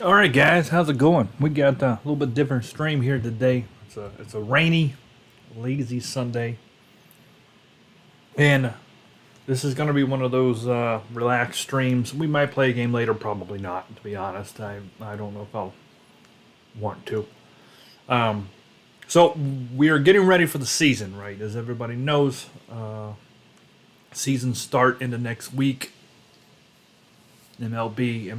All right, guys, how's it going? We got a little bit different stream here today. It's a rainy, lazy Sunday, and this is going to be one of those relaxed streams. We might play a game later, probably not. To be honest, I don't know if I'll want to. So we are getting ready for the season, right? As everybody knows, seasons start in the next week. MLB,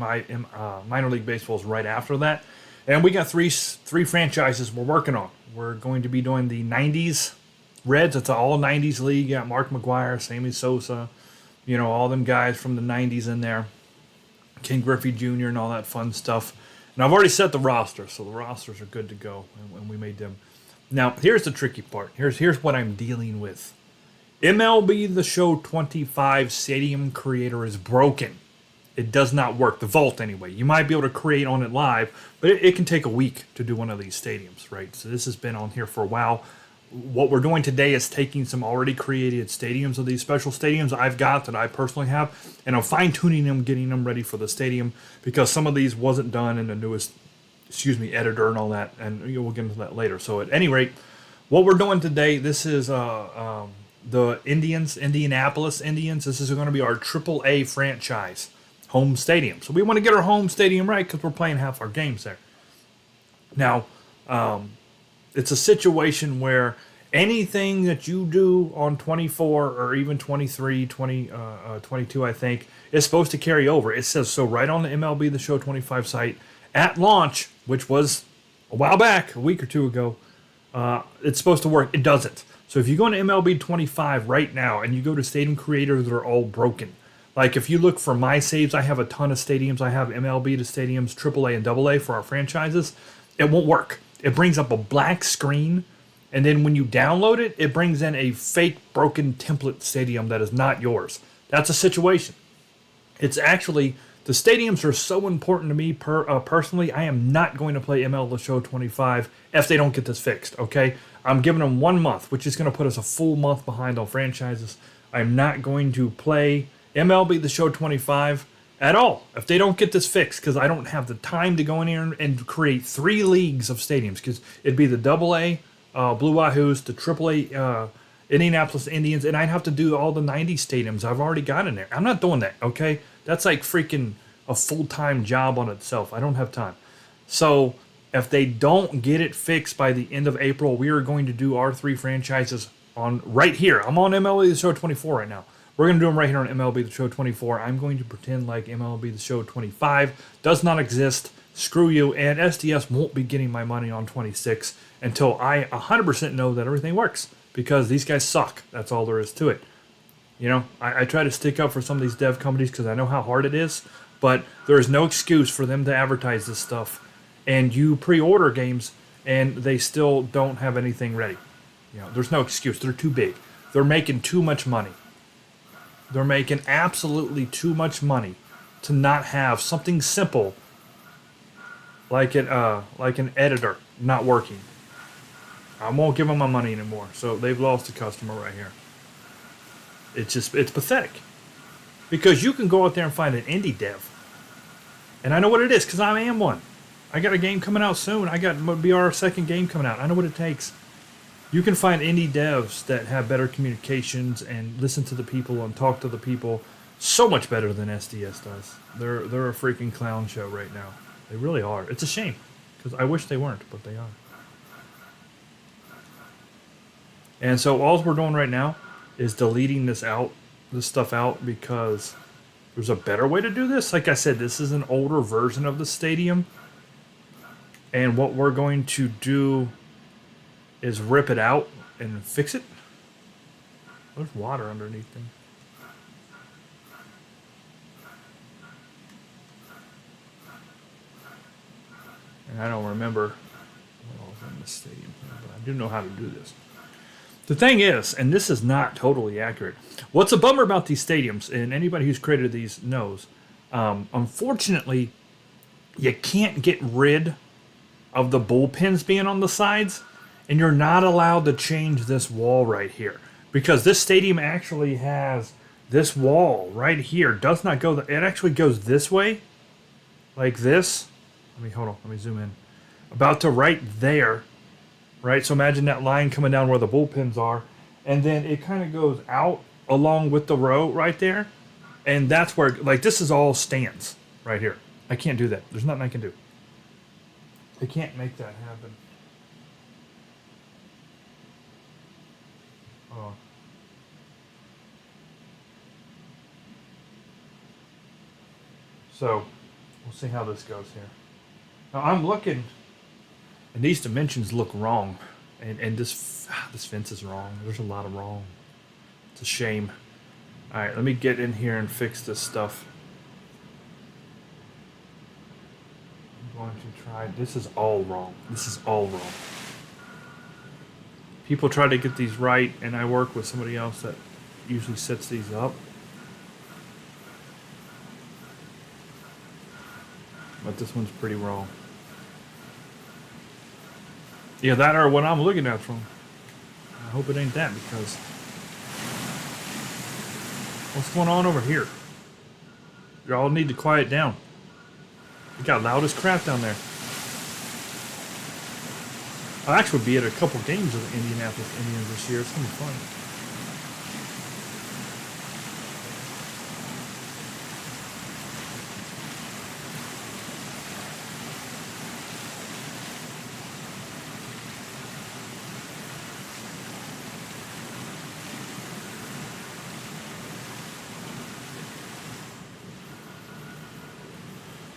minor league baseball is right after that, and we got three franchises we're working on. We're going to be doing the '90s Reds. It's an all '90s league. You got Mark McGuire, Sammy Sosa, all them guys from the '90s in there, Ken Griffey Jr. and all that fun stuff. And I've already set the roster, so the rosters are good to go, and we made them. Now here's the tricky part. Here's what I'm dealing with. MLB The Show 25 Stadium Creator is broken. It does not work. The vault, anyway. You might be able to create on it live, but it can take a week to do one of these stadiums, right? So this has been on here for a while. What we're doing today is taking some already created stadiums of these special stadiums I've got that I personally have, and I'm fine-tuning them, getting them ready for the stadium, because some of these wasn't done in the newest, editor and all that, and we'll get into that later. So at any rate, what we're doing today, this is the Indianapolis Indians. This is going to be our AAA franchise home stadium. So we want to get our home stadium right because we're playing half our games there. Now, it's a situation where anything that you do on 24 or even 23, 22, I think, is supposed to carry over. It says so right on the MLB The Show 25 site at launch, which was a while back, a week or two ago. It's supposed to work. It doesn't. So if you go into MLB 25 right now and you go to Stadium Creators, they're all broken. Like if you look for my saves, I have a ton of stadiums. I have MLB to stadiums, AAA and AA for our franchises. It won't work. It brings up a black screen, and then when you download it, it brings in a fake broken template stadium that is not yours. That's a situation. It's actually, the stadiums are so important to me personally. I am not going to play ML The Show 25 if they don't get this fixed, okay? I'm giving them 1 month, which is going to put us a full month behind on franchises. I'm not going to play MLB The Show 25 at all if they don't get this fixed, because I don't have the time to go in here and create 3 leagues of stadiums, because it'd be the AA Blue Wahoos, the AAA Indianapolis Indians, and I'd have to do all the 90 stadiums I've already got in there. I'm not doing that, okay? That's like freaking a full-time job on itself. I don't have time. So if they don't get it fixed by the end of April, we are going to do our 3 franchises on right here. I'm on MLB The Show 24 right now. We're going to do them right here on MLB The Show 24. I'm going to pretend like MLB The Show 25 does not exist. Screw you. And SDS won't be getting my money on 26 until I 100% know that everything works. Because these guys suck. That's all there is to it. I try to stick up for some of these dev companies because I know how hard it is. But there is no excuse for them to advertise this stuff. And you pre-order games and they still don't have anything ready. There's no excuse. They're too big. They're making too much money. They're making absolutely too much money to not have something simple like an editor not working. I won't give them my money anymore. So they've lost a customer right here. It's pathetic. Because you can go out there and find an indie dev. And I know what it is because I am one. I got a game coming out soon. It'll be our second game coming out. I know what it takes. You can find indie devs that have better communications and listen to the people and talk to the people so much better than SDS does. They're a freaking clown show right now. They really are. It's a shame because I wish they weren't, but they are. And so all we're doing right now is deleting this stuff out, because there's a better way to do this. Like I said, this is an older version of the stadium. And what we're going to do is rip it out and fix it. There's water underneath them. And I don't remember what all was in the stadium, but I do know how to do this. The thing is, and this is not totally accurate, what's a bummer about these stadiums, and anybody who's created these knows, unfortunately, you can't get rid of the bullpens being on the sides. And you're not allowed to change this wall right here, because this stadium actually has this wall right here. Does not go. It actually goes this way, like this. hold on. Let me zoom in. About to right there, right? So imagine that line coming down where the bullpens are, and then it kind of goes out along with the row right there, and that's where, like, this is all stands right here. I can't do that. There's nothing I can do. I can't make that happen. Oh. So, we'll see how this goes here. Now I'm looking, and these dimensions look wrong, and this fence is wrong. There's a lot of wrong. It's a shame. All right, let me get in here and fix this stuff. I'm going to try. This is all wrong. This is all wrong. People try to get these right, and I work with somebody else that usually sets these up. But this one's pretty wrong. Yeah, that are what I'm looking at from. I hope it ain't that, because what's going on over here? Y'all need to quiet down. It got loud as crap down there. I'll actually be at a couple games of the Indianapolis Indians this year. It's gonna be fun.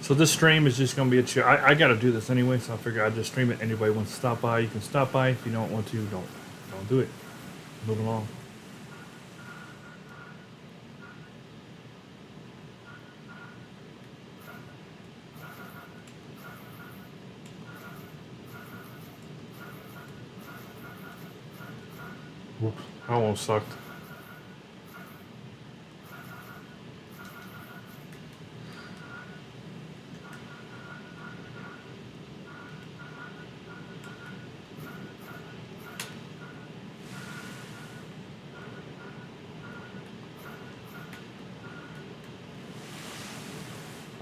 So this stream is just going to be a chill. I got to do this anyway, so I figure I'd just stream it. Anybody wants to stop by, you can stop by. If you don't want to, don't do it. Move along. Whoops, I almost sucked.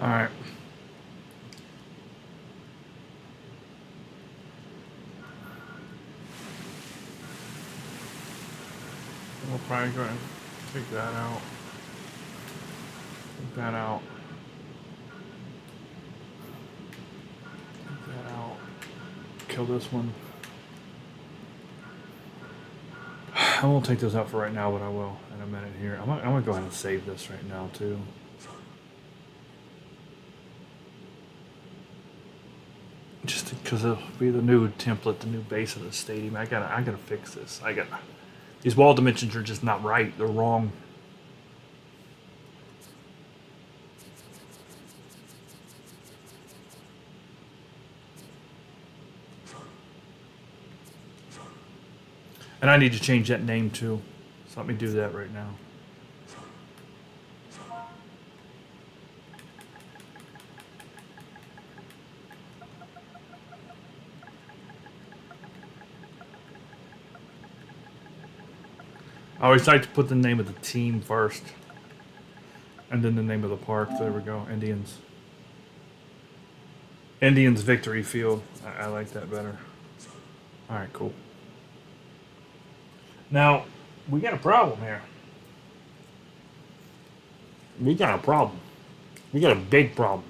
All right. We'll probably go ahead and take that out. Take that out. Take that out. Kill this one. I won't take those out for right now, but I will in a minute here. I'm gonna go ahead and save this right now too. Just because it'll be the new template, the new base of the stadium. I gotta fix this. These wall dimensions are just not right. They're wrong. And I need to change that name too. So let me do that right now. I always like to put the name of the team first. And then the name of the park. There we go. Indians. Indians Victory Field. I like that better. Alright, cool. Now, we got a problem here. We got a problem. We got a big problem.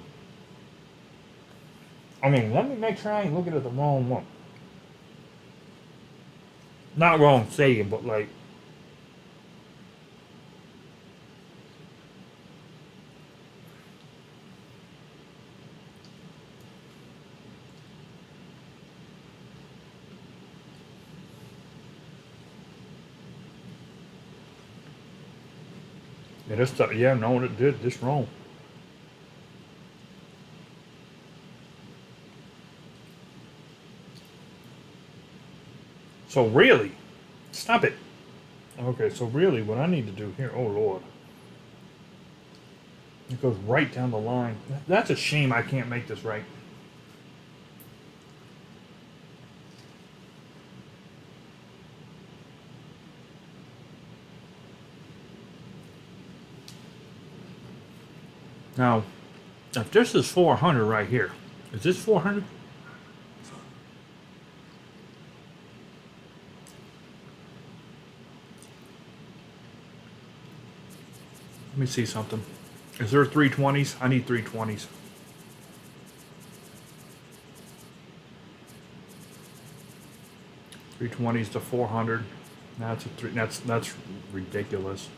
I mean, let me make sure I ain't looking at the wrong one. Not wrong stadium, but like... Yeah, no, it did this wrong. So really, stop it. Okay, so really what I need to do here, oh Lord. It goes right down the line. That's a shame I can't make this right. Now, if this is 400 right here, Is this 400? Let me see something. Is there 320s? I need 320s. 320s to 400. That's a three. That's ridiculous.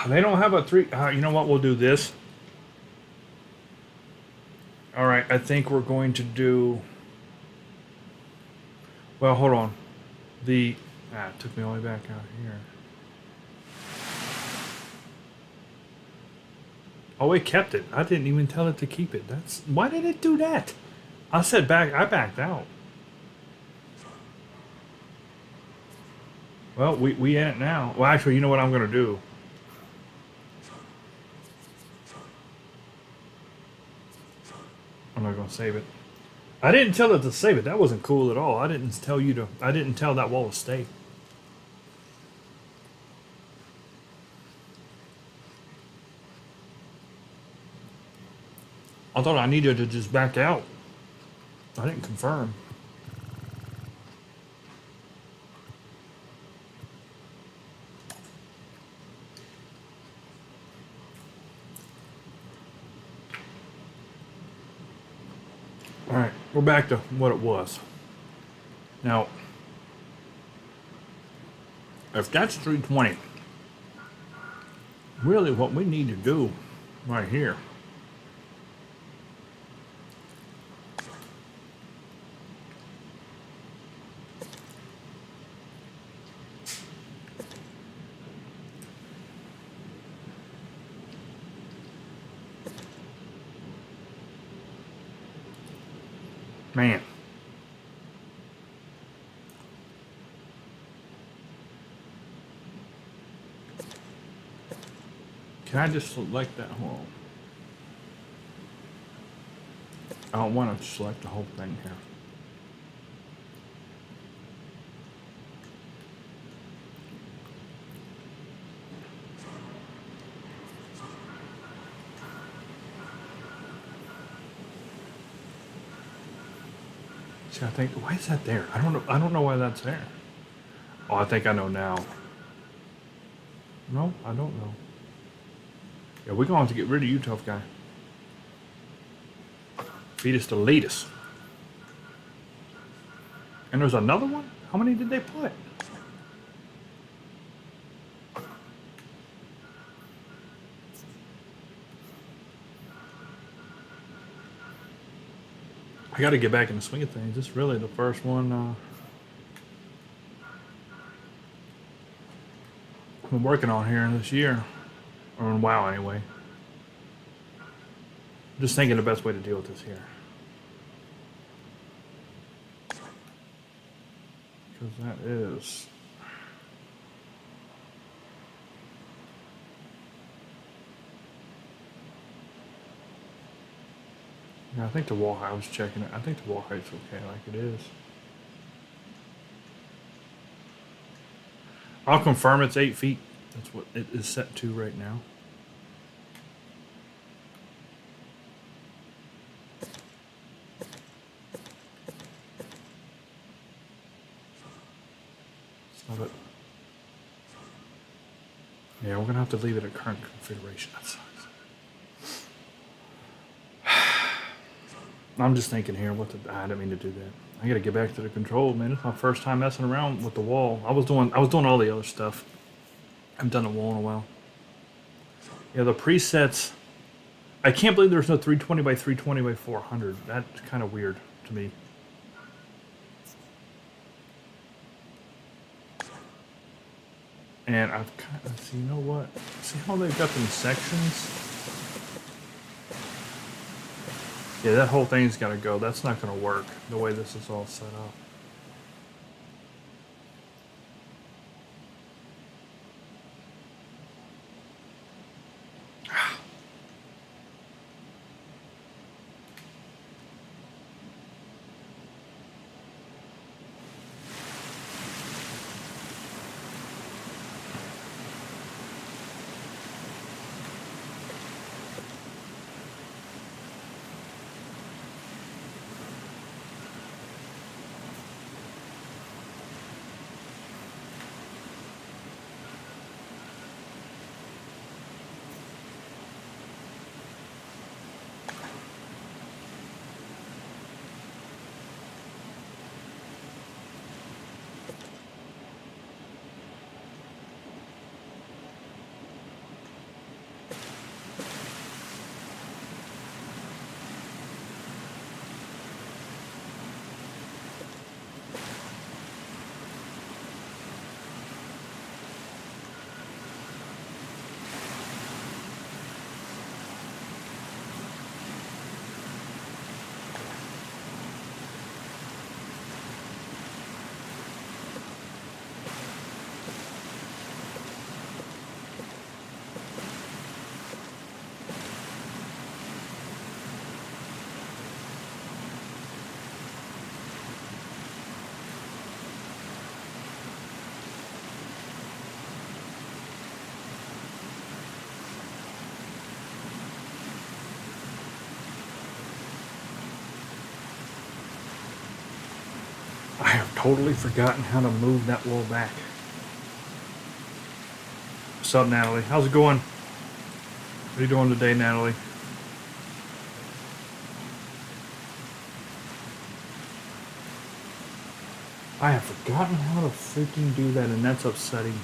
They don't have a three. You know what? We'll do this. All right. I think we're going to do. Well, hold on. It took me all the way back out here. Oh, it kept it. I didn't even tell it to keep it. Why did it do that? I said back. I backed out. Well, we in it now. Well, actually, you know what I'm going to do? I'm not going to save it. I didn't tell it to save it. That wasn't cool at all. I didn't tell that wall to stay. I thought I needed to just back out. I didn't confirm. All right, we're back to what it was. Now, if that's 320, really what we need to do right here man. Can I just select that whole? I don't want to select the whole thing here. See, I think, why is that there? I don't know. I don't know why that's there. Oh, I think I know now. No, I don't know. Yeah, we're going to have to get rid of you, tough guy. Feed us to lead us. And there's another one? How many did they put? I got to get back in the swing of things. This is really the first one I've been working on here this year. Or in WoW, anyway. Just thinking the best way to deal with this here. Because that is... Yeah, I think the wall height, I was checking it. I think the wall height's okay like it is. I'll confirm it's 8 feet. That's what it is set to right now. Love it. Yeah, we're gonna have to leave it at current configuration. That sucks. I'm just thinking here, I didn't mean to do that. I gotta get back to the control, man. It's my first time messing around with the wall. I was doing all the other stuff. I haven't done the wall in a while. Yeah, the presets. I can't believe there's no 320 by 320 by 400. That's kind of weird to me. And I've kind of, see, you know what? See how they've got them sections? Yeah, that whole thing's got to go. That's not going to work the way this is all set up. totally forgotten how to move that wall back. What's up, Natalie? How's it going? What are you doing today, Natalie? I have forgotten how to freaking do that, and that's upsetting.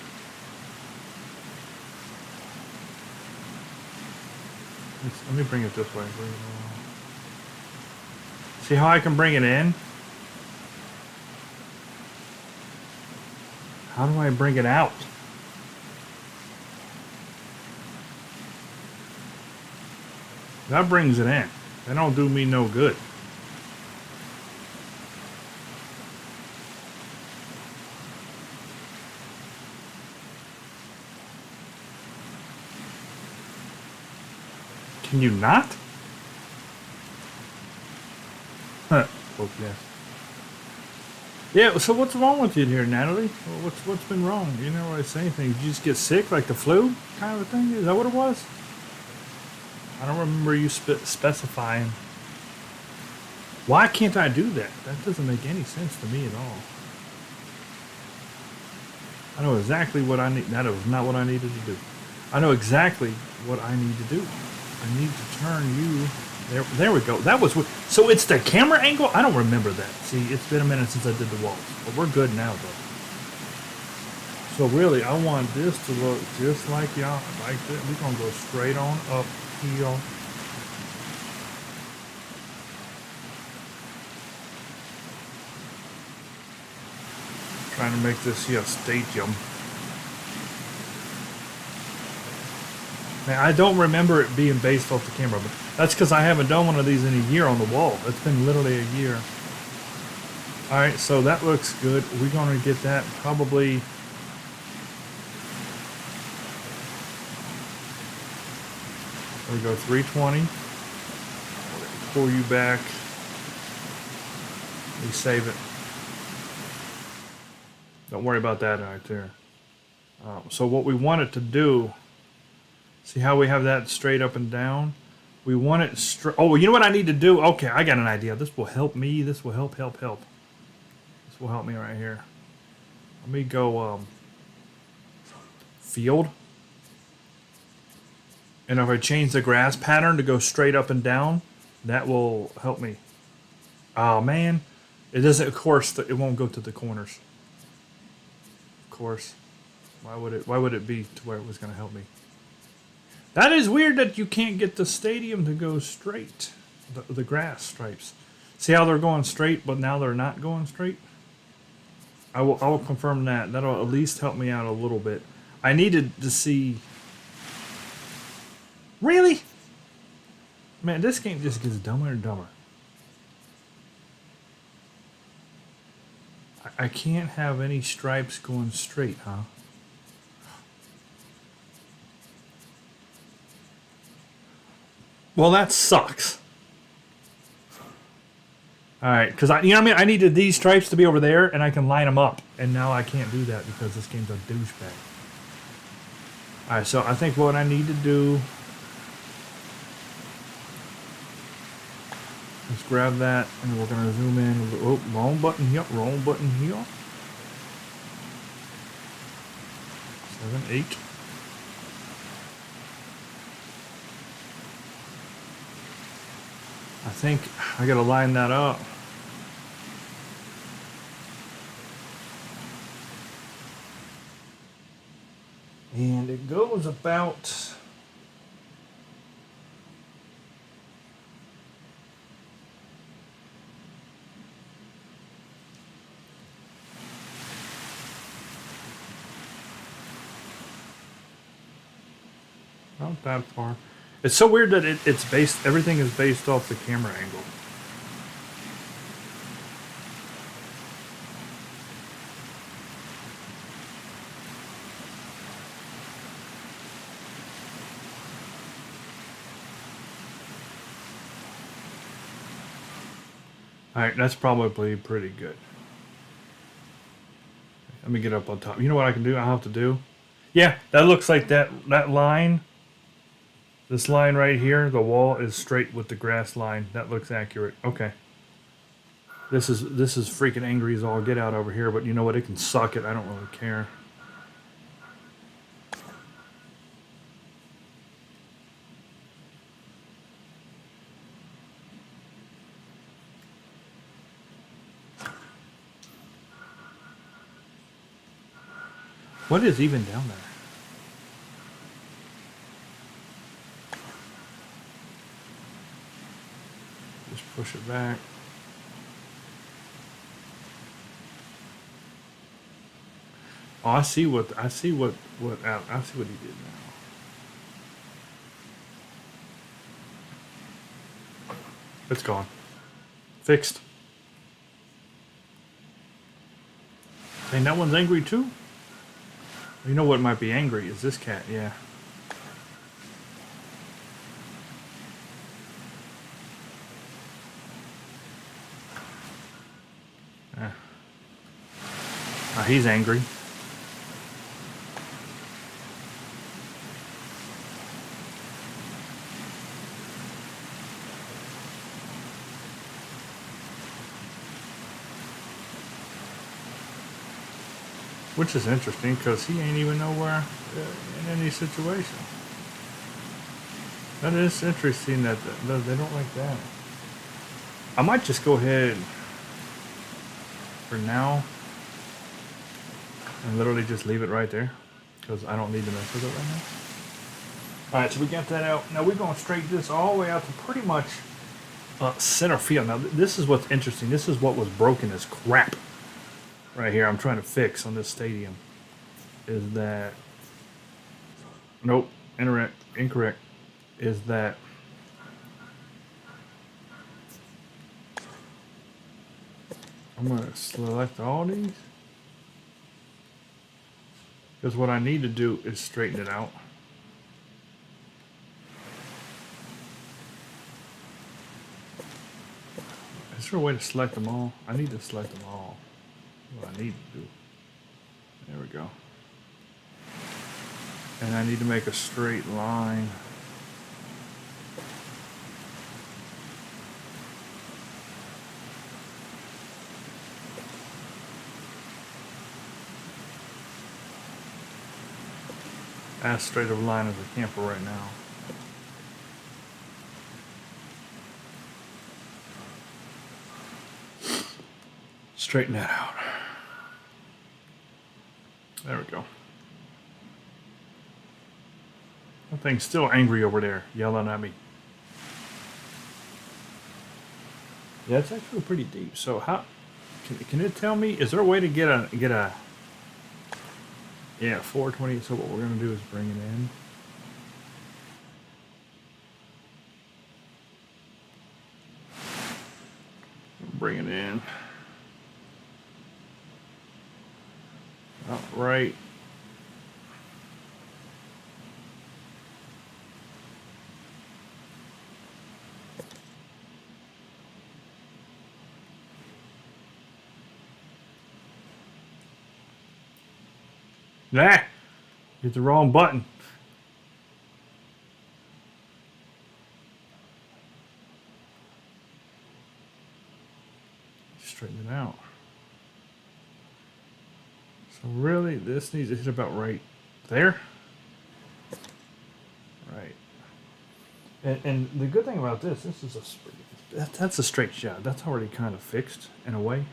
Let me bring it this way. See how I can bring it in? How do I bring it out? That brings it in. That don't do me no good. Can you not? Huh. Oh, yes. Yeah, so what's wrong with you here, Natalie? What's been wrong? You never really say anything. Did you just get sick, like the flu kind of a thing? Is that what it was? I don't remember you specifying. Why can't I do that? That doesn't make any sense to me at all. I know exactly what I need. That was not what I needed to do. I know exactly what I need to do. I need to turn you. There we go. That was so. It's the camera angle. I don't remember that. See, it's been a minute since I did the walls, but we're good now, though. So really, I want this to look just like y'all, like that. We're gonna go straight on up here. Trying to make this here a stadium. Man, I don't remember it being based off the camera, but that's because I haven't done one of these in a year on the wall. It's been literally a year. Alright, so that looks good. We're going to get that probably... There we go, 320. Pull you back. We save it. Don't worry about that right there. So what we want it to do... See how we have that straight up and down? We want it straight. Oh, you know what I need to do? Okay, I got an idea. This will help me. This will help. This will help me right here. Let me go field. And if I change the grass pattern to go straight up and down, that will help me. Oh, man. It doesn't, of course, it won't go to the corners. Of course. Why would it be to where it was going to help me? That is weird that you can't get the stadium to go straight. The grass stripes. See how they're going straight, but now they're not going straight? I will confirm that. That'll at least help me out a little bit. I needed to see... Really? Man, this game just gets dumber and dumber. I can't have any stripes going straight, huh? Well, that sucks. All right, because you know what I mean. I needed these stripes to be over there, and I can line them up, and now I can't do that because this game's a douchebag. All right, so I think what I need to do is grab that, and we're gonna zoom in. Oh, wrong button here. Wrong button here. 7, 8. I think I gotta line that up. And it goes about... Not that far. It's so weird that it's based, everything is based off the camera angle. Alright, that's probably pretty good. Let me get up on top. You know what I can do? I'll have to do? Yeah, that looks like that line. This line right here, the wall is straight with the grass line. That looks accurate. Okay. This is freaking angry as all get out over here, but you know what? It can suck it. I don't really care. What is even down there? Just push it back. Oh, I see what he did now. It's gone. Fixed. And that one's angry too? You know what might be angry is this cat, yeah. He's angry. Which is interesting because he ain't even nowhere in any situation. That is interesting that they don't like that. I might just go ahead for now and literally just leave it right there because I don't need to mess with it right now. Alright, so we got that out. Now we're going to straighten this all the way out to pretty much center field. Now this is what's interesting. This is what was broken as crap right here. I'm trying to fix on this stadium. Is that... Nope. Incorrect. Is that... I'm going to select all these. Because what I need to do is straighten it out. Is there a way to select them all? I need to select them all. What I need to do. There we go. And I need to make a straight line. As straight of a line as I can for right now. Straighten that out. There we go. That thing's still angry over there, yelling at me. Yeah, it's actually pretty deep. So how can it tell me? Is there a way to get a? Yeah, 420. So what we're gonna do is bring it in. Bring it in. All right. Nah, hit the wrong button. Straighten it out. So really, this needs to hit about right there. Right. And the good thing about this is that's a straight shot. That's already kind of fixed in a way.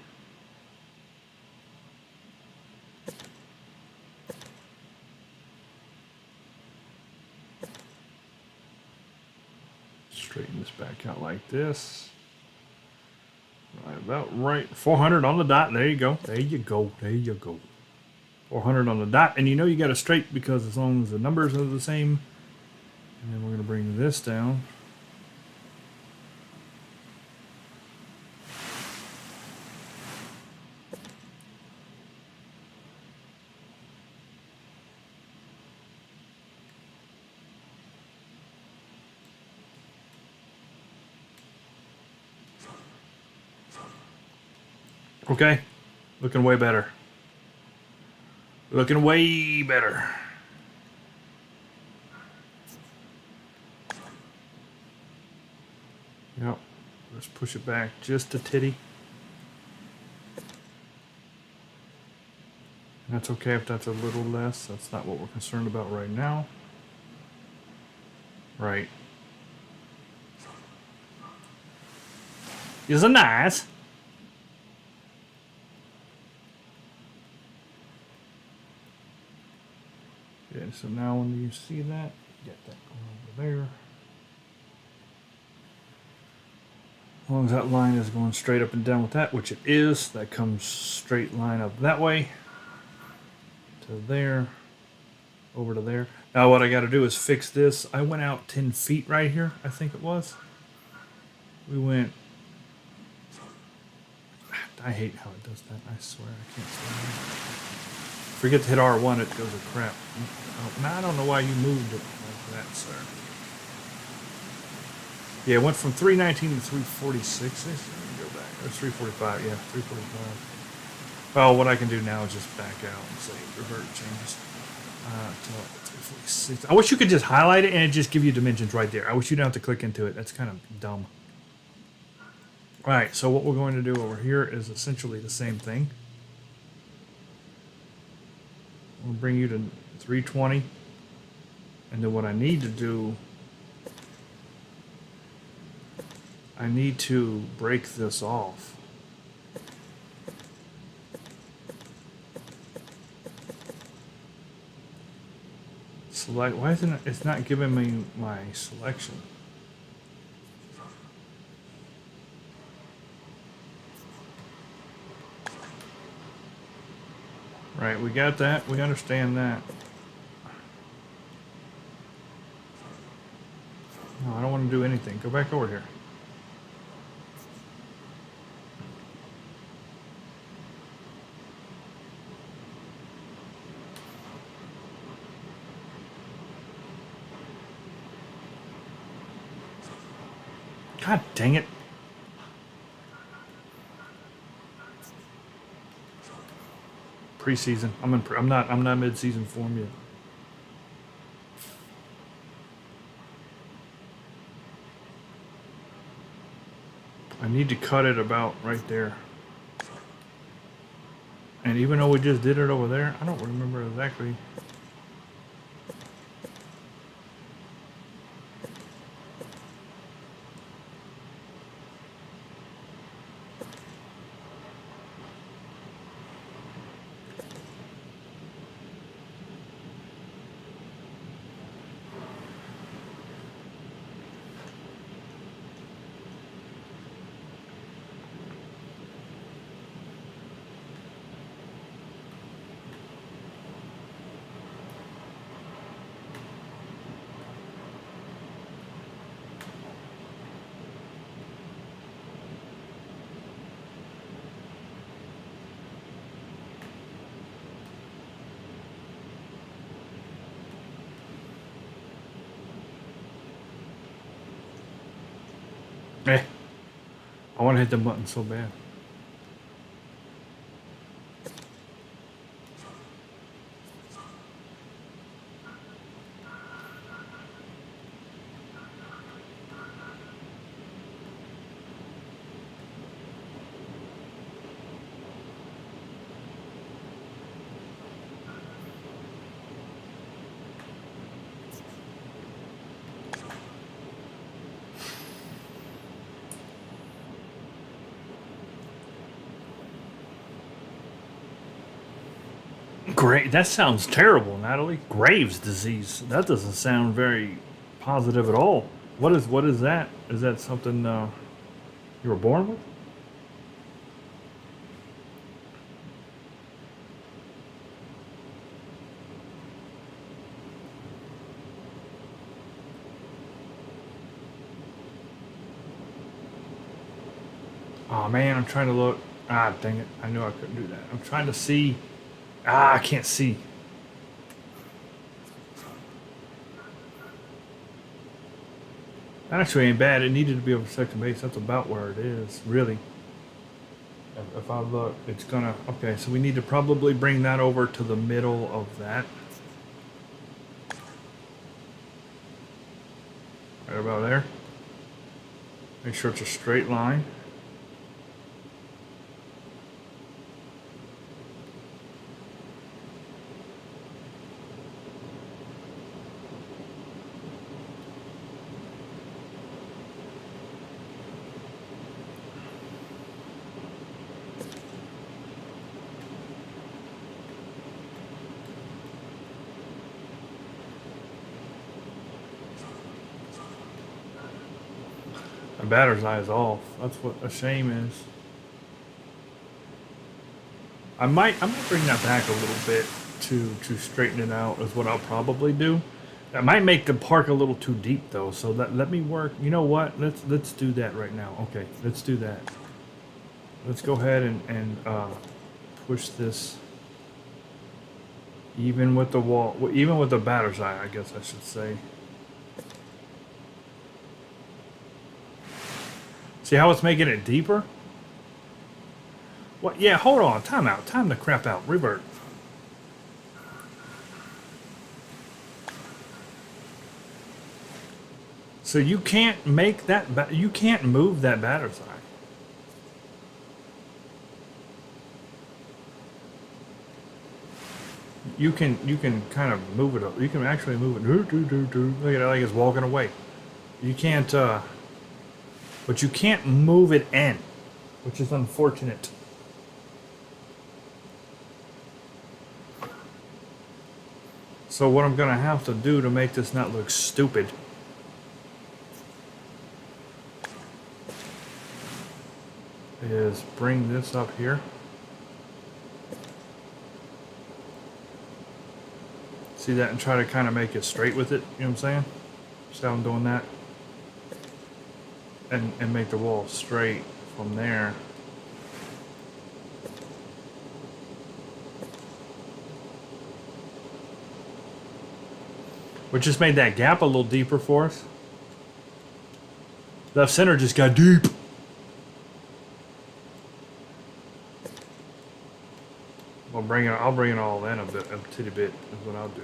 Straighten this back out like this. Right, about right. 400 on the dot. There you go. There you go. There you go. 400 on the dot. And you know you got it straight because as long as the numbers are the same. And then we're going to bring this down. Okay, looking way better. Looking way better. Yep, let's push it back just a titty. That's okay if that's a little less. That's not what we're concerned about right now. Right. Is it nice? Okay, so now when you see that, get that going over there. As long as that line is going straight up and down with that, which it is, that comes straight line up that way to there, over to there. Now what I got to do is fix this. I went out 10 feet right here, I think it was. We went. I hate how it does that. I swear I can't stand it. Forget to hit R1, it goes to crap. Oh, now I don't know why you moved it like that, sir. Yeah, it went from 319 to 346. Let me go back. Or 345, yeah, 345. Well, what I can do now is just back out and say revert changes. To 346. I wish you could just highlight it and it just give you dimensions right there. I wish you don't have to click into it. That's kind of dumb. Alright, so what we're going to do over here is essentially the same thing. We'll bring you to 320. And then what I need to do, I need to break this off. Select, why isn't it, it's not giving me my selection. Right, we got that, we understand that. No, I don't want to do anything. Go back over here. God dang it. Preseason. I'm not mid-season form yet. I need to cut it about right there. And even though we just did it over there, I don't remember exactly. Eh. I want to hit the button so bad. Great. That sounds terrible, Natalie. Graves' disease. That doesn't sound very positive at all. What is that? Is that something you were born with? Oh man, I'm trying to look. Ah, dang it. I knew I couldn't do that. I'm trying to see. Ah, I can't see. That actually ain't bad. It needed to be over second base. That's about where it is, really. If I look, it's gonna. Okay, so we need to probably bring that over to the middle of that. Right about there. Make sure it's a straight line. batter's eye is off. That's what a shame is. I might bring that back a little bit to straighten it out. Is what I'll probably do. That might make the park a little too deep though. So let me work. You know what? Let's do that right now. Okay, let's do that. Let's go ahead and push this. Even with the wall, even with the batter's eye, I guess I should say. See how it's making it deeper? What? Yeah, hold on. Time out. Time to crap out. Revert. So you can't make that. You can't move that batter's eye. You can kind of move it up. You can actually move it. Look at it like it's walking away. You can't. But you can't move it in, which is unfortunate. So what I'm gonna have to do to make this not look stupid is bring this up here. See that, and try to kind of make it straight with it. You know what I'm saying? See how I'm doing that? And make the wall straight from there. We just made that gap a little deeper for us. Left center just got deep. I'll bring it all in a titty bit is what I'll do.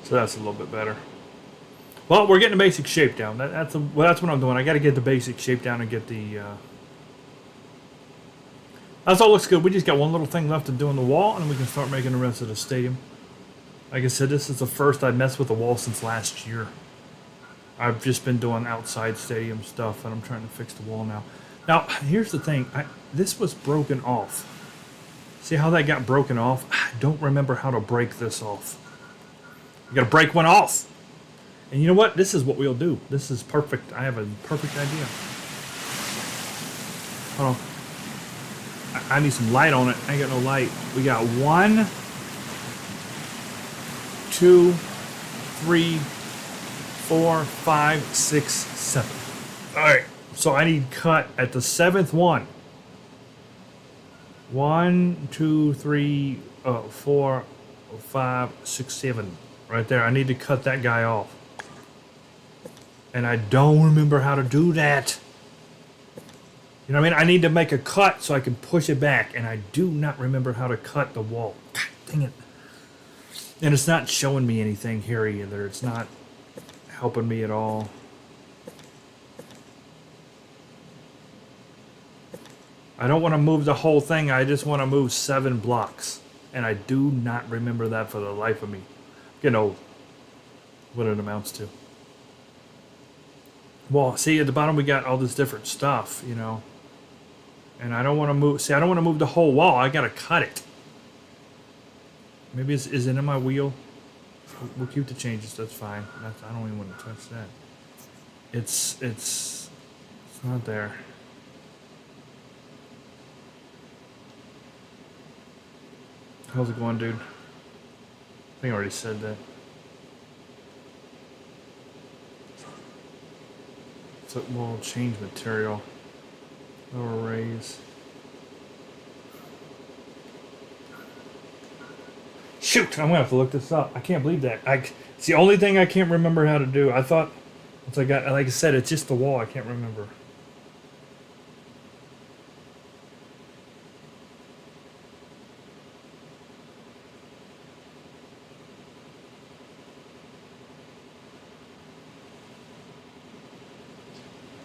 So that's a little bit better. Well, we're getting the basic shape down. That's what I'm doing. I got to get the basic shape down and get the. That's all looks good. We just got one little thing left to do on the wall, and we can start making the rest of the stadium. Like I said, this is the first I messed with the wall since last year. I've just been doing outside stadium stuff, and I'm trying to fix the wall now. Now, here's the thing. This was broken off. See how that got broken off? I don't remember how to break this off. You got to break one off. And you know what? This is what we'll do. This is perfect. I have a perfect idea. Hold on. I need some light on it. I ain't got no light. We got 1, 2, 3, 4, 5, 6, 7. All right. So I need cut at the 7th one. 1, 2, 3, 4, 5, 6, 7. Right there. I need to cut that guy off. And I don't remember how to do that. You know what I mean? I need to make a cut so I can push it back. And I do not remember how to cut the wall. God dang it. And it's not showing me anything here either. It's not helping me at all. I don't want to move the whole thing. I just want to move 7 blocks. And I do not remember that for the life of me. You know what it amounts to. Well, see, at the bottom we got all this different stuff, you know. And I don't want to move. See, I don't want to move the whole wall. I got to cut it. Maybe is it in my wheel? We'll keep the changes. That's fine. I don't even want to touch that. It's not there. How's it going, dude? I think I already said that. So we'll change material. Lower raise. Shoot! I'm gonna have to look this up. I can't believe that. It's the only thing I can't remember how to do. I thought once like I said, it's just the wall. I can't remember.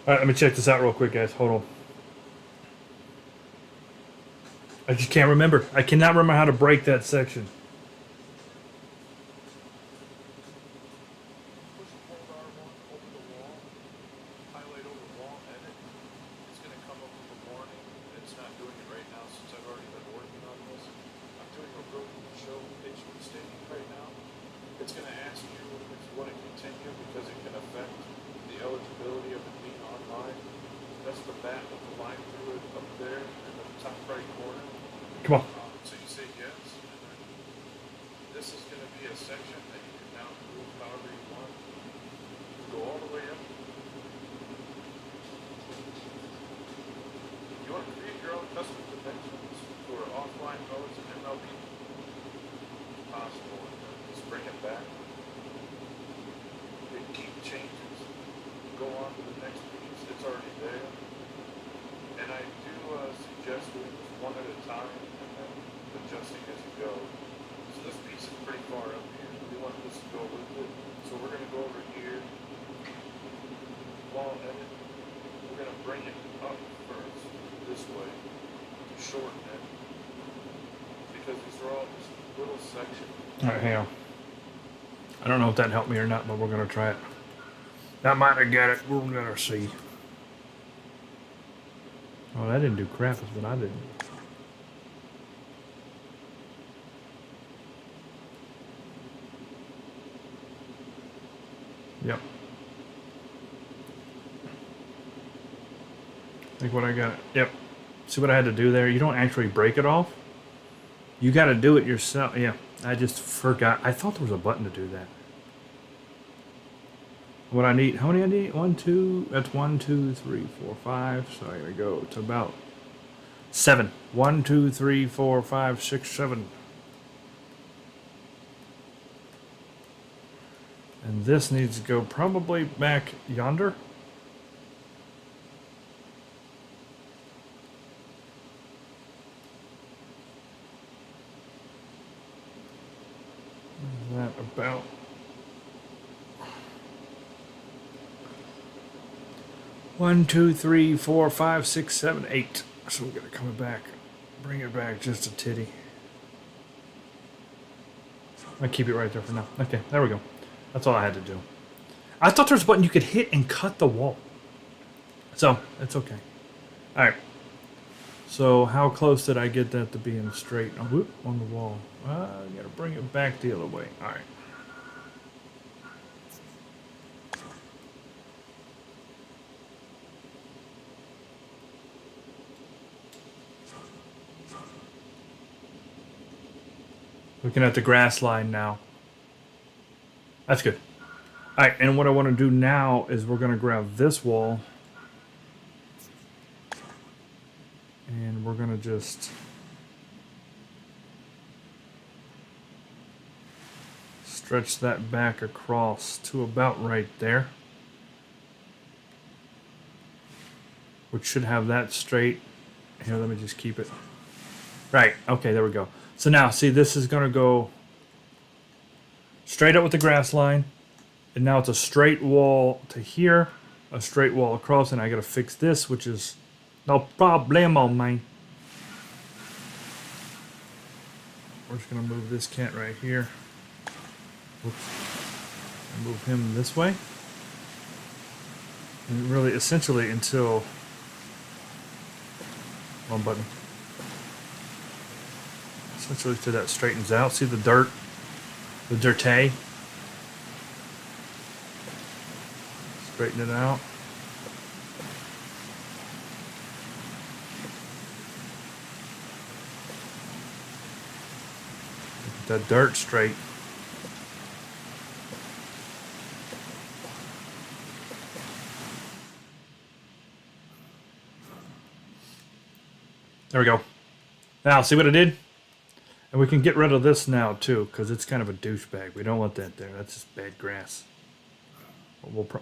Alright, let me check this out real quick, guys. Hold on. I just can't remember. I cannot remember how to break that section. Push and hold R1 over the wall, highlight over wall edit. It's going to come up with a warning that it's not doing it right now since I've already been working on this. I'm doing a road show HV staking right now. It's going to ask you if you want to continue because it can affect the eligibility of it being online. That's the bat with the line through it up there in the top right corner. Come on. So you say yes, and then this is going to be a section that you can now move however you want. Go all the way up. You want to create your own custom dimensions for offline modes and MLB? Possible. And then just bring it back. Hit keep changes. Go on to the next piece. It's already there. And I do suggest doing this one at a time and then adjusting as you go. So this piece is pretty far up here. We want this to go with it. So we're going to go over here. Wall edit. We're going to bring it up first this way to shorten it. Because these are all just little sections. All right, hang on. I don't know if that helped me or not, but we're gonna try it. That might have got it. We're gonna see. Oh, that didn't do crap, is what I did. Yep. I think what I got. Yep. See what I had to do there? You don't actually break it off. You got to do it yourself. Yeah, I just forgot. I thought there was a button to do that. What I need, how many I need? 1, 2, that's 1, 2, 3, 4, 5. So I gotta go to about 7. 1, 2, 3, 4, 5, 6, 7. And this needs to go probably back yonder. Is that about? One, 2, 3, 4, 5, 6, 7, 8. So we gotta come back, bring it back just a titty. I'll keep it right there for now. Okay, there we go. That's all I had to do. I thought there was a button you could hit and cut the wall. So, it's okay. Alright. So, how close did I get that to being straight? Oh, whoop, on the wall. I gotta bring it back the other way. Alright. Looking at the grass line now. That's good. All right, and what I want to do now is we're going to grab this wall. And we're going to just stretch that back across to about right there. Which should have that straight. Here, let me just keep it. Right, okay, there we go. So now, see, this is going to go straight up with the grass line. And now it's a straight wall to here, a straight wall across, and I got to fix this, which is no problemo, man. We're just going to move this cat right here. Whoops. And move him this way. And really, essentially, until... Wrong button. Essentially, till that straightens out. See the dirt? The dirtay? Straighten it out. Get that dirt straight. There we go. Now, see what I did? And we can get rid of this now, too, because it's kind of a douchebag. We don't want that there. That's just bad grass.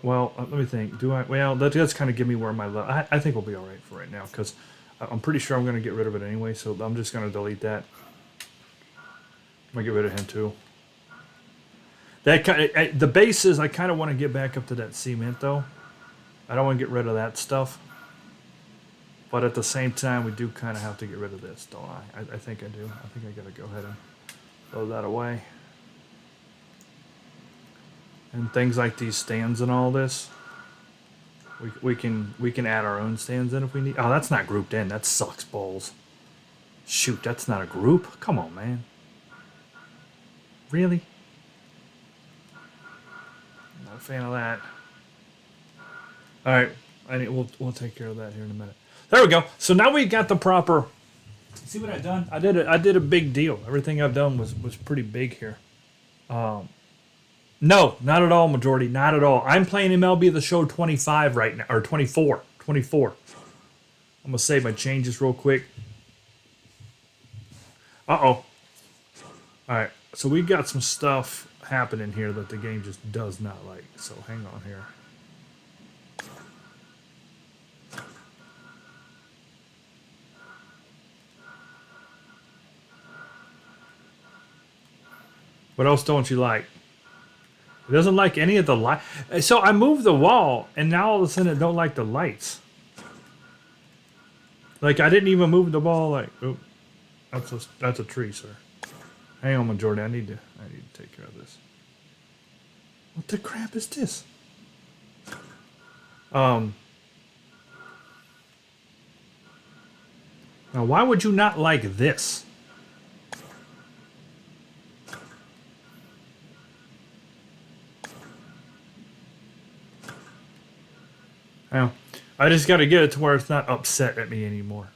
Well, let me think. Do I? Well, that does kind of give me where my level... I think we'll be all right for right now, because I'm pretty sure I'm going to get rid of it anyway, so I'm just going to delete that. I'm going to get rid of him, too. That the bases, I kind of want to get back up to that cement, though. I don't want to get rid of that stuff. But at the same time, we do kind of have to get rid of this, don't I? I think I do. I think I got to go ahead and throw that away. And things like these stands and all this, We can add our own stands in if we need. Oh, that's not grouped in. That sucks balls. Shoot, that's not a group. Come on, man. Really? Not a fan of that. All right, we'll take care of that here in a minute. There we go. So now we got the proper. See what I've done? I did a big deal. Everything I've done was pretty big here. No, not at all, majority. Not at all. I'm playing MLB The Show 25 right now, or 24. 24. I'm going to save my changes real quick. Uh-oh. All right, so we got some stuff happening here that the game just does not like. So hang on here. What else don't you like? It doesn't like any of the light. So I moved the wall, and now all of a sudden it don't like the lights. Like I didn't even move the ball. Like, oh, that's a tree, sir. Hang on, Majority. I need to take care of this. What the crap is this? Now, why would you not like this? Well, I just got to get it to where it's not upset at me anymore.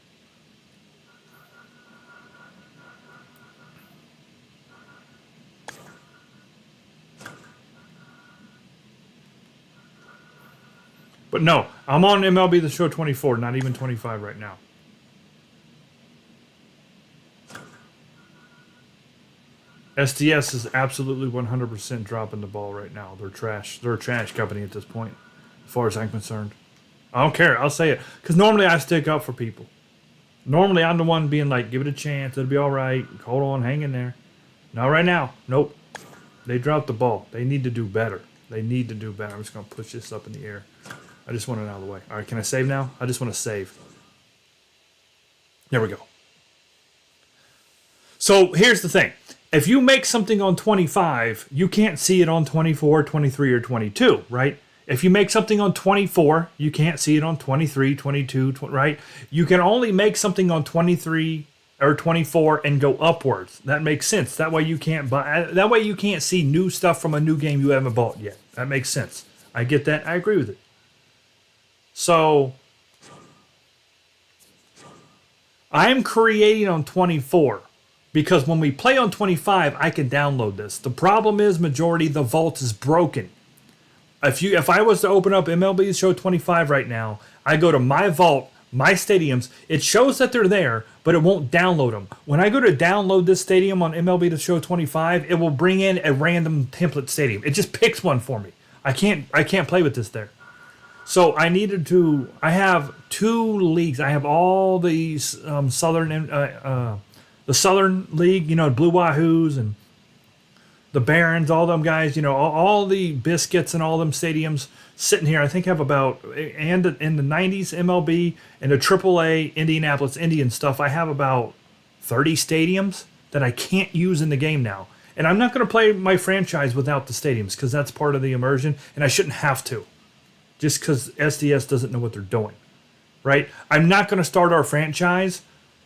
But no, I'm on MLB The Show 24, not even 25 right now. SDS is absolutely 100% dropping the ball right now. They're trash. They're a trash company at this point, as far as I'm concerned. I don't care. I'll say it. Because normally I stick up for people. Normally I'm the one being like, give it a chance. It'll be all right. Hold on. Hang in there. Not right now. Nope. They dropped the ball. They need to do better. They need to do better. I'm just going to push this up in the air. I just want it out of the way. All right, can I save now? I just want to save. There we go. So here's the thing. If you make something on 25, you can't see it on 24, 23, or 22, right? If you make something on 24, you can't see it on 23, 22, right? You can only make something on 23 or 24 and go upwards. That makes sense. That way you can't buy. That way you can't see new stuff from a new game you haven't bought yet. That makes sense. I get that. I agree with it. So I'm creating on 24 because when we play on 25, I can download this. The problem is, majority, the vault is broken. If I was to open up MLB Show 25 right now, I go to my vault, my stadiums, it shows that they're there, but it won't download them. When I go to download this stadium on MLB The Show 25, it will bring in a random template stadium. It just picks one for me. I can't play with this there. So I have two leagues. I have all these the Southern League, Blue Wahoos and the Barons, all them guys, all the Biscuits and all them stadiums sitting here. I think I have about, and in the 90s MLB and the AAA Indianapolis Indian stuff, I have about 30 stadiums that I can't use in the game now. And I'm not going to play my franchise without the stadiums because that's part of the immersion, and I shouldn't have to. Just because SDS doesn't know what they're doing, right? I'm not going to start our franchise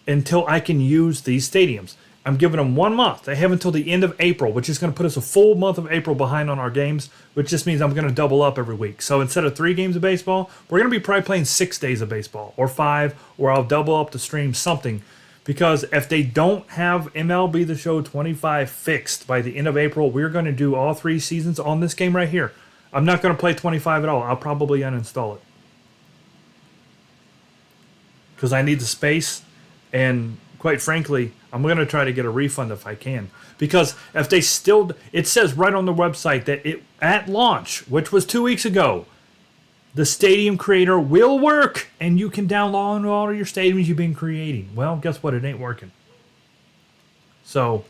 until I can use these stadiums. I'm giving them 1 month. They have until the end of April, which is going to put us a full month of April behind on our games, which just means I'm going to double up every week. So instead of 3 games of baseball, we're going to be probably playing 6 days of baseball, or 5, or I'll double up the stream, something. Because if they don't have MLB The Show 25 fixed by the end of April, we're going to do all 3 seasons on this game right here. I'm not going to play 25 at all. I'll probably uninstall it. Because I need the space, and quite frankly, I'm going to try to get a refund if I can. Because if they still, it says right on the website that at launch, which was 2 weeks ago, the stadium creator will work, and you can download all of your stadiums you've been creating. Well, guess what? It ain't working. So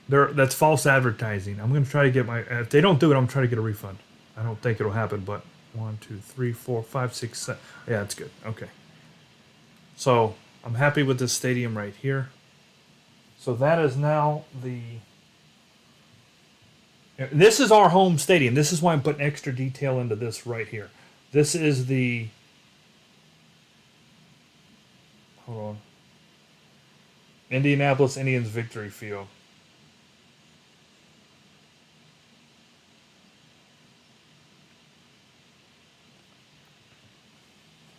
that's false advertising. I'm going to try to get if they don't do it, I'm trying to get a refund. I don't think it'll happen, but 1, 2, 3, 4, 5, 6, 7. Yeah, it's good. Okay. So I'm happy with this stadium right here. So that is now this is our home stadium. This is why I'm putting extra detail into this right here. This is the. Hold on. Indianapolis Indians victory field.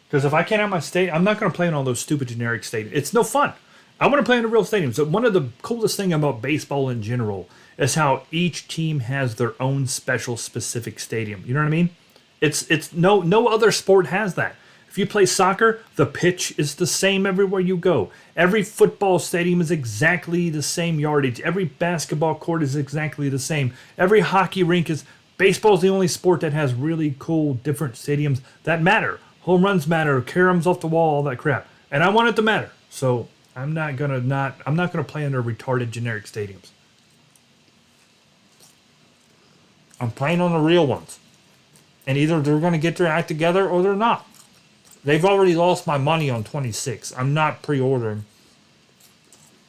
Because if I can't have my state, I'm not going to play in all those stupid generic stadiums. It's no fun. I want to play in a real stadium. So one of the coolest thing about baseball in general is how each team has their own special specific stadium. You know what I mean? It's no other sport has that. If you play soccer, the pitch is the same everywhere you go. Every football stadium is exactly the same yardage. Every basketball court is exactly the same. Every hockey rink is. Baseball is the only sport that has really cool different stadiums that matter. Home runs matter, caroms off the wall, all that crap. And I want it to matter. So I'm not gonna play under retarded generic stadiums. I'm playing on the real ones. And either they're gonna get their act together or they're not. They've already lost my money on 26. I'm not pre-ordering.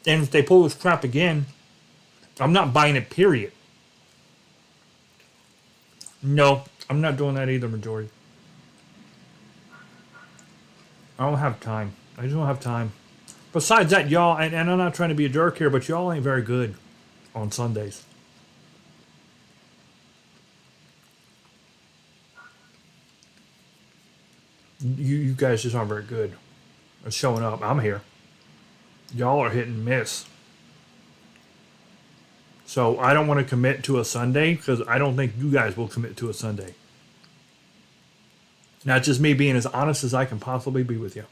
And if they pull this crap again, I'm not buying it, period. No, I'm not doing that either, majority. I don't have time. I just don't have time. Besides that, y'all, and I'm not trying to be a jerk here, but y'all ain't very good on Sundays. You guys just aren't very good at showing up. I'm here. Y'all are hit and miss. So I don't want to commit to a Sunday because I don't think you guys will commit to a Sunday. Not just me being as honest as I can possibly be with you.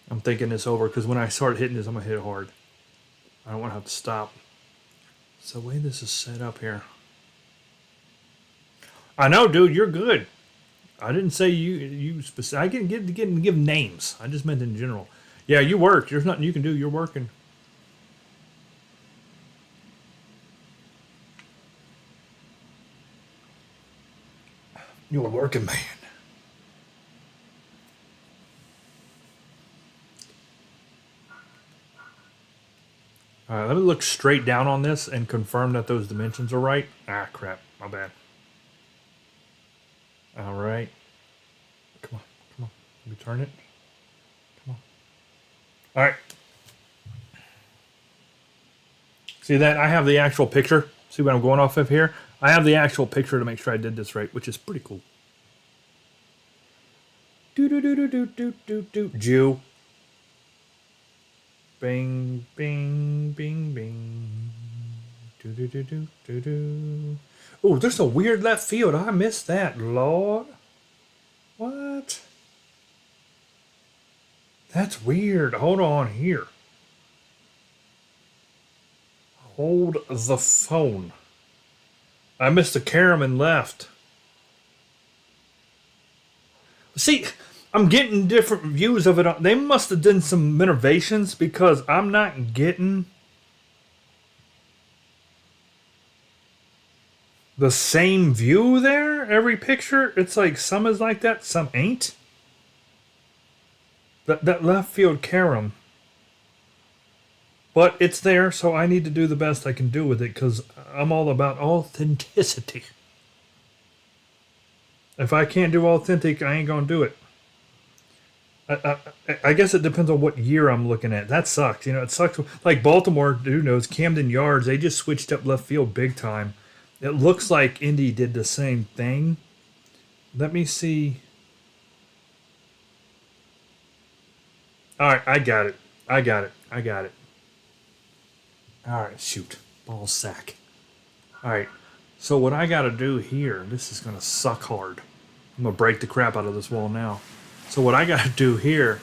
I'm thinking this over because when I start hitting this, I'm going to hit it hard. I don't want to have to stop. It's the way this is set up here. I know, dude, you're good. I didn't say you specific. I didn't give names. I just meant in general. Yeah, you work. There's nothing you can do. You're working. You're a working man. All right, let me look straight down on this and confirm that those dimensions are right. Ah, crap. My bad. All right. Come on. Come on. Let me turn it. Come on. All right. See that? I have the actual picture. See what I'm going off of here? I have the actual picture to make sure I did this right, which is pretty cool. Do. Jew. Bing, bing, bing, bing. Do. Oh, there's a weird left field. I missed that, Lord. What? That's weird. Hold on here. Hold the phone. I missed a Caraman left. See, I'm getting different views of it. They must have done some renovations because I'm not getting the same view there. Every picture, it's like some is like that, some ain't. That left field carom. But it's there, so I need to do the best I can do with it because I'm all about authenticity. If I can't do authentic, I ain't gonna do it. I guess it depends on what year I'm looking at. That sucks. You know, it sucks. Like Baltimore, who knows, Camden Yards, they just switched up left field big time. It looks like Indy did the same thing. Let me see. All right, I got it. All right, shoot. Ball sack. All right, so what I got to do here, this is going to suck hard. I'm going to break the crap out of this wall now. So what I got to do here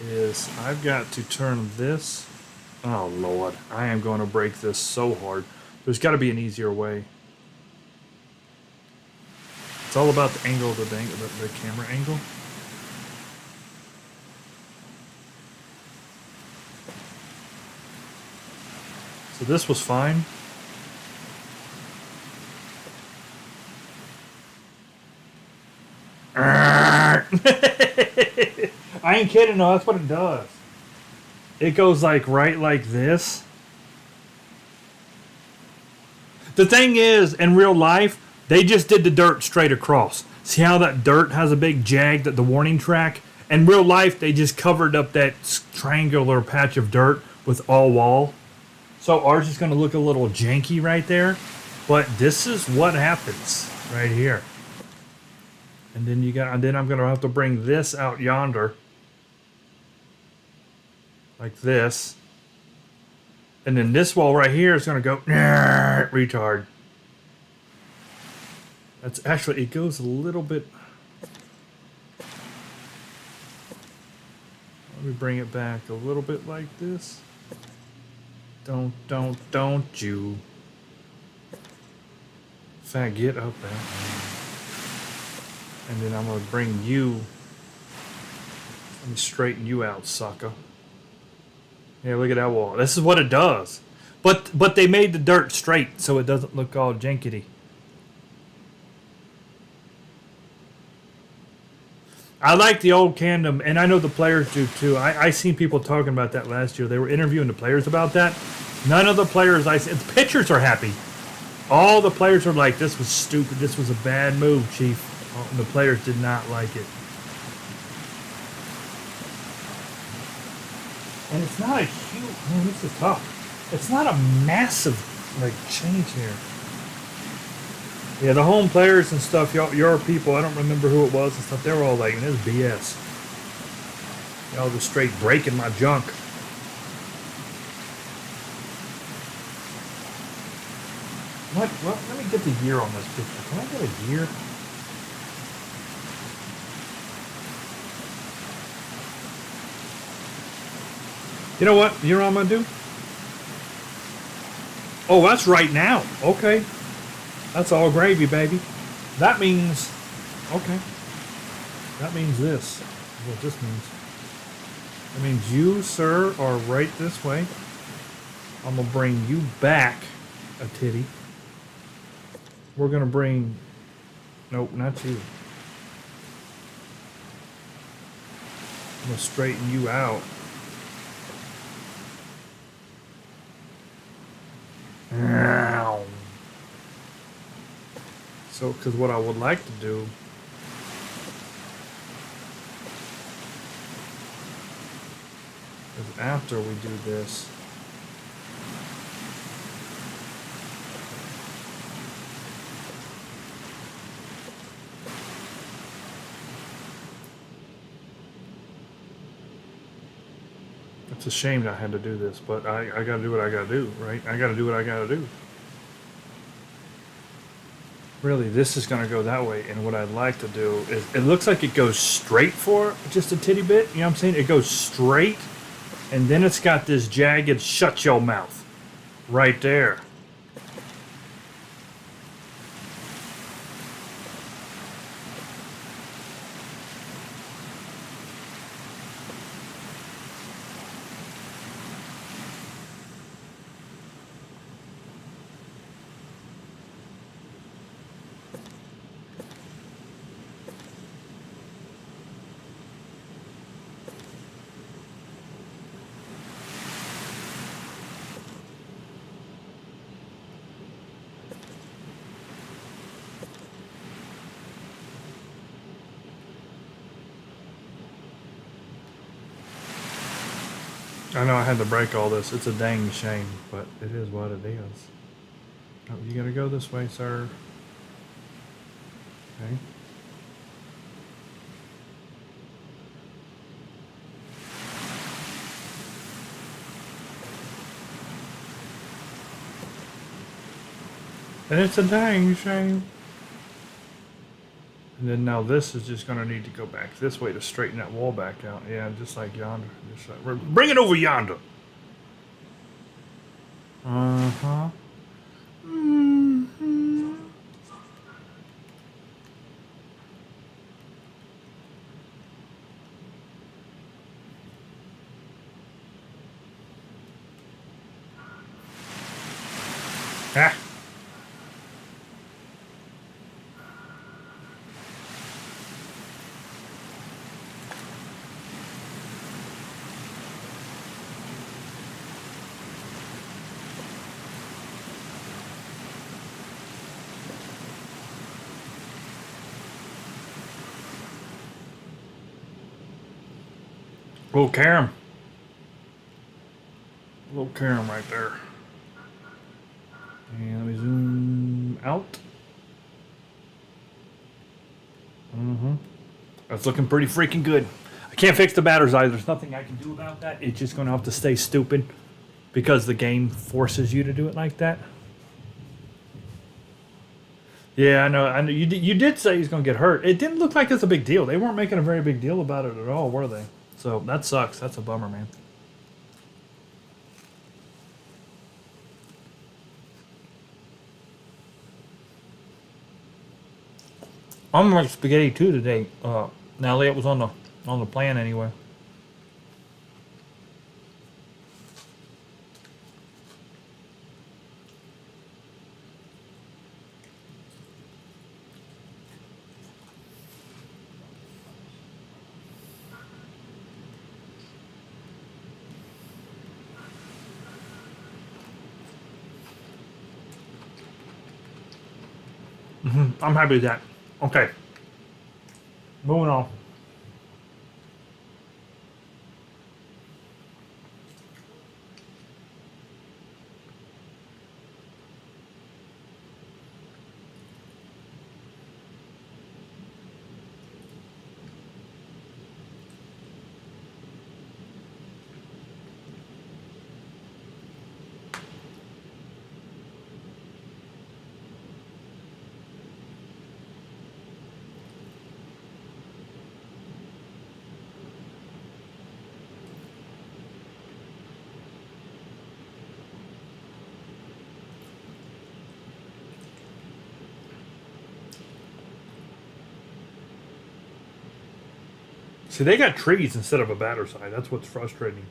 is I've got to turn this. Oh, Lord. I am going to break this so hard. There's got to be an easier way. It's all about the angle of the camera angle. So this was fine. I ain't kidding, no, that's what it does. It goes like right like this. The thing is, in real life, they just did the dirt straight across. See how that dirt has a big jag, that the warning track? In real life, they just covered up that triangular patch of dirt with all wall. So ours is going to look a little janky right there. But this is what happens right here. And then I'm going to have to bring this out yonder. Like this. And then this wall right here is going to go retard. That's actually, it goes a little bit. Let me bring it back a little bit like this. Don't you faggot up there. And then I'm going to bring you. Let me straighten you out, sucker. Yeah, look at that wall. This is what it does. But they made the dirt straight so it doesn't look all jankety. I like the old Camden, and I know the players do too. I seen people talking about that last year. They were interviewing the players about that. None of the players the pitchers are happy. All the players are like, this was stupid. This was a bad move, Chief. And the players did not like it. And it's not a huge, man, this is tough. It's not a massive, like, change here. Yeah, the home players and stuff, your people, I don't remember who it was and stuff, they were all like, this is BS. Y'all just straight breaking my junk. What? Let me get the year on this picture. Can I get a year? You know what? You know what I'm going to do? Oh, that's right now. Okay. That's all gravy, baby. That means, okay. That means this. What this means. That means you, sir, are right this way. I'm going to bring you back a titty. We're going to bring, nope, not you. I'm going to straighten you out. So, because what I would like to do is after we do this, it's a shame that I had to do this, but I got to do what I got to do, right? I got to do what I got to do. Really, this is going to go that way, and what I'd like to do is, it looks like it goes straight for just a titty bit, you know what I'm saying? It goes straight, and then it's got this jagged shut your mouth right there. I know I had to break all this. It's a dang shame, but it is what it is. Oh, you gotta go this way, sir. Okay. And it's a dang shame. And then now this is just going to need to go back this way to straighten that wall back out. Yeah, just like yonder. Just like, bring it over yonder. Uh-huh. Mm-hmm. Ah. Little Karam. Little Karam right there. And let me zoom out. That's looking pretty freaking good. I can't fix the batter's eye. There's nothing I can do about that. It's just going to have to stay stupid because the game forces you to do it like that. Yeah, I know. I know. You did say he's going to get hurt. It didn't look like it's a big deal. They weren't making a very big deal about it at all, were they? So that sucks. That's a bummer, man. I'm like spaghetti too today. Now it was on the plan anyway. I'm happy with that. Okay, moving on. See, they got trees instead of a batter's eye. That's what's frustrating.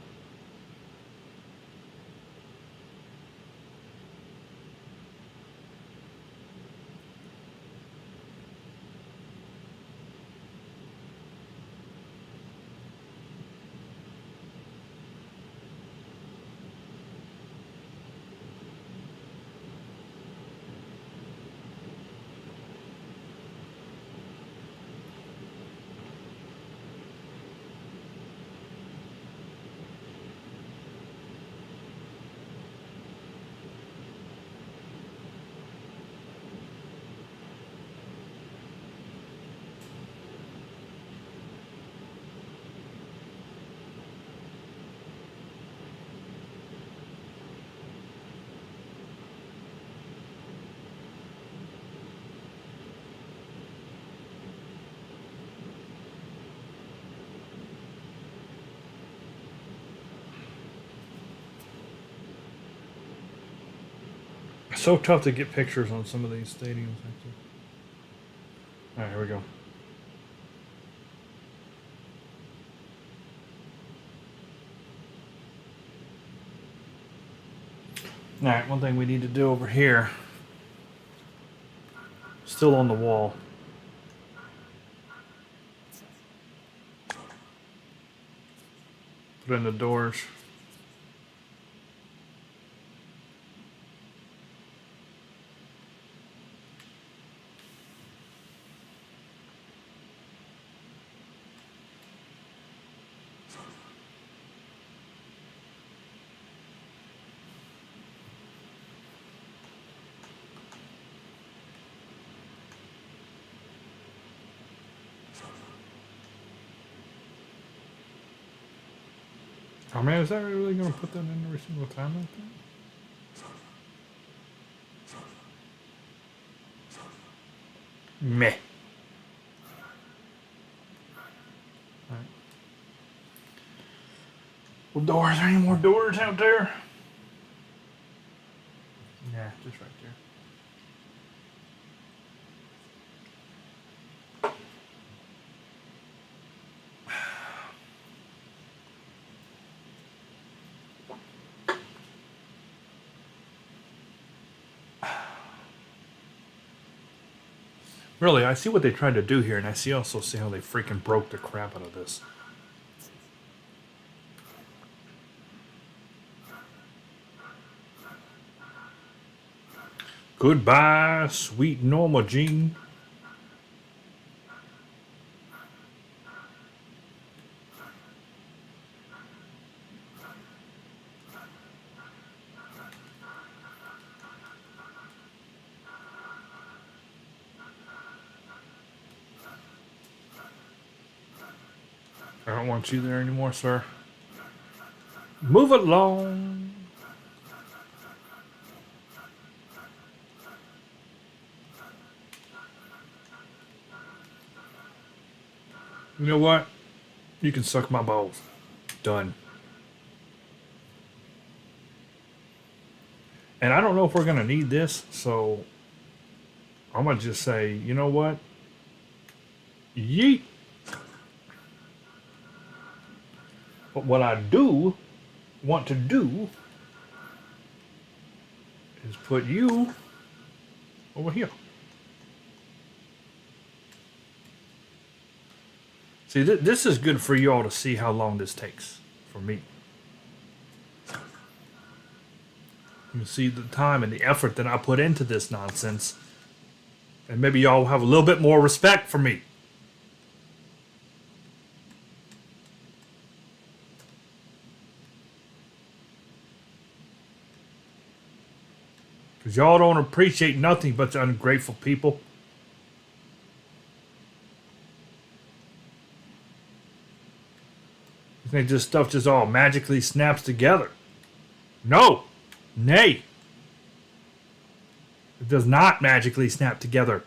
It's so tough to get pictures on some of these stadiums. Actually. All right, here we go. All right, one thing we need to do over here, still on the wall. Put in the doors. Oh man, is that really going to put that in every single time like that? Meh. Alright. Well, doors, are there any more doors out there? Yeah, just right there. Really, I see what they tried to do here, and I also see how they freaking broke the crap out of this. Goodbye, sweet Norma Jean. I don't want you there anymore, sir. Move along. You know what? You can suck my balls. Done. And I don't know if we're going to need this, so I'm going to just say, you know what? Yeet. But what I do want to do is put you over here. See, this is good for you all to see how long this takes for me. You can see the time and the effort that I put into this nonsense. And maybe y'all have a little bit more respect for me. Because y'all don't appreciate nothing but the ungrateful people. You think this stuff just all magically snaps together? No! Nay! It does not magically snap together.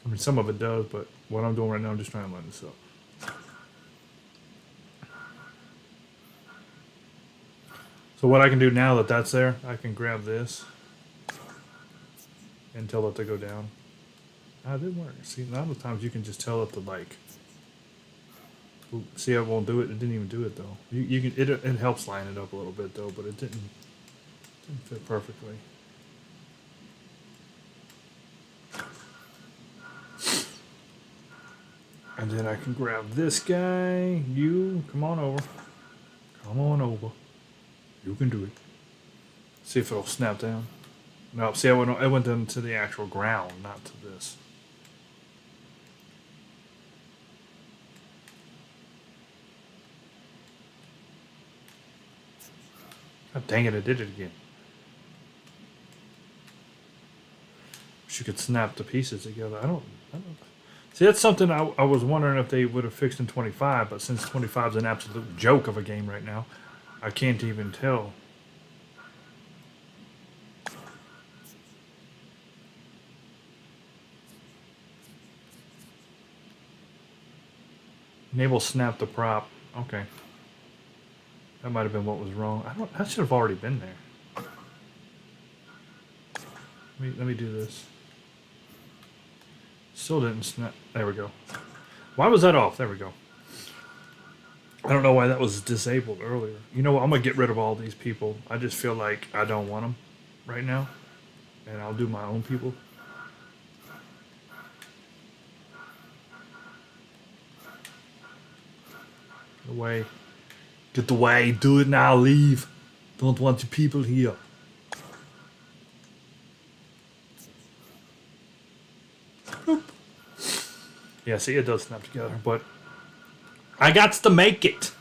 I mean, some of it does, but what I'm doing right now, I'm just trying to line this up. So what I can do now that that's there, I can grab this and tell it to go down. Ah, it didn't work. See, a lot of times you can just tell it to like. Ooh, see, I won't do it. It didn't even do it though. You can it helps line it up a little bit though, but it didn't fit perfectly. And then I can grab this guy. You come on over. Come on over. You can do it. See if it'll snap down. No, see, I went down to the actual ground, not to this. God dang it, I did it again. Wish you could snap the pieces together. I don't. See, that's something I was wondering if they would have fixed in 25, but since 25 is an absolute joke of a game right now, I can't even tell. Enable snap the prop. Okay. That might have been what was wrong. That should have already been there. Let me do this. Still didn't snap. There we go. Why was that off? There we go. I don't know why that was disabled earlier. You know what? I'm going to get rid of all these people. I just feel like I don't want them right now. And I'll do my own people. Get away. Get away. Do it now. Leave. Don't want your people here. Boop. Yeah, see, it does snap together, but I got to make it.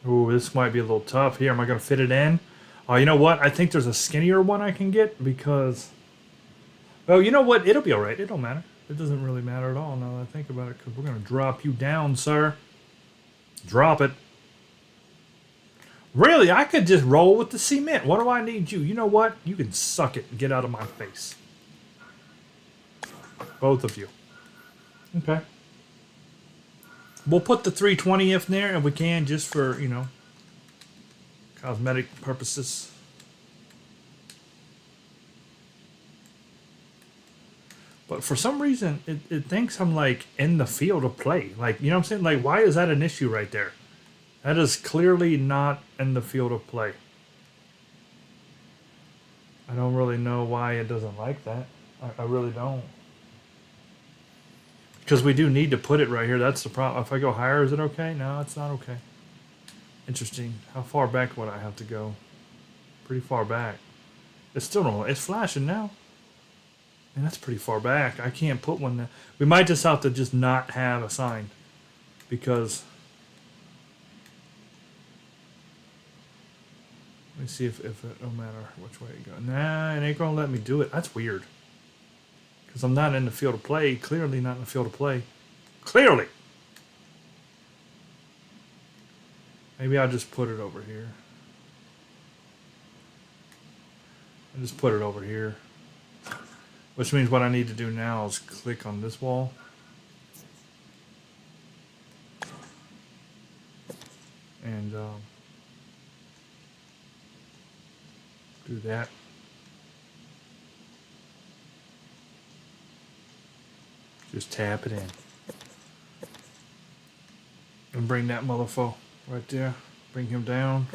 Ooh, this might be a little tough. Here, am I going to fit it in? Oh, you know what? I think there's a skinnier one I can get because... Well, you know what? It'll be all right. It don't matter. It doesn't really matter at all now that I think about it because we're going to drop you down, sir. Drop it. Really? I could just roll with the cement. What do I need you? You know what? You can suck it and get out of my face. Both of you. Okay. We'll put the 320th in there if we can, just for, you know, cosmetic purposes. But for some reason, it thinks I'm, like, in the field of play. Like, you know what I'm saying? Like, why is that an issue right there? That is clearly not in the field of play. I don't really know why it doesn't like that. I really don't. Because we do need to put it right here. That's the problem. If I go higher, is it okay? No, it's not okay. Interesting. How far back would I have to go? Pretty far back. It's still not. It's flashing now. And that's pretty far back. I can't put one there. We might just have to just not have a sign. Because... Let me see if it don't matter which way you go. Nah, it ain't gonna let me do it. That's weird. Because I'm not in the field of play. Clearly not in the field of play. Clearly! Maybe I'll just put it over here. I'll just put it over here. Which means what I need to do now is click on this wall. And do that. Just tap it in. And bring that motherfucker right there. Bring him down.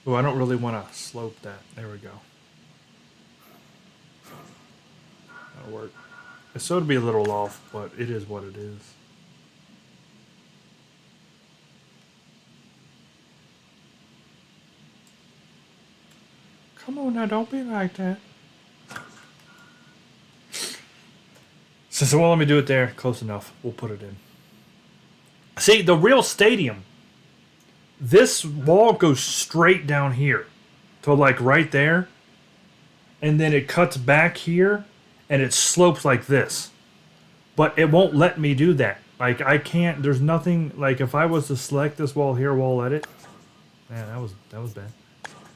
Oh, I don't really want to slope that. There we go. That'll work. So it'll be a little off, but it is what it is. Come on now, don't be like that. So well, let me do it there. Close enough. We'll put it in. See, the real stadium, this wall goes straight down here to like right there. And then it cuts back here and it slopes like this. But it won't let me do that. Like I can't, there's nothing, like if I was to select this wall here, wall edit. Man, that was bad.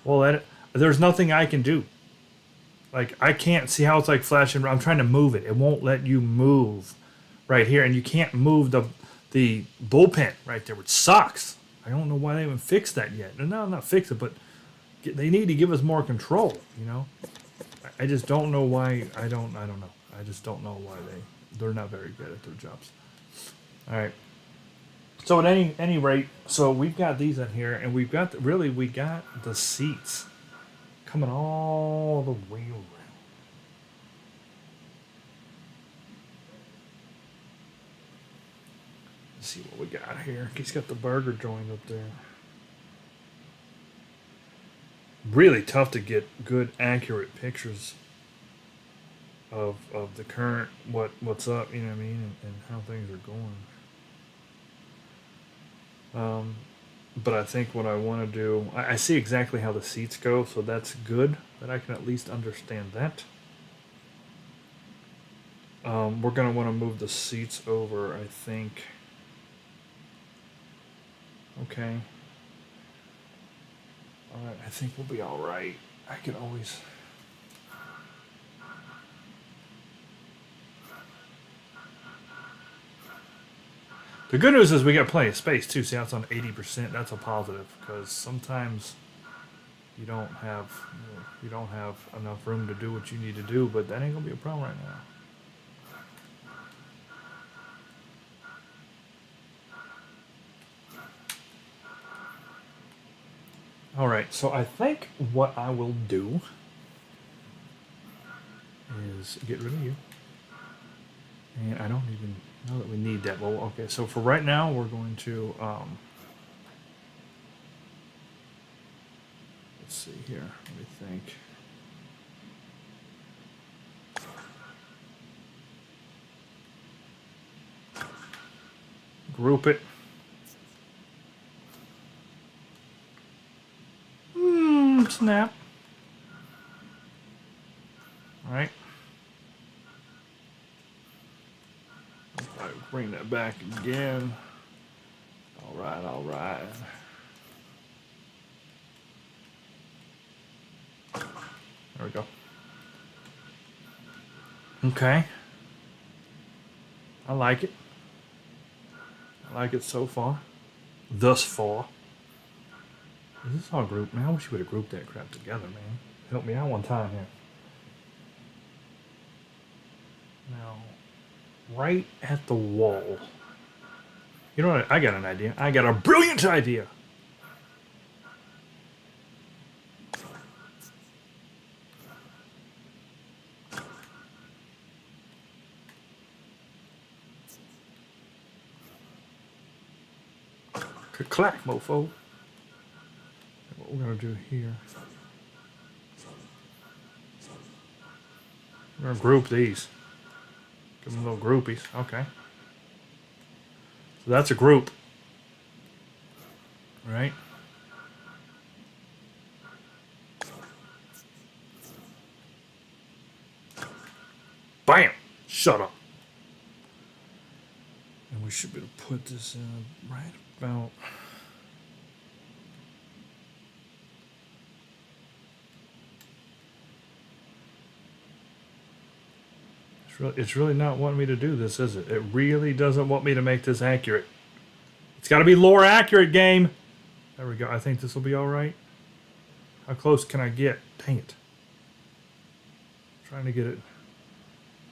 Wall edit. There's nothing I can do. Like, I can't see how it's like flashing. I'm trying to move it. It won't let you move right here. And you can't move the bullpen right there, which sucks. I don't know why they haven't fixed that yet. No, not fix it, but they need to give us more control, you know? I just don't know why. I don't know. I just don't know why they're not very good at their jobs. All right. So at any rate, so we've got these in here, and we got the seats coming all the way around. Let's see what we got here. He's got the burger joint up there. Really tough to get good, accurate pictures of the current what's up, you know what I mean, and how things are going. But I think what I want to do, I see exactly how the seats go, so that's good that I can at least understand that. We're going to want to move the seats over, I think. Okay. Alright, I think we'll be alright. I can always... The good news is we got plenty of space too. See, that's on 80%. That's a positive because sometimes you don't have enough room to do what you need to do. But that ain't gonna be a problem right now. All right. So I think what I will do is get rid of you, and I don't even know that we need that. Well, okay, so for right now, we're going to, let's see here, let me think. Group it. Snap. All right. Bring that back again. All right, all right. There we go. Okay. I like it. I like it so far. Thus far. Is this all grouped? Man, I wish you would have grouped that crap together, man. Help me out one time here. Now, right at the wall. You know what? I got an idea. I got a brilliant idea. Clack, mofo. What we're gonna do here. We're gonna group these. Give them little groupies. Okay. So that's a group. Right? Bam! Shut up. And we should be able to put this in right about. It's really not wanting me to do this, is it? It really doesn't want me to make this accurate. It's got to be lore accurate, game. There we go. I think this will be all right. How close can I get? Dang it. Trying to get it.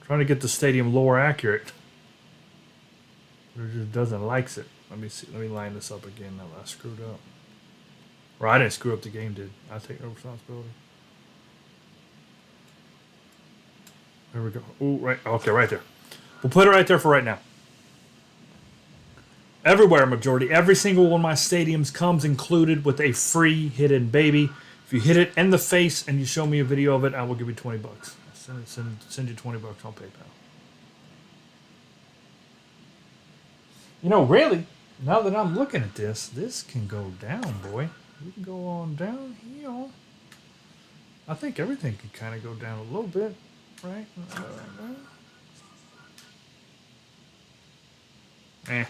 Trying to get the stadium lore accurate. But it just doesn't likes it. Let me see. Let me line this up again. Now I screwed up. Or I didn't screw up. The game did. I take no responsibility. There we go. Ooh, right. Okay, right there. We'll put it right there for right now. Everywhere, majority. Every single one of my stadiums comes included with a free hidden baby. If you hit it in the face and you show me a video of it, I will give you $20. Send you $20 on PayPal. You know, really, now that I'm looking at this, this can go down, boy. We can go on down here. I think everything can kind of go down a little bit, right? Eh.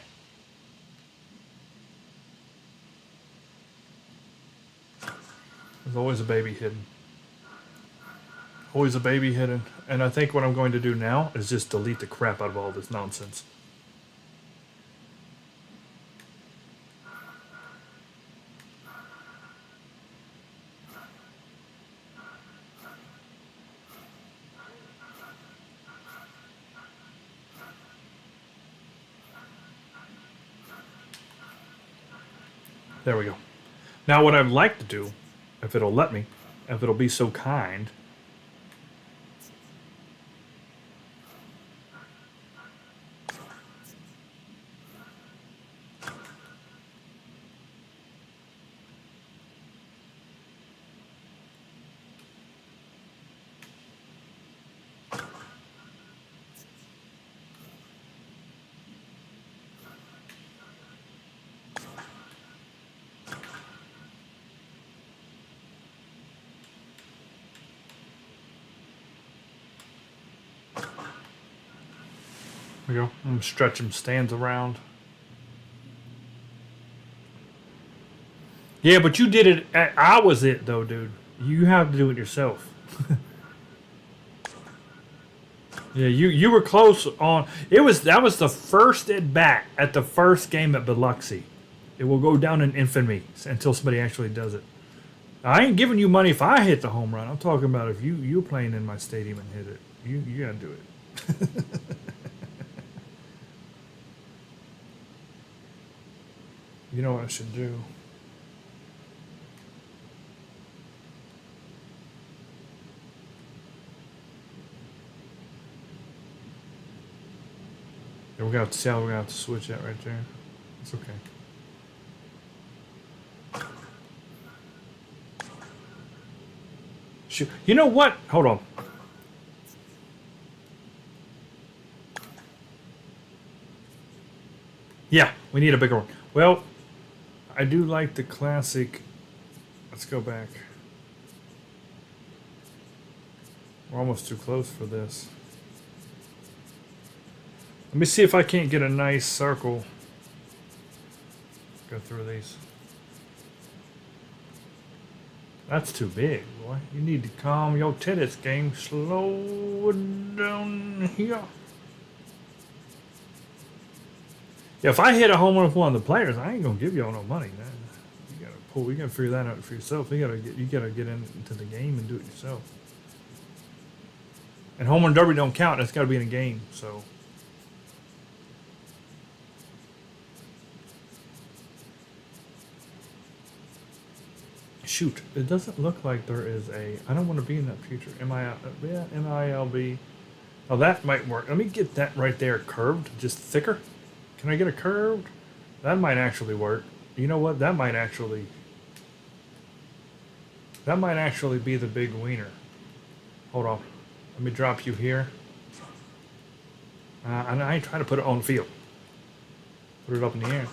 There's always a baby hidden. Always a baby hidden. And I think what I'm going to do now is just delete the crap out of all this nonsense. There we go. Now what I'd like to do, if it'll let me, if it'll be so kind, there we go. I'm gonna stretch them stands around. Yeah, but you did it. I was it though, dude. You have to do it yourself. Yeah, you were close on. That was the first at bat at the first game at Biloxi. It will go down in infamy until somebody actually does it. I ain't giving you money if I hit the home run. I'm talking about if you're playing in my stadium and hit it. You gotta do it. You know what I should do? Yeah, we're gonna have to see how we're gonna have to switch that right there. It's okay. Shoot. You know what? Hold on. Yeah, we need a bigger one. Well, I do like the classic. Let's go back. We're almost too close for this. Let me see if I can't get a nice circle. Go through these. That's too big, boy. You need to calm your titties, game. Slow it down here. Yeah, if I hit a home run with one of the players, I ain't gonna give y'all no money, man. You gotta pull. You gotta figure that out for yourself. You gotta get into the game and do it yourself. And home run derby don't count. It's got to be in a game. So. Shoot, it doesn't look like there is a. I don't want to be in that future. Yeah, MILB. Oh, that might work. Let me get that right there curved, just thicker. Can I get a curved? That might actually work. You know what? That might actually be the big wiener. Hold on. Let me drop you here. And I ain't trying to put it on the field. Put it up in the air.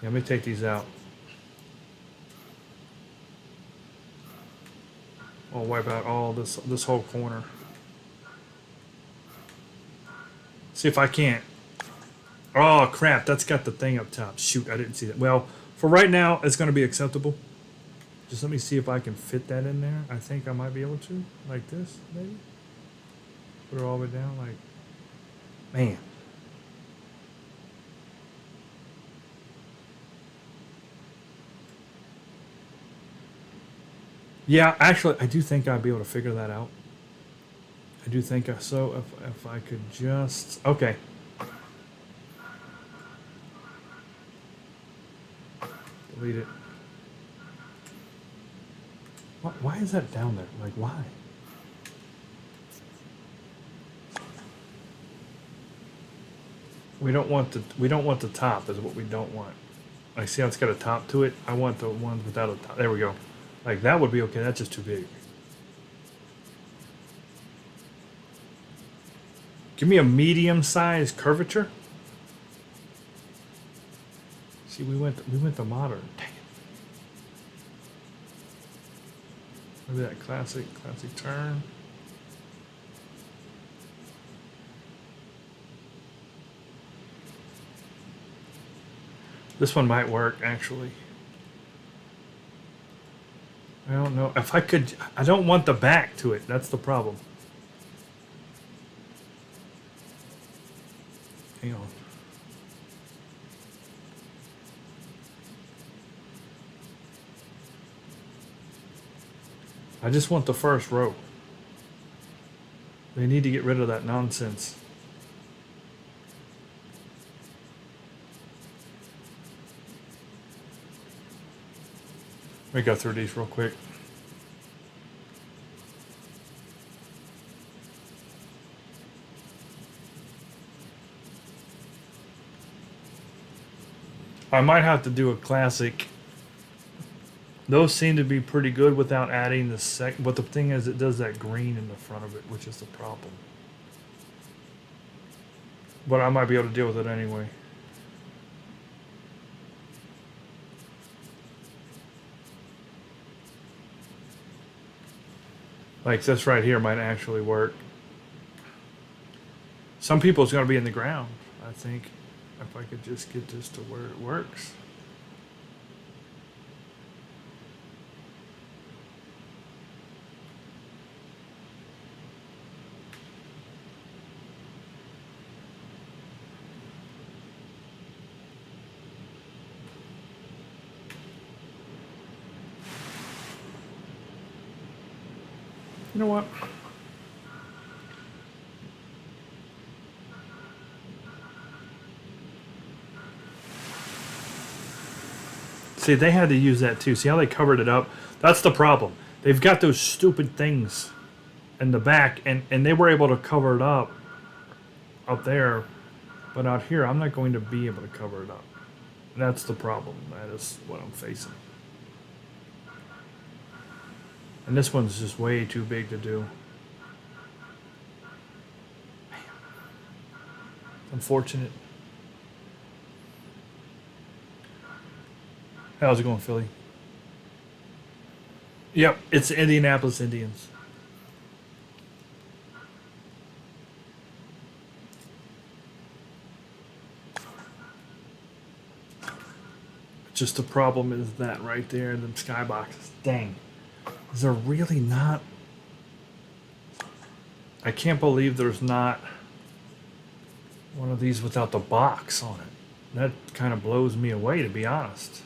Yeah, let me take these out. I'll wipe out all this whole corner. See if I can't. Oh crap, that's got the thing up top. Shoot, I didn't see that. Well, for right now, it's going to be acceptable. Just let me see if I can fit that in there. I think I might be able to. Like this, maybe. Put it all the way down, like... Man. Yeah, actually, I do think I'd be able to figure that out. I do think so. If I could just... Okay. Delete it. Why is that down there? Like, why? We don't want the top is what we don't want. I see how it's got a top to it. I want the ones without a top. There we go. Like that would be okay. That's just too big. Give me a medium-sized curvature. See, we went the modern. Dang it. Maybe that classic turn. This one might work, actually. I don't know. If I could... I don't want the back to it. That's the problem. Hang on. I just want the first row. They need to get rid of that nonsense. Let me go through these real quick. I might have to do a classic. Those seem to be pretty good without adding the second. But the thing is, it does that green in the front of it, which is the problem. But I might be able to deal with it anyway. Like this right here might actually work. Some people it's going to be in the ground, I think. If I could just get this to where it works. You know what? See, they had to use that too. See how they covered it up? That's the problem. They've got those stupid things in the back, and they were able to cover it up there. But out here, I'm not going to be able to cover it up. That's the problem. That is what I'm facing. And this one's just way too big to do. Man. Unfortunate. How's it going, Philly? Yep, it's the Indianapolis Indians. Just the problem is that right there in them skyboxes. Dang. Is there really not... I can't believe there's not one of these without the box on it. That kind of blows me away, to be honest.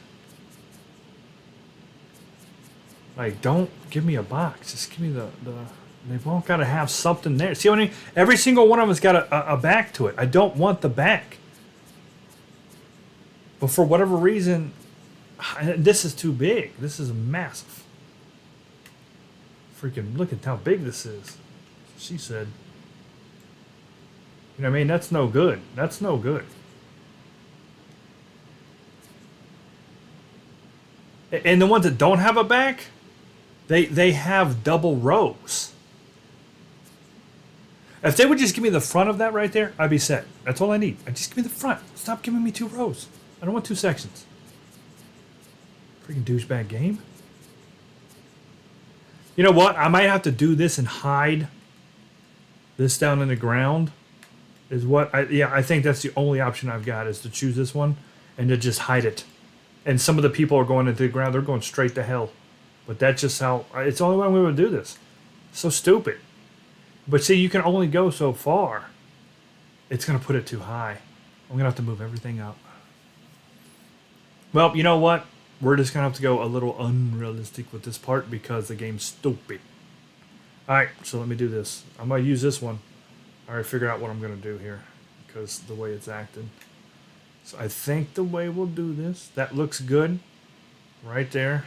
Like, don't give me a box. Just give me the they've all got to have something there. See what I mean? Every single one of them's got a back to it. I don't want the back. But for whatever reason, this is too big. This is massive. Freaking look at how big this is. She said. You know what I mean? That's no good. That's no good. And the ones that don't have a back, they have double rows. If they would just give me the front of that right there, I'd be set. That's all I need. Just give me the front. Stop giving me 2 rows. I don't want 2 sections. Freaking douchebag game. You know what? I might have to do this and hide this down in the ground. I think that's the only option I've got is to choose this one and to just hide it. And some of the people are going into the ground. They're going straight to hell. But that's just how... It's the only way we would do this. So stupid. But see, you can only go so far. It's going to put it too high. I'm going to have to move everything up. Well, you know what? We're just going to have to go a little unrealistic with this part because the game's stupid. Alright, so let me do this. I'm going to use this one. I already figured out what I'm going to do here because the way it's acting. So I think the way we'll do this, that looks good. Right there.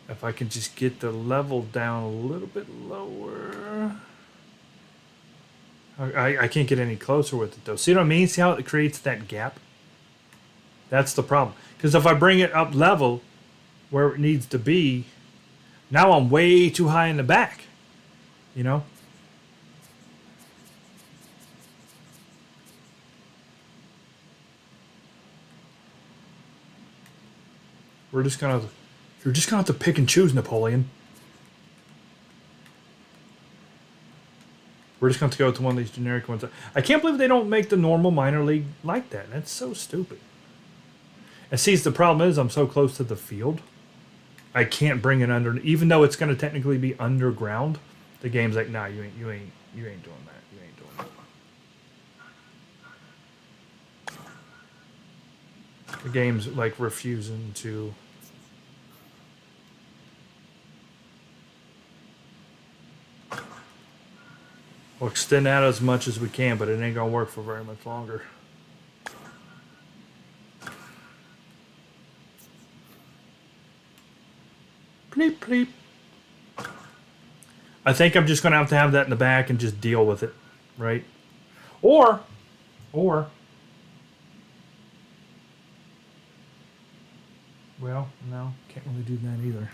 If I can just get the level down a little bit lower. I can't get any closer with it though. See what I mean? See how it creates that gap? That's the problem. Because if I bring it up level where it needs to be, now I'm way too high in the back. You know? You're just gonna have to pick and choose, Napoleon. We're just going to go to one of these generic ones. I can't believe they don't make the normal minor league like that. That's so stupid. And see, the problem is I'm so close to the field. I can't bring it under, even though it's going to technically be underground. The game's like, nah, you ain't doing that. You ain't doing that. The game's like refusing to. We'll extend out as much as we can, but it ain't gonna work for very much longer. Pleep, pleep. I think I'm just gonna have to have that in the back and just deal with it, right? Or, well, no, can't really do that either.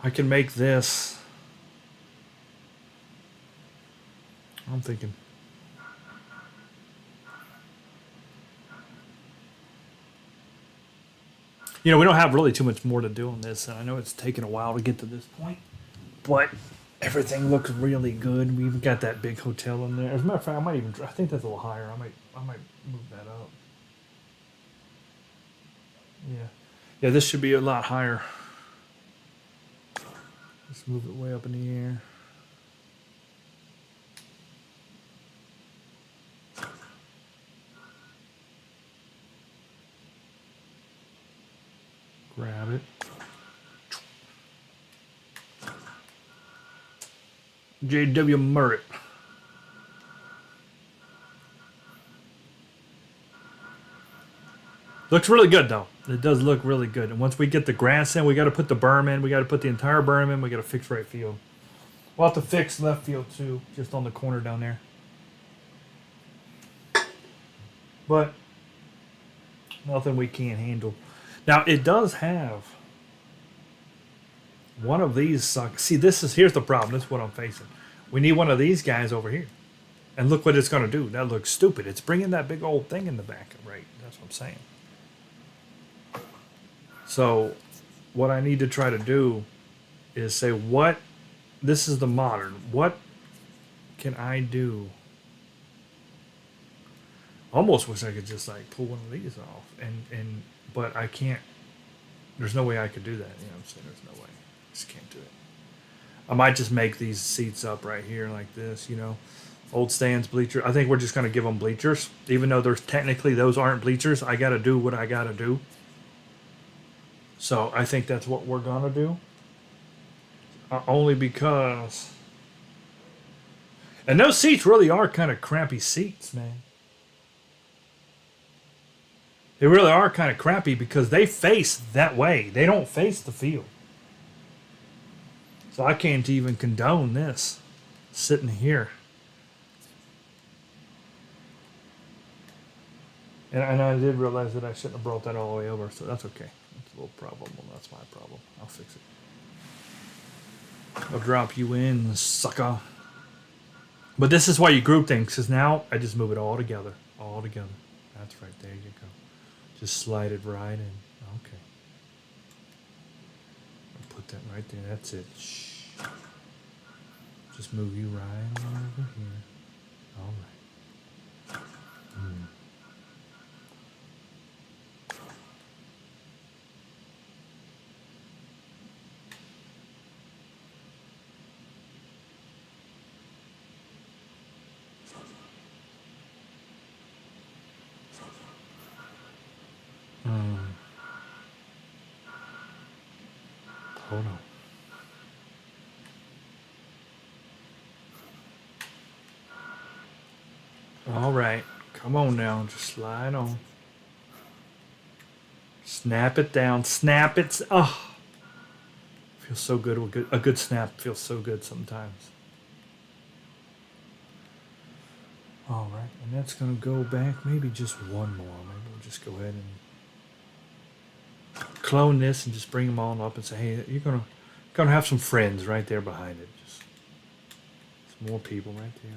I can make this. I'm thinking. You know, we don't have really too much more to do on this, and I know it's taken a while to get to this point, but everything looks really good. We've got that big hotel in there. As a matter of fact, I think that's a little higher. I might move that up. Yeah, this should be a lot higher. Let's move it way up in the air. Grab it. J.W. Murray. Looks really good, though. It does look really good. And once we get the grass in, we got to put the berm in. We got to put the entire berm in. We got to fix right field. We'll have to fix left field, too, just on the corner down there. But nothing we can't handle. Now, it does have one of these sucks. See, here's the problem. This is what I'm facing. We need one of these guys over here. And look what it's going to do. That looks stupid. It's bringing that big old thing in the back. Right. That's what I'm saying. So, what I need to try to do is say, this is the modern. What can I do? Almost wish I could just like pull one of these off. But I can't. There's no way I could do that. You know what I'm saying? There's no way. I just can't do it. I might just make these seats up right here like this, you know. Old stands, bleachers. I think we're just going to give them bleachers. Even though there's technically those aren't bleachers, I got to do what I got to do. So I think that's what we're going to do. Only because... And those seats really are kind of crappy seats, man. They really are kind of crappy because they face that way. They don't face the field. So I can't even condone this sitting here. And I did realize that I shouldn't have brought that all the way over, so that's okay. a little problem. Well, that's my problem. I'll fix it. I'll drop you in, sucker. But this is why you group things, because now I just move it all together. All together. That's right. There you go. Just slide it right in. Okay. I'll put that right there. That's it. Shh. Just move you right over here. All right. Hmm. Hold on. All right. Come on now. Just slide on. Snap it down. Snap it. Oh. Feels so good. A good snap feels so good sometimes. All right. And that's going to go back maybe just one more. Maybe we'll just go ahead and clone this and just bring them all up and say, hey, you're gonna have some friends right there behind it. Just some more people right there.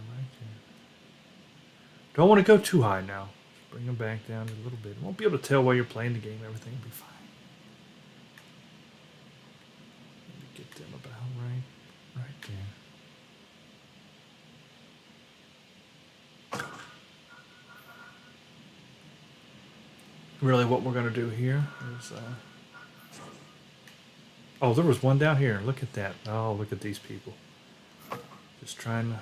Don't want to go too high now. Just bring them back down a little bit. Won't be able to tell while you're playing the game. Everything will be fine. Let me get them about right there. Really, what we're gonna do here is. Oh, there was one down here. Look at that. Oh, look at these people. Just trying to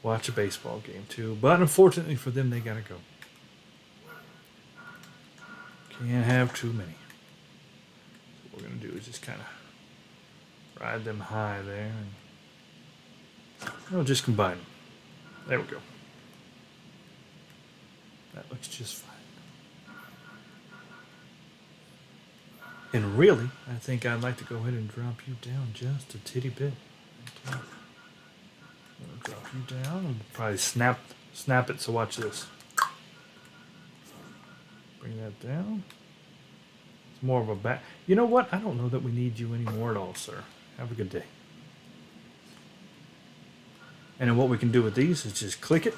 watch a baseball game, too. But unfortunately for them, they got to go. Can't have too many. So what we're going to do is just kind of ride them high there. And we'll just combine them. There we go. That looks just fine. And really, I think I'd like to go ahead and drop you down just a titty bit. Okay. I'm gonna drop you down and probably snap it. So watch this. Bring that down. It's more of a back. You know what? I don't know that we need you anymore at all, sir. Have a good day. And then what we can do with these is just click it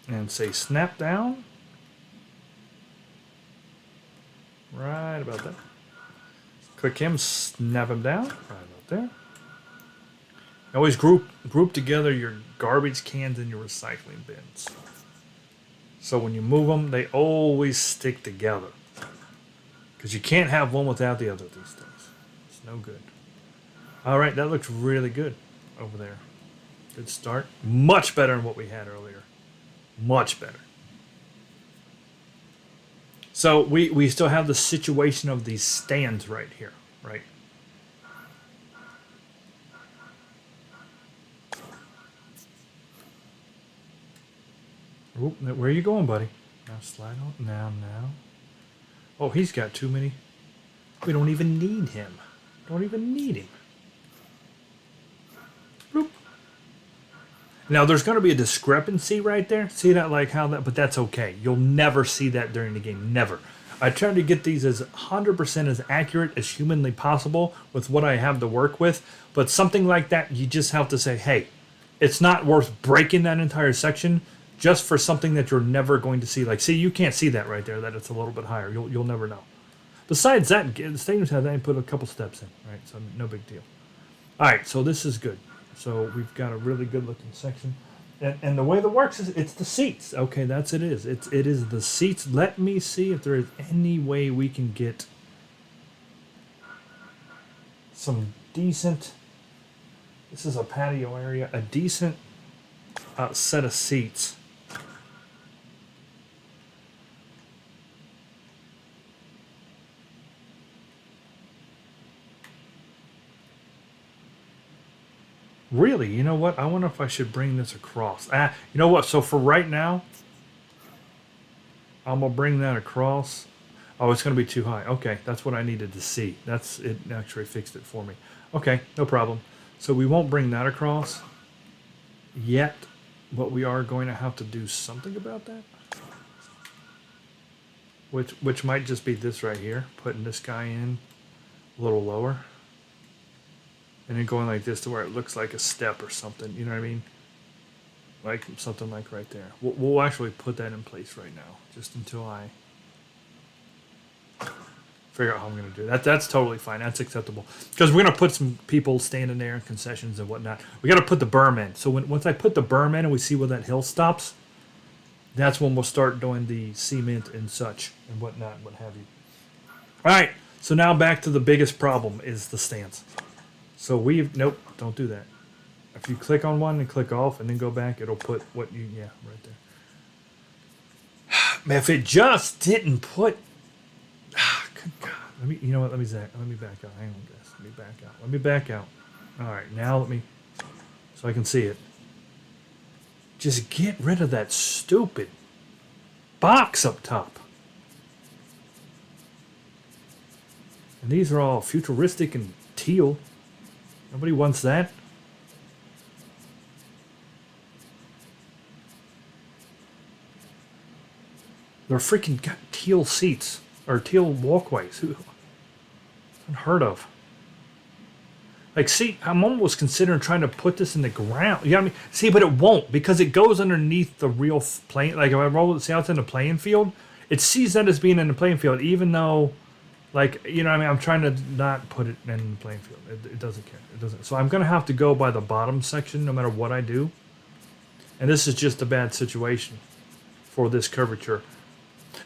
and say snap down. Right about that. Click him, snap him down, right about there. Always group together your garbage cans and your recycling bins. So when you move them, they always stick together. Because you can't have one without the other these days. It's no good. All right, that looks really good over there. Good start. Much better than what we had earlier. Much better. So we still have the situation of these stands right here, right? Oop, where are you going, buddy? Now slide on. Now. Oh, he's got too many. We don't even need him. Don't even need him. Boop. Now, there's going to be a discrepancy right there. See that, like how that, but that's okay. You'll never see that during the game. Never. I try to get these as 100% as accurate as humanly possible with what I have to work with. But something like that, you just have to say, hey, it's not worth breaking that entire section just for something that you're never going to see. Like, see, you can't see that right there, that it's a little bit higher. You'll never know. Besides that, the stadiums have that and put a couple steps in, right? So no big deal. All right, so this is good. So we've got a really good looking section. And the way that works is it's the seats. Okay, it is. It is the seats. Let me see if there is any way we can get some decent, this is a patio area, a decent set of seats. Really, you know what? I wonder if I should bring this across. You know what? So for right now, I'm going to bring that across. Oh, it's going to be too high. Okay, that's what I needed to see. It actually fixed it for me. Okay, no problem. So we won't bring that across yet, but we are going to have to do something about that. which might just be this right here, putting this guy in a little lower, and then going like this to where it looks like a step or something. You know what I mean? Like something like right there. We'll actually put that in place right now, just until I figure out how I'm going to do that. That's totally fine. That's acceptable. Because we're going to put some people standing there and concessions and whatnot. We got to put the berm in. So once I put the berm in and we see where that hill stops, that's when we'll start doing the cement and such and whatnot and what have you. All right. So now back to the biggest problem is the stance. So nope, don't do that. If you click on one and click off and then go back, it'll put what you, yeah, right there. Man, if it just didn't put, good God. You know what, let me back out. Hang on, guys. Let me back out. All right, now so I can see it. Just get rid of that stupid box up top. And these are all futuristic and teal. Nobody wants that. They're freaking got teal seats or teal walkways. Who? Unheard of. Like, see, I'm almost considering trying to put this in the ground. You know what I mean? See, but it won't because it goes underneath the real plane. Like, if I roll it, see how it's in the playing field? It sees that as being in the playing field, even though, like, you know what I mean? I'm trying to not put it in the playing field. It doesn't care. It doesn't. So I'm going to have to go by the bottom section no matter what I do. And this is just a bad situation for this curvature.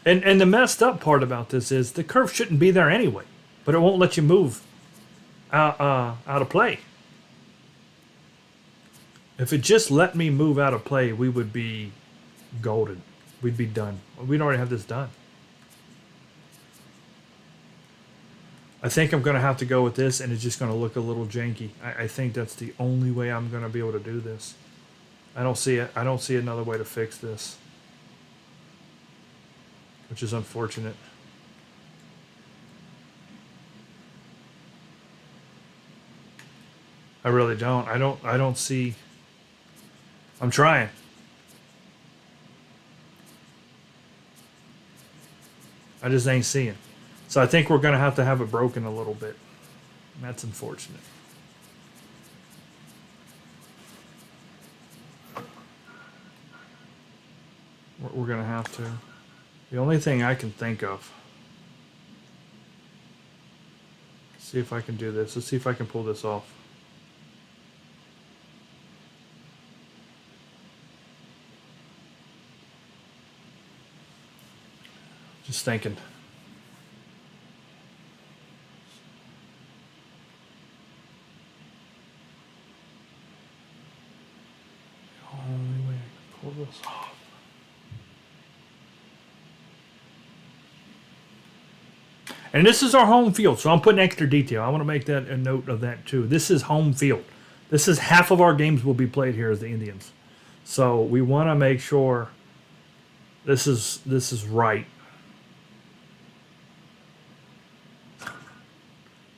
And the messed up part about this is the curve shouldn't be there anyway, but it won't let you move out of play. If it just let me move out of play, we would be golden. We'd be done. We'd already have this done. I think I'm going to have to go with this, and it's just going to look a little janky. I think that's the only way I'm going to be able to do this. I don't see it. I don't see another way to fix this, which is unfortunate. I really don't. I don't see. I'm trying. I just ain't seeing. So I think we're going to have it broken a little bit. And that's unfortunate. We're going to have to. The only thing I can think of. See if I can do this. Let's see if I can pull this off. Just thinking. The only way I can pull this off. And this is our home field, so I'm putting extra detail. I want to make that a note of that too. This is home field. This is half of our games will be played here as the Indians. So we want to make sure this is right.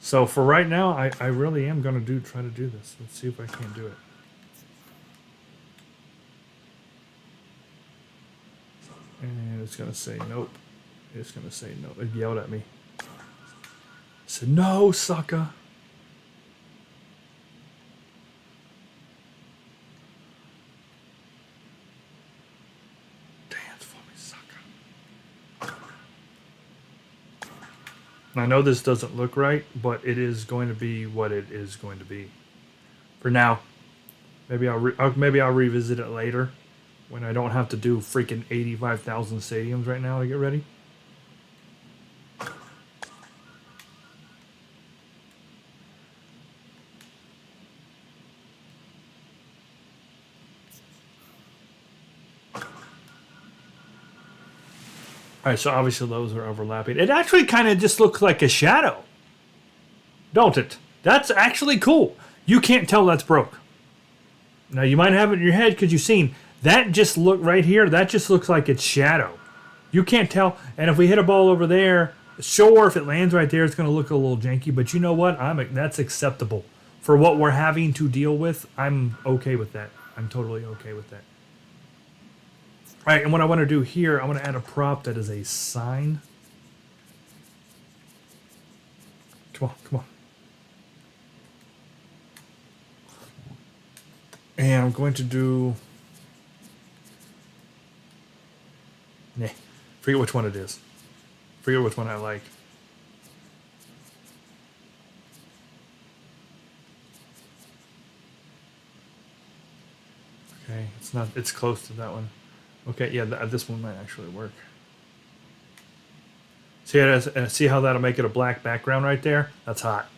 So for right now, I really am going to try to do this. Let's see if I can do it. And it's going to say nope. It's going to say no. It yelled at me. I said, no, sucker. Dance for me, sucker. I know this doesn't look right, but it is going to be what it is going to be. For now, maybe I'll revisit it later when I don't have to do freaking 85,000 stadiums right now to get ready. All right, so obviously those are overlapping. It actually kind of just looks like a shadow, don't it? That's actually cool. You can't tell that's broke. Now, you might have it in your head because you've seen that just look right here. That just looks like it's shadow. You can't tell. And if we hit a ball over there, sure, if it lands right there, it's going to look a little janky. But you know what? That's acceptable. For what we're having to deal with, I'm okay with that. I'm totally okay with that. All right, and what I want to do here, I want to add a prop that is a sign. Come on, come on. And I'm going to do... Nah, forget which one it is. Forget which one I like. Okay, it's not. It's close to that one. Okay, yeah, this one might actually work. See how that'll make it a black background right there? That's hot.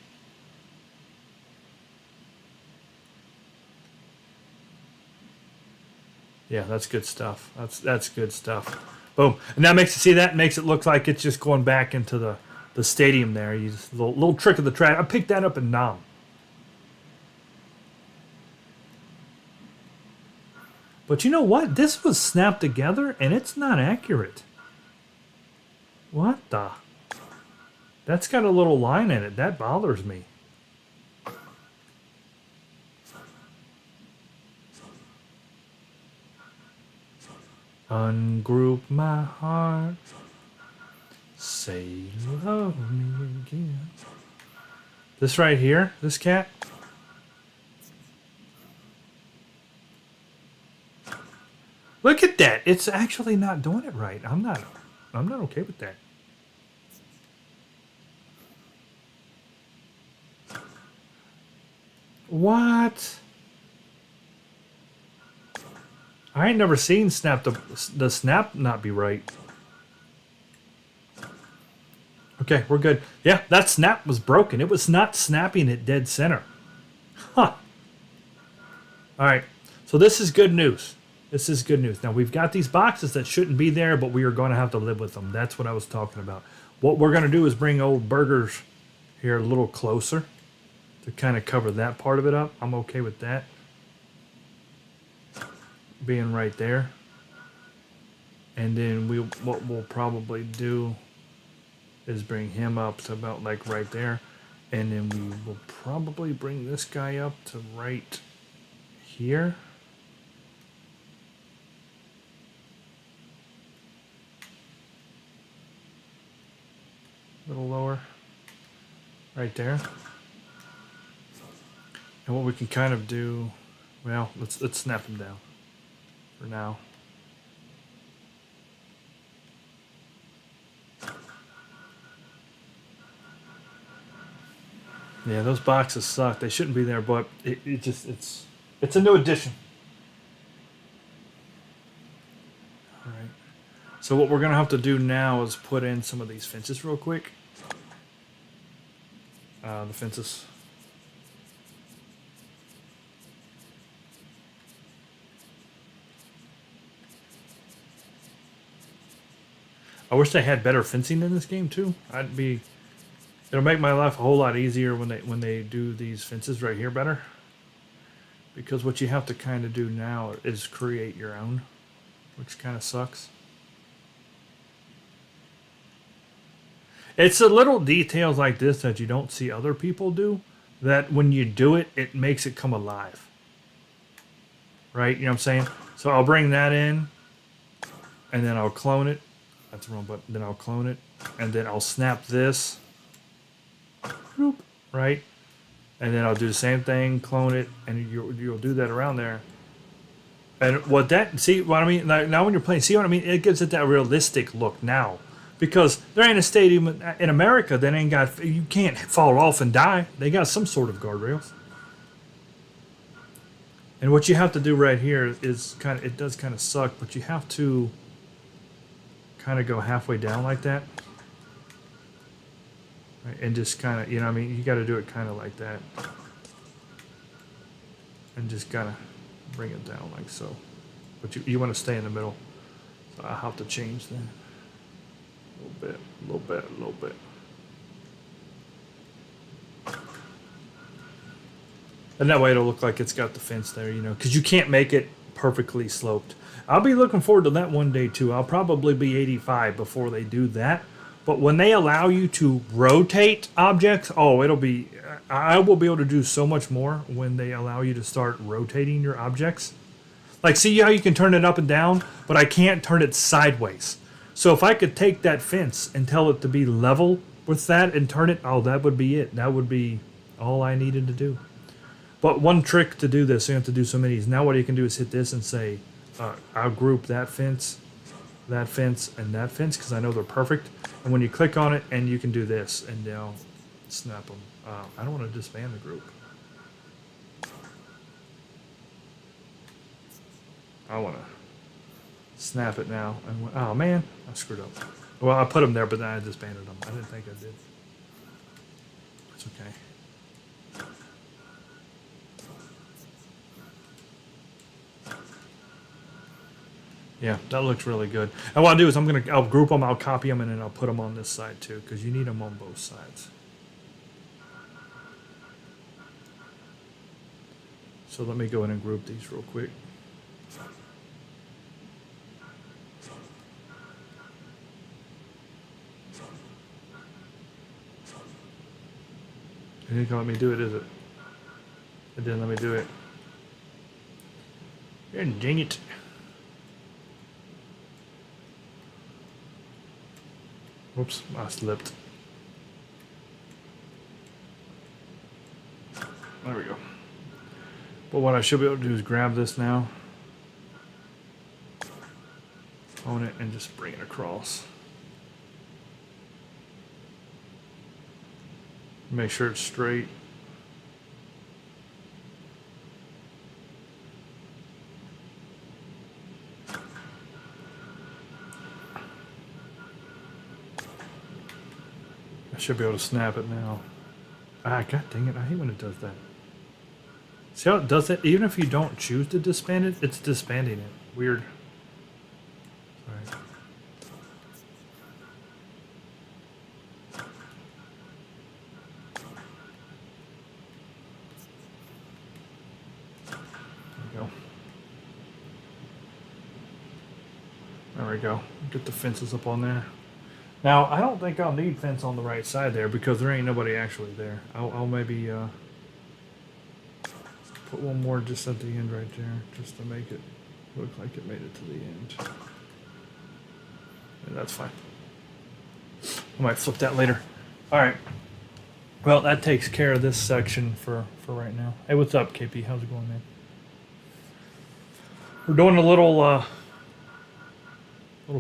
Yeah, that's good stuff. That's good stuff. Boom, and that makes that makes it look like it's just going back into the stadium there. You just little trick of the trade. I picked that up in Nam. But you know what? This was snapped together and it's not accurate. What the? That's got a little line in it. That bothers me. Ungroup my heart. Say you love me again. This right here, this cat. Look at that. It's actually not doing it right. I'm not okay with that. What? I ain't never seen the snap not be right. Okay, we're good. Yeah, that snap was broken. It was not snapping at dead center. Huh. All right. So this is good news. This is good news. Now, we've got these boxes that shouldn't be there, but we are going to have to live with them. That's what I was talking about. What we're going to do is bring old Burgers here a little closer to kind of cover that part of it up. I'm okay with that being right there. And then what we'll probably do is bring him up to about like right there. And then we will probably bring this guy up to right here. A little lower, right there. And what we can kind of do, well, let's snap him down for now. Yeah, those boxes suck. They shouldn't be there, but it's a new addition. All right. So what we're gonna have to do now is put in some of these fences real quick. The fences. I wish they had better fencing in this game too. It'll make my life a whole lot easier when they do these fences right here better. Because what you have to kind of do now is create your own, which kind of sucks. It's the little details like this that you don't see other people do that when you do it, it makes it come alive. Right? You know what I'm saying? So I'll bring that in and then I'll clone it. That's the wrong button. Then I'll clone it and then I'll snap this. Right? And then I'll do the same thing, clone it, and you'll do that around there. And see what I mean? Now when you're playing, see what I mean? It gives it that realistic look now. Because there ain't a stadium in America that ain't got, you can't fall off and die. They got some sort of guardrails. And what you have to do right here is it does kind of suck, but you have to kind of go halfway down like that. Right? And just kind of, you know what I mean? You got to do it kind of like that. And just kind of bring it down like so. But you want to stay in the middle. So I'll have to change that. A little bit. And that way it'll look like it's got the fence there, you know, because you can't make it perfectly sloped. I'll be looking forward to that one day too. I'll probably be 85 before they do that. But when they allow you to rotate objects, I will be able to do so much more when they allow you to start rotating your objects. Like, see how you can turn it up and down, but I can't turn it sideways. So if I could take that fence and tell it to be level with that and turn it. Oh, that would be it. That would be all I needed to do. But one trick to do this, you have to do so many. Now what you can do is hit this and say, I'll group that fence, and that fence, because I know they're perfect. And when you click on it, and you can do this, and now snap them. I don't want to disband the group. I want to snap it now. And oh man, I screwed up. Well, I put them there, but then I disbanded them. I didn't think I did. It's okay. Yeah, that looks really good. And what I'll do is I'll group them, I'll copy them, and then I'll put them on this side too, because you need them on both sides. So let me go in and group these real quick. It didn't let me do it, is it? It didn't let me do it. Dang it. Whoops, I slipped. There we go. But what I should be able to do is grab this now, own it, and just bring it across. Make sure it's straight. I should be able to snap it now. Ah, god dang it, I hate when it does that. See how it does that? Even if you don't choose to disband it, it's disbanding it. Weird. Sorry. There we go. Get the fences up on there. Now, I don't think I'll need fence on the right side there because there ain't nobody actually there. I'll maybe put one more just at the end right there, just to make it look like it made it to the end. Yeah, that's fine. I might flip that later. All right. Well, that takes care of this section for right now. Hey, what's up, KP? How's it going, man? We're doing a little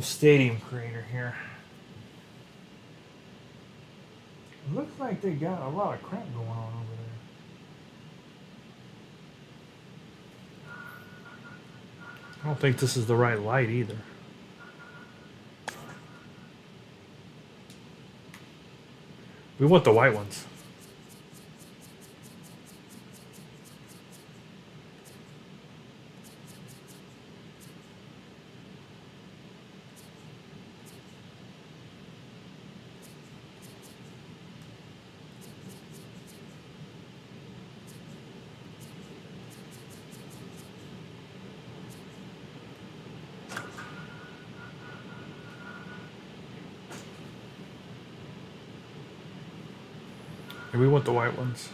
stadium creator here. It looks like they got a lot of crap going on over there. I don't think this is the right light either. We want the white ones. And we want the white ones.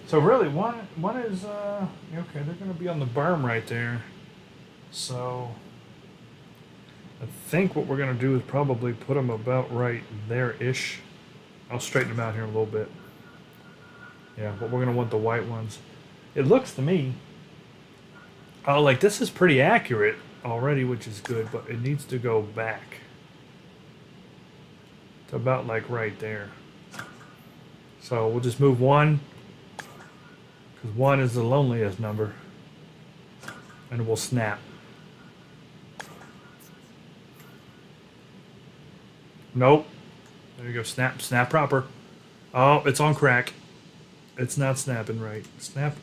So really, one is okay. They're going to be on the berm right there. So I think what we're going to do is probably put them about right there-ish. I'll straighten them out here a little bit. Yeah, but we're going to want the white ones. It looks to me like this is pretty accurate already, which is good, but it needs to go back to about like right there. So we'll just move one, because one is the loneliest number, and we'll snap. Nope. There you go. Snap proper. Oh, it's on crack. It's not snapping right. Snap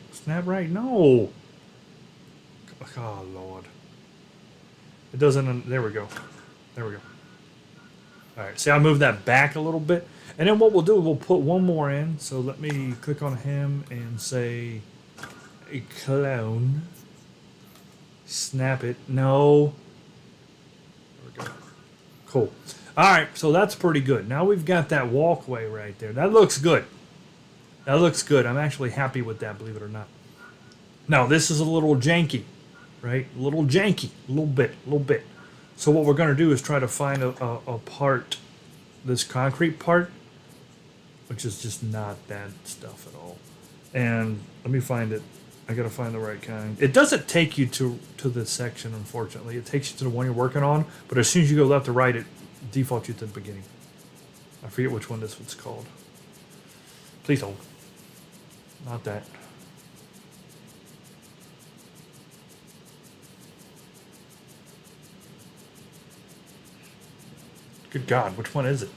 right. No. Oh, Lord. It doesn't. There we go. There we go. All right. See, I moved that back a little bit. And then what we'll do, we'll put one more in. So let me click on him and say a clone. Snap it. No. There we go. Cool. All right, so that's pretty good. Now we've got that walkway right there. That looks good. That looks good. I'm actually happy with that, believe it or not. Now, this is a little janky, right? A little janky. A little bit. So what we're going to do is try to find a part, this concrete part, which is just not that stuff at all. And let me find it. I got to find the right kind. It doesn't take you to this section, unfortunately. It takes you to the one you're working on, but as soon as you go left or right, it defaults you to the beginning. I forget which one this one's called. Please hold. Not that. Good God, which one is it?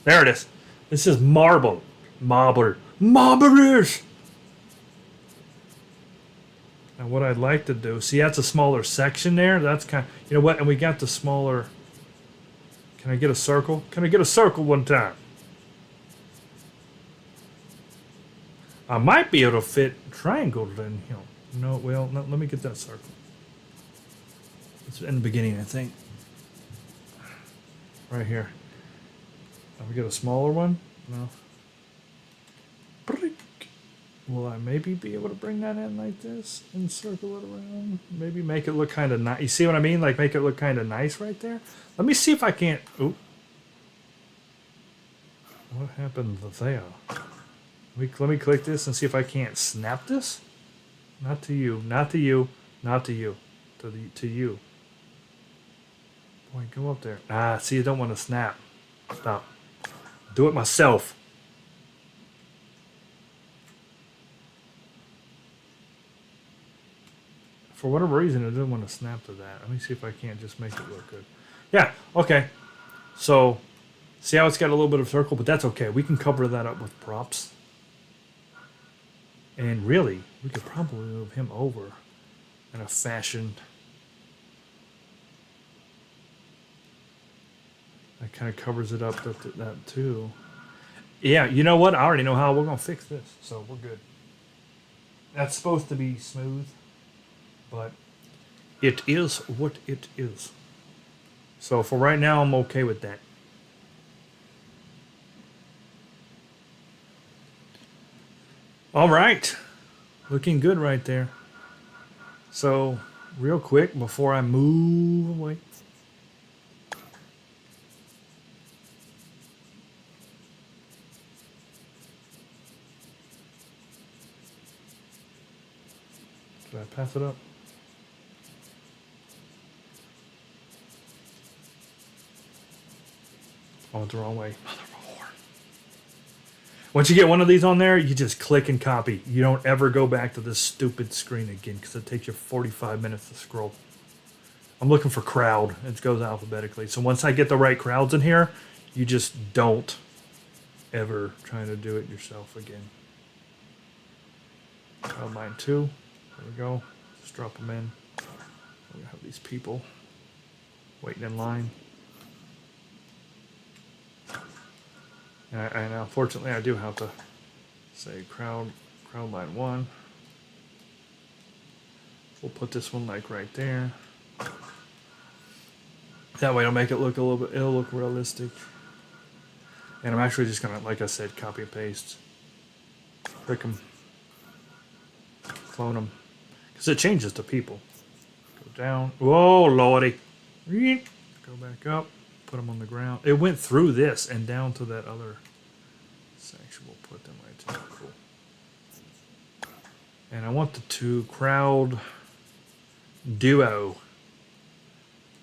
There it is. This is marble. Marblers! And what I'd like to do, see, that's a smaller section there. That's kind of, you know what? And we got the smaller. Can I get a circle? Can I get a circle one time? I might be able to fit triangle in here. No, well, no, let me get that circle. It's in the beginning, I think. Right here. Have we got a smaller one? No. Will I maybe be able to bring that in like this and circle it around? Maybe make it look kind of nice. You see what I mean? Like make it look kind of nice right there. Let me see if I can't. Oop. What happened there? Let me click this and see if I can't snap this. Not to you. Not to you. Not to you. To you. Boy, go up there. Ah, see, I don't want to snap. Stop. Do it myself. For whatever reason, I didn't want to snap to that. Let me see if I can't just make it look good. Yeah, okay. So, see how it's got a little bit of circle, but that's okay. We can cover that up with props. And really, we could probably move him over in a fashion that kind of covers it up that too. Yeah, you know what? I already know how we're going to fix this, so we're good. That's supposed to be smooth, but it is what it is. So for right now, I'm okay with that. All right. Looking good right there. So, real quick, before I move away. Did I pass it up? I went the wrong way. Mother of a whore. Once you get one of these on there, you just click and copy. You don't ever go back to this stupid screen again because it takes you 45 minutes to scroll. I'm looking for crowd. It goes alphabetically. So once I get the right crowds in here, you just don't ever try to do it yourself again. Crowd line 2. There we go. Just drop them in. We have these people waiting in line. And unfortunately, I do have to say crowd line 1. We'll put this one like right there. That way it'll make it look a little bit, it'll look realistic. And I'm actually just gonna, like I said, copy and paste. Click them. Clone them. Because it changes to people. Go down. Whoa, lordy. Go back up. Put them on the ground. It went through this and down to that other section. We'll put them right there. Cool. And I want the 2 crowd duo.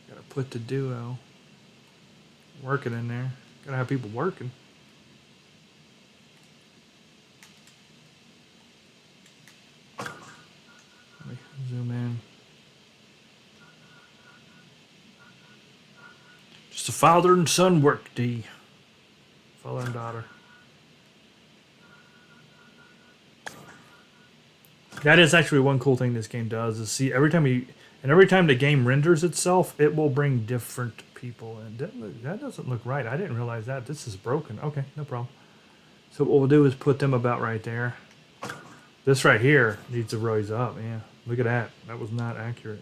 Gotta put the duo working in there. Gotta have people working. Let me zoom in. Just a father and son work day. Father and daughter. That is actually one cool thing this game does is see every time the game renders itself, it will bring different people in. That doesn't look right. I didn't realize that. This is broken. Okay, no problem. So what we'll do is put them about right there. This right here needs to rise up, yeah. Look at that. That was not accurate.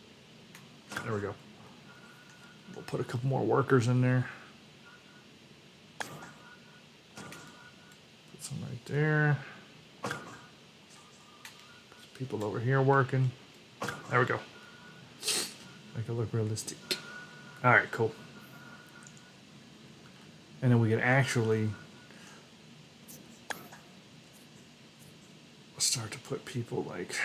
There we go. We'll put a couple more workers in there. Put some right there. Put some people over here working. There we go. Make it look realistic. All right, cool. And then we can actually start to put people like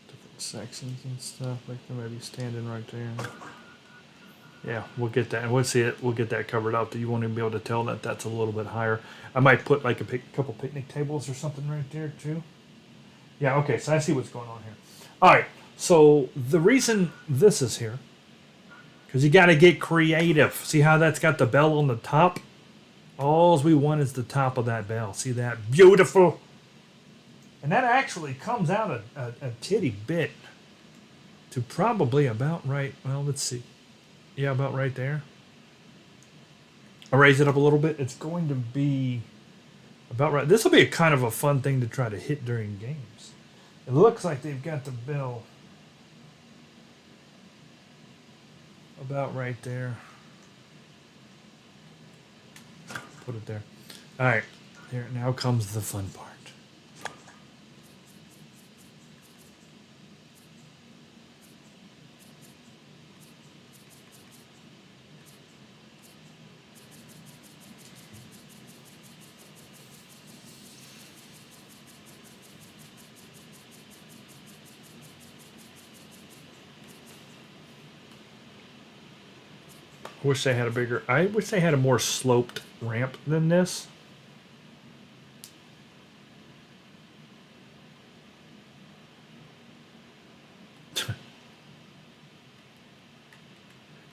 different sections and stuff. Like they might be standing right there. Yeah, we'll get that. And we'll see it. We'll get that covered up. That you won't even be able to tell that that's a little bit higher. I might put like a couple picnic tables or something right there too. Yeah. Okay. So I see what's going on here. All right. So the reason this is here, because you got to get creative. See how that's got the bell on the top? All we want is the top of that bell. See that? Beautiful. And that actually comes out a titty bit to probably about right. Well, let's see. Yeah, about right there. I'll raise it up a little bit. It's going to be about right. This will be a kind of a fun thing to try to hit during games. It looks like they've got the bell about right there. Put it there. All right. Here now comes the fun part. I wish they had a more sloped ramp than this.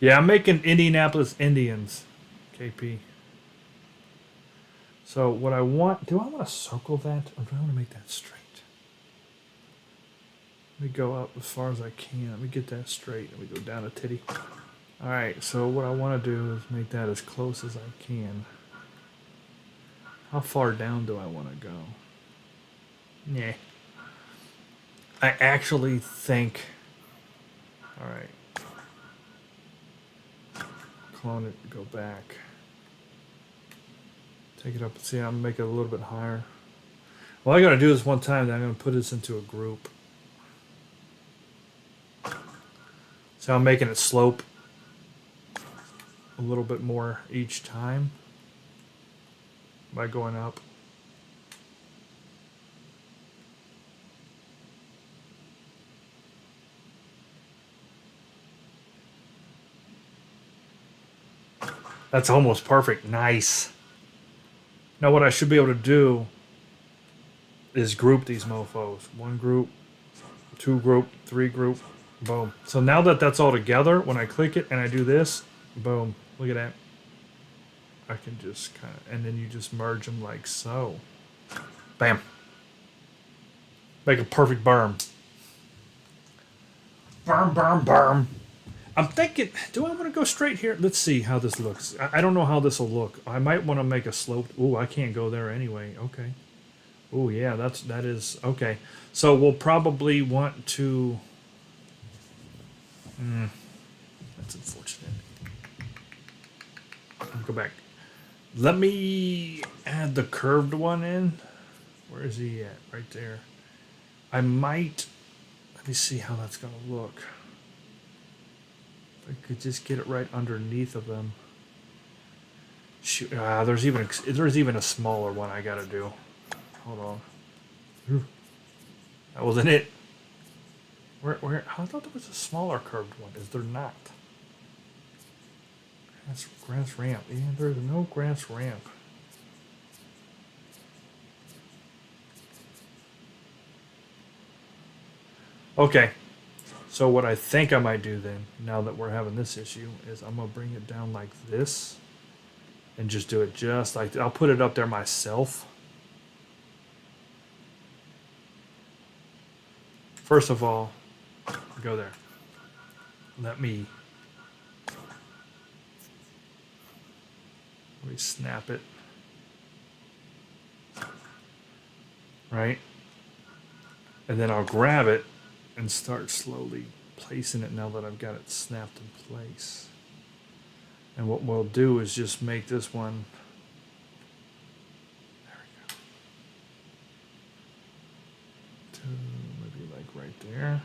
Yeah, I'm making Indianapolis Indians, KP. So what I want, do I want to circle that or do I want to make that straight? Let me go up as far as I can. Let me get that straight and we go down a titty. All right, so what I want to do is make that as close as I can. How far down do I want to go? Nah. I actually think... All right. Clone it, go back. Take it up and see, I'm going to make it a little bit higher. Well, I got to do this one time, then I'm going to put this into a group. So I'm making it slope a little bit more each time by going up. That's almost perfect. Nice. Now what I should be able to do is group these mofos. One group, two group, three group, boom. So now that that's all together, when I click it and I do this, boom. Look at that. I can just kind of, and then you just merge them like so. Bam. Make a perfect berm. Berm, berm, berm. I'm thinking, do I want to go straight here? Let's see how this looks. I don't know how this will look. I might want to make a slope. Ooh, I can't go there anyway. Okay. Ooh, yeah, that is, okay. So we'll probably want to, that's unfortunate. Go back. Let me add the curved one in. Where is he at? Right there. I might, let me see how that's going to look. If I could just get it right underneath of them. Shoot, there's even a smaller one I got to do. Hold on. That wasn't it. Where? I thought there was a smaller curved one. Is there not? Grass ramp. Yeah, there's no grass ramp. Okay. So what I think I might do then, now that we're having this issue, is I'm going to bring it down like this. And just do it just like that. I'll put it up there myself. First of all, go there. Let me snap it. right? And then I'll grab it and start slowly placing it now that I've got it snapped in place. And what we'll do is just make this one. There we go. Maybe like right there.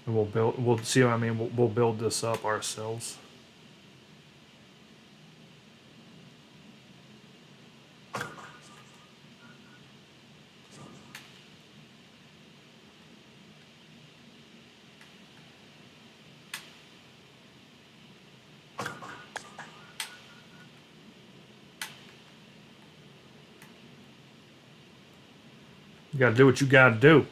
And we'll see what I mean. We'll build this up ourselves. You gotta do what you gotta do.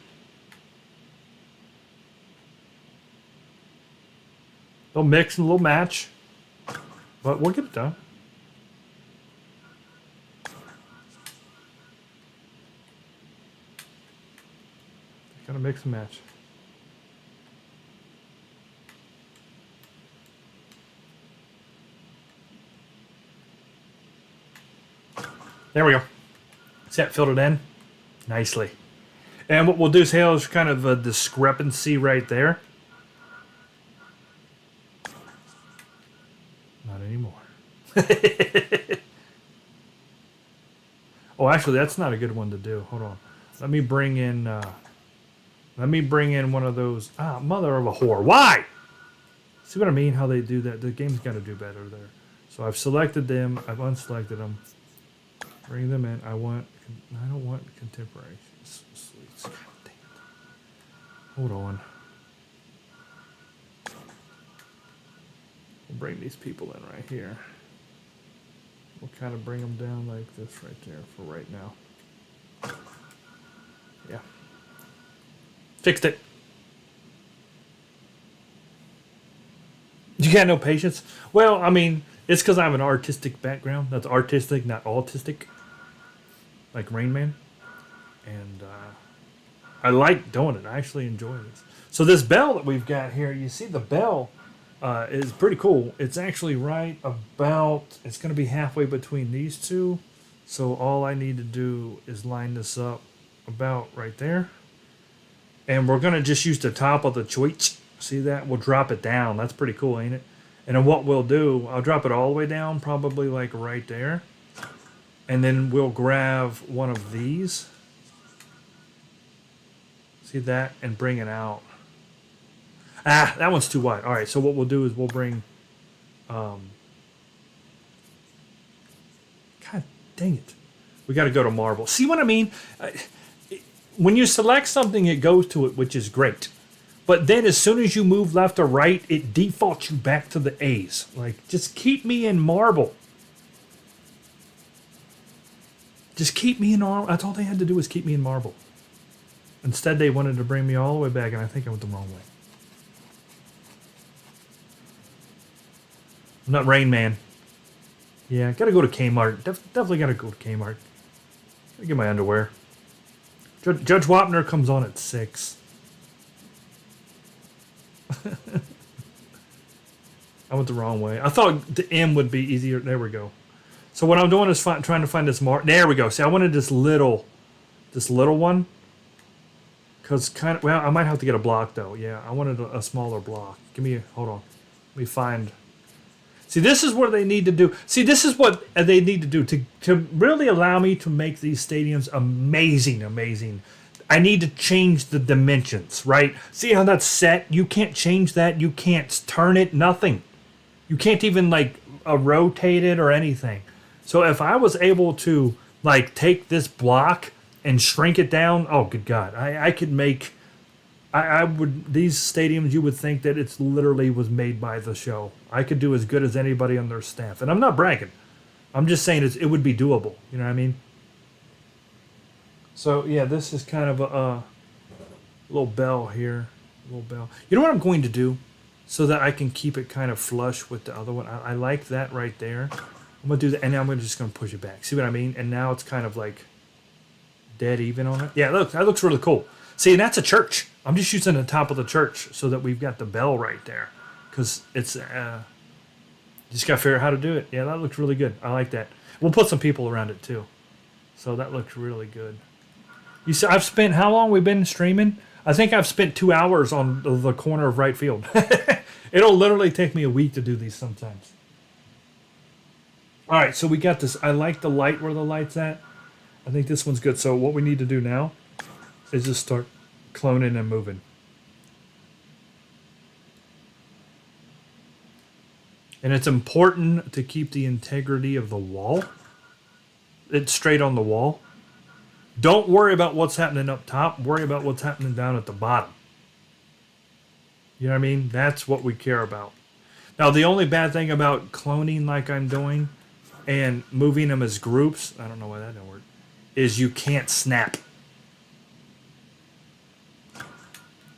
They'll mix and a little match, but we'll get it done. Gotta mix and match. There we go. See that filled it in nicely. And what we'll do is there's kind of a discrepancy right there. Not anymore. Oh, actually, that's not a good one to do. Hold on. Let me bring in one of those. Mother of a whore. Why? See what I mean? How they do that? The game's got to do better there. So I've selected them. I've unselected them. Bring them in. I don't want contemporary. God damn it. Hold on. We'll bring these people in right here. We'll kind of bring them down like this right there for right now. Yeah. Fixed it. You got no patience? Well, I mean, it's because I have an artistic background. That's artistic, not autistic. Like Rain Man. And I like doing it. I actually enjoy this. So this bell that we've got here, you see the bell is pretty cool. It's actually right about, it's going to be halfway between these two. So all I need to do is line this up about right there. And we're going to just use the top of the choich. See that? We'll drop it down. That's pretty cool, ain't it? And then what we'll do, I'll drop it all the way down, probably like right there. And then we'll grab one of these. See that? And bring it out. That one's too wide. All right, so what we'll do is we'll bring... God dang it. We got to go to marble. See what I mean? When you select something, it goes to it, which is great. But then as soon as you move left or right, it defaults you back to the A's. Like, just keep me in marble. Just keep me in marble. That's all they had to do was keep me in marble. Instead, they wanted to bring me all the way back, and I think I went the wrong way. I'm not Rain Man. Yeah, gotta go to Kmart. Definitely gotta go to Kmart. Gotta get my underwear. Judge Wapner comes on at 6. I went the wrong way. I thought the M would be easier. There we go. So what I'm doing is trying to find this mark. There we go. See, I wanted this little one. Because kind of, well, I might have to get a block though. Yeah, I wanted a smaller block. Hold on. Let me find. See, this is what they need to do. See, this is what they need to do to really allow me to make these stadiums amazing. I need to change the dimensions, right? See how that's set? You can't change that. You can't turn it, nothing. You can't even like rotate it or anything. So if I was able to like take this block and shrink it down, oh good God, I could make, I would, these stadiums, you would think that it's literally was made by the show. I could do as good as anybody on their staff. And I'm not bragging. I'm just saying it would be doable. You know what I mean? So yeah, this is kind of a little bell here. Little bell. You know what I'm going to do? So that I can keep it kind of flush with the other one. I like that right there. I'm going to do that, and now I'm just going to push it back. See what I mean? And now it's kind of like dead even on it. Yeah, look, that looks really cool. See, and that's a church. I'm just using the top of the church so that we've got the bell right there. Because it's Just got to figure out how to do it. Yeah, that looks really good. I like that. We'll put some people around it too. So that looks really good. You see, I've spent, how long we've been streaming? I think I've spent 2 hours on the corner of right field. It'll literally take me a week to do these sometimes. All right, so we got this. I like the light where the light's at. I think this one's good. So what we need to do now is just start cloning and moving. And it's important to keep the integrity of the wall. It's straight on the wall. Don't worry about what's happening up top. Worry about what's happening down at the bottom. You know what I mean? That's what we care about. Now, the only bad thing about cloning like I'm doing and moving them as groups, I don't know why that didn't work, is you can't snap.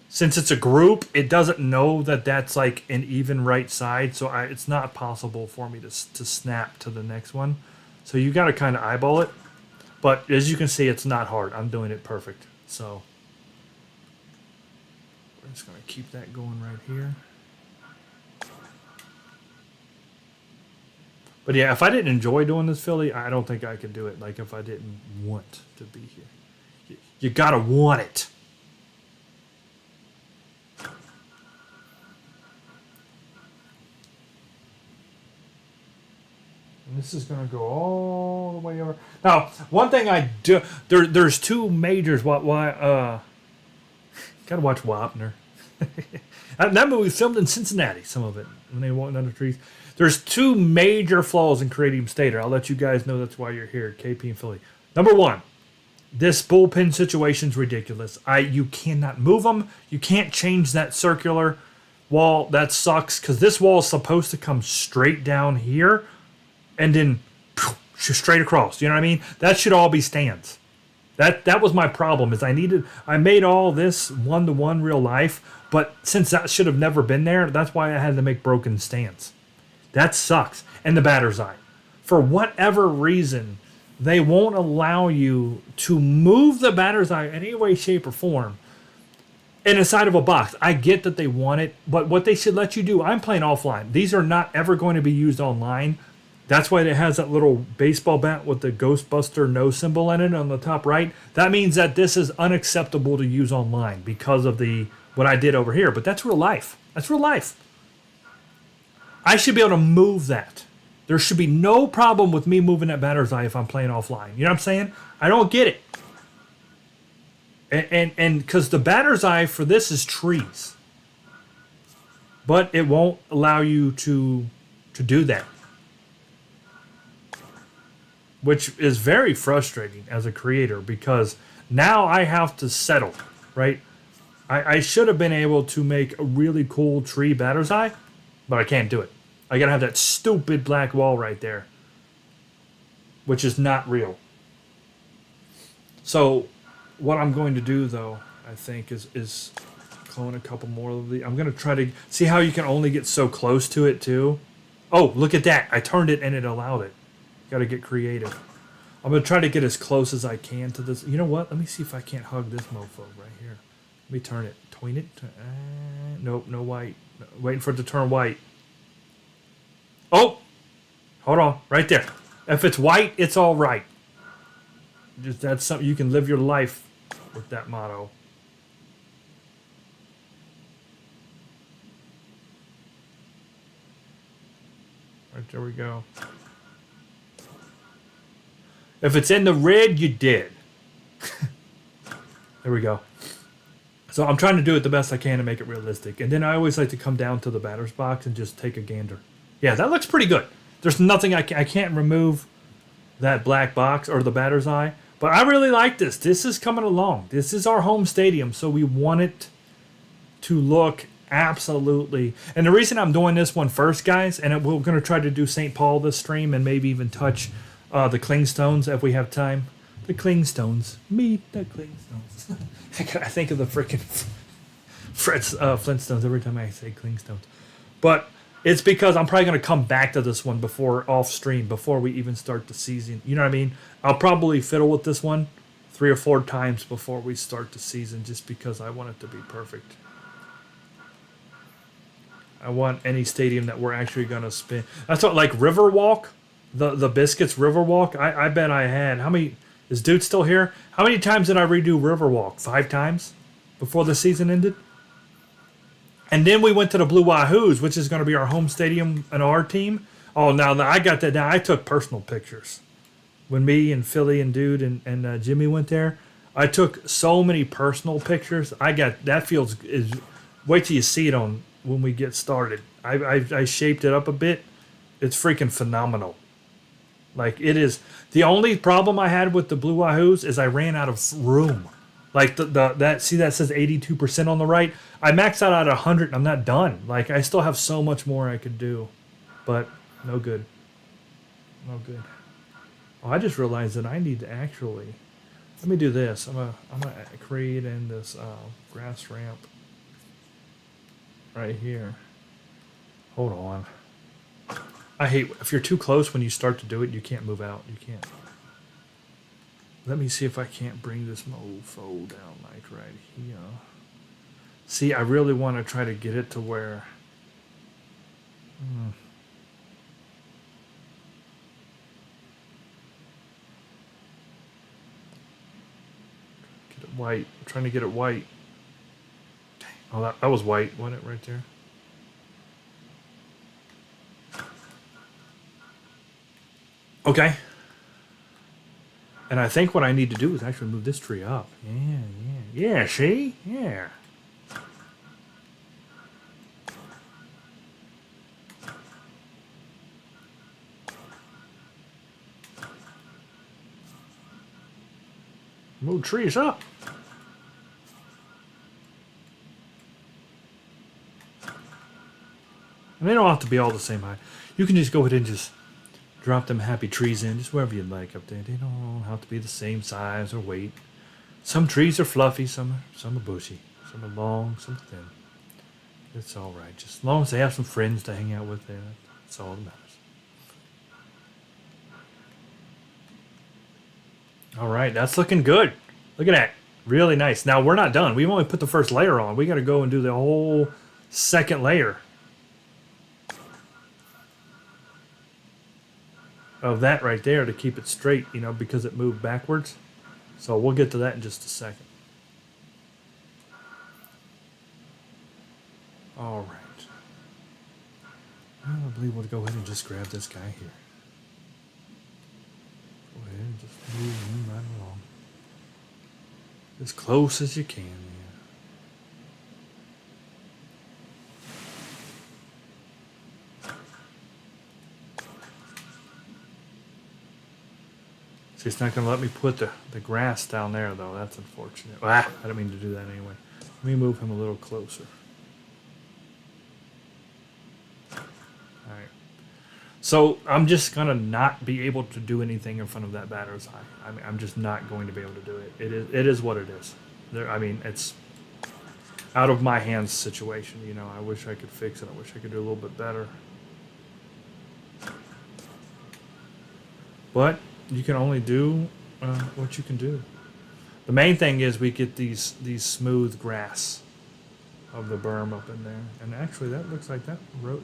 Since it's a group, it doesn't know that that's like an even right side, so it's not possible for me to snap to the next one. So you got to kind of eyeball it. But as you can see, it's not hard. I'm doing it perfect. So we're just going to keep that going right here. But yeah, if I didn't enjoy doing this Philly, I don't think I could do it. Like if I didn't want to be here. You got to want it. And this is going to go all the way over. Now, one thing I do, there's two majors. Gotta watch Wapner. That movie was filmed in Cincinnati, some of it, when they walked under trees. There's two major flaws in Creative Stater. I'll let you guys know that's why you're here, KP and Philly. Number one, this bullpen situation's ridiculous. You cannot move them. You can't change that circular wall. That sucks, because this wall is supposed to come straight down here and then straight across. You know what I mean? That should all be stands. That was my problem, is I made all this one-to-one real life, but since that should have never been there, that's why I had to make broken stands. That sucks. And the batter's eye. For whatever reason, they won't allow you to move the batter's eye in any way, shape, or form in the side of a box. I get that they want it, but what they should let you do, I'm playing offline. These are not ever going to be used online. That's why it has that little baseball bat with the Ghostbuster no symbol in it on the top right. That means that this is unacceptable to use online because of what I did over here. But that's real life. That's real life. I should be able to move that. There should be no problem with me moving that batter's eye if I'm playing offline. You know what I'm saying? I don't get it. And because the batter's eye for this is trees. But it won't allow you to do that. Which is very frustrating as a creator, because now I have to settle, right? I should have been able to make a really cool tree batter's eye, but I can't do it. I gotta have that stupid black wall right there, which is not real. So what I'm going to do, though, I think is clone a couple more of these. I'm gonna try to see how you can only get so close to it too. Oh, look at that. I turned it and it allowed it. Got to get creative. I'm going to try to get as close as I can to this. You know what? Let me see if I can't hug this mofo right here. Let me turn it. Tween it. Nope, no white. Waiting for it to turn white. Oh! Hold on. Right there. If it's white, it's all right. That's something you can live your life with, that motto. Right, there we go. If it's in the red, you did. There we go. So I'm trying to do it the best I can to make it realistic. And then I always like to come down to the batter's box and just take a gander. Yeah, that looks pretty good. There's nothing I can't remove that black box or the batter's eye. But I really like this. This is coming along. This is our home stadium, so we want it to look absolutely. And the reason I'm doing this one first, guys, and we're going to try to do St. Paul this stream and maybe even touch the Clingstones if we have time. The Clingstones. Meet the Clingstones. I think of the freaking Flintstones every time I say Clingstones. But it's because I'm probably going to come back to this one off stream, before we even start the season. You know what I mean? I'll probably fiddle with this one 3 or 4 times before we start the season, just because I want it to be perfect. I want any stadium that we're actually gonna spin. That's what, like Riverwalk, the Biscuits Riverwalk. I bet I had how many? Is dude still here? How many times did I redo Riverwalk? 5 times before the season ended. And then we went to the Blue Wahoos, which is going to be our home stadium and our team. Oh, now I got that down. I took personal pictures when me and Philly and dude and Jimmy went there. I took so many personal pictures. I got that feels is. Wait till you see it on when we get started. I shaped it up a bit. It's freaking phenomenal. Like it is. The only problem I had with the Blue Wahoos is I ran out of room. Like that see that says 82% on the right. I maxed out at 100 and I'm not done. Like I still have so much more I could do, but no good. No good. Oh, I just realized that I need to actually. Let me do this. I'm gonna create in this grass ramp right here. Hold on. I hate if you're too close when you start to do it. You can't move out. You can't. Let me see if I can't bring this mofo down like right here. See, I really want to try to get it to where. Get it white. I'm trying to get it white. Dang. Oh, that was white, wasn't it, right there? Okay. And I think what I need to do is actually move this tree up. Yeah, see? Yeah. Move trees up. And they don't have to be all the same height. You can just go ahead and just drop them happy trees in, just wherever you'd like up there. They don't have to be the same size or weight. Some trees are fluffy, some are bushy, some are long, some thin. It's all right, just as long as they have some friends to hang out with there. That's all that matters. All right, that's looking good. Look at that, really nice. Now we're not done. We've only put the first layer on. We got to go and do the whole second layer of that right there to keep it straight, you know, because it moved backwards. So we'll get to that in just a second. All right. Well, I believe we'll go ahead and just grab this guy here. Go ahead and just move him right along. As close as you can, man. See, it's not going to let me put the grass down there, though. That's unfortunate. I didn't mean to do that anyway. Let me move him a little closer. All right. So I'm just going to not be able to do anything in front of that batter's eye. I mean, I'm just not going to be able to do it. It is what it is. I mean, it's out of my hands situation. You know, I wish I could fix it. I wish I could do a little bit better. But you can only do what you can do. The main thing is we get these smooth grass of the berm up in there. And actually, that looks like that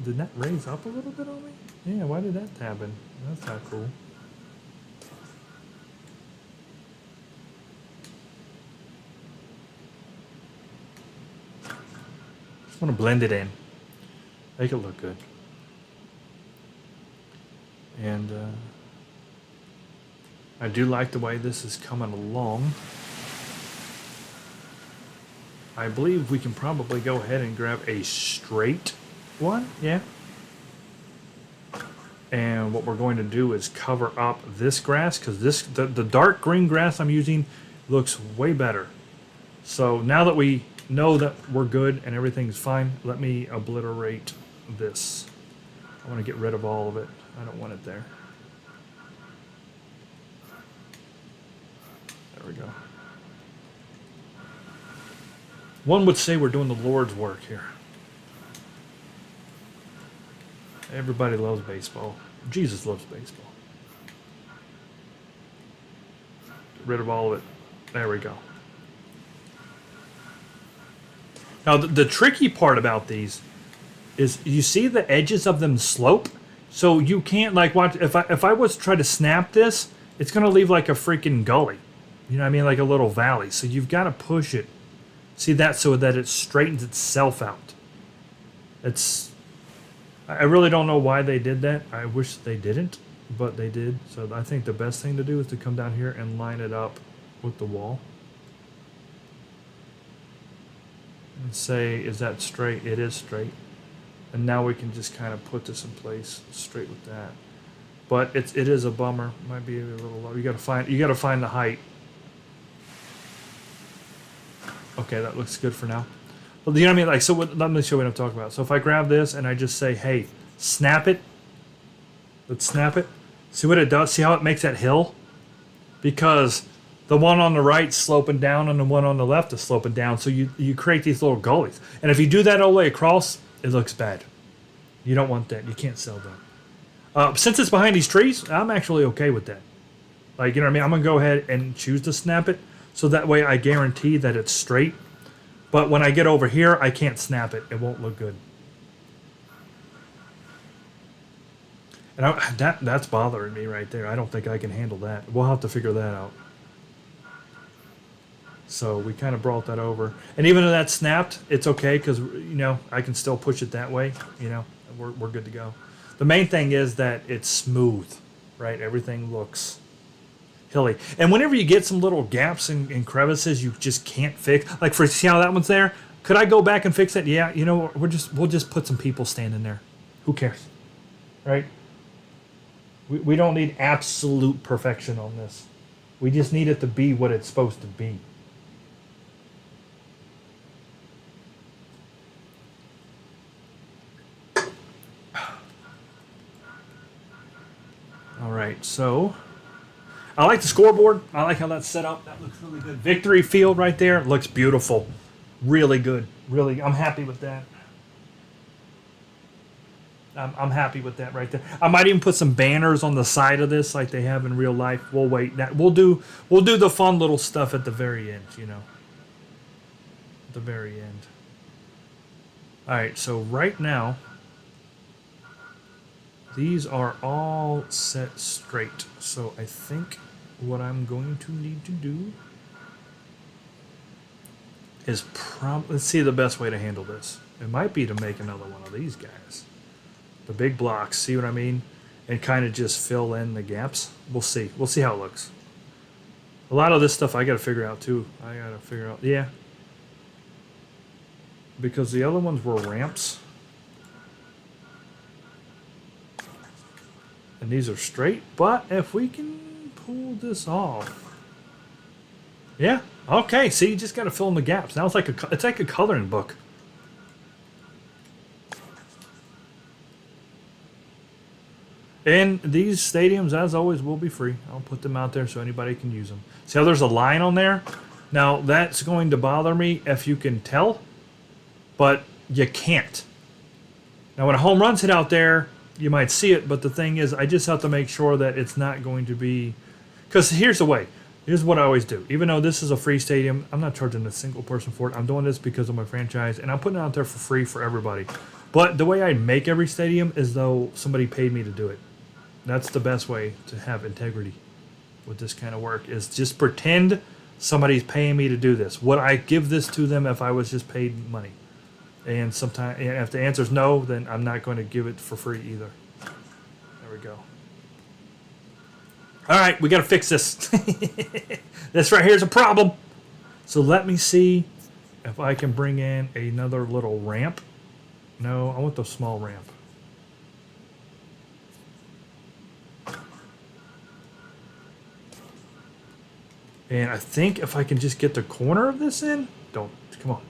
did that raise up a little bit on me? Yeah, why did that happen? That's not cool. Just want to blend it in. Make it look good. And I do like the way this is coming along. I believe we can probably go ahead and grab a straight one. Yeah. And what we're going to do is cover up this grass because the dark green grass I'm using looks way better. So now that we know that we're good and everything's fine, let me obliterate this. I want to get rid of all of it. I don't want it there. There we go. One would say we're doing the Lord's work here. Everybody loves baseball. Jesus loves baseball. Get rid of all of it. There we go. Now, the tricky part about these is you see the edges of them slope, so you can't like watch. If I was to try to snap this, it's gonna leave like a freaking gully. You know what I mean, like a little valley. So you've got to push it. See that so that it straightens itself out. I really don't know why they did that. I wish they didn't, but they did. So I think the best thing to do is to come down here and line it up with the wall. And say, is that straight? It is straight. And now we can just kind of put this in place straight with that. But it is a bummer. Might be a little low. You gotta find the height. Okay, that looks good for now. Well, you know what I mean? Like, so let me show you what I'm talking about. So if I grab this and I just say, hey, snap it. Let's snap it. See what it does? See how it makes that hill? Because the one on the right is sloping down and the one on the left is sloping down. So you create these little gullies. And if you do that all the way across, it looks bad. You don't want that. You can't sell that. Since it's behind these trees, I'm actually okay with that. Like, you know what I mean? I'm going to go ahead and choose to snap it. So that way I guarantee that it's straight. But when I get over here, I can't snap it. It won't look good. And that's bothering me right there. I don't think I can handle that. We'll have to figure that out. So we kind of brought that over. And even though that's snapped, it's okay because, you know, I can still push it that way. You know, we're good to go. The main thing is that it's smooth, right? Everything looks hilly. And whenever you get some little gaps and crevices you just can't fix, like see how that one's there? Could I go back and fix it? Yeah, you know, we'll just put some people standing there. Who cares? Right? We don't need absolute perfection on this. We just need it to be what it's supposed to be. All right, so I like the scoreboard. I like how that's set up. That looks really good. Victory field right there looks beautiful. Really good. Really, I'm happy with that. I'm happy with that right there. I might even put some banners on the side of this like they have in real life. We'll wait. We'll do the fun little stuff at the very end, you know. At the very end. All right, so right now these are all set straight. So I think what I'm going to need to do is let's see the best way to handle this. It might be to make another one of these guys. The big blocks, see what I mean? And kind of just fill in the gaps. We'll see. We'll see how it looks. A lot of this stuff I got to figure out too. Yeah. Because the other ones were ramps. And these are straight, but if we can pull this off. Yeah, okay, see, you just got to fill in the gaps. Now it's like a coloring book. And these stadiums, as always, will be free. I'll put them out there so anybody can use them. See how there's a line on there? Now, that's going to bother me if you can tell, but you can't. Now, when a home run's hit out there, you might see it, but the thing is, I just have to make sure that it's not going to be... Because here's the way. Here's what I always do. Even though this is a free stadium, I'm not charging a single person for it. I'm doing this because of my franchise, and I'm putting it out there for free for everybody. But the way I make every stadium is though somebody paid me to do it. That's the best way to have integrity with this kind of work, is just pretend somebody's paying me to do this. Would I give this to them if I was just paid money? And sometimes, if the answer is no, then I'm not going to give it for free either. There we go. All right, we got to fix this. This right here is a problem. So let me see if I can bring in another little ramp. No, I want the small ramp. And I think if I can just get the corner of this in, come on.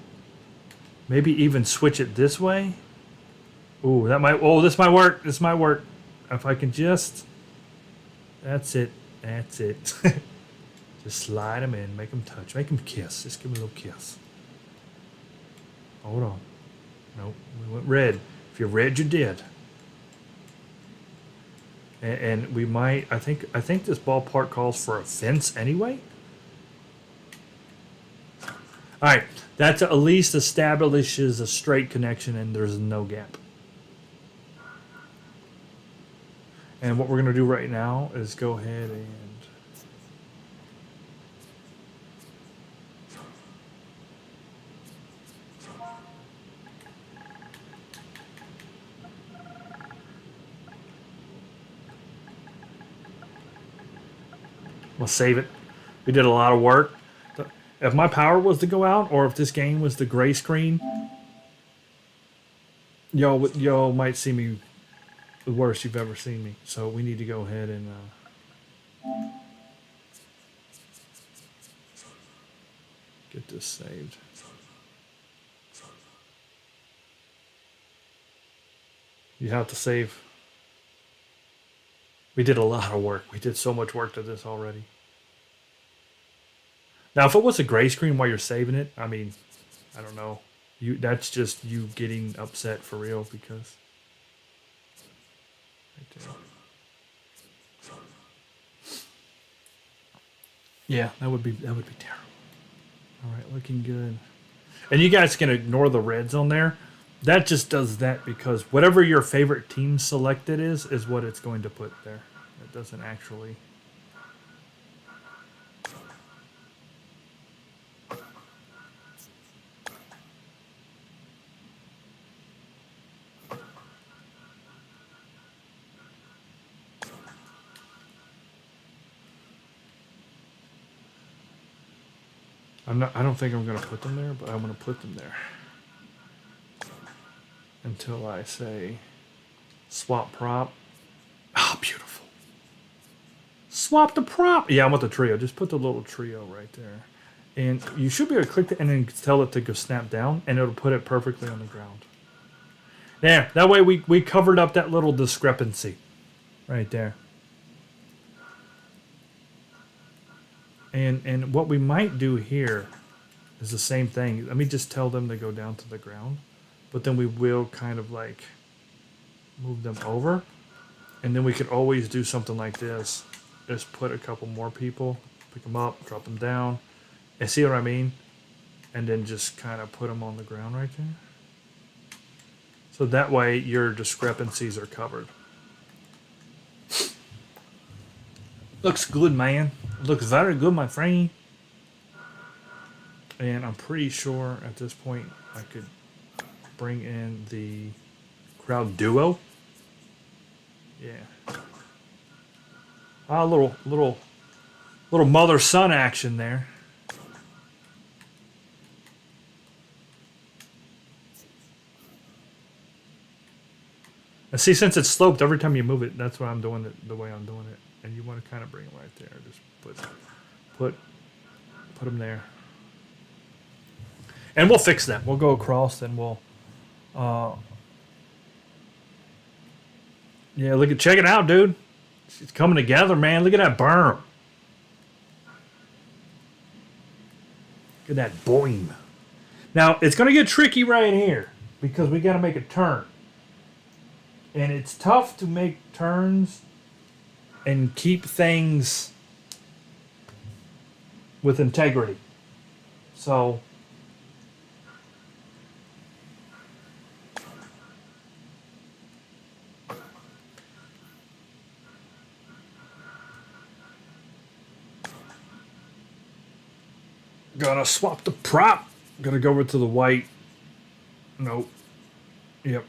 Maybe even switch it this way. Ooh, this might work. This might work. If I can just, that's it. Just slide them in, make them touch, make them kiss. Just give them a little kiss. Hold on. Nope, we went red. If you're red, you're dead. And we might, I think this ballpark calls for a fence anyway. All right, that at least establishes a straight connection and there's no gap. And what we're going to do right now is go ahead and we'll save it. We did a lot of work. If my power was to go out, or if this game was the gray screen, y'all might see me the worst you've ever seen me. So we need to go ahead and get this saved. You have to save. We did a lot of work. We did so much work to this already. Now, if it was a gray screen while you're saving it, I mean, I don't know. That's just you getting upset for real because. Right there. Yeah, that would be terrible. All right, looking good. And you guys can ignore the reds on there. That just does that because whatever your favorite team selected is what it's going to put there. It doesn't actually. I don't think I'm going to put them there, but I'm going to put them there. Until I say swap prop. Oh, beautiful. Swap the prop. Yeah, I want the trio. Just put the little trio right there. And you should be able to click it and then tell it to go snap down, and it'll put it perfectly on the ground. There. That way we covered up that little discrepancy right there. And what we might do here is the same thing. Let me just tell them to go down to the ground. But then we will kind of like move them over. And then we could always do something like this. Just put a couple more people, pick them up, drop them down. And see what I mean? And then just kind of put them on the ground right there. So that way your discrepancies are covered. Looks good, man. Looks very good, my friend. And I'm pretty sure at this point I could bring in the crowd duo. Yeah. A little mother-son action there. And see, since it's sloped, every time you move it, that's why I'm doing it the way I'm doing it. And you want to kind of bring it right there. Just put them there. And we'll fix that. We'll go across and we'll yeah, check it out, dude. It's coming together, man. Look at that berm. Look at that boing. Now, it's going to get tricky right here because we got to make a turn. And it's tough to make turns and keep things with integrity. So gonna swap the prop. Gonna go over to the white. Nope. Yep.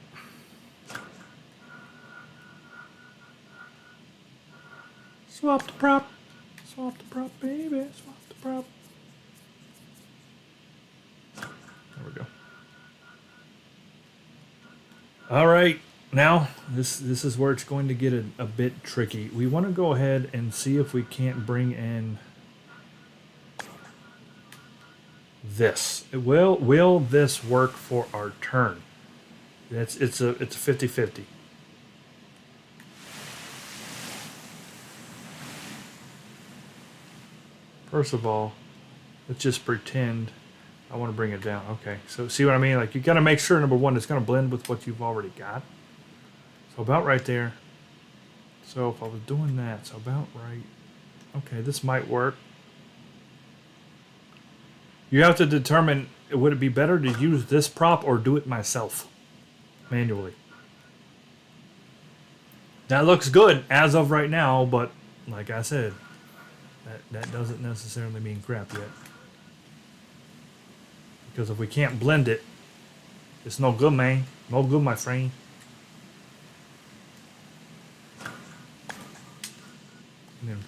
Swap the prop. Swap the prop, baby. Swap the prop. There we go. All right. Now, this is where it's going to get a bit tricky. We want to go ahead and see if we can't bring in this. Will this work for our turn? It's a 50-50. First of all, let's just pretend I want to bring it down. Okay, so see what I mean? Like, you got to make sure, number one, it's going to blend with what you've already got. So about right there. So if I was doing that, so about right. Okay, this might work. You have to determine, would it be better to use this prop or do it myself manually? That looks good as of right now, but like I said, that doesn't necessarily mean crap yet. Because if we can't blend it, it's no good, man. No good, my friend. And then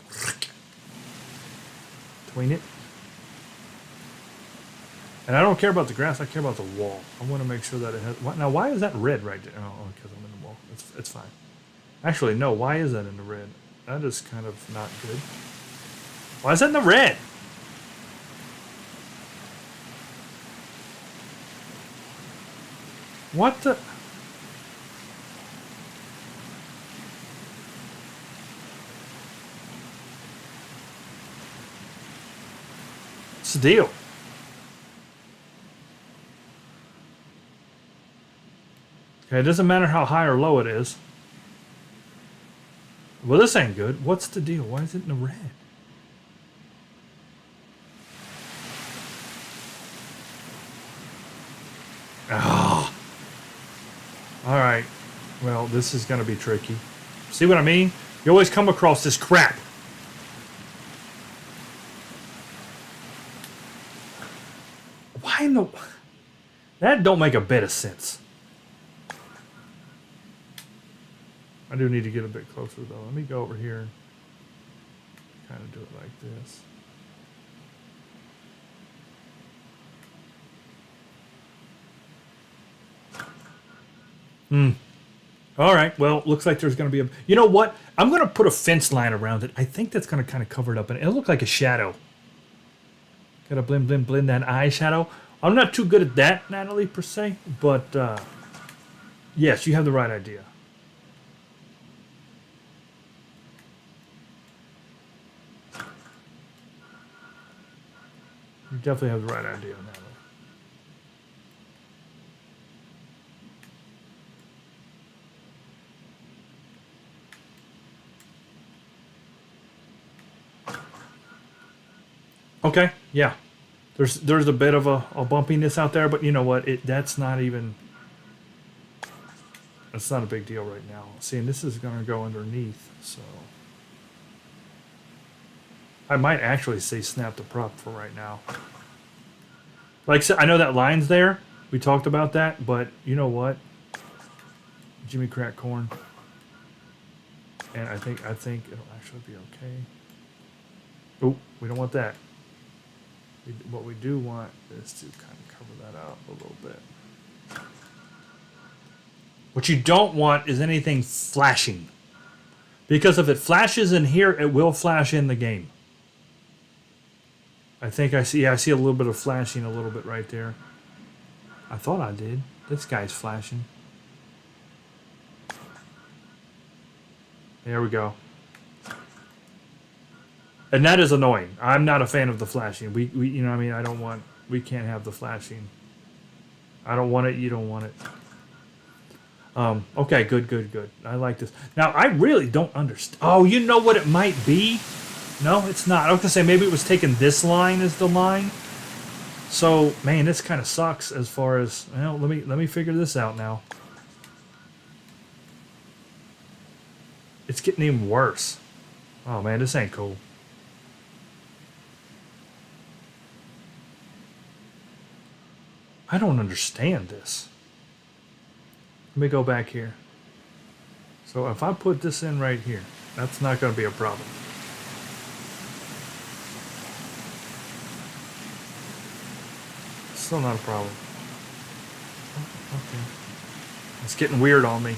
between it. And I don't care about the grass, I care about the wall. I want to make sure that it has... Now, why is that red right there? Oh, because I'm in the wall. It's fine. Actually, no, why is that in the red? That is kind of not good. Why is that in the red? What the... What's the deal? Okay, it doesn't matter how high or low it is. Well, this ain't good. What's the deal? Why is it in the red? Ah. All right. Well, this is going to be tricky. See what I mean? You always come across this crap. Why no? That don't make a bit of sense. I do need to get a bit closer though. Let me go over here and kind of do it like this. All right. Well, looks like there's going to be a... You know what? I'm going to put a fence line around it. I think that's going to kind of cover it up. And it'll look like a shadow. Got to blend that eye shadow. I'm not too good at that, Natalie, per se. But, yes, you have the right idea. You definitely have the right idea, Natalie. Okay, yeah. There's a bit of a bumpiness out there, but you know what? That's not even... It's not a big deal right now. See, and this is going to go underneath, so... I might actually say snap the prop for right now. Like I said, I know that line's there. We talked about that, but you know what? Jimmy Crack Corn. And I think it'll actually be okay. Oh, we don't want that. What we do want is to kind of cover that out a little bit. What you don't want is anything flashing. Because if it flashes in here, it will flash in the game. I think I see a little bit of flashing a little bit right there. I thought I did. This guy's flashing. There we go. And that is annoying. I'm not a fan of the flashing. We you know what I mean? I don't want... We can't have the flashing. I don't want it. You don't want it. Okay, good. I like this. Now, I really don't understand. Oh, you know what it might be? No, it's not. I was going to say maybe it was taking this line as the line. So, man, this kind of sucks as far as... Well, let me figure this out now. It's getting even worse. Oh, man, this ain't cool. I don't understand this. Let me go back here. So if I put this in right here, that's not going to be a problem. Still not a problem. Oh, okay. It's getting weird on me.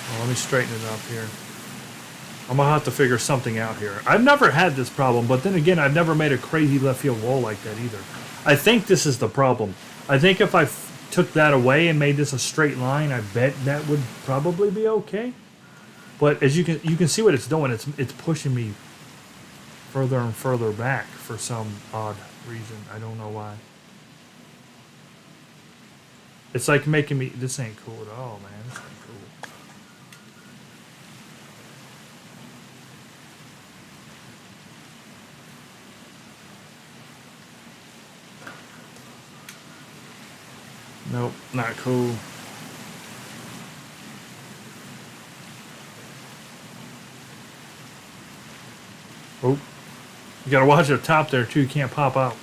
Well, let me straighten it up here. I'm going to have to figure something out here. I've never had this problem, but then again, I've never made a crazy left field wall like that either. I think this is the problem. I think if I took that away and made this a straight line, I bet that would probably be okay. But as you can see what it's doing. It's pushing me further and further back for some odd reason. I don't know why. It's like making me... This ain't cool at all, man. This ain't cool. Nope, not cool. Oh, you gotta watch the top there too. You can't pop out.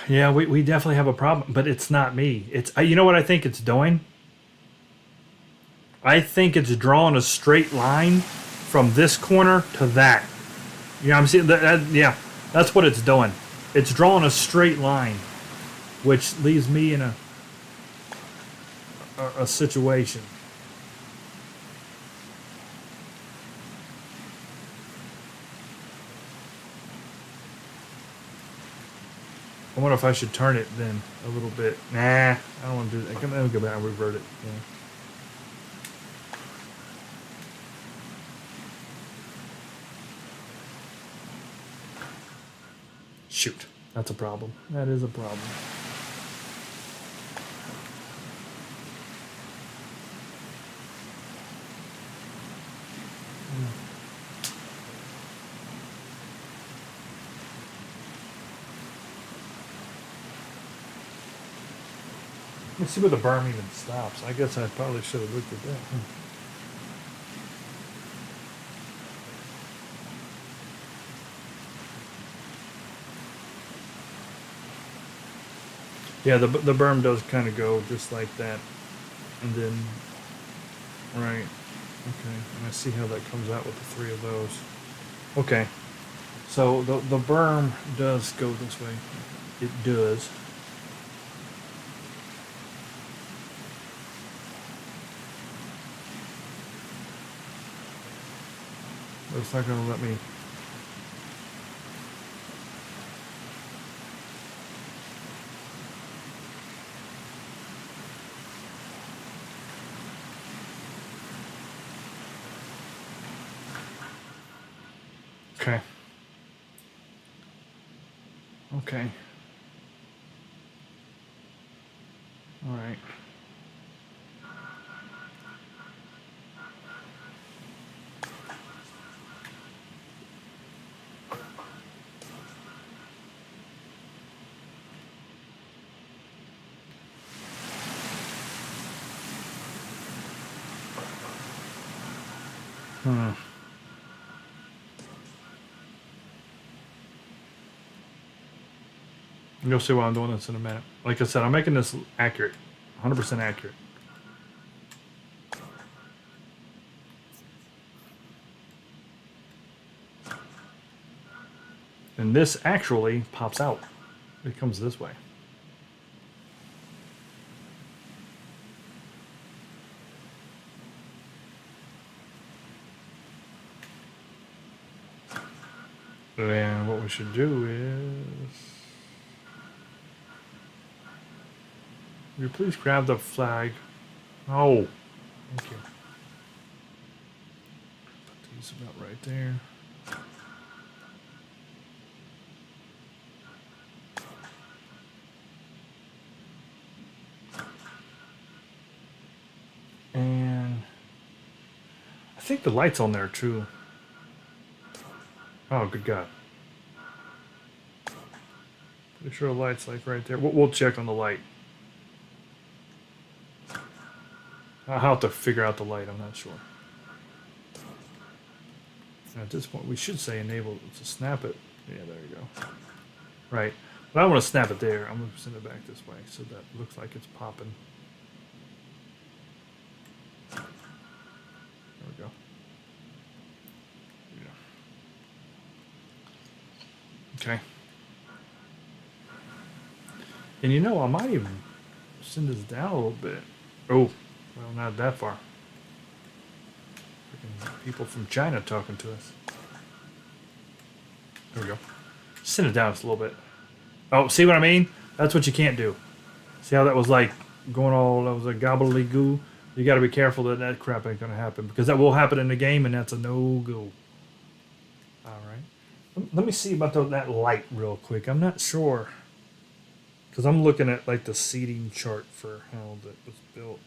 Yeah, we definitely have a problem, but it's not me. It's you know what I think it's doing? I think it's drawing a straight line from this corner to that. You know what I'm saying? Yeah, that's what it's doing. It's drawing a straight line, which leaves me in a situation. I wonder if I should turn it then a little bit. Nah, I don't want to do that. Let me go back and revert it. Yeah. Shoot, that's a problem. That is a problem. Let's see where the berm even stops. I guess I probably should have looked at that. Yeah, the berm does kind of go just like that, and then right. Okay, and I see how that comes out with the three of those. Okay, so the berm does go this way. It does. But it's not going to let me. Okay. Okay. All right. Hmm. You'll see why I'm doing this in a minute. Like I said, I'm making this accurate, 100% accurate. And this actually pops out. It comes this way. And what we should do is... Will you please grab the flag? Oh, thank you. Put these about right there. And I think the light's on there too. Oh, good God. Pretty sure the light's like right there. We'll check on the light. I'll have to figure out the light, I'm not sure. At this point, we should say enable to snap it. Yeah, there you go. Right. But I don't want to snap it there. I'm going to send it back this way so that looks like it's popping. There we go. Yeah. Okay. And you know, I might even send this down a little bit. Oh, well, not that far. Freaking People from China talking to us. There we go. Send it down just a little bit. Oh, see what I mean? That's what you can't do. See how that was like going all, that was a gobbledygoo? You got to be careful that that crap ain't going to happen, because that will happen in the game, and that's a no-go. All right. Let me see about that light real quick. I'm not sure, because I'm looking at like the seating chart for how that was built.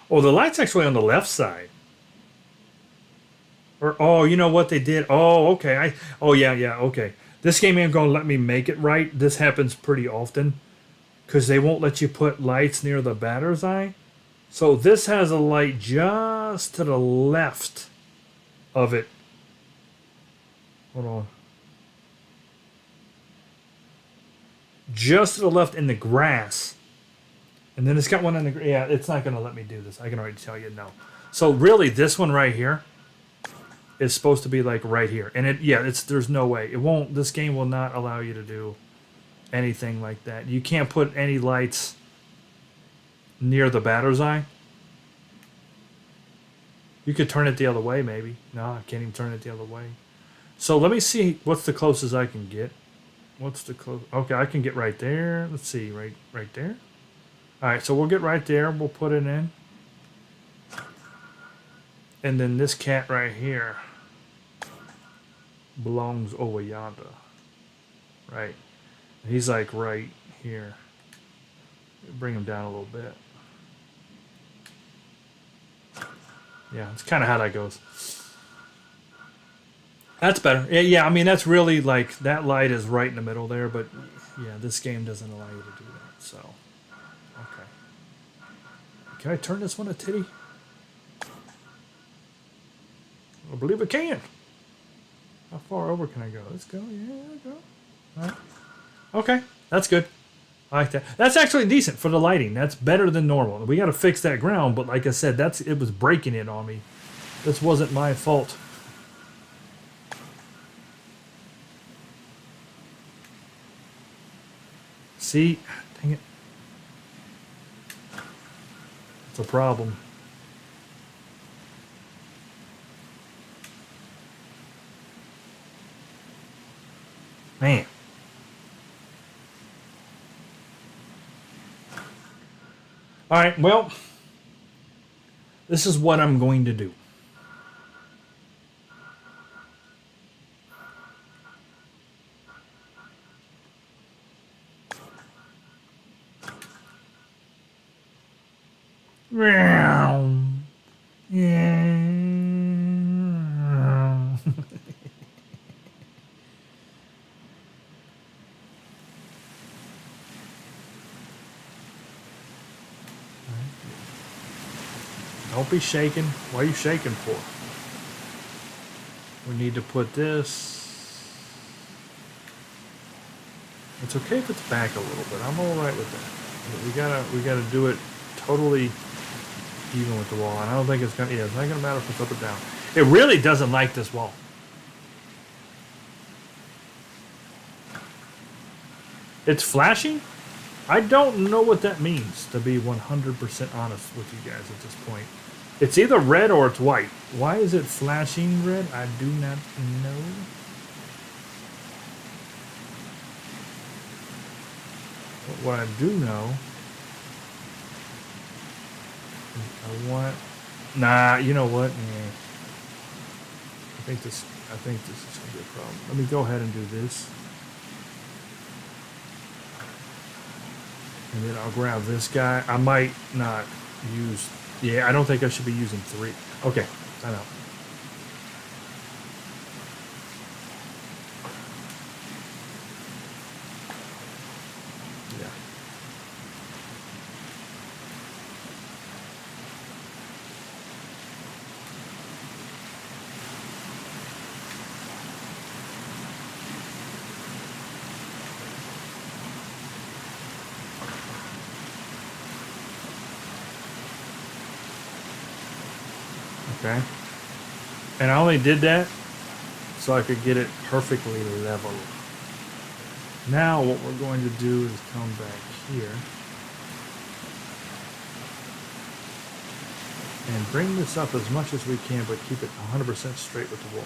Oh, the light's actually on the left side. Or, oh, you know what they did? Oh, okay. Okay. This game ain't gonna let me make it right. This happens pretty often, because they won't let you put lights near the batter's eye. So this has a light just to the left of it. Hold on. Just to the left in the grass. And then it's got one in the... Yeah, it's not going to let me do this. I can already tell you no. So really, this one right here is supposed to be like right here. And there's no way. It won't... This game will not allow you to do anything like that. You can't put any lights near the batter's eye. You could turn it the other way, maybe. No, I can't even turn it the other way. So let me see what's the closest I can get. What's the close? Okay, I can get right there. Let's see, right there. All right, so we'll get right there. We'll put it in. And then this cat right here belongs over yonder. Right. He's like right here. Bring him down a little bit. Yeah, it's kind of how that goes. That's better. Yeah, I mean, that's really like, that light is right in the middle there, but yeah, this game doesn't allow you to do that, so. Okay. Can I turn this one a titty? I believe it can. How far over can I go? Let's go. Yeah, go. All right. Okay, that's good. I like that. That's actually decent for the lighting. That's better than normal. We got to fix that ground, but like I said, it was breaking it on me. This wasn't my fault. See? Dang it. It's a problem. Man. All right, well, this is what I'm going to do. Don't be shaking. What are you shaking for? We need to put this. It's okay if it's back a little bit. I'm all right with that. But we gotta do it totally even with the wall. And I don't think it's gonna. Yeah, it's not gonna matter if it's up or down. It really doesn't like this wall. It's flashing? I don't know what that means, to be 100% honest with you guys at this point. It's either red or it's white. Why is it flashing red? I do not know. But what I do know is I want... Nah, you know what? Yeah. I think this is going to be a problem. Let me go ahead and do this. And then I'll grab this guy. I might not use... Yeah, I don't think I should be using 3. Okay, I know. Yeah. Okay. And I only did that so I could get it perfectly level. Now what we're going to do is come back here and bring this up as much as we can, but keep it 100% straight with the wall.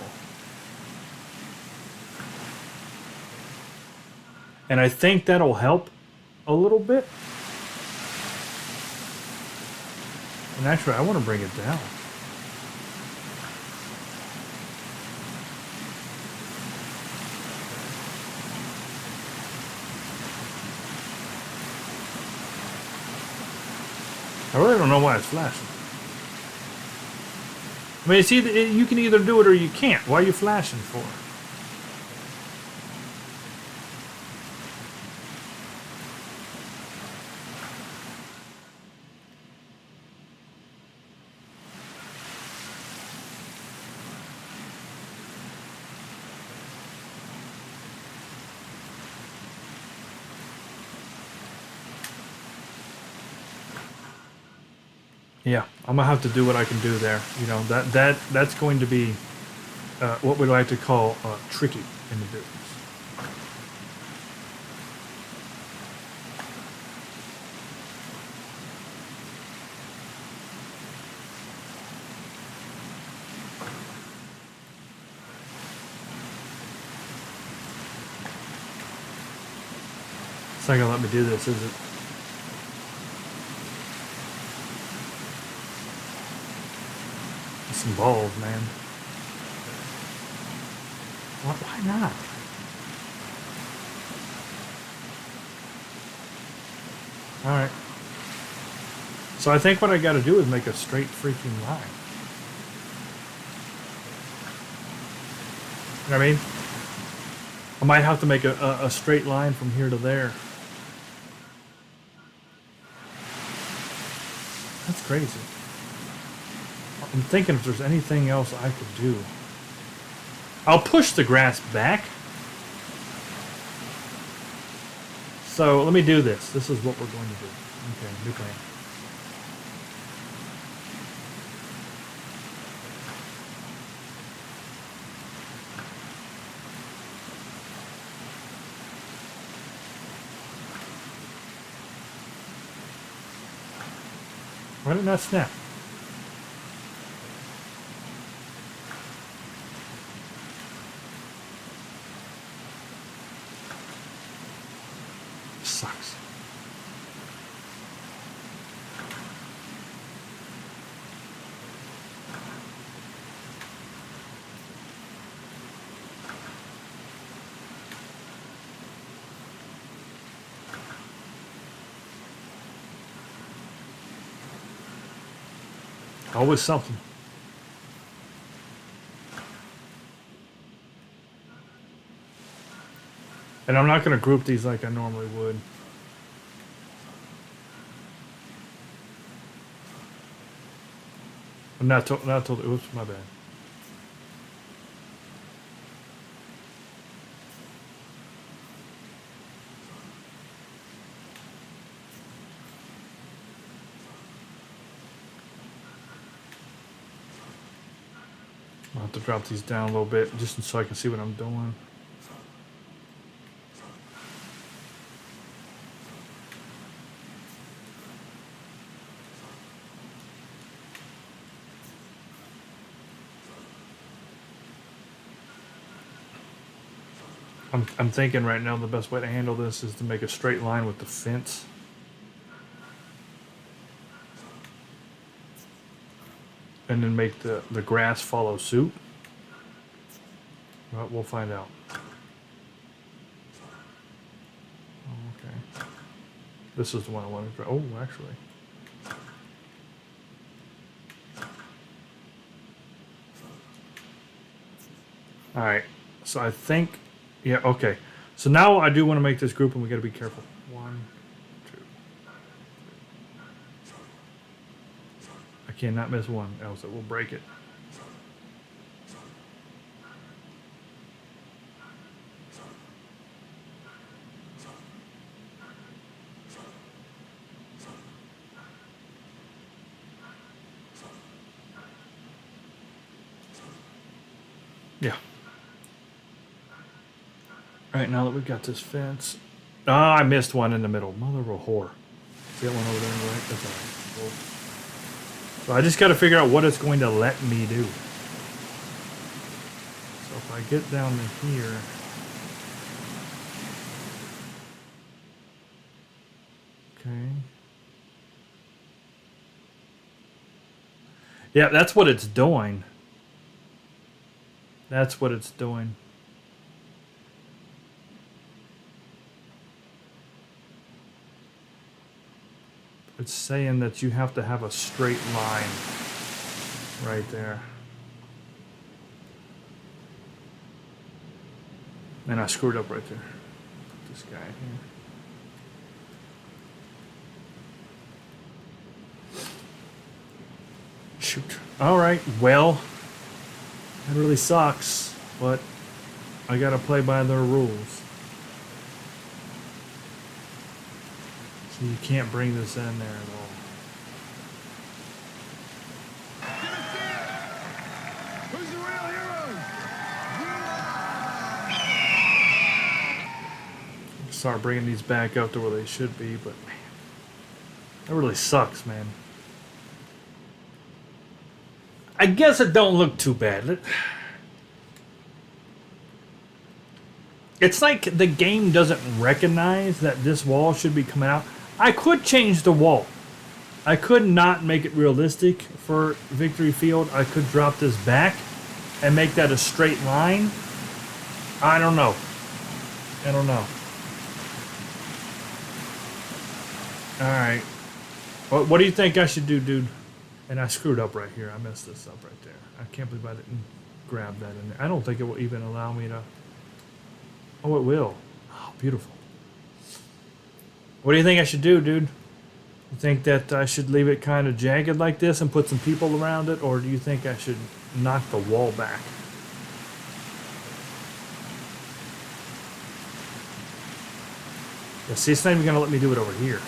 And I think that'll help a little bit. And actually, I want to bring it down. I really don't know why it's flashing. I mean, it's either, you can either do it or you can't. Why are you flashing for? Yeah, I'm gonna have to do what I can do there. You know, that's going to be what we like to call tricky in the business. It's not gonna let me do this, is it? Some balls, man. Why not? Alright. So I think what I gotta do is make a straight freaking line. You know what I mean? I might have to make a straight line from here to there. That's crazy. I'm thinking if there's anything else I could do. I'll push the grass back. So let me do this. This is what we're going to do. Okay, new plan. Why didn't that snap? Sucks. Always something. And I'm not going to group these like I normally would. I'm not totally, oops, my bad. I'll have to drop these down a little bit just so I can see what I'm doing. I'm thinking right now the best way to handle this is to make a straight line with the fence. And then make the grass follow suit. Well, we'll find out. Okay. This is the one I wanted to... Oh, actually. Alright. So I think... Yeah, okay. So now I do want to make this group and we got to be careful. 1, 2, 3. I cannot miss one, else it will break it. Yeah. All right, now that we've got this fence. Ah, I missed one in the middle. Mother of a whore. See that one over there on the right? That's all right. Cool. So I just got to figure out what it's going to let me do. So if I get down to here. Okay. Yeah, that's what it's doing. That's what it's doing. It's saying that you have to have a straight line right there. And I screwed up right there. Put this guy here. Shoot. All right. Well, that really sucks, but I gotta play by their rules. So you can't bring this in there at all. Who's the real hero? Start bringing these back up to where they should be, but man, that really sucks, man. I guess it don't look too bad. It's like the game doesn't recognize that this wall should be coming out. I could change the wall. I could not make it realistic for Victory Field. I could drop this back and make that a straight line. I don't know. I don't know. Alright. What do you think I should do, dude? And I screwed up right here. I messed this up right there. I can't believe I didn't grab that in there. I don't think it will even allow me to... Oh, it will. Oh, beautiful. What do you think I should do, dude? You think that I should leave it kind of jagged like this and put some people around it? Or do you think I should knock the wall back? Yeah, see, it's not even going to let me do it over here.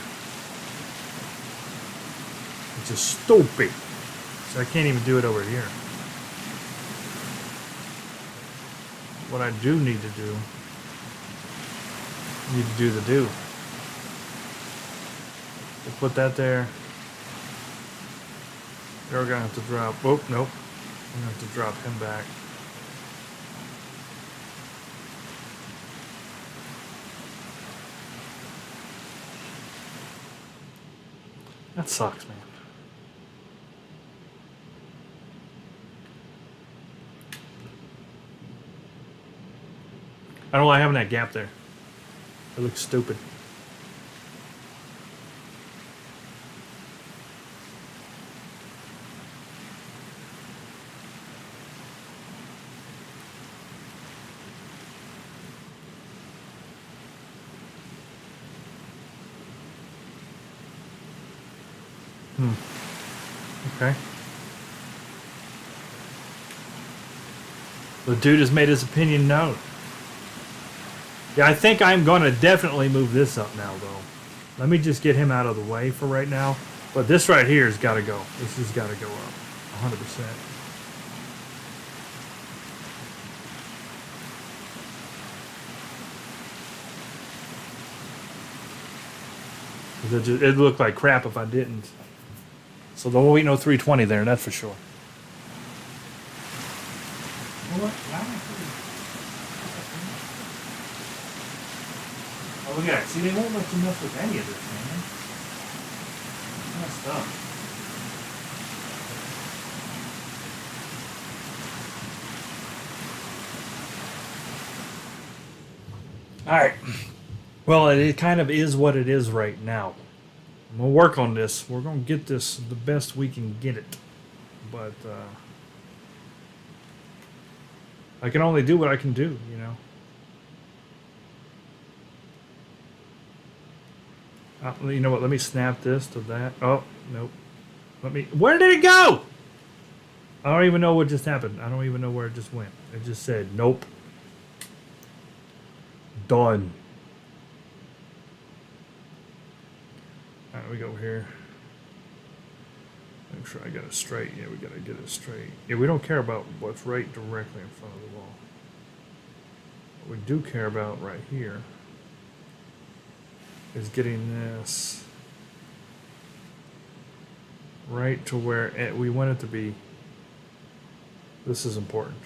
Which is stupid. So I can't even do it over here. What I do need to do... Need to do the do. We'll put that there. We're gonna have to drop. Oh, nope. I'm gonna have to drop him back. That sucks, man. I don't like having that gap there. It looks stupid. Okay. The dude has made his opinion known. Yeah, I think I'm going to definitely move this up now, though. Let me just get him out of the way for right now. But this right here has got to go. This has got to go up. 100%. It'd look like crap if I didn't. So there won't be no 320 there, that's for sure. Oh, look at that. See, they won't let you mess with any of this, man. Messed up. Alright. Well, it kind of is what it is right now. I'm going to work on this. We're going to get this the best we can get it. But, I can only do what I can do, you know. You know what? Let me snap this to that. Oh, nope. Where did it go? I don't even know what just happened. I don't even know where it just went. It just said, nope. Done. Alright, we go over here. Make sure I got it straight. Yeah, we gotta get it straight. Yeah, we don't care about what's right directly in front of the wall. What we do care about right here is getting this right to where we want it to be. This is important.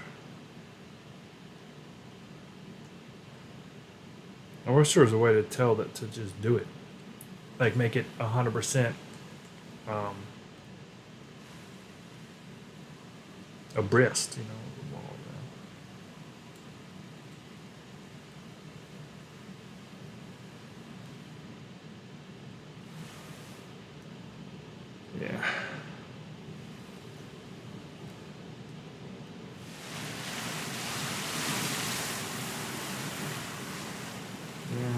I wish there was a way to tell that to just do it. Like make it 100% abreast, you know, of the wall there. Yeah. Yeah.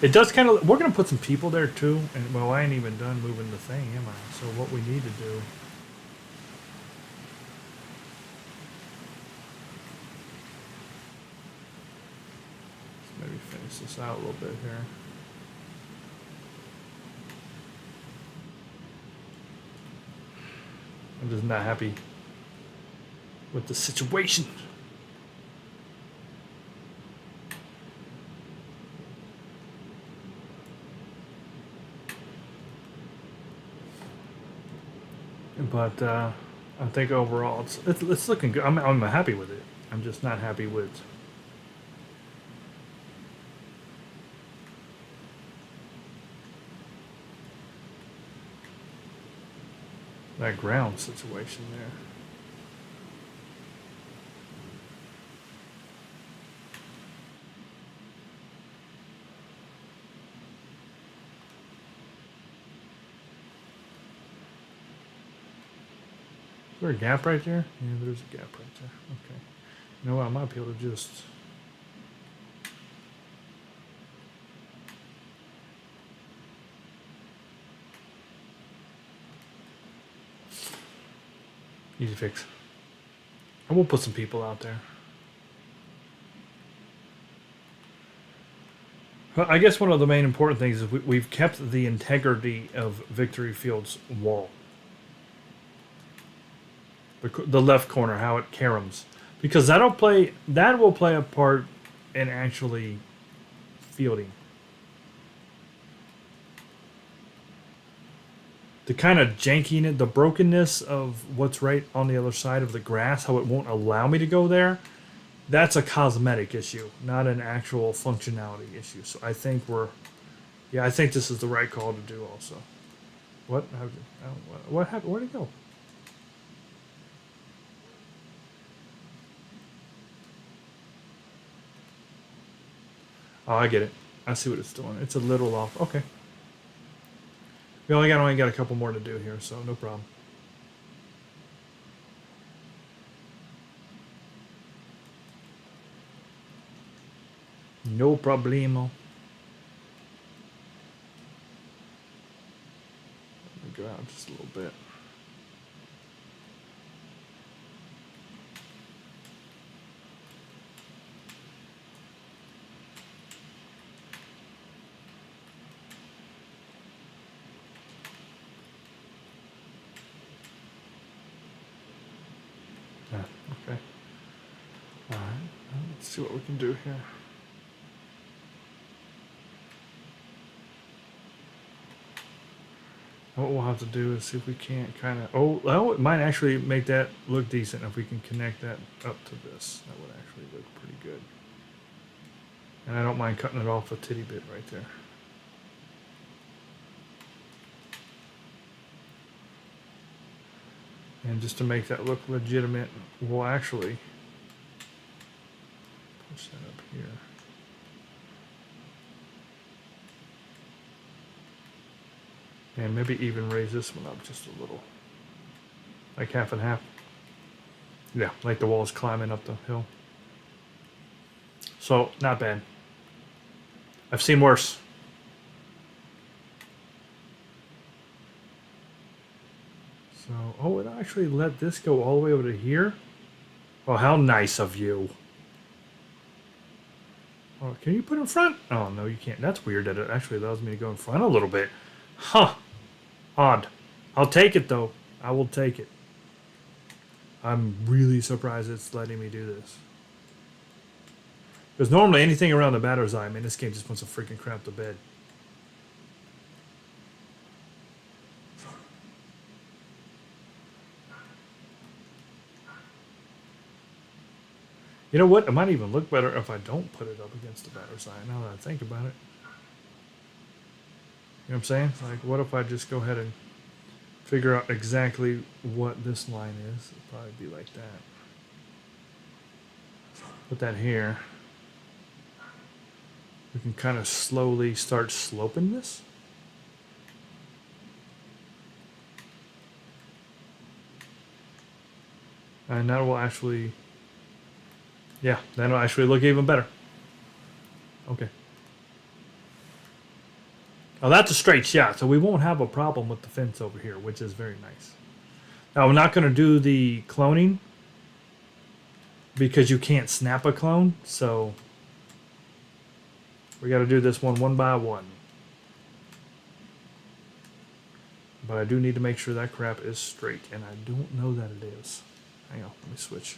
It does kind of. We're gonna put some people there too, and well, I ain't even done moving the thing, am I? So what we need to do. Let's maybe finish this out a little bit here. I'm just not happy with the situation. But I think overall it's looking good. I'm happy with it. I'm just not happy with. That ground situation there. Is there a gap right there? Yeah, there's a gap right there. Okay. You know what? I might be able to just. Easy fix. And we'll put some people out there. Well, I guess one of the main important things is we've kept the integrity of Victory Field's wall. The left corner, how it caroms, because that will play a part in actually fielding. The kind of jankiness, the brokenness of what's right on the other side of the grass, how it won't allow me to go there, that's a cosmetic issue, not an actual functionality issue. So I think I think this is the right call to do also. What happened? Where'd it go? Oh, I get it. I see what it's doing. It's a little off. Okay. We only got a couple more to do here, so no problem. No problemo. Let me go out just a little bit. Okay. All right. Let's see what we can do here. What we'll have to do is see if we can't kind of. Oh, it might actually make that look decent if we can connect that up to this. That would actually look pretty good. And I don't mind cutting it off a titty bit right there. And just to make that look legitimate, we'll actually push that up here. And maybe even raise this one up just a little. Like half and half. Yeah, like the wall's climbing up the hill. So, not bad. I've seen worse. So, it actually let this go all the way over to here? Oh, how nice of you. Oh, can you put it in front? Oh, no, you can't. That's weird that it actually allows me to go in front a little bit. Huh. Odd. I'll take it, though. I will take it. I'm really surprised it's letting me do this. Because normally anything around the batter's eye, man, this game just wants to freaking crap to bed. You know what? It might even look better if I don't put it up against the batter's eye, now that I think about it. You know what I'm saying? Like, what if I just go ahead and figure out exactly what this line is? It'd probably be like that. Put that here. We can kind of slowly start sloping this. And that will actually, yeah, that'll actually look even better. Okay. Oh, that's a straight shot, so we won't have a problem with the fence over here, which is very nice. Now, I'm not going to do the cloning because you can't snap a clone, so we got to do this one by one. But I do need to make sure that crap is straight, and I don't know that it is. Hang on, let me switch.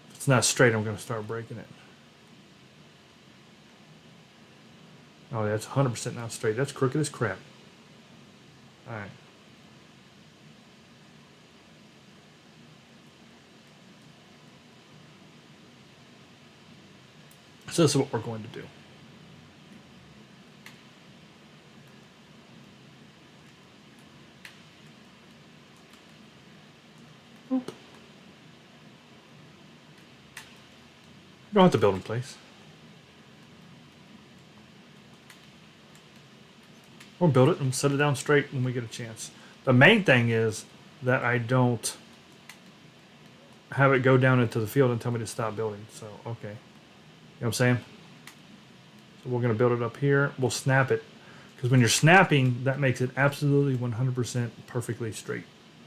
If it's not straight, I'm going to start breaking it. Oh, that's 100% not straight. That's crooked as crap. Alright. So this is what we're going to do. Oop. You don't have to build in place. Or build it and set it down straight when we get a chance. The main thing is that I don't have it go down into the field and tell me to stop building. So, okay. You know what I'm saying? So we're going to build it up here. We'll snap it. Because when you're snapping, that makes it absolutely 100% perfectly straight.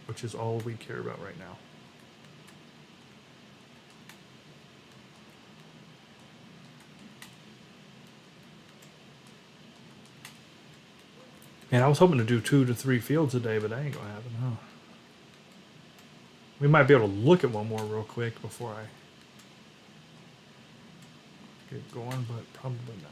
Which is all we care about right now. Man, I was hoping to do 2 to 3 fields a day, but that ain't going to happen, huh? We might be able to look at one more real quick before I get going, but probably not.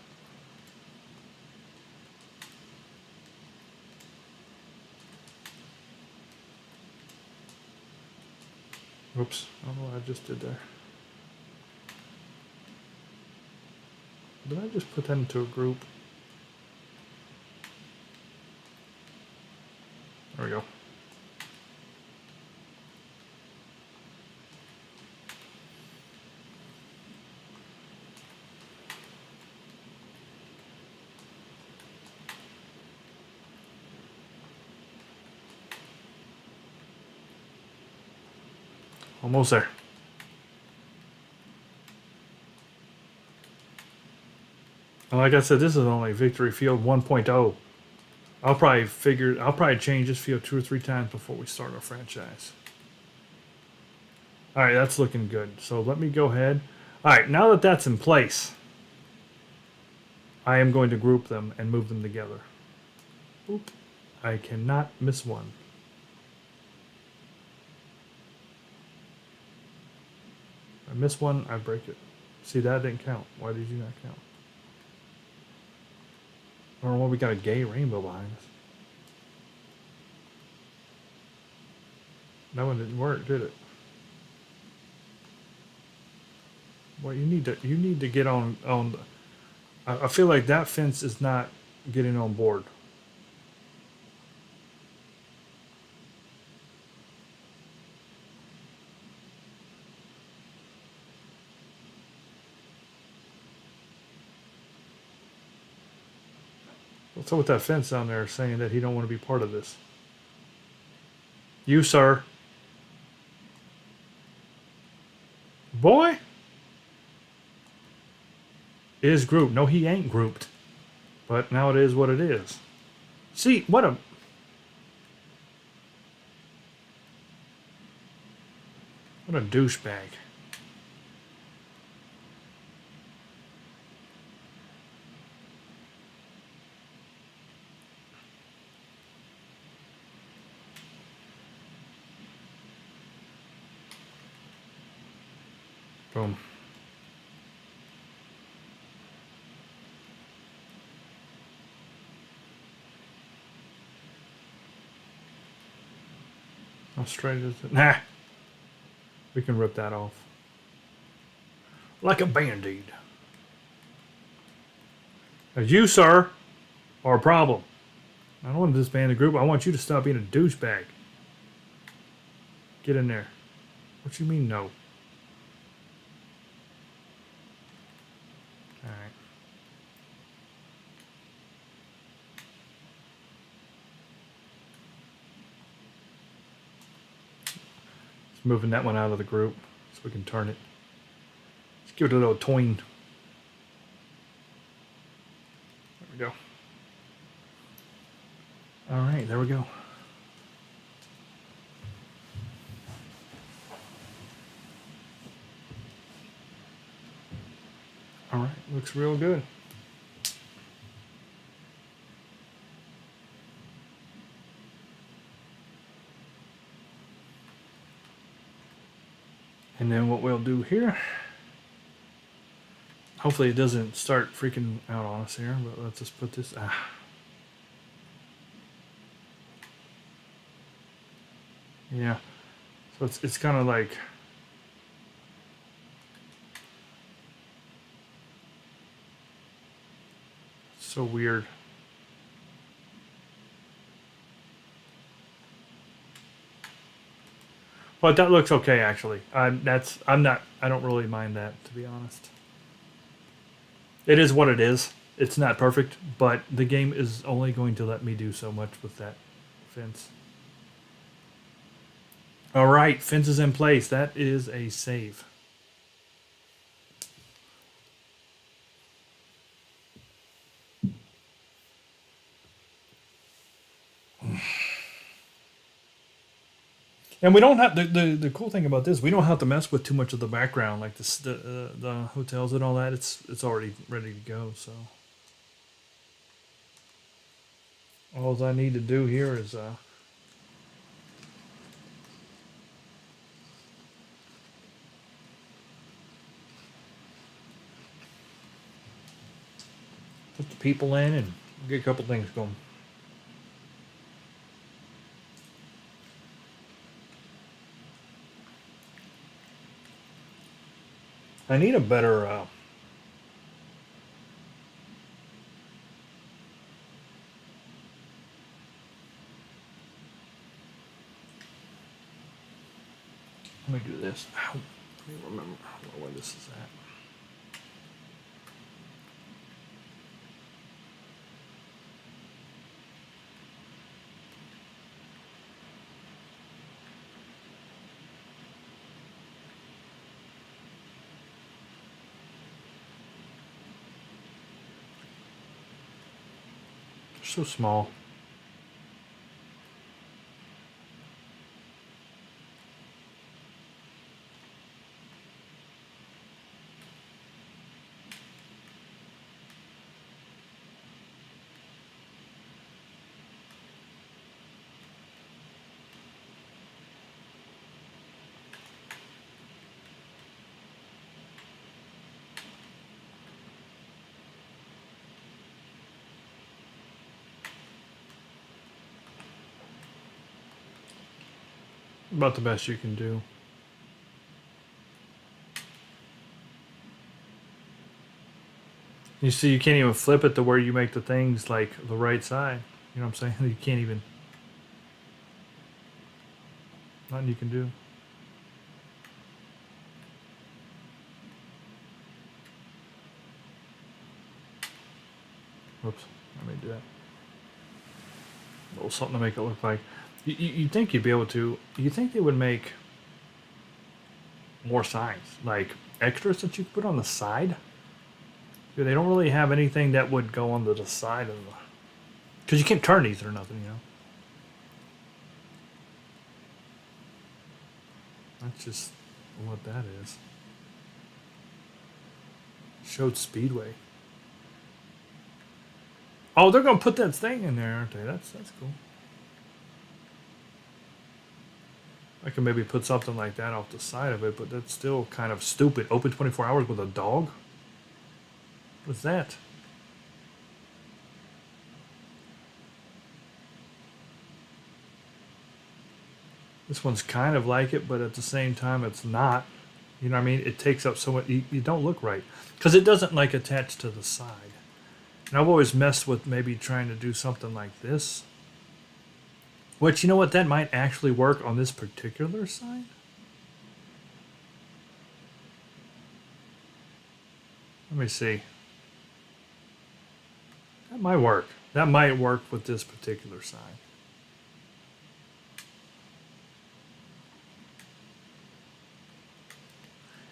Oops, I don't know what I just did there. Did I just put that into a group? There we go. Almost there. And like I said, this is only Victory Field 1.0. I'll probably change this field 2 or 3 times before we start our franchise. Alright, that's looking good. So let me go ahead. Alright, now that that's in place, I am going to group them and move them together. Oop. I cannot miss one. If I miss one, I break it. See, that didn't count. Why did you not count? I don't know why we got a gay rainbow behind us. That one didn't work, did it? Well, you need to get on the, I feel like that fence is not getting on board. What's up with that fence down there saying that he don't want to be part of this? You, sir. Boy. Is grouped. No, he ain't grouped. But now it is what it is. See, what a douchebag. Boom. How straight is it? Nah. We can rip that off. Like a band-aid. As you, sir, are a problem. I don't want to disband the group. I want you to stop being a douchebag. Get in there. What you mean, no? Alright. Just moving that one out of the group so we can turn it. Let's give it a little toin. There we go. Alright, there we go. Alright, looks real good. And then what we'll do here, hopefully it doesn't start freaking out on us here, but let's just put this, yeah, so it's kind of like, so weird. But that looks okay, actually. I don't really mind that, to be honest. It is what it is. It's not perfect, but the game is only going to let me do so much with that fence. All right, fence is in place. That is a save. And we don't have the cool thing about this. We don't have to mess with too much of the background, like the hotels and all that. It's already ready to go. So all I need to do here is put the people in and get a couple things going. I need a better let me do this. Ow. Let me remember where this is at. So small. About the best you can do. You see, you can't even flip it to where you make the things like the right side. You know what I'm saying? You can't even. Nothing you can do. Whoops. Let me do that. A little something to make it look like. You'd think you'd be able to. You think they would make more signs, like extras that you could put on the side? They don't really have anything that would go on the side of the. Because you can't turn these or nothing, you know. That's just what that is. Showed Speedway. Oh, they're gonna put that thing in there, aren't they? That's cool. I can maybe put something like that off the side of it, but that's still kind of stupid. Open 24 hours with a dog? What's that? This one's kind of like it, but at the same time, it's not. You know what I mean? It takes up so much. You don't look right because it doesn't like attach to the side. And I've always messed with maybe trying to do something like this. Which, you know what? That might actually work on this particular side. Let me see. That might work. That might work with this particular side.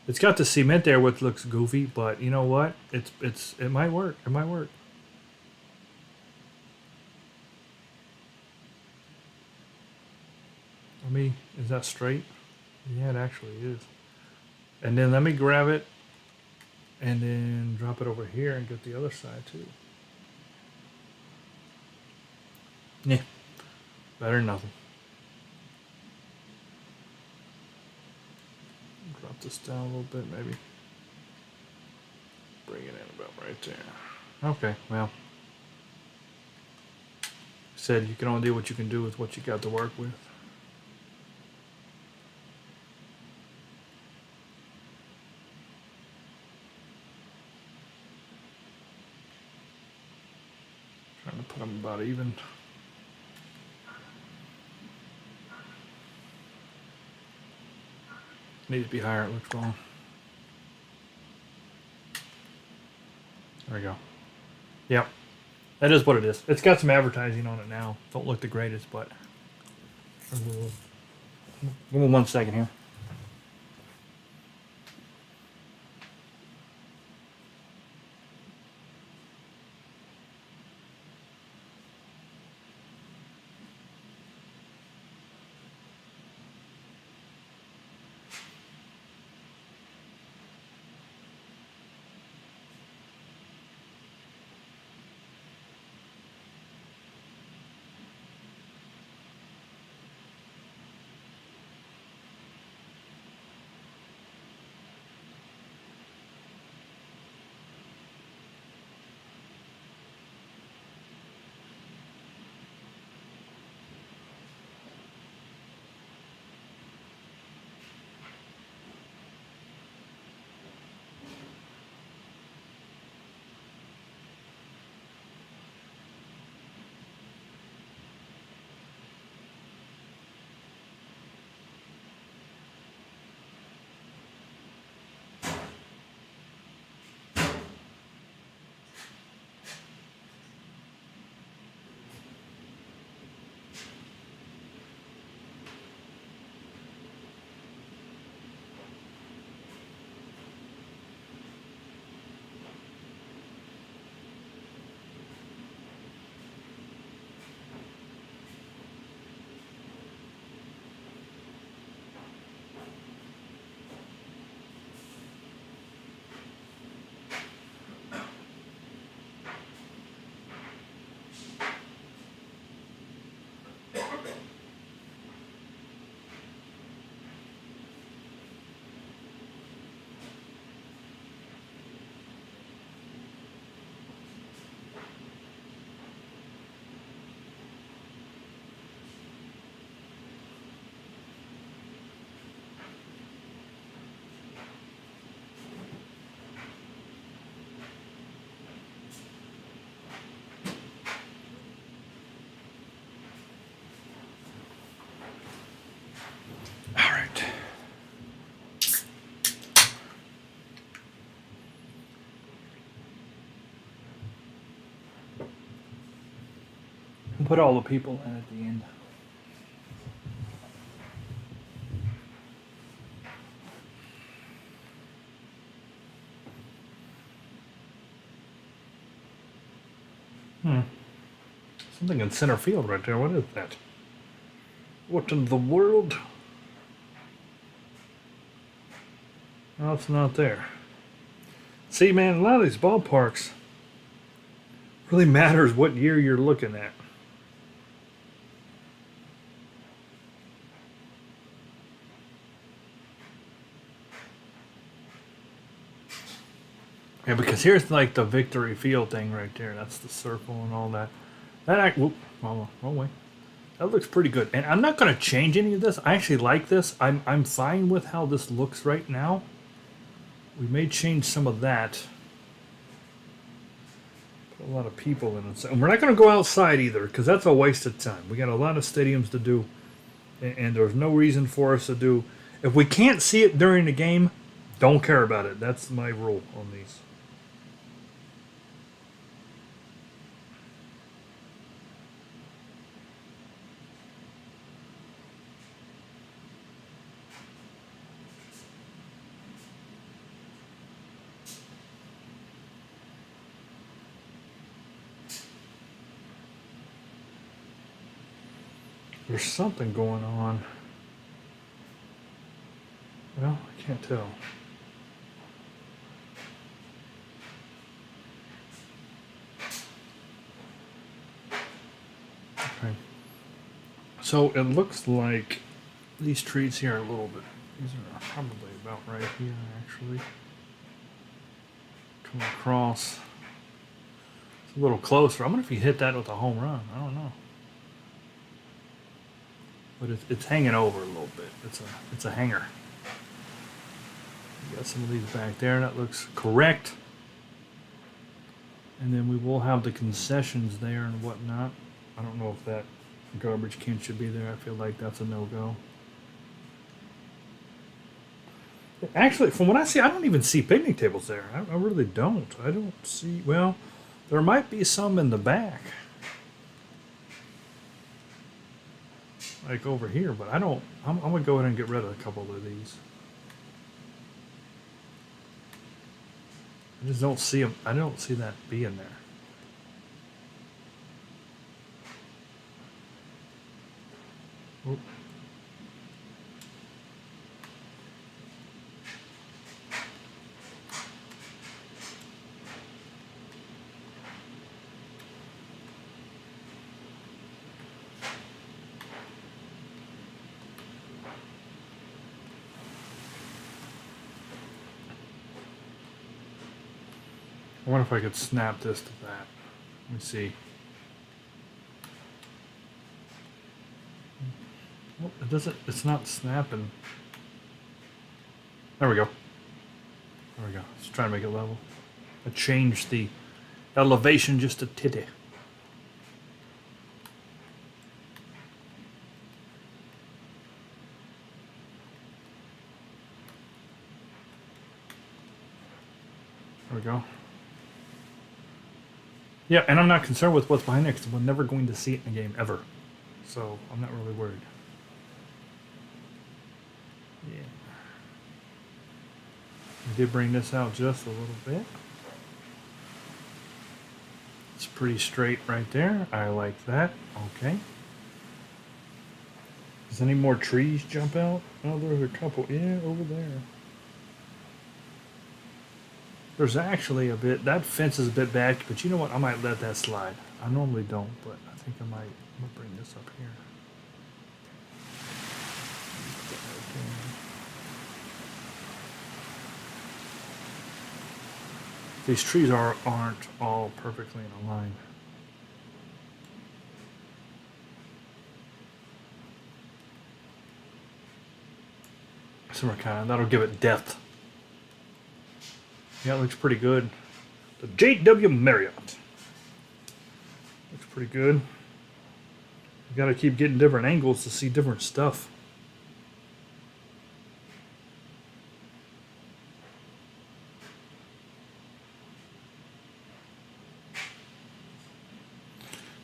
It's got the cement there, which looks goofy, but you know what? It might work. It might work. Is that straight? Yeah, it actually is. And then let me grab it and then drop it over here and get the other side too. Yeah, better than nothing. Drop this down a little bit, maybe. Bring it in about right there. Okay, well. Said you can only do what you can do with what you got to work with. Trying to put them about even. Needs to be higher, it looks wrong. There we go. Yep. That is what it is. It's got some advertising on it now. Don't look the greatest, but... Give me 1 second here. Put all the people in at the end. Something in center field right there. What is that? What in the world? No, it's not there. See, man, a lot of these ballparks really matters what year you're looking at. Yeah, because here's like the victory field thing right there. That's the circle and all that. Whoop, wrong way. That looks pretty good. And I'm not going to change any of this. I actually like this. I'm fine with how this looks right now. We may change some of that. Put a lot of people in it. And we're not going to go outside either, because that's a waste of time. We got a lot of stadiums to do. And there's no reason for us to do. If we can't see it during the game, don't care about it. That's my rule on these. There's something going on. Well, I can't tell. Okay. So it looks like these trees here are a little bit. These are probably about right here, actually. Come across. It's a little closer. I wonder if you hit that with a home run. I don't know. But it's hanging over a little bit. It's a hanger. We got some of these back there. That looks correct. And then we will have the concessions there and whatnot. I don't know if that garbage can should be there. I feel like that's a no-go. Actually, from what I see, I don't even see picnic tables there. I really don't. I don't see... Well, there might be some in the back. Like over here, but I don't... I'm going to go ahead and get rid of a couple of these. I just don't see them. I don't see that being there. Oop. I wonder if I could snap this to that. Let me see. Oh, it doesn't. It's not snapping. There we go. There we go. Let's try to make it level. I changed the elevation just a titty. There we go. Yeah, and I'm not concerned with what's behind there because we're never going to see it in a game ever. So I'm not really worried. Yeah. We did bring this out just a little bit. It's pretty straight right there. I like that. Okay. Does any more trees jump out? Oh, there's a couple. Yeah, over there. There's actually a bit, that fence is a bit back, but you know what? I might let that slide. I normally don't, but I think I might. I'm going to bring this up here. These trees aren't all perfectly in a line. So we're that'll give it depth. Yeah, it looks pretty good. The J.W. Marriott. Looks pretty good. You gotta keep getting different angles to see different stuff.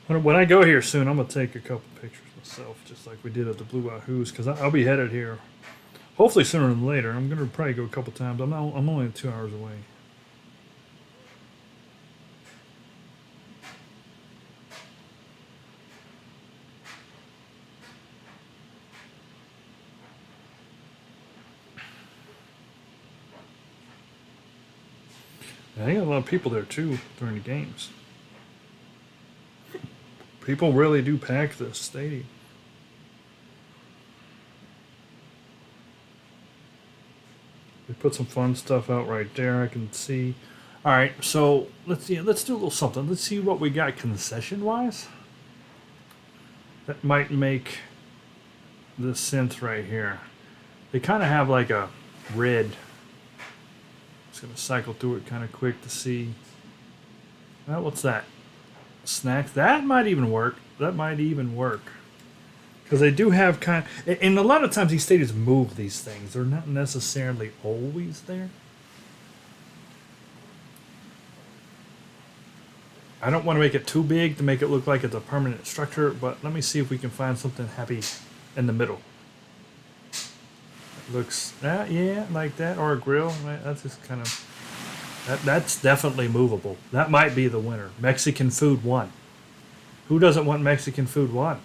When I go here soon, I'm gonna take a couple pictures myself, just like we did at the Blue Wahoo's, because I'll be headed here. Hopefully sooner than later. I'm gonna probably go a couple times. I'm only 2 hours away. I got a lot of people there too during the games. People really do pack this stadium. They put some fun stuff out right there. I can see. All right, so let's do a little something. Let's see what we got concession wise. that might make the synth right here. They kind of have like a red. Just gonna cycle through it kind of quick to see. Well, what's that? Snacks. That might even work. That might even work. Because they do have kind of, and a lot of times these stadiums move these things. They're not necessarily always there. I don't want to make it too big to make it look like it's a permanent structure, but let me see if we can find something happy in the middle. It looks, yeah, like that, or a grill. Right? That's just kind of, that's definitely movable. That might be the winner. Mexican food won. Who doesn't want Mexican food won?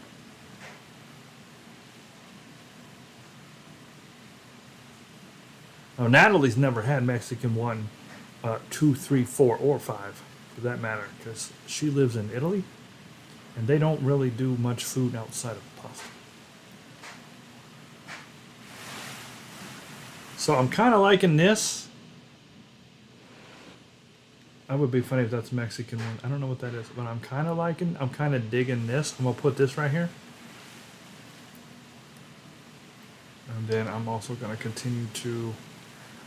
Oh, Natalie's never had Mexican 1, 2, 3, 4, or 5, for that matter, because she lives in Italy, and they don't really do much food outside of pasta. So I'm kind of liking this. That would be funny if that's Mexican 1. I don't know what that is, but I'm kind of digging this. I'm going to put this right here. And then I'm also going to continue to...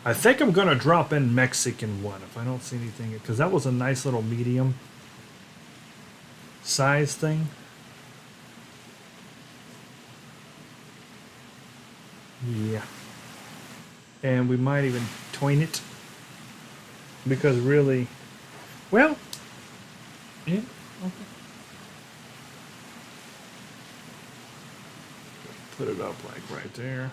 I think I'm going to drop in Mexican 1 if I don't see anything. Because that was a nice little medium size thing. Yeah. And we might even tween it. Because really... Well... Yeah, okay. Put it up like right there.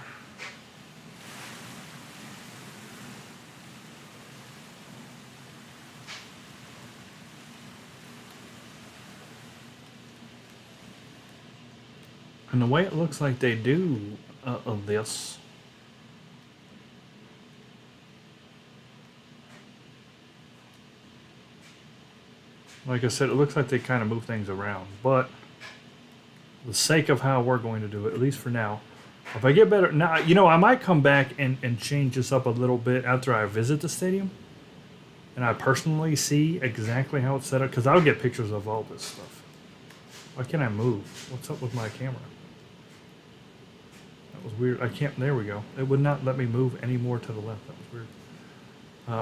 And the way it looks like they do of this, like I said, it looks like they kind of move things around, but for the sake of how we're going to do it, at least for now, if I get better, now, you know, I might come back and change this up a little bit after I visit the stadium, and I personally see exactly how it's set up, because I'll get pictures of all this stuff. Why can't I move? What's up with my camera? That was weird. I can't, there we go. It would not let me move any more to the left. That was weird.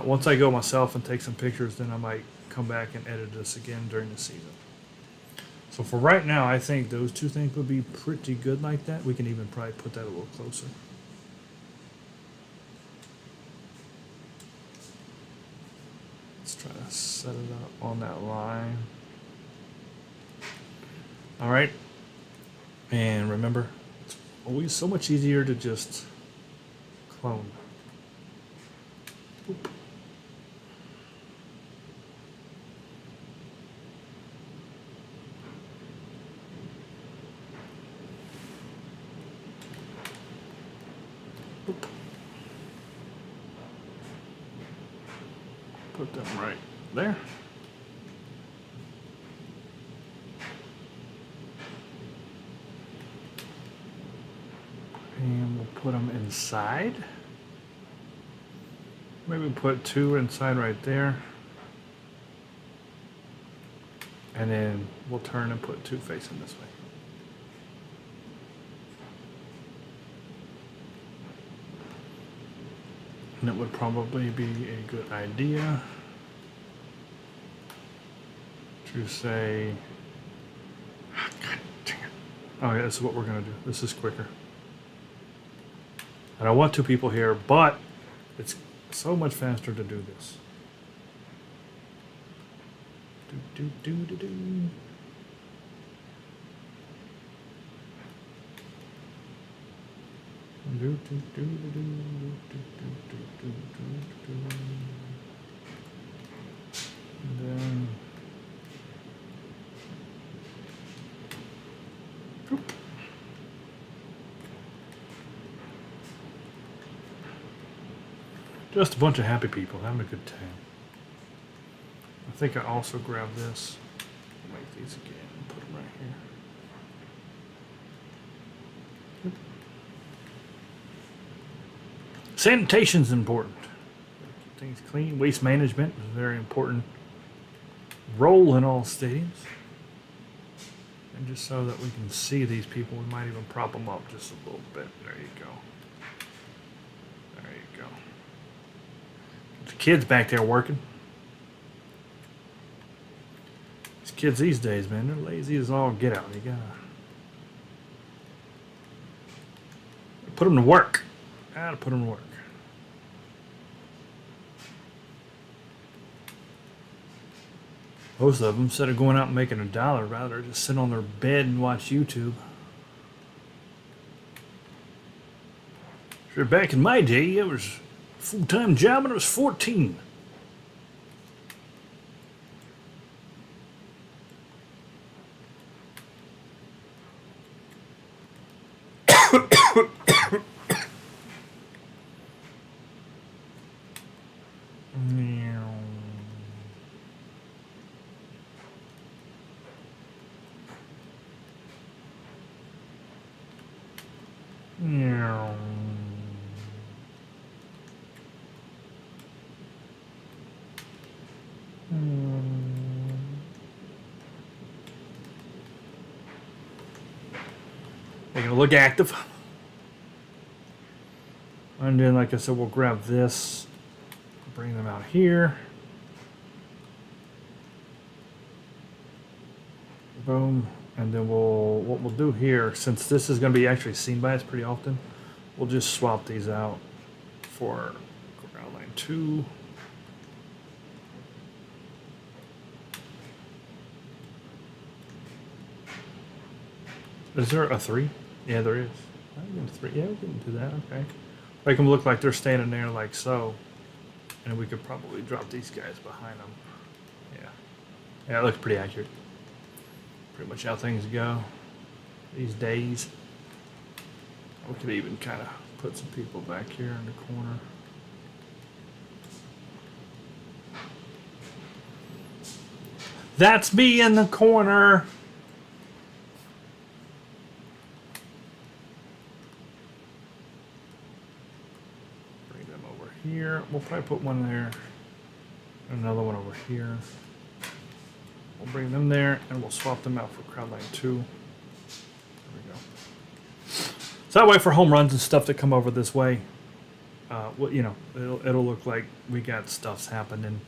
Once I go myself and take some pictures, then I might come back and edit this again during the season. So for right now, I think those two things would be pretty good like that. We can even probably put that a little closer. Let's try to set it up on that line. All right. And remember, it's always so much easier to just clone. Oop. Oop. Put them right there. And we'll put them inside. Maybe put two inside right there. And then we'll turn and put two facing this way. And it would probably be a good idea to say, God dang it. Oh yeah, this is what we're gonna do. This is quicker. I don't want two people here, but it's so much faster to do this. Do, do, do, do, do. Do, do, do, do, do, do, do, do, do, do, do. And then whoop. Just a bunch of happy people having a good time. I think I also grabbed this. I'll make these again and put them right here. Yep. Sanitation's important. Keep things clean. Waste management is a very important role in all stadiums. And just so that we can see these people, we might even prop them up just a little bit. There you go. There you go. The kids back there working. These kids these days, man, they're lazy as all get out. You gotta put them to work. Gotta put them to work. Most of them, instead of going out and making $1, rather just sit on their bed and watch YouTube. Sure, back in my day, it was a full-time job when I was 14. They're gonna look active. And then, like I said, we'll grab this, bring them out here. Boom. And then what we'll do here, since this is gonna be actually seen by us pretty often, we'll just swap these out for ground line 2. Is there a 3? Yeah, there is. I'm getting 3. Yeah, we can do that. Okay. Make them look like they're standing there like so. And we could probably drop these guys behind them. Yeah. Yeah, it looks pretty accurate. Pretty much how things go these days. We could even kind of put some people back here in the corner. That's me in the corner. Bring them over here. We'll probably put one there. Another one over here. We'll bring them there, and we'll swap them out for crowd line 2. There we go. So that way, for home runs and stuff that come over this way, well, you know, it'll look like we got stuff's happening.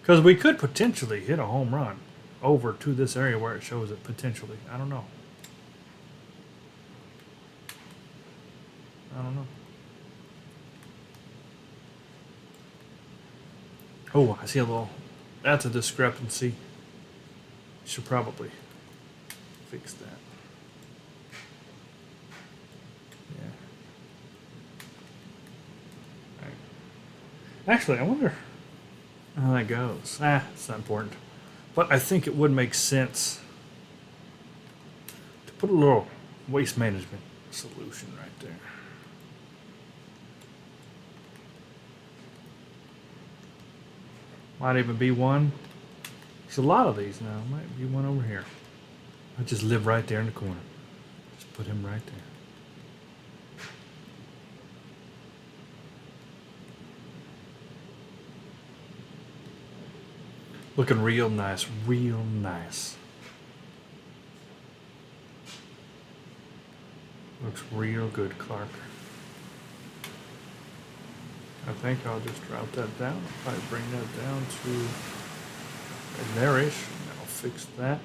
Because we could potentially hit a home run over to this area where it shows it potentially. I don't know. I don't know. Oh, I see a little. That's a discrepancy. Should probably fix that. Yeah. Right. Actually, I wonder how that goes. It's not important. But I think it would make sense to put a little waste management solution right there. Might even be one. There's a lot of these now. Might be one over here. I just live right there in the corner. Just put him right there. Looking real nice, real nice. Looks real good, Clark. I think I'll just drop that down. I'll probably bring that down to there-ish, and I'll fix that.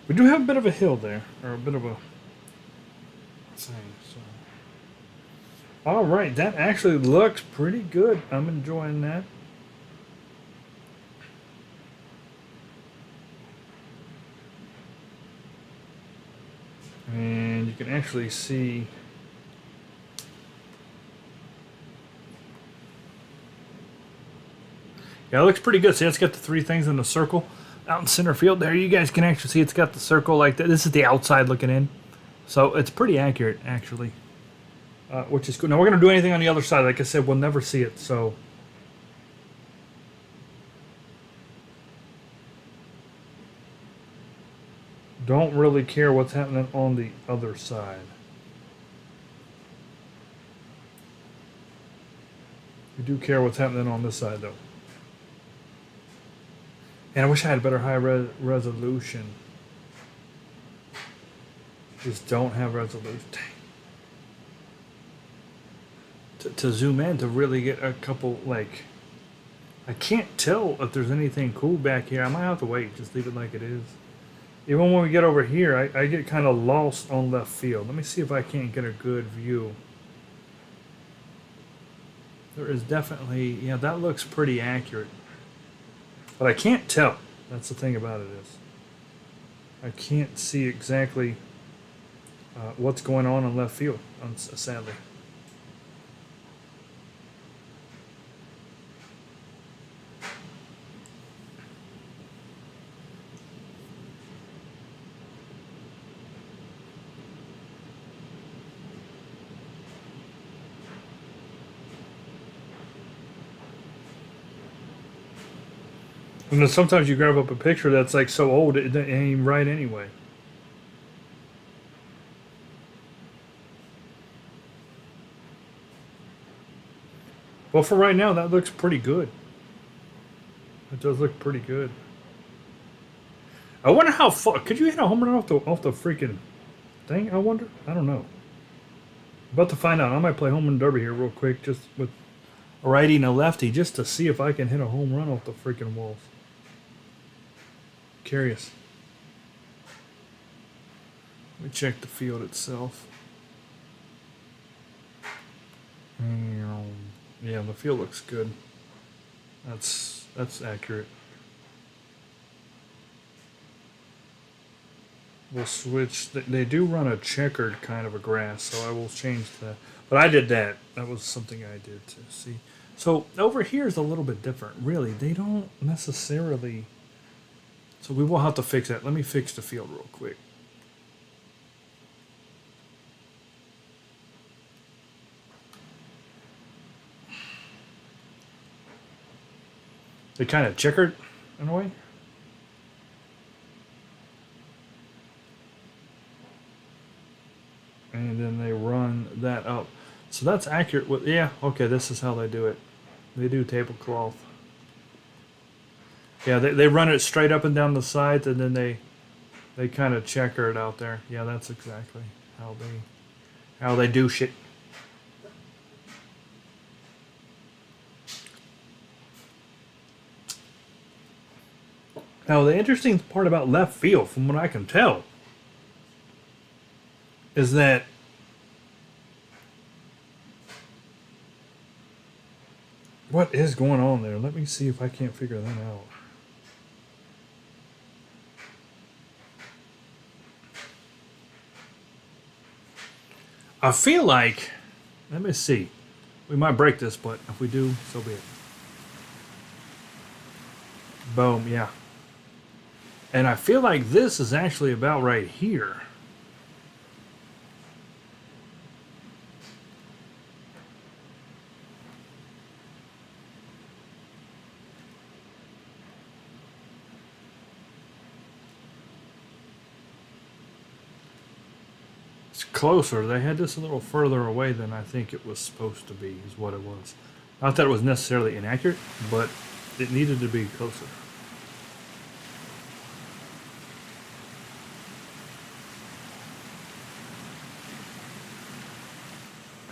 We do have a bit of a hill there, or a bit of a thing, so. All right, that actually looks pretty good. I'm enjoying that. And you can actually see yeah, it looks pretty good. See, it's got the 3 things in the circle out in center field there. You guys can actually see it's got the circle like that. This is the outside looking in. So it's pretty accurate, actually, which is good. Now, we're going to do anything on the other side. Like I said, we'll never see it, so. Don't really care what's happening on the other side. We do care what's happening on this side, though. And I wish I had better resolution. Just don't have resolution. Dang. To zoom in to really get a couple, like, I can't tell if there's anything cool back here. I might have to wait, just leave it like it is. Even when we get over here, I get kind of lost on left field. Let me see if I can't get a good view. There is definitely, yeah, that looks pretty accurate. But I can't tell. That's the thing about it is. I can't see exactly what's going on in left field, sadly. And then sometimes you grab up a picture that's like so old it ain't even right anyway. Well, for right now, that looks pretty good. It does look pretty good. I wonder how far could you hit a home run off the freaking thing? I wonder. I don't know. About to find out. I might play home run derby here real quick, just with a righty and a lefty, just to see if I can hit a home run off the freaking walls. Curious. Let me check the field itself. Yeah, the field looks good. That's accurate. We'll switch. They do run a checkered kind of a grass, so I will change that. But I did that. That was something I did to see. So over here is a little bit different. Really, they don't necessarily. So we will have to fix that. Let me fix the field real quick. They kind of checkered in a way. And then they run that up. So that's accurate. With, yeah, okay, this is how they do it. They do tablecloth. Yeah, they run it straight up and down the sides, and then they kind of checker it out there. Yeah, that's exactly how they do shit. Now, the interesting part about left field, from what I can tell, is that what is going on there? Let me see if I can't figure that out. I feel like, let me see. We might break this, but if we do, so be it. Boom, yeah. And I feel like this is actually about right here. It's closer. They had this a little further away than I think it was supposed to be, is what it was. Not that it was necessarily inaccurate, but it needed to be closer.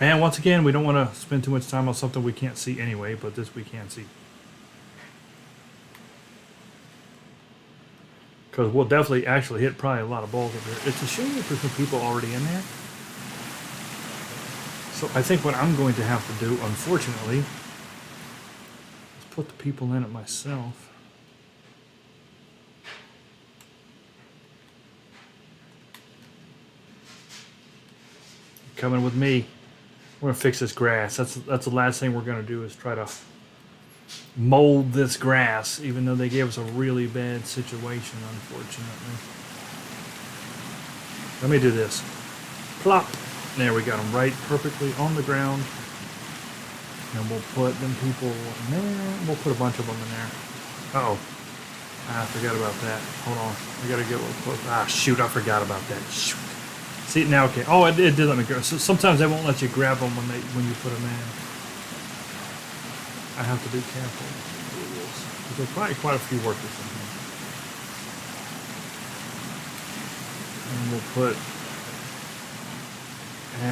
And once again, we don't want to spend too much time on something we can't see anyway, but this we can see. Because we'll definitely actually hit probably a lot of balls up here. It's a shame that there's some people already in there. So I think what I'm going to have to do, unfortunately, is put the people in it myself. Coming with me. We're gonna fix this grass. That's the last thing we're gonna do is try to mold this grass, even though they gave us a really bad situation, unfortunately. Let me do this. Plop. There we got them right perfectly on the ground. And we'll put them people in there. We'll put a bunch of them in there. Uh-oh. I forgot about that. Hold on. I gotta get a little close. Ah, shoot. I forgot about that. Shoot. See, now, okay. Oh, it did let me go. So sometimes they won't let you grab them when you put them in. I have to be careful. There's probably quite a few workers in here. And we'll put,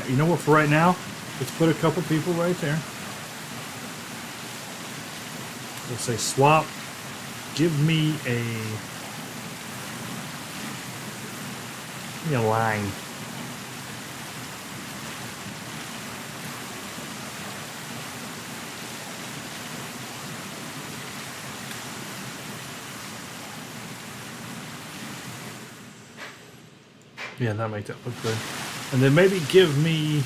you know what, for right now, let's put a couple people right there. We'll say swap. Give me a line. Yeah, that makes that look good. And then maybe give me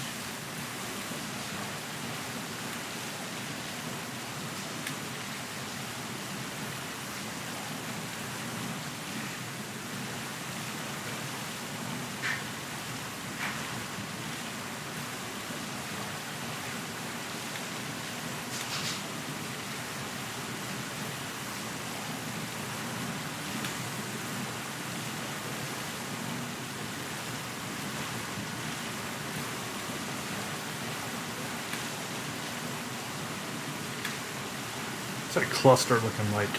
what's that cluster looking like?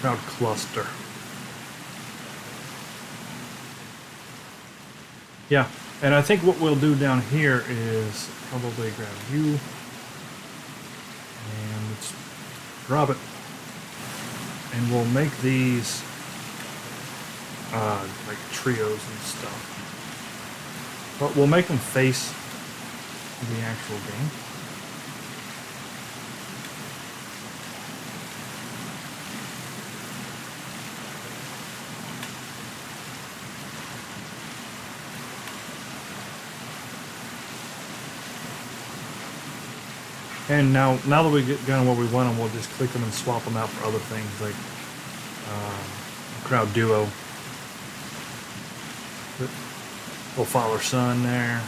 Crowd cluster. Yeah, and I think what we'll do down here is probably grab you and let's drop it, and we'll make these like trios and stuff, but we'll make them face the actual game. And now that we get kind of what we want them, we'll just click them and swap them out for other things like crowd duo. Little father son there.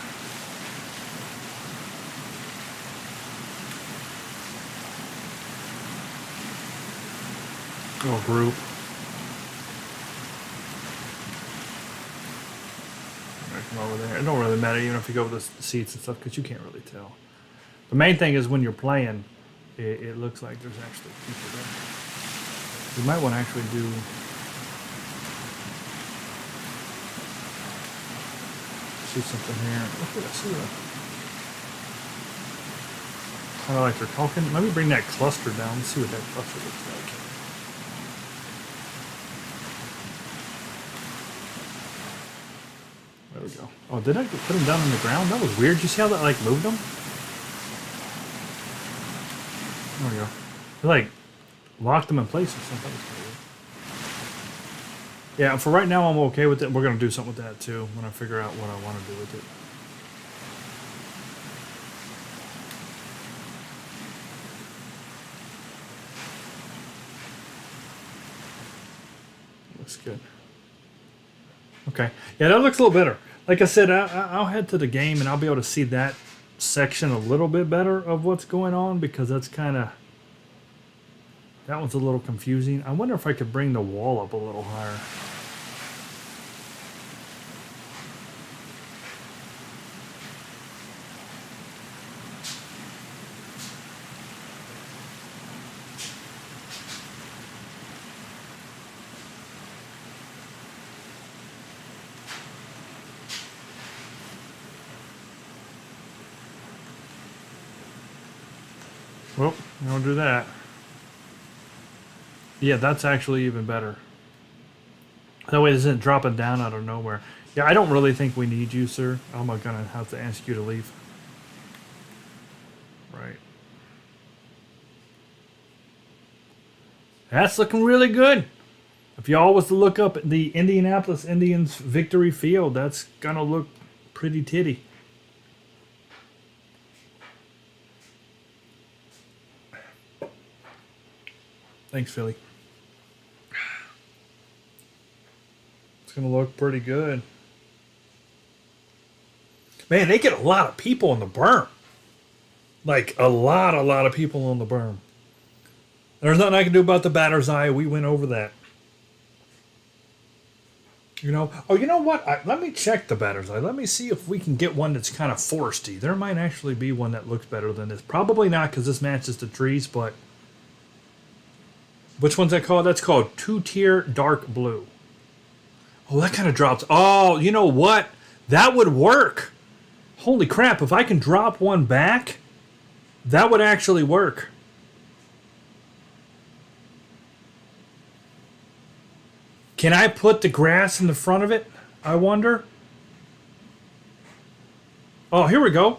Little group. Come over there. It don't really matter even if you go with the seats and stuff because you can't really tell. The main thing is when you're playing, it looks like there's actually people there. You might want to actually do. See something here. Look at, I see that. Kind of like they're talking. Let me bring that cluster down. Let's see what that cluster looks like. There we go. Oh, did I put them down on the ground? That was weird. You see how that like moved them? There we go. They like locked them in place or something. Yeah, for right now I'm okay with it. We're gonna do something with that too when I figure out what I want to do with it. Looks good. Okay. Yeah, that looks a little better. Like I said, I'll head to the game and I'll be able to see that section a little bit better of what's going on because that's kind of, that one's a little confusing. I wonder if I could bring the wall up a little higher. Well, I'll do that. Yeah, that's actually even better. That way it isn't dropping down out of nowhere. Yeah, I don't really think we need you, sir. I'm gonna have to ask you to leave. Right. That's looking really good. If y'all was to look up the Indianapolis Indians victory field, that's gonna look pretty titty. Thanks, Philly. It's going to look pretty good. Man, they get a lot of people on the berm. Like, a lot of people on the berm. There's nothing I can do about the batter's eye. We went over that. You know? Oh, you know what? Let me check the batter's eye. Let me see if we can get one that's kind of foresty. There might actually be one that looks better than this. Probably not because this matches the trees, but... Which one's that called? That's called two-tier dark blue. Oh, that kind of drops. Oh, you know what? That would work. Holy crap, if I can drop one back, that would actually work. Can I put the grass in the front of it? I wonder. Oh, here we go.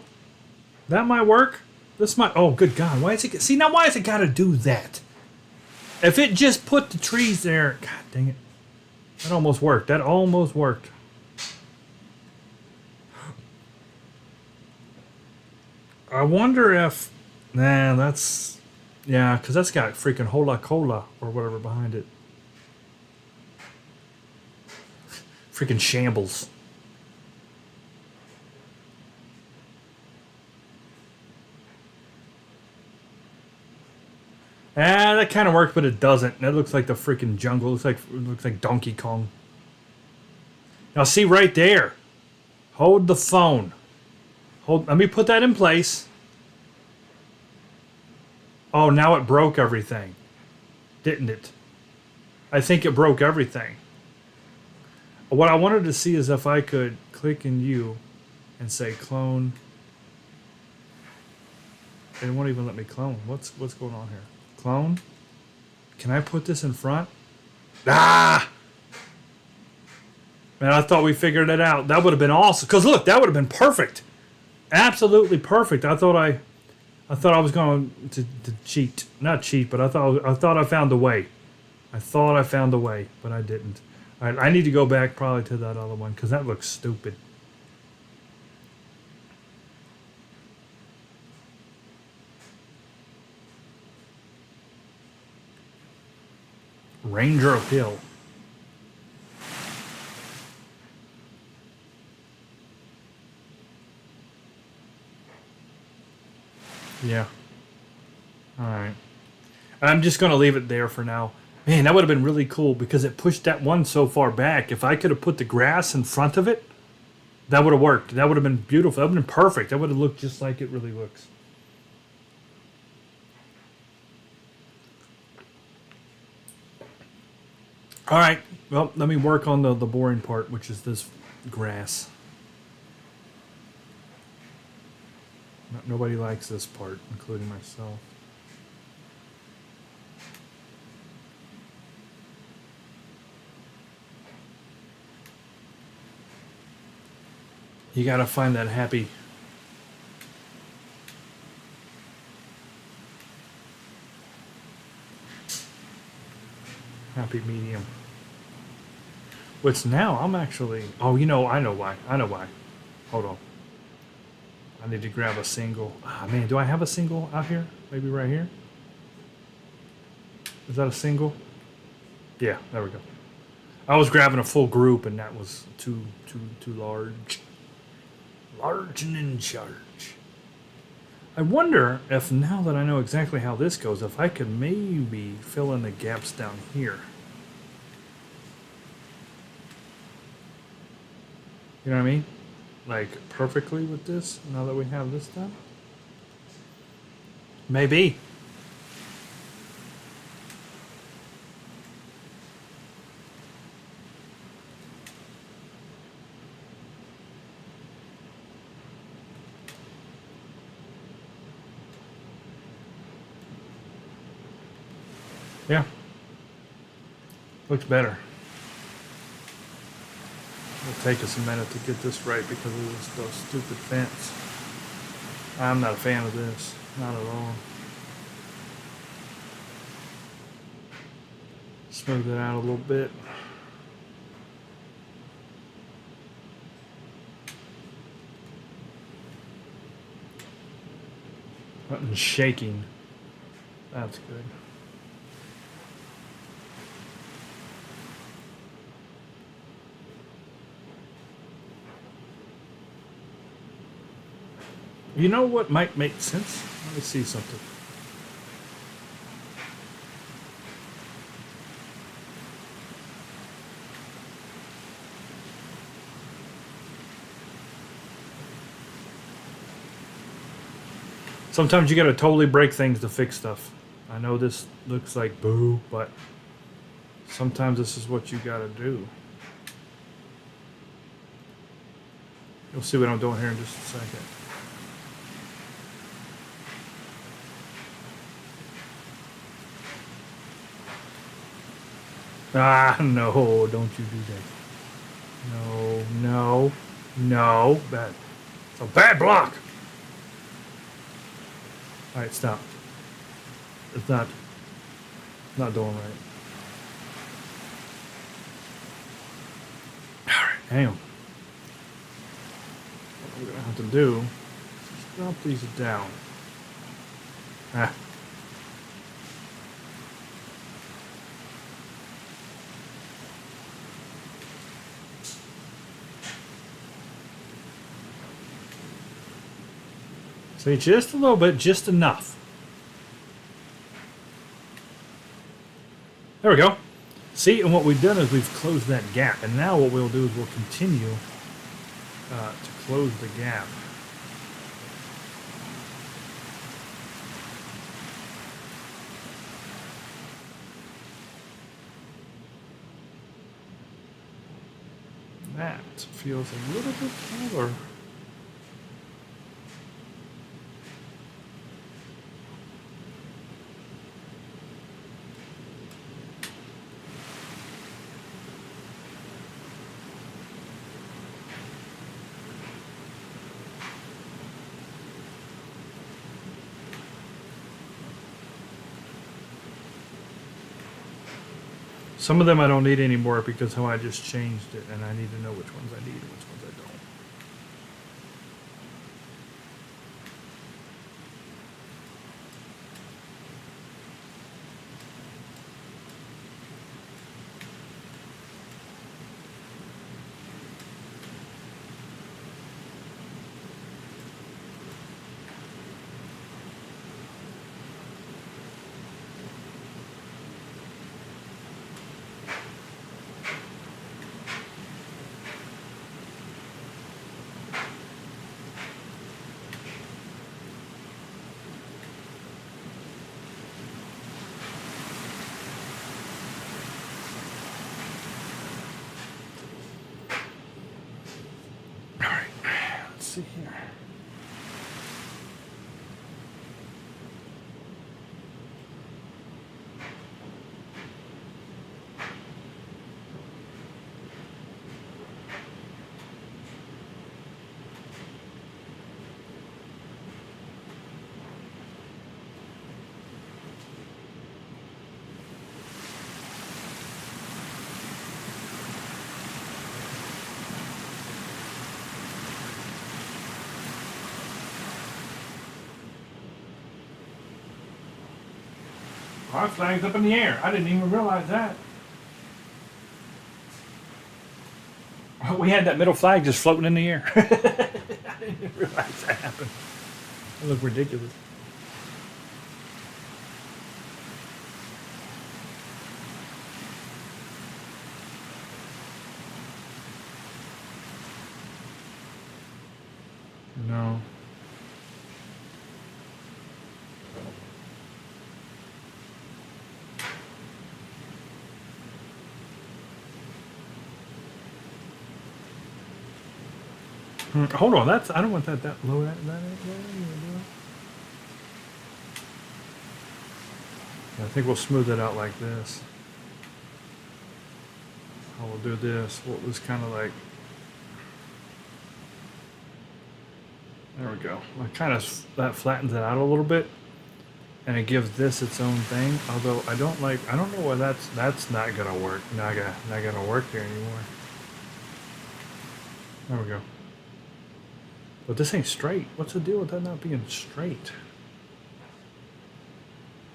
That might work. This might. Oh, good God! Why is it? See now, why has it got to do that? If it just put the trees there, God dang it! That almost worked. That almost worked. I wonder if. Nah, that's. Yeah, because that's got freaking Hola Cola or whatever behind it. Freaking shambles. Ah, that kind of works, but it doesn't. That looks like the freaking jungle. It looks like Donkey Kong. Now see right there. Hold the phone. Hold. Let me put that in place. Oh, now it broke everything, didn't it? I think it broke everything. What I wanted to see is if I could click in you and say clone. It won't even let me clone. What's going on here? Clone? Can I put this in front? Ah! Man, I thought we figured it out. That would have been awesome. Because look, that would have been perfect. Absolutely perfect. I thought I was going to cheat. Not cheat, but I thought I found a way. I thought I found a way, but I didn't. All right, I need to go back probably to that other one because that looks stupid. Ranger of Hill. Yeah. All right. I'm just going to leave it there for now. Man, that would have been really cool because it pushed that one so far back. If I could have put the grass in front of it, that would have worked. That would have been beautiful. That would have been perfect. That would have looked just like it really looks. All right. Well, let me work on the boring part, which is this grass. Nobody likes this part, including myself. You gotta find that happy medium. Which now I'm actually. Oh, I know why. Hold on. I need to grab a single. Ah, man, do I have a single out here? Maybe right here? Is that a single? Yeah, there we go. I was grabbing a full group and that was too large. Large and in charge. I wonder if now that I know exactly how this goes, if I could maybe fill in the gaps down here. You know what I mean? Like perfectly with this, now that we have this done? Maybe. Yeah. Looks better. It'll take us a minute to get this right because of this stupid fence. I'm not a fan of this. Not at all. Smooth it out a little bit. Nothing's shaking. That's good. You know what might make sense? Let me see something. Sometimes you gotta totally break things to fix stuff. I know this looks like boo, but sometimes this is what you gotta do. You'll see what I'm doing here in just a second. Ah, no, don't you do that. No, no, no. Bad. It's a bad block. All right, stop. It's not doing right. All right, hang on. What we're gonna have to do is drop these down. Ah. See, just a little bit, just enough. There we go. See, and what we've done is we've closed that gap. And now what we'll do is we'll continue to close the gap. That feels a little bit taller. Some of them I don't need anymore because how I just changed it, and I need to know which ones I need and which ones I don't. See here. Our flag's up in the air. I didn't even realize that. We had that middle flag just floating in the air. I didn't even realize that happened. It looked ridiculous. No. Hold on, that's I don't want that low. That I think we'll smooth it out like this. I will do this. We'll just kind of like. There we go. I kind of that flattens it out a little bit, and it gives this its own thing. Although I don't know why that's not gonna work. Not gonna work here anymore. There we go. But this ain't straight. What's the deal with that not being straight?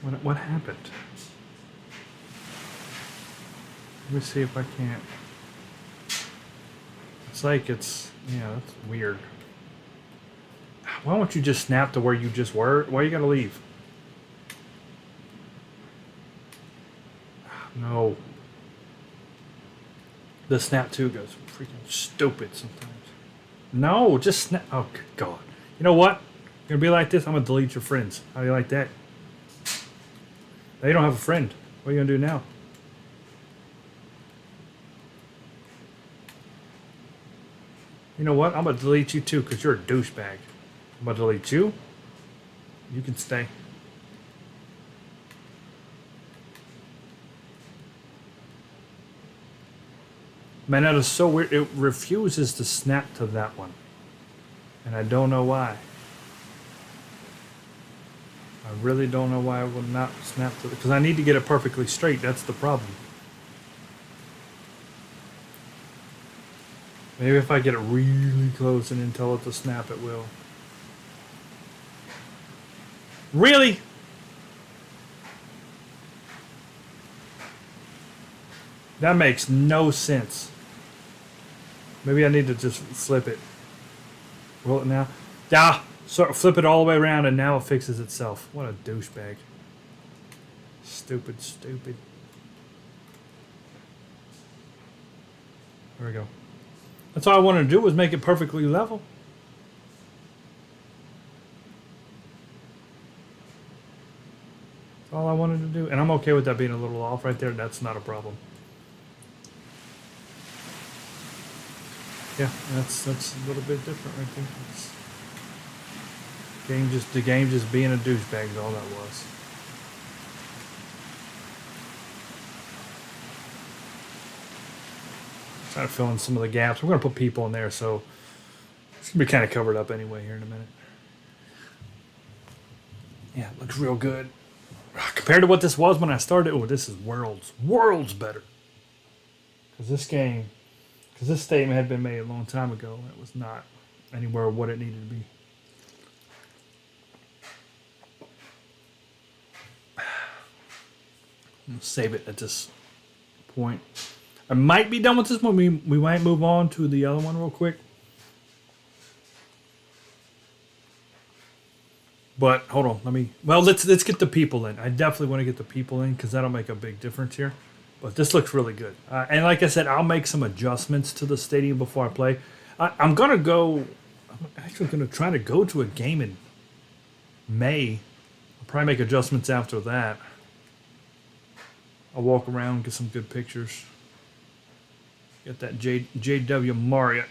What happened? Let me see if I can't. It's like it's, yeah, that's weird. Why don't you just snap to where you just were? Why you gotta leave? No. The snap 2 goes freaking stupid sometimes. No, just snap. Oh, good God. You know what? You're gonna be like this, I'm gonna delete your friends. How do you like that? Now you don't have a friend. What are you gonna do now? You know what? I'm gonna delete you too, because you're a douchebag. I'm gonna delete you. You can stay. Man, that is so weird. It refuses to snap to that one. And I don't know why. I really don't know why it will not snap to it. Because I need to get it perfectly straight. That's the problem. Maybe if I get it really close and then tell it to snap, it will. Really? That makes no sense. Maybe I need to just flip it. Roll it now. Ah! So flip it all the way around and now it fixes itself. What a douchebag. Stupid, stupid. There we go. That's all I wanted to do was make it perfectly level. That's all I wanted to do. And I'm okay with that being a little off right there. That's not a problem. Yeah, that's a little bit different right there. The game just being a douchebag is all that was. Trying to fill in some of the gaps. We're gonna put people in there, so it's gonna be kind of covered up anyway here in a minute. Yeah, it looks real good. Compared to what this was when I started, oh, this is worlds better. Because this statement had been made a long time ago, and it was not anywhere what it needed to be. I'm gonna save it at this point. I might be done with this one. We might move on to the other one real quick. But hold on, let's get the people in. I definitely want to get the people in because that'll make a big difference here. But this looks really good. And like I said, I'll make some adjustments to the stadium before I play. I'm actually gonna try to go to a game in May. I'll probably make adjustments after that. I'll walk around, get some good pictures. Get that JW Marriott.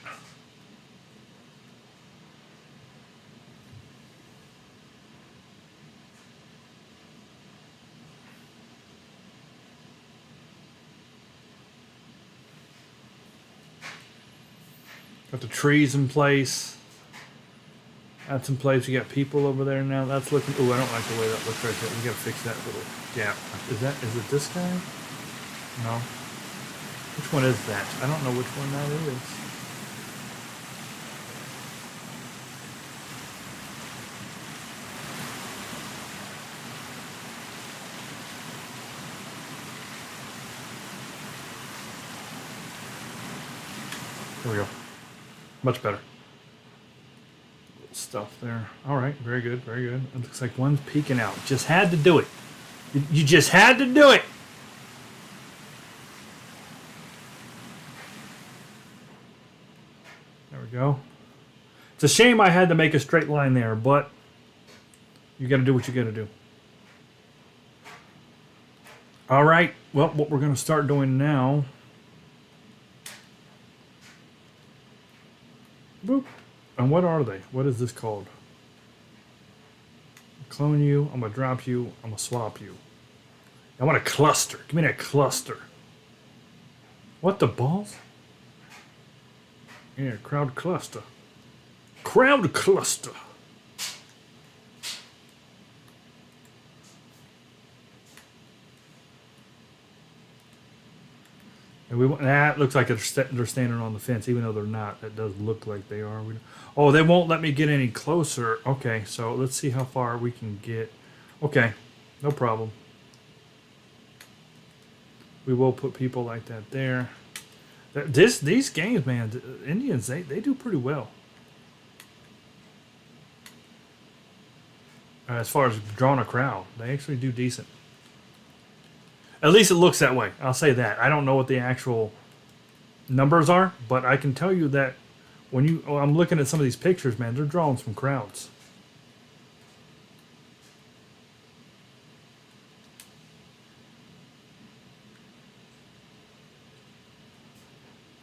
Got the trees in place. That's in place. You got people over there now. That's looking. Oh, I don't like the way that looks right there. We gotta fix that little gap. Is it this guy? No. Which one is that? I don't know which one that is. There we go. Much better. Little stuff there. All right, very good, very good. It looks like one's peeking out. Just had to do it. You just had to do it. There we go. It's a shame I had to make a straight line there, but you got to do what you got to do. All right. Well, what we're going to start doing now. Boop. And what are they? What is this called? Clone you. I'm going to drop you. I'm going to swap you. I want a cluster. Give me that cluster. What the balls? Yeah, crowd cluster. Crowd cluster. And that looks like they're standing on the fence, even though they're not. That does look like they are. Oh, they won't let me get any closer. Okay, so let's see how far we can get. Okay, no problem. We will put people like that there. These games, man, the Indians, they do pretty well. As far as drawing a crowd, they actually do decent. At least it looks that way. I'll say that. I don't know what the actual numbers are, but I can tell you that when I'm looking at some of these pictures, man, they're drawing some crowds.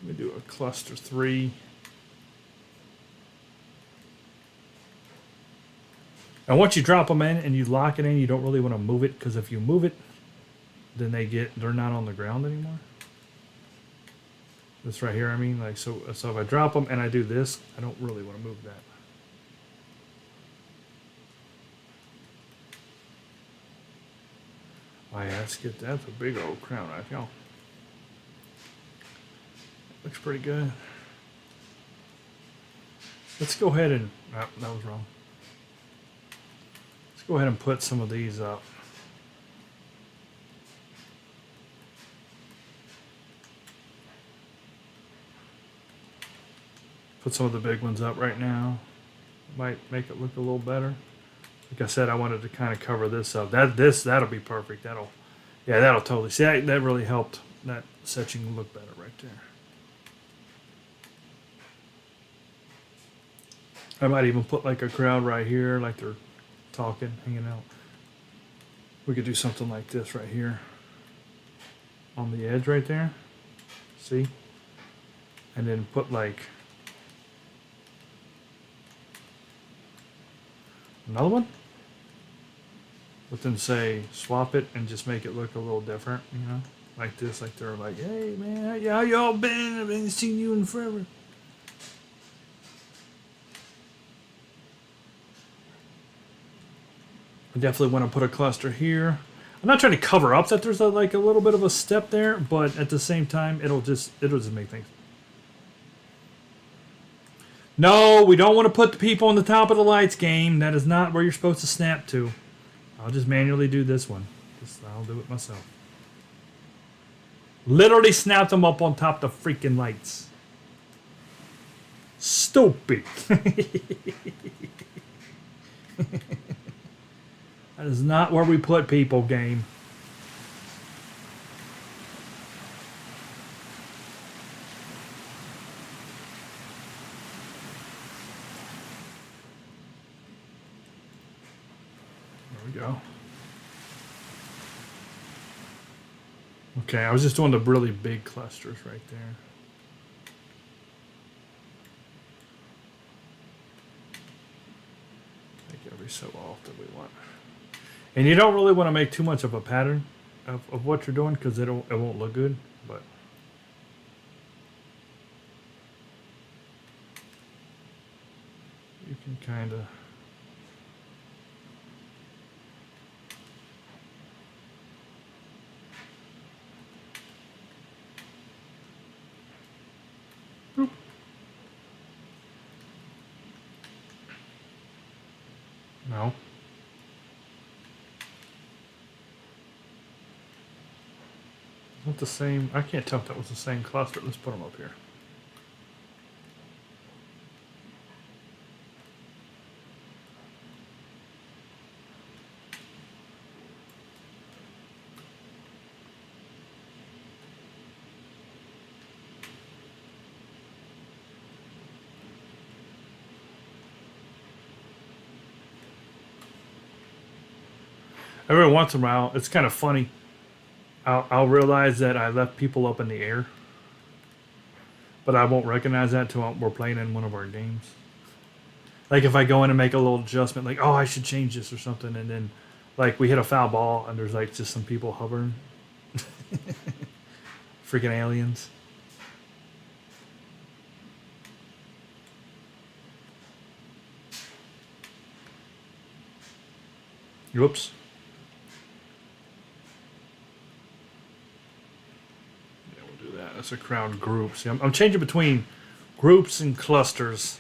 Let me do a cluster 3. And once you drop them in and you lock it in, you don't really want to move it, because if you move it, then they're not on the ground anymore. This right here, I mean, like, so if I drop them and I do this, I don't really want to move that. Oh yeah, that's a big old crown knife, y'all. Looks pretty good. Let's go ahead and, oh, that was wrong. Let's go ahead and put some of these up. Put some of the big ones up right now. Might make it look a little better. Like I said, I wanted to kind of cover this up. That'll be perfect. That'll totally, see, that really helped that section look better right there. I might even put like a crowd right here, like they're talking, hanging out. We could do something like this right here on the edge right there. See? And then put like another one. But then say swap it and just make it look a little different, you know? Like this, like they're like, hey man, how y'all been? I haven't seen you in forever. I definitely want to put a cluster here. I'm not trying to cover up that there's like a little bit of a step there, but at the same time, it'll just make things. No, we don't want to put the people on the top of the lights, game. That is not where you're supposed to snap to. I'll just manually do this one. I'll do it myself. Literally snap them up on top of the freaking lights. Stupid. That is not where we put people, game. There we go. Okay, I was just doing the really big clusters right there. Like every so often we want. And you don't really want to make too much of a pattern of what you're doing, because it won't look good. But you can kind of. No. Not the same. I can't tell if that was the same cluster. Let's put them up here. Every once in a while, it's kind of funny. I'll realize that I left people up in the air, but I won't recognize that until we're playing in one of our games. Like if I go in and make a little adjustment, like, oh, I should change this or something, and then like we hit a foul ball and there's like just some people hovering. Freaking aliens. Whoops. That's a crowd group. See, I'm changing between groups and clusters.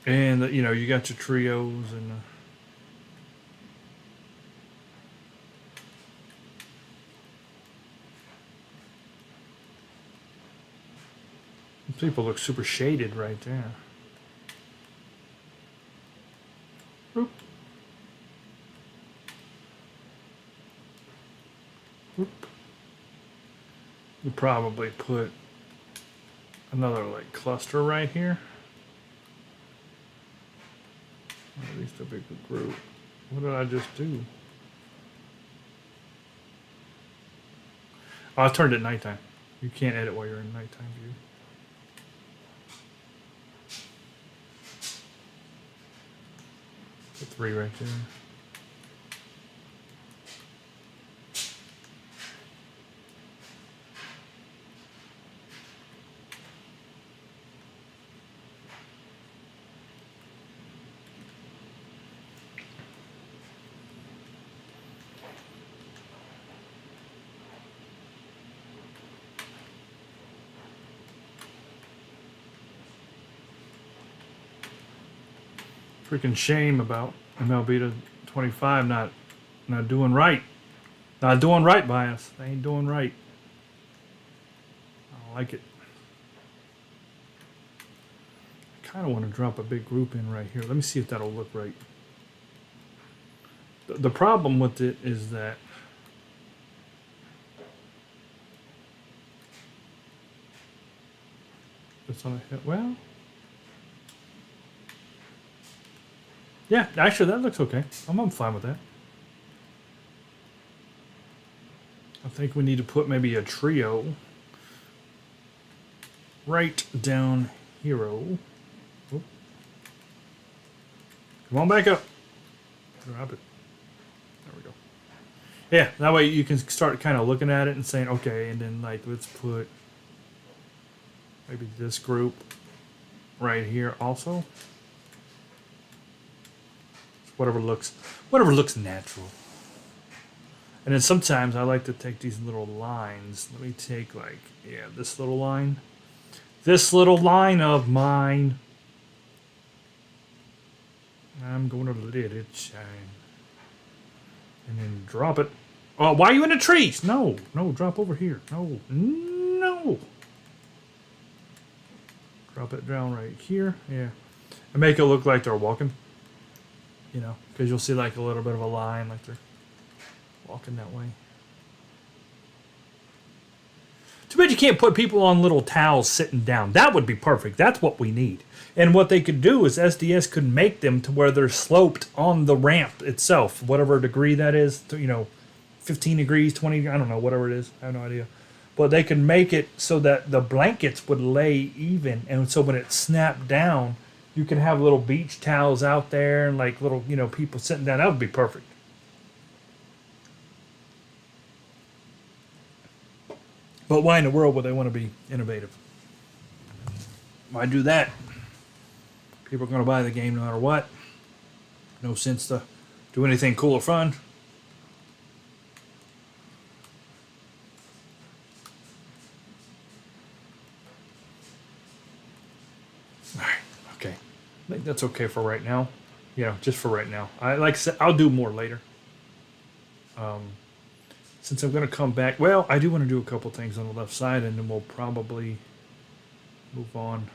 And, you know, you got your trios and... people look super shaded right there. Oop. Oop. You probably put another like cluster right here. Or at least a bigger group. What did I just do? Oh, I turned it nighttime. You can't edit while you're in nighttime view. Put 3 right there. Freaking shame about MLB to 25 not doing right. Not doing right by us. They ain't doing right. I don't like it. I kind of want to drop a big group in right here. Let me see if that'll look right. The problem with it is that it's on a hit. Well, yeah, actually that looks okay. I'm fine with that. I think we need to put maybe a trio right down here. Oop. Come on back up. Drop it. There we go. Yeah, that way you can start kind of looking at it and saying, okay, and then like let's put maybe this group right here also. Whatever looks natural. And then sometimes I like to take these little lines. Let me take like, yeah, this little line. This little line of mine. I'm going to let it shine. And then drop it. Oh, why are you in the trees? No, drop over here. No. Drop it down right here. Yeah. And make it look like they're walking. You know, because you'll see like a little bit of a line, like they're walking that way. Too bad you can't put people on little towels sitting down. That would be perfect. That's what we need. And what they could do is SDS could make them to where they're sloped on the ramp itself, whatever degree that is, 15 degrees, 20, I don't know, whatever it is. I have no idea. But they could make it so that the blankets would lay even. And so when it snapped down, you can have little beach towels out there and like little, people sitting down. That would be perfect. But why in the world would they want to be innovative? Why do that? People are going to buy the game no matter what. No sense to do anything cool or fun. All right, okay. I think that's okay for right now. Just for right now. Like I said, I'll do more later. Since I'm going to come back, well, I do want to do a couple things on the left side, and then we'll probably move on.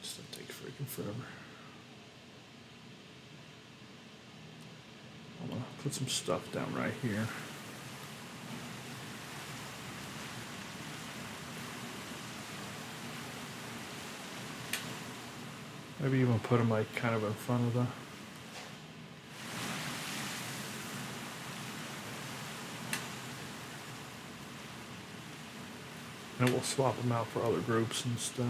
This will take freaking forever. I'm going to put some stuff down right here. Maybe even put them like kind of in front of the... And we'll swap them out for other groups and stuff.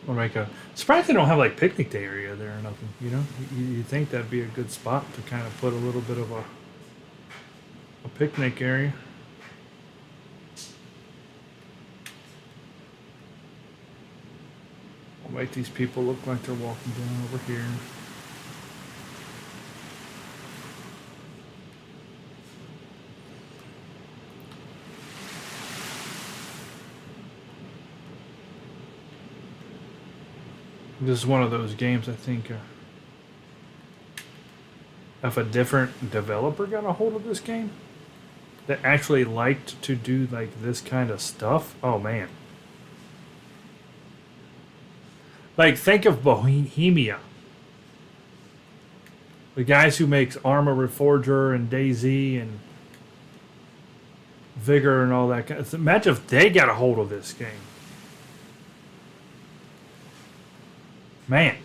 Or make a... Surprised they don't have like picnic day area there or nothing, You think that'd be a good spot to kind of put a little bit of a picnic area. I'll make these people look like they're walking down over here. This is one of those games, I think, if a different developer got a hold of this game that actually liked to do like this kind of stuff, oh man. Like, think of Bohemia. The guys who makes Armor Reforger and DayZ and Vigor and all that. Imagine if they got a hold of this game. Man,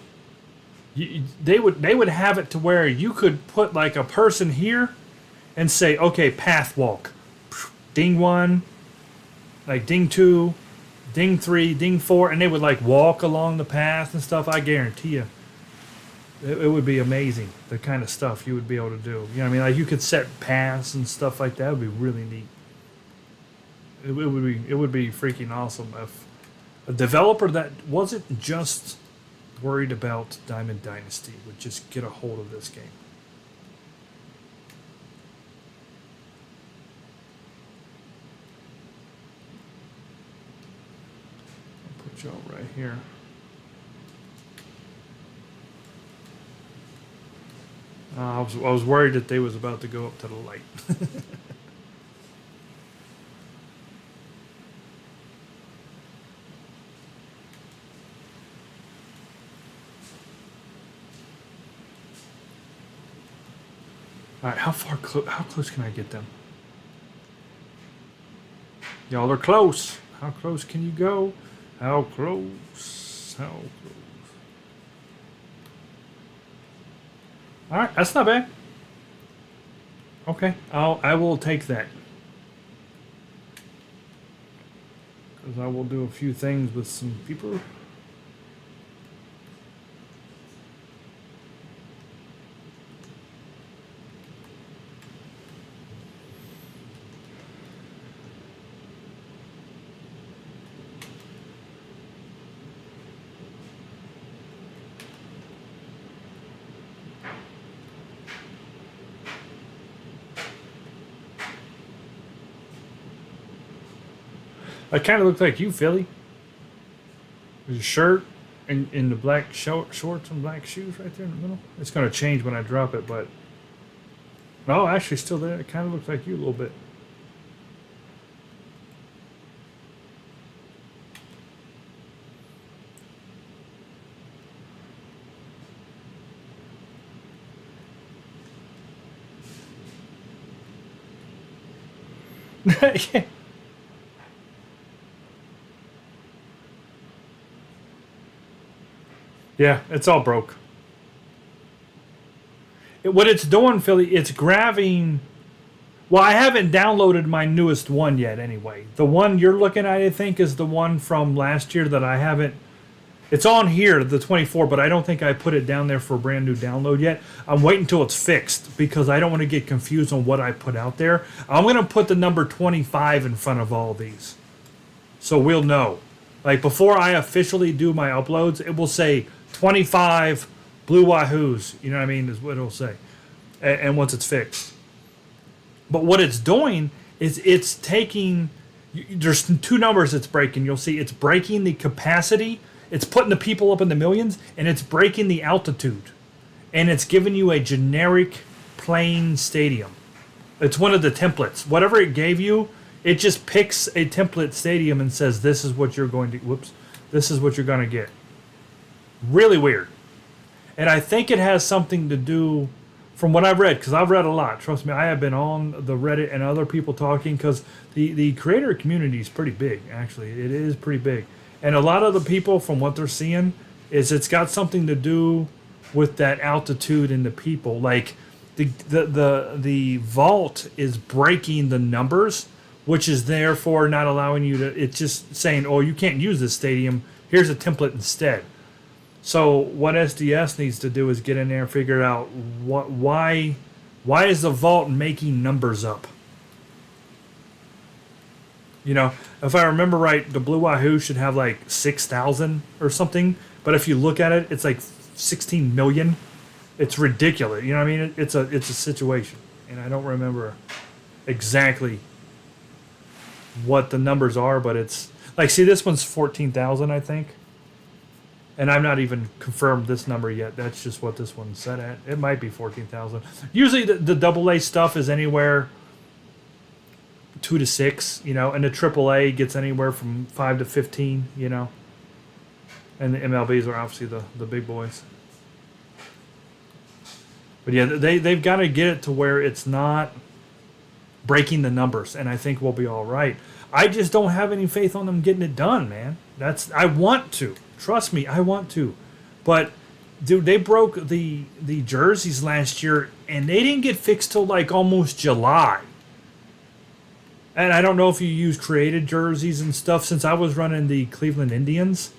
they would have it to where you could put like a person here and say, okay, path walk, ding 1, like ding 2, ding 3, ding 4, and they would like walk along the path and stuff. I guarantee you, it would be amazing the kind of stuff you would be able to do. You know what I mean? Like you could set paths and stuff like that. It would be really neat. It would be freaking awesome if a developer that wasn't just worried about Diamond Dynasty would just get a hold of this game. I'll put y'all right here. I was worried that they was about to go up to the light. All right, how close can I get them? Y'all are close. How close can you go? How close? How close? All right, that's not bad. Okay, I will take that. Because I will do a few things with some people. I kind of look like you, Philly. With your shirt and in the black shorts and black shoes right there in the middle. It's going to change when I drop it, but... No, actually still there. It kind of looks like you a little bit. Yeah. Yeah, it's all broke. What it's doing, Philly, it's grabbing... Well, I haven't downloaded my newest one yet anyway. The one you're looking at, I think, is the one from last year that I haven't... It's on here, the 24, but I don't think I put it down there for a brand new download yet. I'm waiting until it's fixed because I don't want to get confused on what I put out there. I'm going to put the number 25 in front of all these. So we'll know. Like, before I officially do my uploads, it will say 25 Blue Wahoos. You know what I mean? Is what it'll say. And once it's fixed. But what it's doing is it's taking... There's two numbers it's breaking. You'll see it's breaking the capacity. It's putting the people up in the millions. And it's breaking the altitude. And it's giving you a generic plain stadium. It's one of the templates. Whatever it gave you... It just picks a template stadium and says, this is what you're going to... Whoops. This is what you're going to get. Really weird. And I think it has something to do... From what I've read, because I've read a lot. Trust me, I have been on the Reddit and other people talking, because the creator community is pretty big, actually. It is pretty big. And a lot of the people, from what they're seeing, is it's got something to do with that altitude and the people. Like, the vault is breaking the numbers, which is therefore not allowing you to... It's just saying, oh, you can't use this stadium. Here's a template instead. So what SDS needs to do is get in there and figure out why is the vault making numbers up? You know, if I remember right, the Blue Wahoo should have like 6,000 or something. But if you look at it, it's like 16 million. It's ridiculous. You know what I mean? It's a situation. And I don't remember exactly what the numbers are, but it's... Like, see, this one's 14,000, I think. And I've not even confirmed this number yet. That's just what this one's set at. It might be 14,000. Usually the AA stuff is anywhere 2 to 6, you know, and the AAA gets anywhere from 5 to 15, you know. And the MLBs are obviously the big boys. But yeah, they've got to get it to where it's not breaking the numbers, and I think we'll be all right. I just don't have any faith on them getting it done, man. I want to. Trust me, I want to. But dude, they broke the jerseys last year, and they didn't get fixed till like almost July. And I don't know if you use created jerseys and stuff. Since I was running the Cleveland Indians,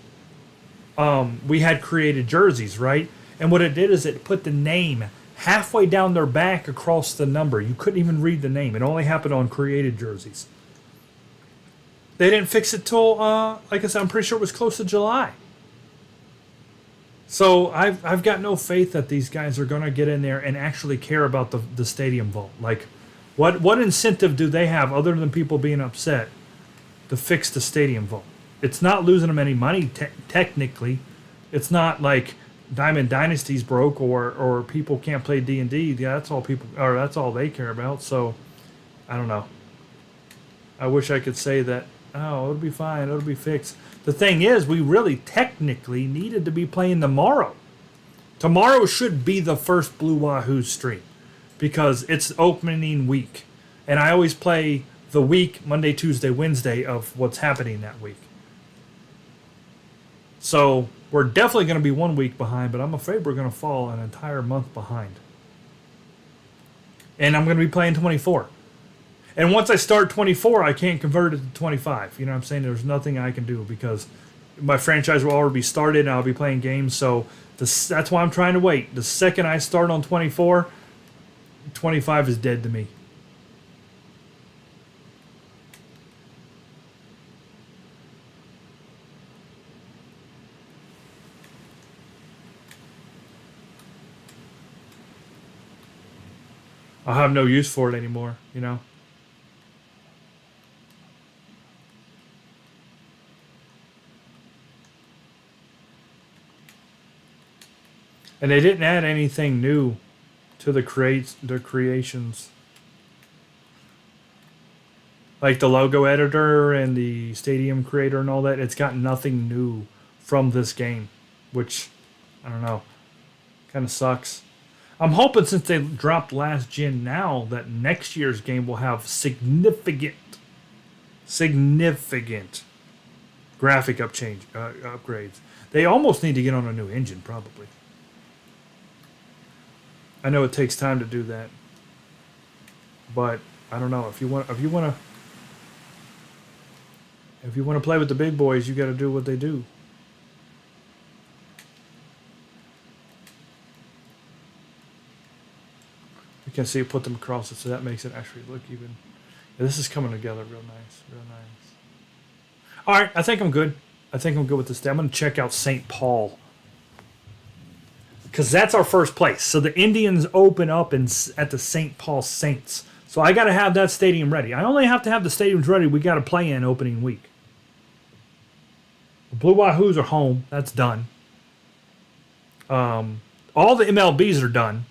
we had created jerseys, right? And what it did is it put the name halfway down their back across the number. You couldn't even read the name. It only happened on created jerseys. They didn't fix it till, like I said, I'm pretty sure it was close to July. So I've got no faith that these guys are going to get in there and actually care about the stadium vault. Like, what incentive do they have other than people being upset to fix the stadium vault? It's not losing them any money technically. It's not like Diamond Dynasty's broke or people can't play D&D. Yeah, that's all they care about. So I don't know. I wish I could say that, oh, it'll be fine, it'll be fixed. The thing is, we really technically needed to be playing tomorrow. Tomorrow should be the first Blue Wahoo stream because it's opening week. And I always play the week, Monday, Tuesday, Wednesday, of what's happening that week. So we're definitely going to be 1 week behind, but I'm afraid we're going to fall an entire month behind. And I'm going to be playing 24. And once I start 24, I can't convert it to 25. You know what I'm saying? There's nothing I can do because my franchise will already be started and I'll be playing games. So that's why I'm trying to wait. The second I start on 24, 25 is dead to me. I'll have no use for it anymore, you know? And they didn't add anything new to the creations. Like the logo editor and the stadium creator and all that. It's got nothing new from this game. Which, I don't know. Kind of sucks. I'm hoping since they dropped last gen now that next year's game will have significant graphic upgrades. They almost need to get on a new engine probably. I know it takes time to do that, but I don't know if you want to play with the big boys, you got to do what they do. You can see it put them across it, so that makes it actually look even. Yeah, this is coming together real nice, real nice. All right, I think I'm good. I think I'm good with this. I'm going to check out St. Paul. Because that's our first place. So the Indians open up at the St. Paul Saints. So I got to have that stadium ready. I only have to have the stadiums ready. We got to play in opening week. The Blue Wahoos are home. That's done. All the MLBs are done.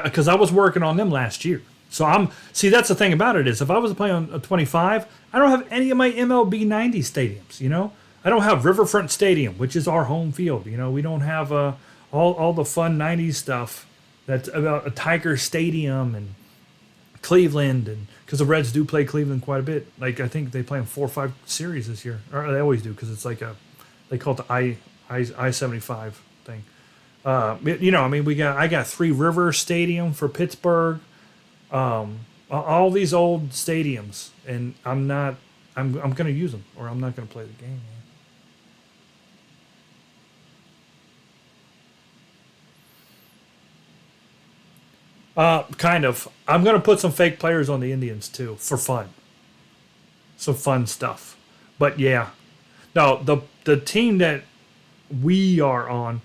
Because I was working on them last year. So that's the thing about it is if I was to play on a 25, I don't have any of my MLB 90 stadiums, you know? I don't have Riverfront Stadium, which is our home field. You know, we don't have all the fun 90s stuff that's about a Tiger Stadium and Cleveland, and because the Reds do play Cleveland quite a bit. Like I think they play in 4 or 5 series this year, or they always do because it's like they call it the I-75 thing. You know, I mean, I got Three River Stadium for Pittsburgh, all these old stadiums, and I'm going to use them, or I'm not going to play the game. Man. Kind of. I'm going to put some fake players on the Indians, too, for fun. Some fun stuff. But, yeah. No, the team that we are on,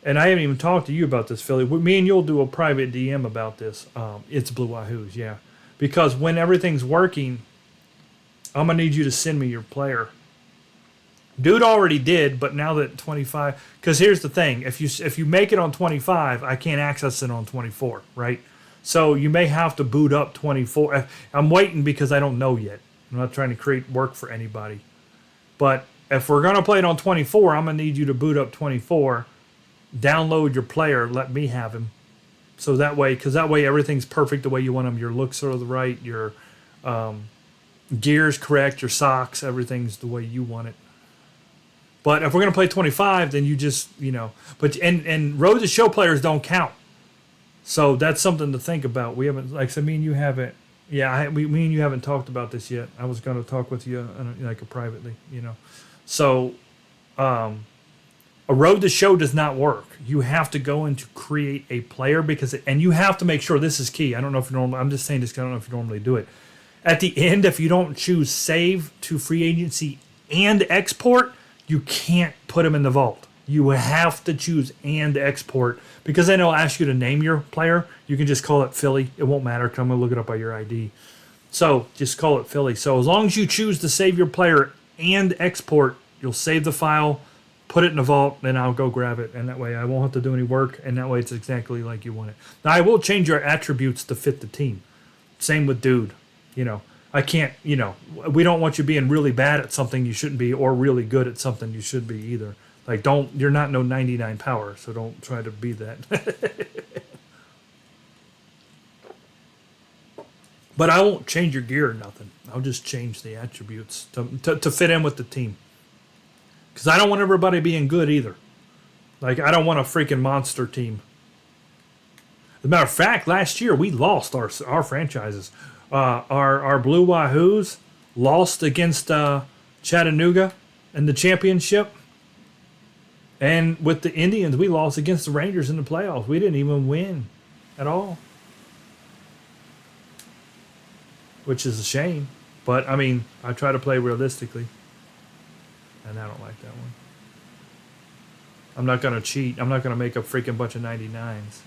and I haven't even talked to you about this, Philly. Me and you'll do a private DM about this. It's Blue Wahoos, yeah. Because when everything's working, I'm going to need you to send me your player. Dude already did, but now that 25... Because here's the thing. If you make it on 25, I can't access it on 24, right? So you may have to boot up 24. I'm waiting because I don't know yet. I'm not trying to create work for anybody. But if we're going to play it on 24, I'm going to need you to boot up 24, download your player, let me have him, So that way, because that way everything's perfect the way you want them. Your looks are the right, your gear's correct, your socks, everything's the way you want it. But if we're gonna play 25, then you just But and road to show players don't count. So that's something to think about. We haven't, like I said, me and you haven't. Yeah, me and you haven't talked about this yet. I was going to talk with you privately, So, a road to show does not work. You have to go in to create a player and you have to make sure this is key. I don't know if you normally. I'm just saying this. 'Cause I don't know if you normally do it. At the end, if you don't choose save to free agency and export, you can't put them in the vault. You have to choose and export because then it'll ask you to name your player. You can just call it Philly. It won't matter because I'm going to look it up by your ID. So just call it Philly. So as long as you choose to save your player and export, you'll save the file, put it in the vault, then I'll go grab it. And that way I won't have to do any work. And that way it's exactly like you want it. Now I will change your attributes to fit the team. Same with dude. I can't, we don't want you being really bad at something you shouldn't be or really good at something you should be either. Like, you're not no 99 power, so don't try to be that. But I won't change your gear or nothing. I'll just change the attributes to fit in with the team. Because I don't want everybody being good either. Like, I don't want a freaking monster team. As a matter of fact, last year we lost our franchises. Our Blue Wahoos lost against Chattanooga in the championship. And with the Indians, we lost against the Rangers in the playoffs. We didn't even win at all. Which is a shame. But, I mean, I try to play realistically. And I don't like that one. I'm not going to cheat. I'm not going to make a freaking bunch of 99s.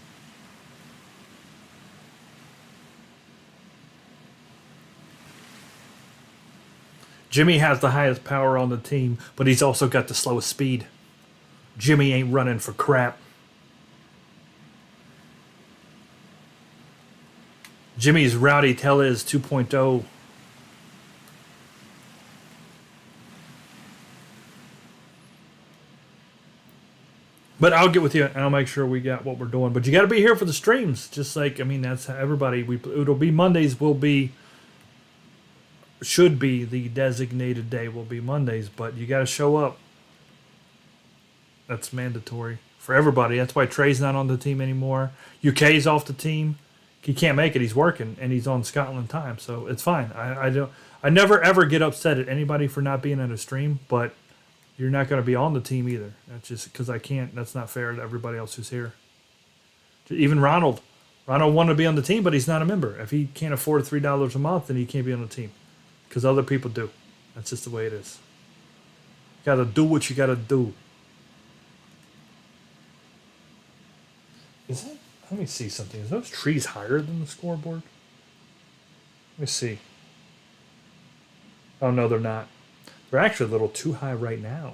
Jimmy has the highest power on the team, but he's also got the slowest speed. Jimmy ain't running for crap. Jimmy's Rowdy Tellez 2.0. But I'll get with you and I'll make sure we got what we're doing. But you got to be here for the streams. Just like, that's how everybody. It'll be Mondays. Should be the designated day. Will be Mondays, but you got to show up. That's mandatory for everybody. That's why Trey's not on the team anymore. UK's off the team. He can't make it. He's working and he's on Scotland time, so it's fine. I never ever get upset at anybody for not being at a stream, but you're not going to be on the team either. That's just because I can't. That's not fair to everybody else who's here. Even Ronald wanted to be on the team, but he's not a member. If he can't afford $3 a month, then he can't be on the team because other people do. That's just the way it is. You got to do what you got to do. Is it? Let me see something. Is those trees higher than the scoreboard? Let me see. Oh, no, they're not. They're actually a little too high right now.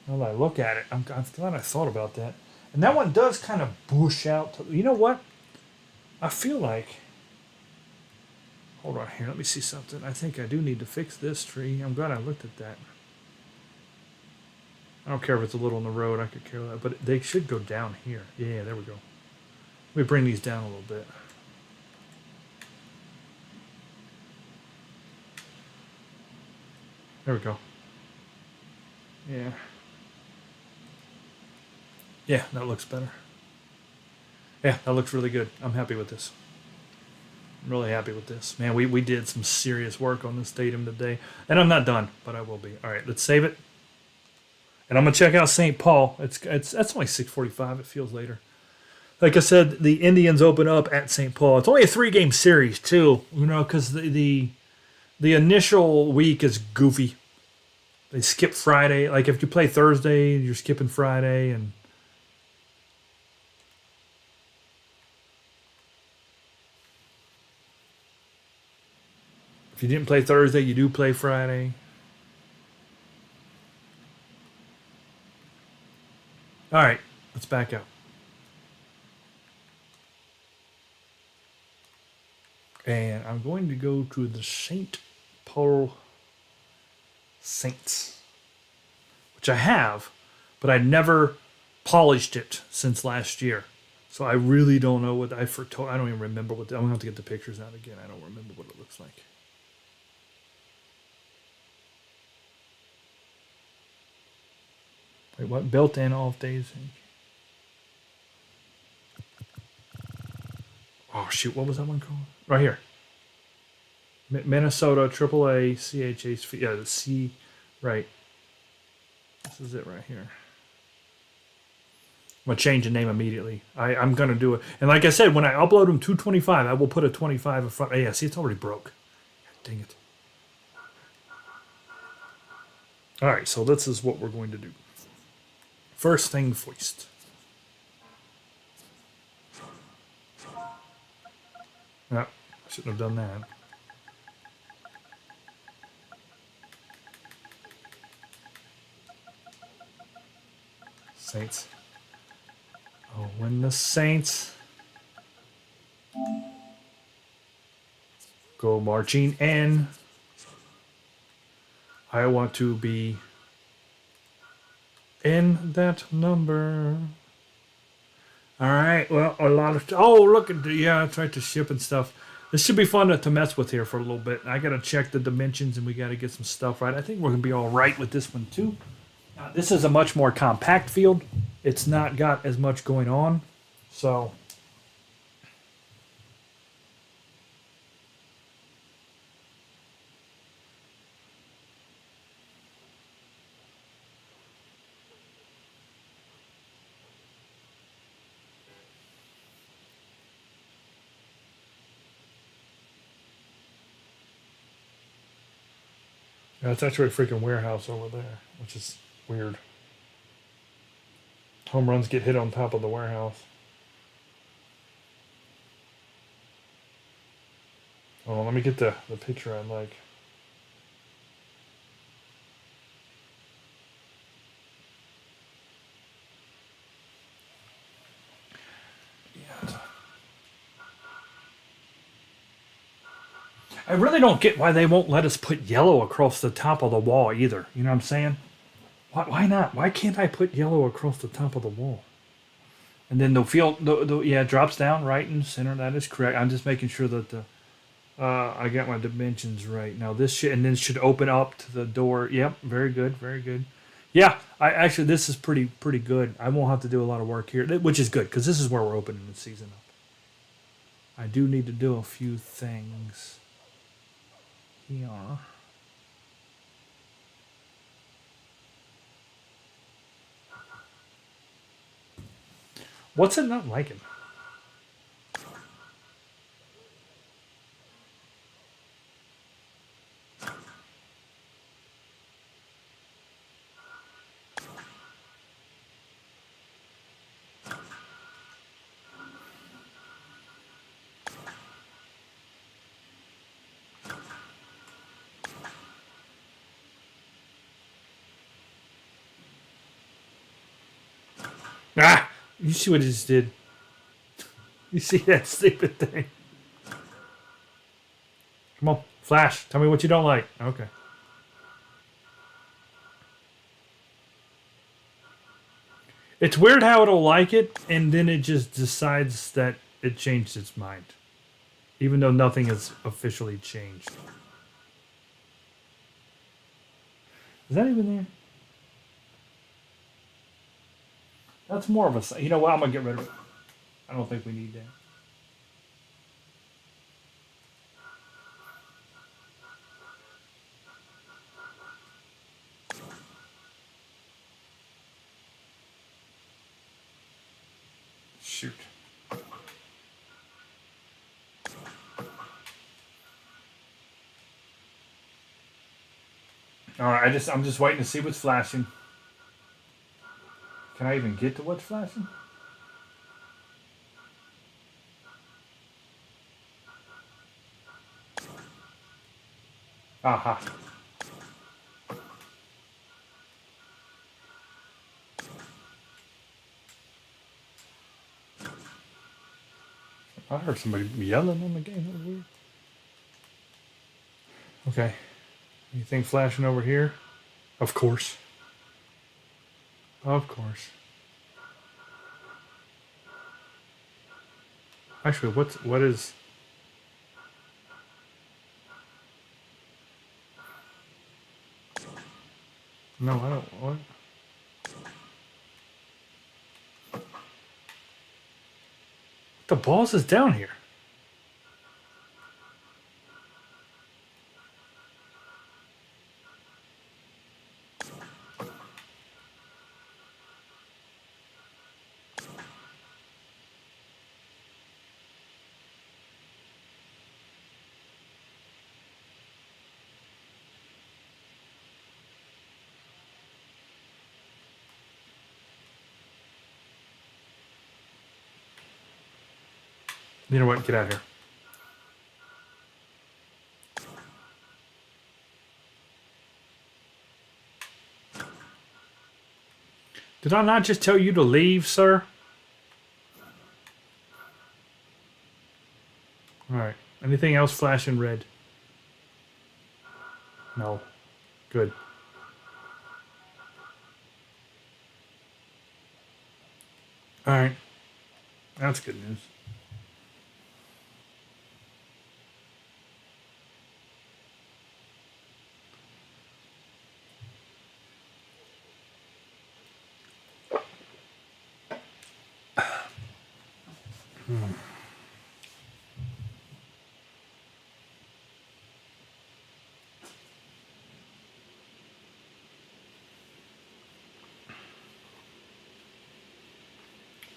Now that I look at it, I'm glad I thought about that. And that one does kind of bush out. You know what? I feel like... Hold on here. Let me see something. I think I do need to fix this tree. I'm glad I looked at that. I don't care if it's a little on the road. I could care less. But they should go down here. Yeah, there we go. Let me bring these down a little bit. There we go. Yeah. Yeah, that looks better. Yeah, that looks really good. I'm happy with this. I'm really happy with this. Man, we did some serious work on this stadium today. And I'm not done, but I will be. All right, let's save it. And I'm going to check out St. Paul. That's only 6:45. It feels later. Like I said, the Indians open up at St. Paul. It's only a 3-game series, too, because the initial week is goofy. They skip Friday. Like, if you play Thursday, you're skipping Friday. And if you didn't play Thursday, you do play Friday. All right, let's back up. And I'm going to go to the St. Paul Saints, which I have, but I never polished it since last year. So I really don't know what I foretold. I don't even remember what. I'm gonna have to get the pictures out again. I don't remember what it looks like. Wait, what? Built-in off days. Oh shoot! What was that one called? Right here. Minnesota AAA CHH. Yeah, the C. Right. This is it right here. I'm gonna change the name immediately. I'm gonna do it. And like I said, when I upload them to 25, I will put a 25 in front. Yeah, see, it's already broke. Dang it. All right, so this is what we're going to do. First thing first. No, I shouldn't have done that. Saints. Oh, when the Saints go marching in, I want to be in that number. All right. Well, a lot of. Oh, look at the. Yeah, I tried to ship and stuff. This should be fun to mess with here for a little bit. I got to check the dimensions and we got to get some stuff right. I think we're going to be all right with this one too. This is a much more compact field. It's not got as much going on. So. Yeah, it's actually a freaking warehouse over there, which is weird. Home runs get hit on top of the warehouse. Oh, let me get the picture I like. Yeah. I really don't get why they won't let us put yellow across the top of the wall either. You know what I'm saying? Why not? Why can't I put yellow across the top of the wall? And then the field, yeah, it drops down right in the center. That is correct. I'm just making sure that I got my dimensions right. Now this should, and then should open up to the door. Yep, very good, very good. Yeah, I actually this is pretty good. I won't have to do a lot of work here, which is good because this is where we're opening the season up. I do need to do a few things here. What's it not liking? Ah! You see what it just did? You see that stupid thing? Come on, Flash. Tell me what you don't like. Okay. It's weird how it'll like it, and then it just decides that it changed its mind. Even though nothing has officially changed. Is that even there? That's more of a... You know what? I'm going to get rid of it. I don't think we need that. Shoot. All right, I'm just waiting to see what's flashing. Can I even get to what's flashing? Aha. I heard somebody yelling on the game. That was weird. Okay. Anything flashing over here? Of course. Of course. Actually, what is? No, I don't. What? The balls is down here. You know what? Get out of here. Did I not just tell you to leave, sir? All right. Anything else flashing red? No. Good. All right. That's good news.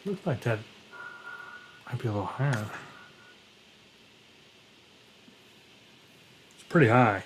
Looks like that might be a little higher. It's pretty high.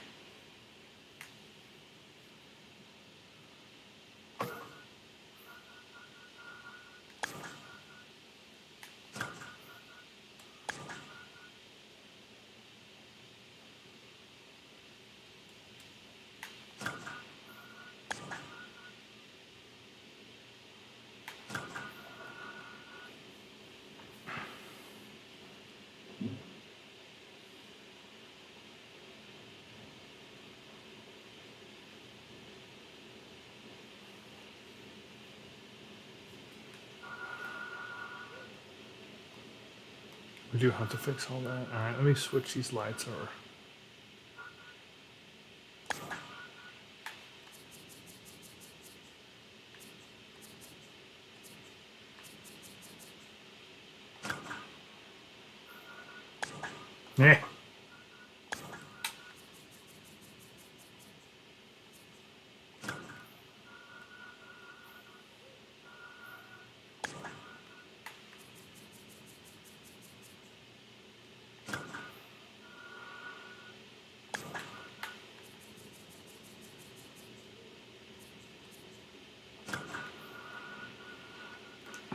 We do have to fix all that. All right, let me switch these lights over. Yeah.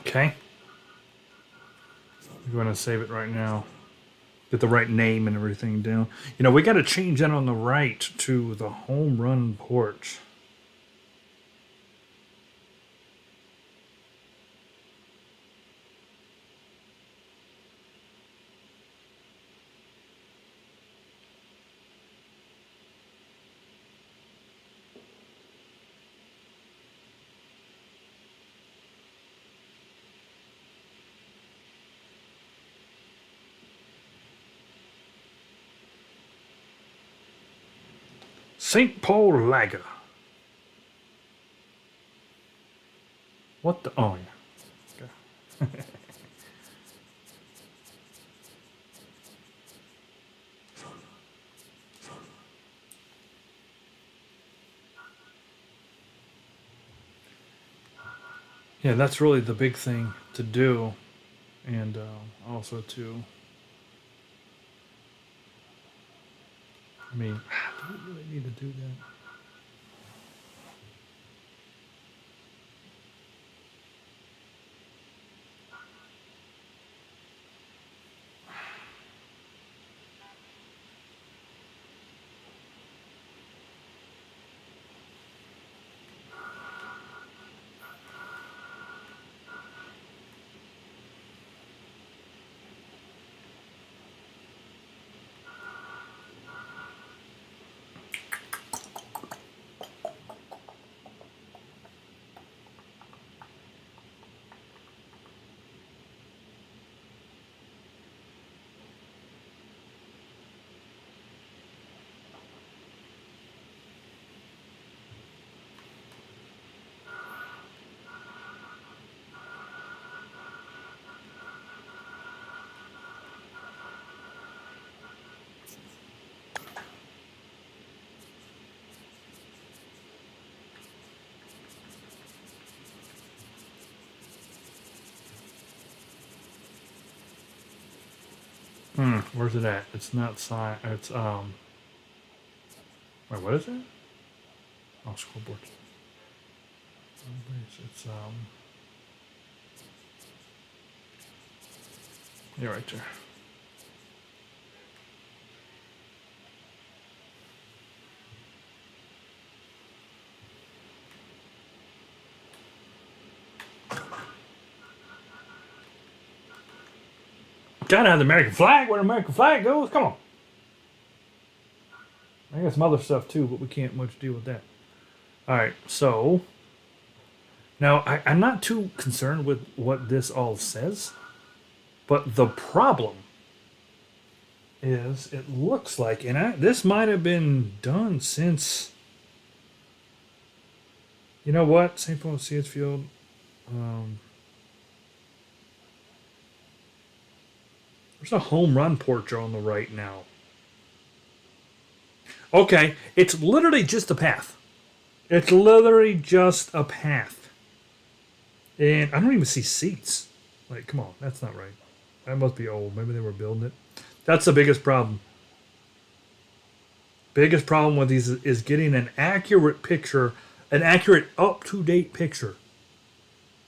Okay. We're going to save it right now. Get the right name and everything down. You know, we got to change that on the right to the home run porch. St. Paul Lager. What the? Oh, yeah. Okay. Yeah, that's really the big thing to do. And also to, I mean, do we really need to do that? Where's it at? It's not sign. It's Wait, what is it? Oh, scoreboard. It's Yeah, right there. Gotta have the American flag. Where the American flag goes? Come on. I got some other stuff too, but we can't much deal with that. All right, so now I'm not too concerned with what this all says, but the problem is it looks like, this might have been done since. You know what? St. Paul CS Field. There's a home run porch on the right now. Okay, it's literally just a path. It's literally just a path. And I don't even see seats. Like, come on, that's not right. That must be old. Maybe they were building it. That's the biggest problem. Biggest problem with these is getting an accurate picture, an accurate, up-to-date picture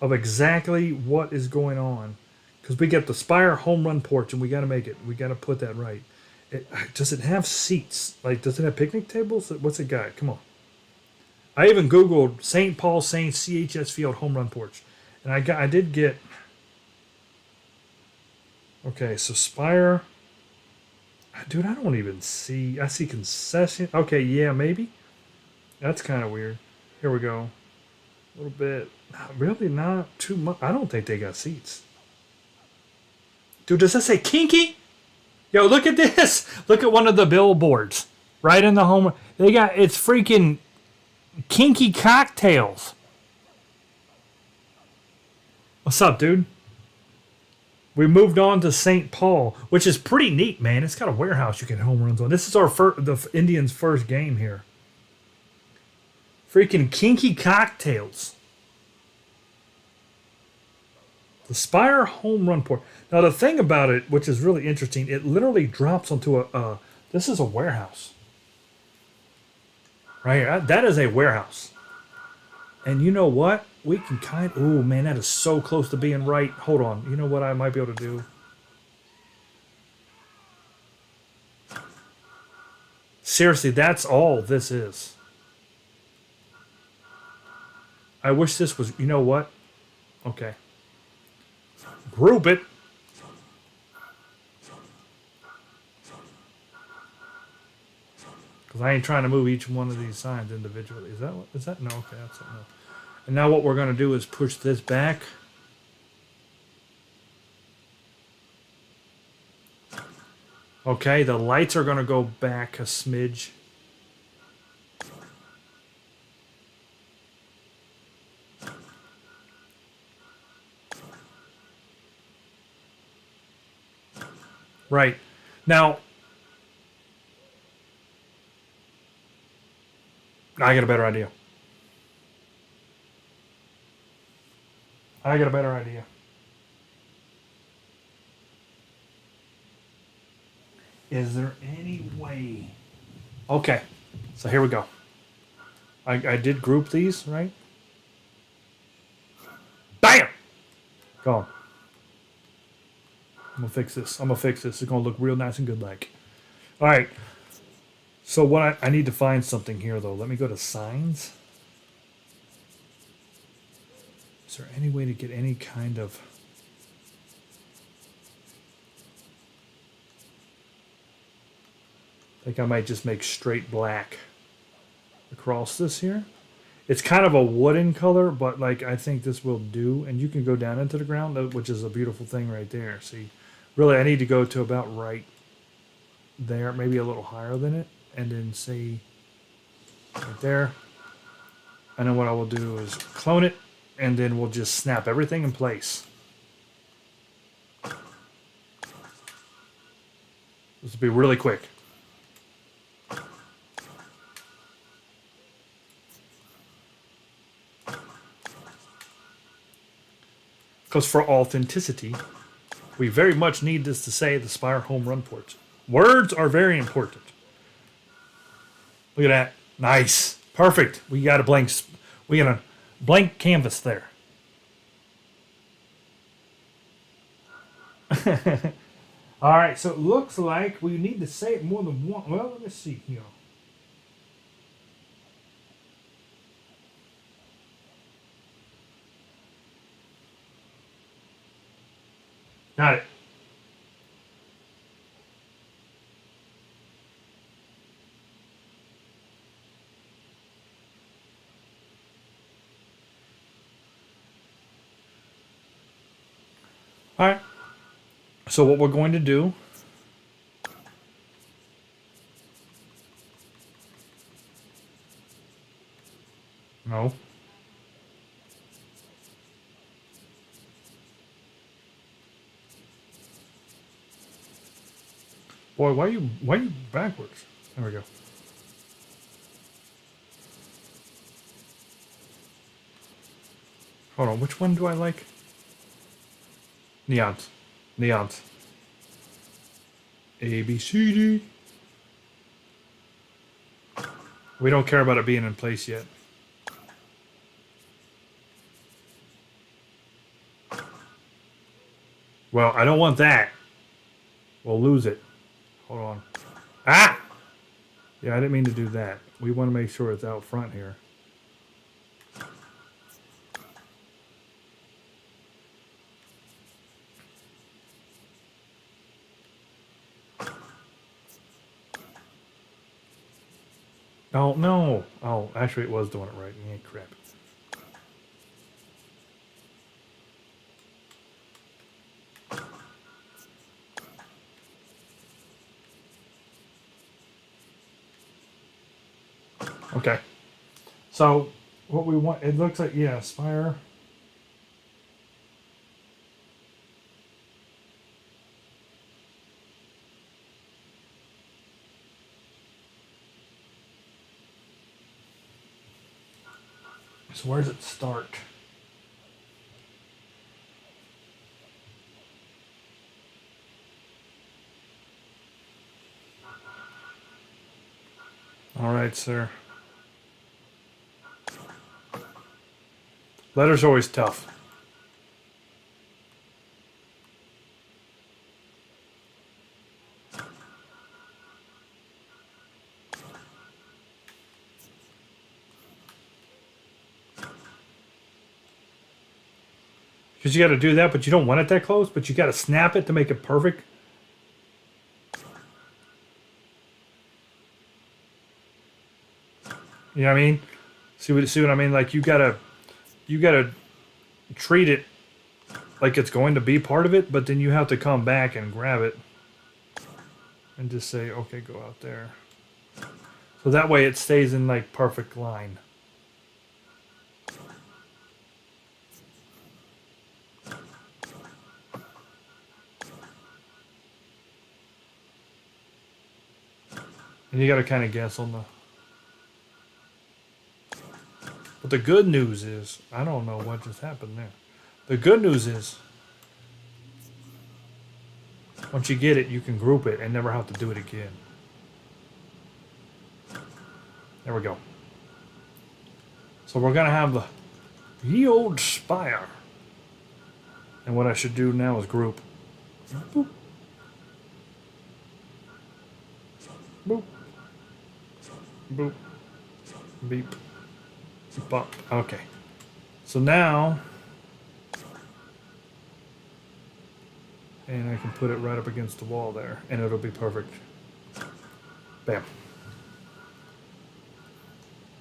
of exactly what is going on. Because we get the Spire home run porch, and we got to make it. We got to put that right. Does it have seats? Like, does it have picnic tables? What's it got? Come on. I even Googled St. Paul Saints CHS Field home run porch. And I did get... Okay, so Spire... Dude, I don't even see... I see concession... Okay, yeah, maybe. That's kind of weird. Here we go. A little bit... Really not too much. I don't think they got seats. Dude, does that say kinky? Yo, look at this. Look at one of the billboards. Right in the home. They got, it's freaking kinky cocktails. What's up, dude? We moved on to St. Paul, which is pretty neat, man. It's got a warehouse you can home runs on. This is the Indians' first game here. Freaking kinky cocktails. The Spire home run port. Now, the thing about it, which is really interesting, it literally drops onto this is a warehouse. Right here. That is a warehouse. And you know what? We can oh, man, that is so close to being right. Hold on. You know what I might be able to do? Seriously, that's all this is. I wish this was, you know what? Okay. Group it. Because I ain't trying to move each one of these signs individually. Is that what? Is that? No, okay, that's it. No. And now what we're going to do is push this back. Okay, the lights are going to go back a smidge. Right. Now, I got a better idea. Is there any way? Okay, so here we go. I did group these, right? Bam! Go on. I'm gonna fix this. It's gonna look real nice and good like. All right. So what I need to find something here though. Let me go to signs. Is there any way to get any kind of... I think I might just make straight black across this here. It's kind of a wooden color, but like I think this will do. And you can go down into the ground, which is a beautiful thing right there. See, really I need to go to about right there, maybe a little higher than it, and then see right there. And then what I will do is clone it, and then we'll just snap everything in place. This will be really quick. Because for authenticity, We very much need this to say the Spire home run ports. Words are very important. Look at that. Nice. Perfect. We got a blank canvas there. All right, so it looks like we need to say it more than one. Well, let me see here. Got it. All right. So what we're going to do. No. Boy, why are you backwards? There we go. Hold on, which one do I like? Neons. Neons. A, B, C, D. We don't care about it being in place yet. Well, I don't want that. We'll lose it. Hold on. Ah! Yeah, I didn't mean to do that. We want to make sure it's out front here. Oh, no. Oh, actually it was doing it right. Yeah, crap. Okay. So, what we want, it looks like, yeah, Spire. So where does it start? All right, sir. Letters are always tough. Because you got to do that, but you don't want it that close, but you got to snap it to make it perfect. You know what I mean? See what I mean? Like you gotta treat it like it's going to be part of it, but then you have to come back and grab it and just say, okay, go out there. So that way it stays in like perfect line. And you got to kind of guess on the. But the good news is, I don't know what just happened there. The good news is, once you get it, you can group it and never have to do it again. There we go. So we're going to have the ye old spire. And what I should do now is group. Boop. Boop. Boop. Beep. Bump. Okay. So now, and I can put it right up against the wall there, and it'll be perfect. Bam.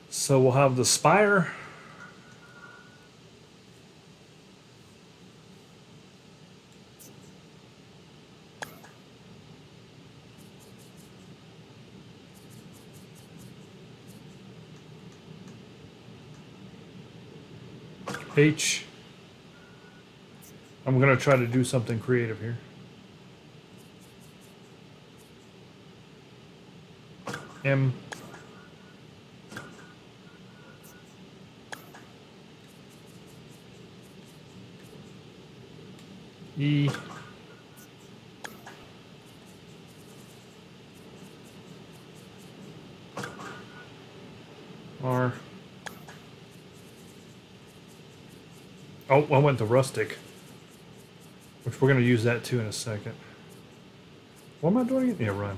So we'll have the spire. H. I'm going to try to do something creative here. M. E. Or oh, I went to rustic, which we're gonna use that too in a second. What am I doing? Yeah, run.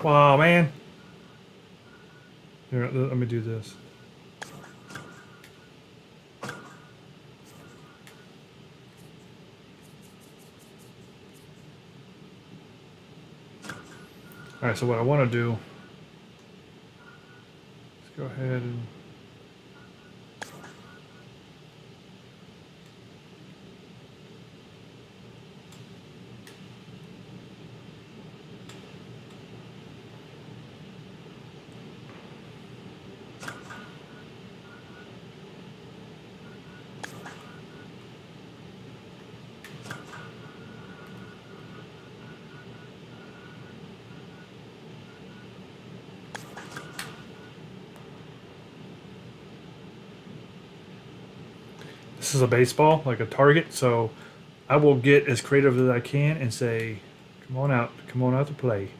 Wow, man. Here, let me do this. All right, so what I want to do, let's go ahead and this is a baseball, like a target, so I will get as creative as I can and say, come on out to play. You know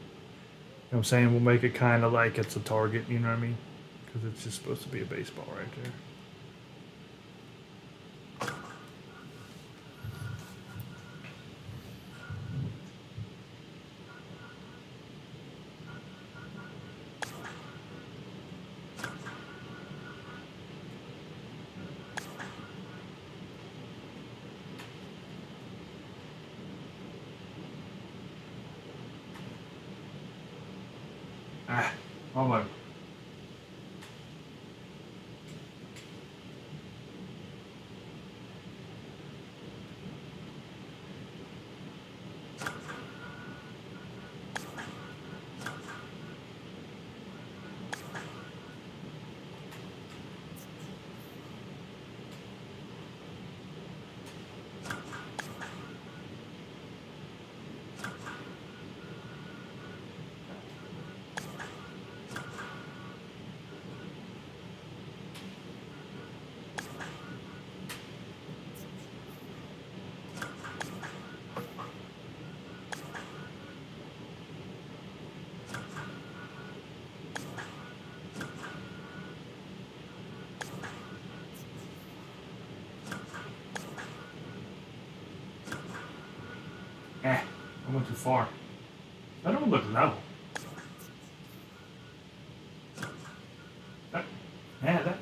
what I'm saying? We'll make it kind of like it's a target, you know what I mean? Because it's just supposed to be a baseball right there. Ah, almost. I went too far. That don't look level.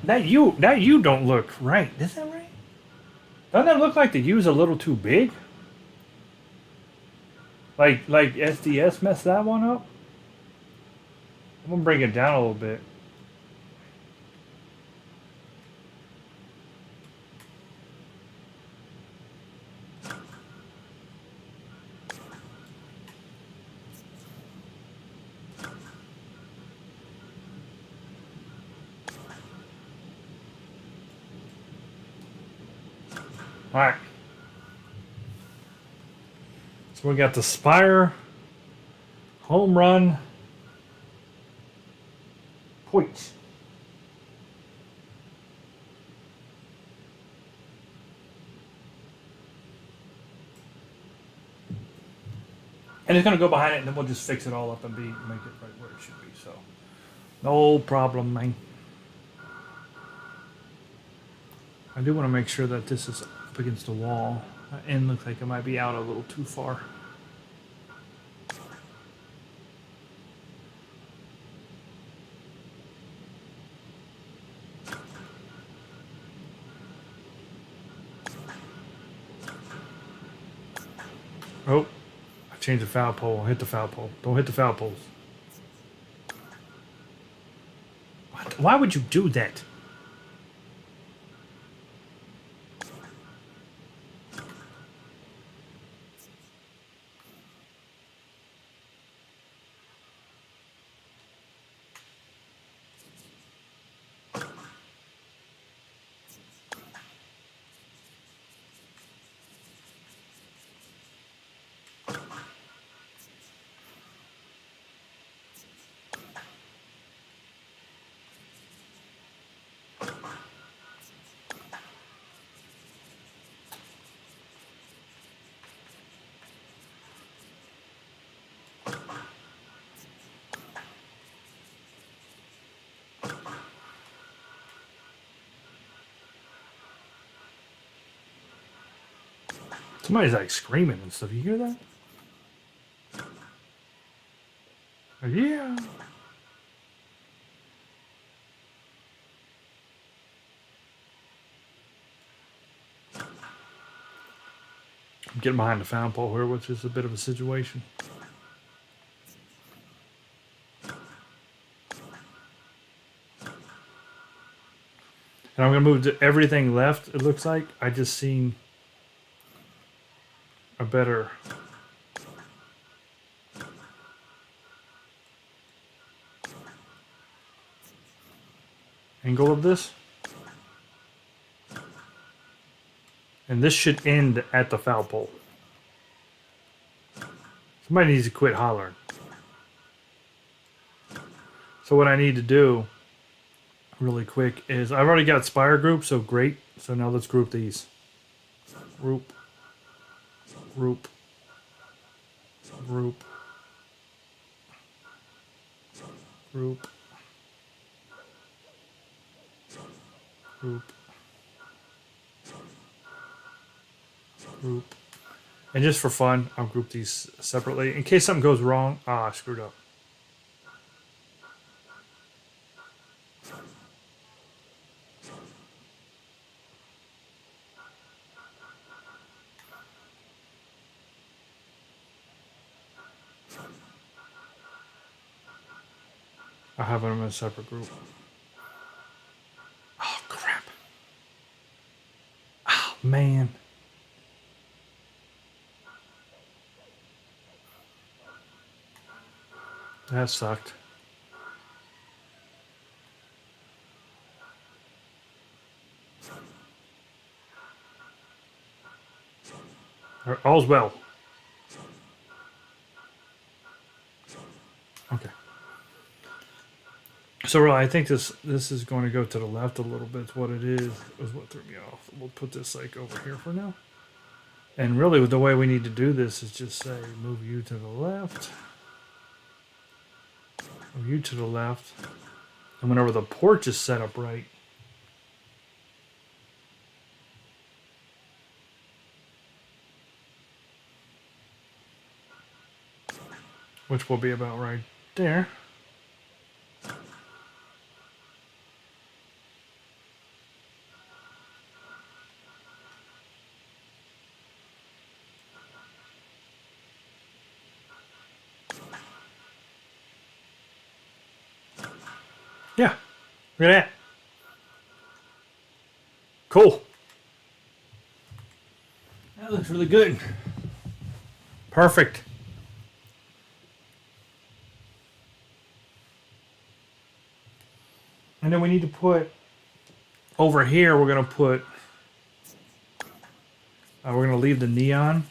That you don't look right. Is that right? Doesn't that look like the U's a little too big? Like SDS messed that one up? I'm gonna bring it down a little bit. Alright. So we got the Spire, home run, points. And it's gonna go behind it, and then we'll just fix it all up and make it right where it should be. So, no problem, man. I do want to make sure that this is up against the wall. That end looks like it might be out a little too far. Oh, I changed the foul pole. Hit the foul pole. Don't hit the foul poles. What? Why would you do that? Somebody's like screaming and stuff. You hear that? Yeah. I'm getting behind the foul pole here, which is a bit of a situation. And I'm going to move to everything left, it looks like. I just seen a better angle of this. And this should end at the foul pole. Somebody needs to quit hollering. So what I need to do really quick is I've already got Spire group, so great. So now let's group these. Group. Group. Group. Group. Group. Group. And just for fun, I'll group these separately. In case something goes wrong, I screwed up. I have them in a separate group. Oh, crap. Oh, man. That sucked. All's well. Okay. So really, I think this is going to go to the left a little bit. What it is what threw me off. We'll put this like over here for now. And really, the way we need to do this is just say move you to the left. Move you to the left. And whenever the porch is set up right, which will be about right there. Yeah, look at that. Cool. That looks really good. Perfect. And then we need to put over here, we're going to put, we're going to leave the neon.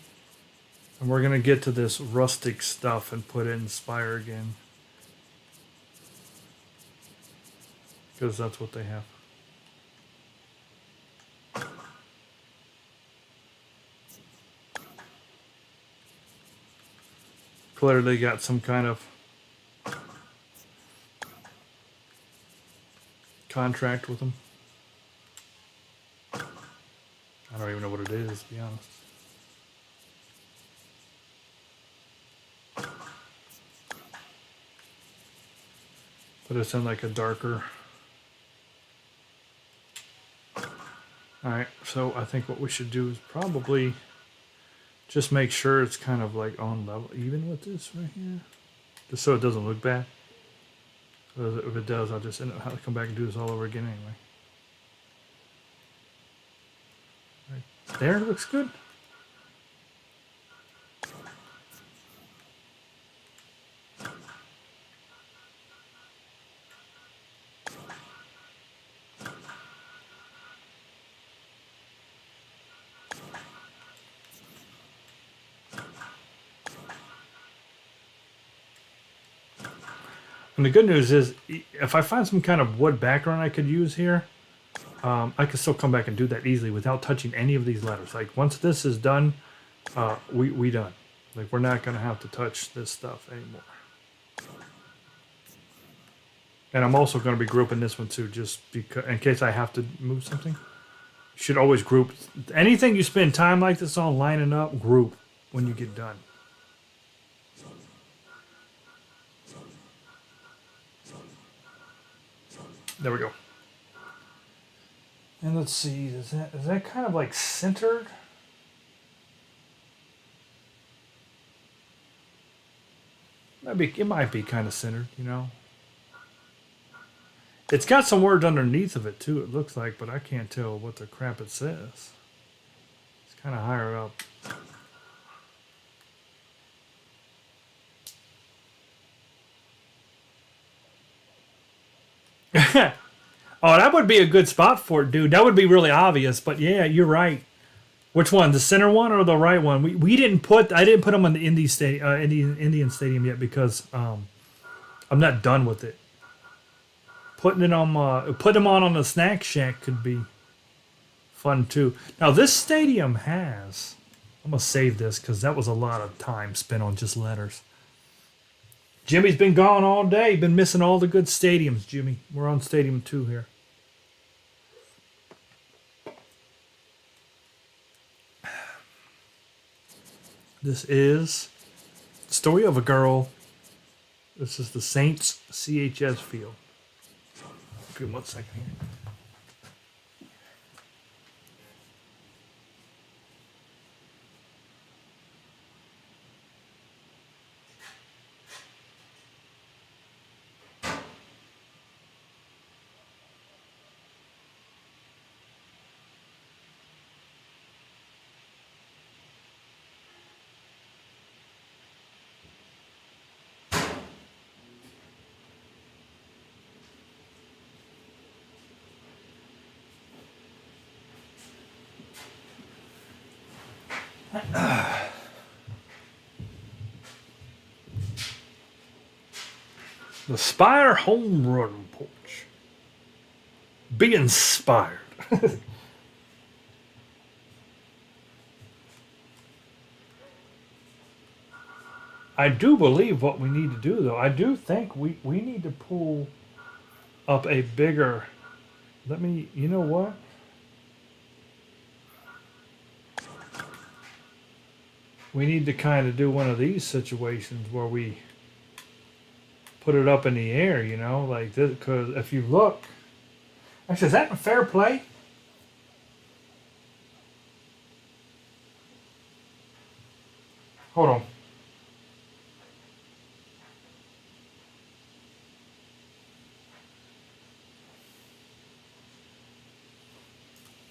And we're going to get to this rustic stuff and put in Spire again. Because that's what they have. Clearly got some kind of contract with them. I don't even know what it is, to be honest. But it's in like a darker. Alright, so I think what we should do is probably just make sure it's kind of like on level, even with this right here. Just so it doesn't look bad. If it does, I'll just end up having to come back and do this all over again anyway. Right there looks good. And the good news is, if I find some kind of wood background I could use here, I can still come back and do that easily without touching any of these letters. Like, once this is done, we done. Like, we're not going to have to touch this stuff anymore. And I'm also going to be grouping this one too, just because, in case I have to move something. You should always group anything you spend time like this on lining up. Group when you get done. There we go. And let's see, is that kind of like centered? It might be kind of centered, you know. It's got some words underneath of it too, it looks like, but I can't tell what the crap it says. It's kind of higher up. Oh, that would be a good spot for it, dude. That would be really obvious, but yeah, you're right. Which one, the center one or the right one? I didn't put them on the Indian Stadium yet because I'm not done with it. Putting them on the Snack Shack could be fun too. Now this stadium has. I'm gonna save this because that was a lot of time spent on just letters. Jimmy's been gone all day. Been missing all the good stadiums, Jimmy. We're on Stadium 2 here. This is the story of a girl. This is the Saints CHS field. Give me 1 second here. The Spire Home Run Porch. Be inspired. I do believe what we need to do, though. I do think we need to pull up a bigger... you know what? We need to kind of do one of these situations where we put it up in the air, you know, like this. Because if you look, actually, is that in fair play? Hold on.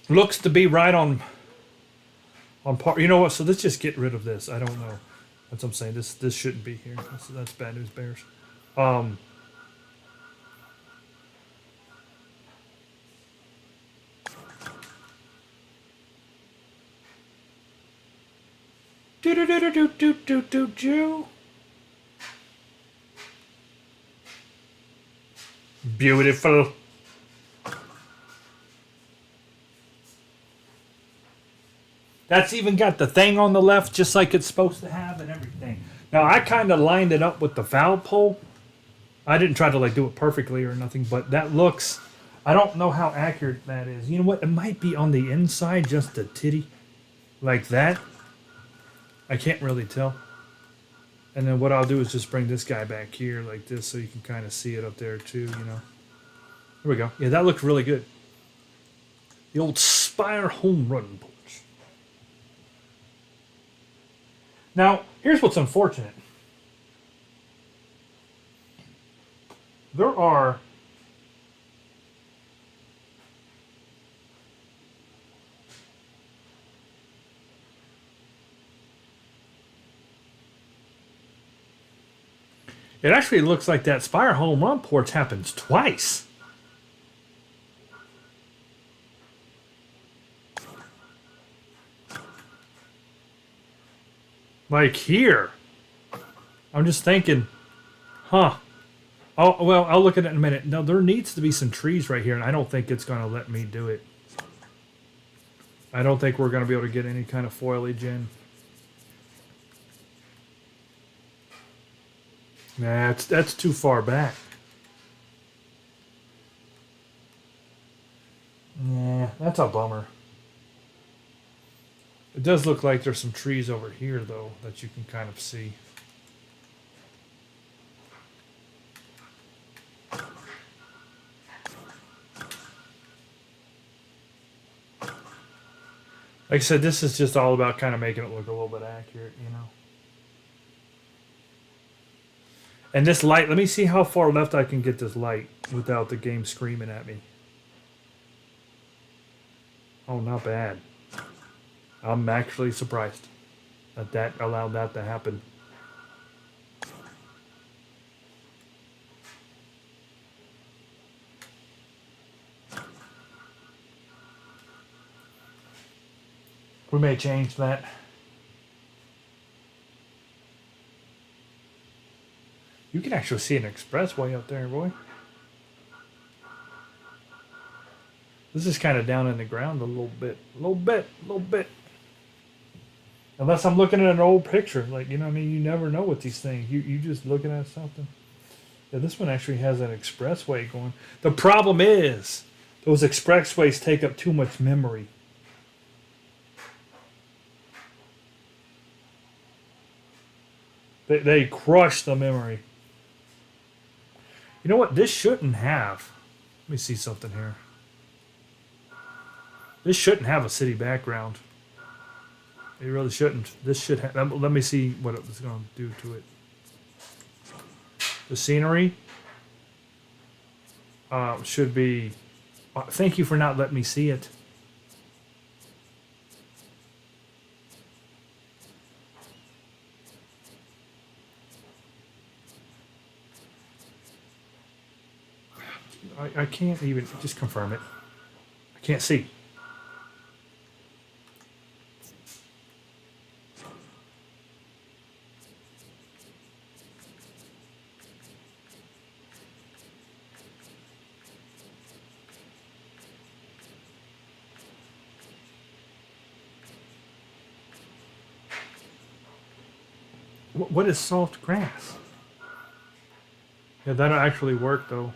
Looks to be right on par. You know what? So let's just get rid of this. I don't know. That's what I'm saying. This shouldn't be here. That's bad news bears. Do. Beautiful. That's even got the thing on the left just like it's supposed to have and everything. Now, I kind of lined it up with the foul pole. I didn't try to like do it perfectly or nothing, but that looks... I don't know how accurate that is. You know what? It might be on the inside, just a titty. Like that. I can't really tell. And then what I'll do is just bring this guy back here like this so you can kind of see it up there too, you know. There we go. Yeah, that looks really good. The old Spire Home Run Porch. Now, here's what's unfortunate. There are it actually looks like that Spire Home Run Porch happens twice. Like here. I'm just thinking, huh. Oh, well, I'll look at it in a minute. No, there needs to be some trees right here, and I don't think it's going to let me do it. I don't think we're going to be able to get any kind of foliage in. Nah, that's too far back. Yeah, that's a bummer. It does look like there's some trees over here, though, that you can kind of see. Like I said, this is just all about kind of making it look a little bit accurate, you know. And this light, let me see how far left I can get this light without the game screaming at me. Oh, not bad. I'm actually surprised that that allowed that to happen. We may change that. You can actually see an expressway up there, boy. This is kind of down in the ground a little bit. Unless I'm looking at an old picture. Like, you know what I mean? You never know with these things. You just looking at something. Yeah, this one actually has an expressway going. The problem is, those expressways take up too much memory. They crush the memory. You know what? This shouldn't have. Let me see something here. This shouldn't have a city background. It really shouldn't. This should have. Let me see what it was going to do to it. The scenery should be. Thank you for not letting me see it. I can't even just confirm it. I can't see. What is soft grass? Yeah, that'll actually work though.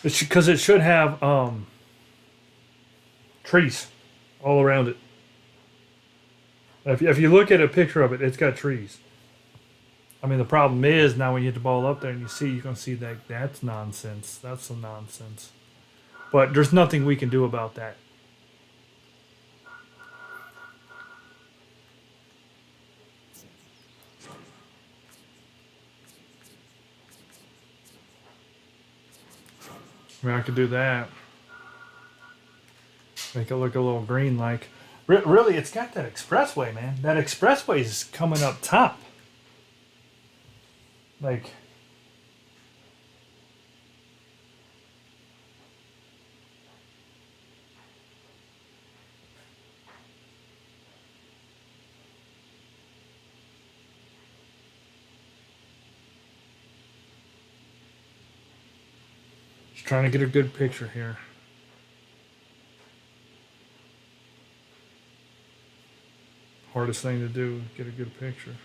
It's because it should have trees all around it. If you look at a picture of it, it's got trees. I mean, the problem is now when you get the ball up there and you see, you're going to see that that's nonsense. That's some nonsense. But there's nothing we can do about that. I mean, I could do that. Make it look a little green like. Really, it's got that expressway, man. That expressway is coming up top. Like. Just trying to get a good picture here. Hardest thing to do, get a good picture.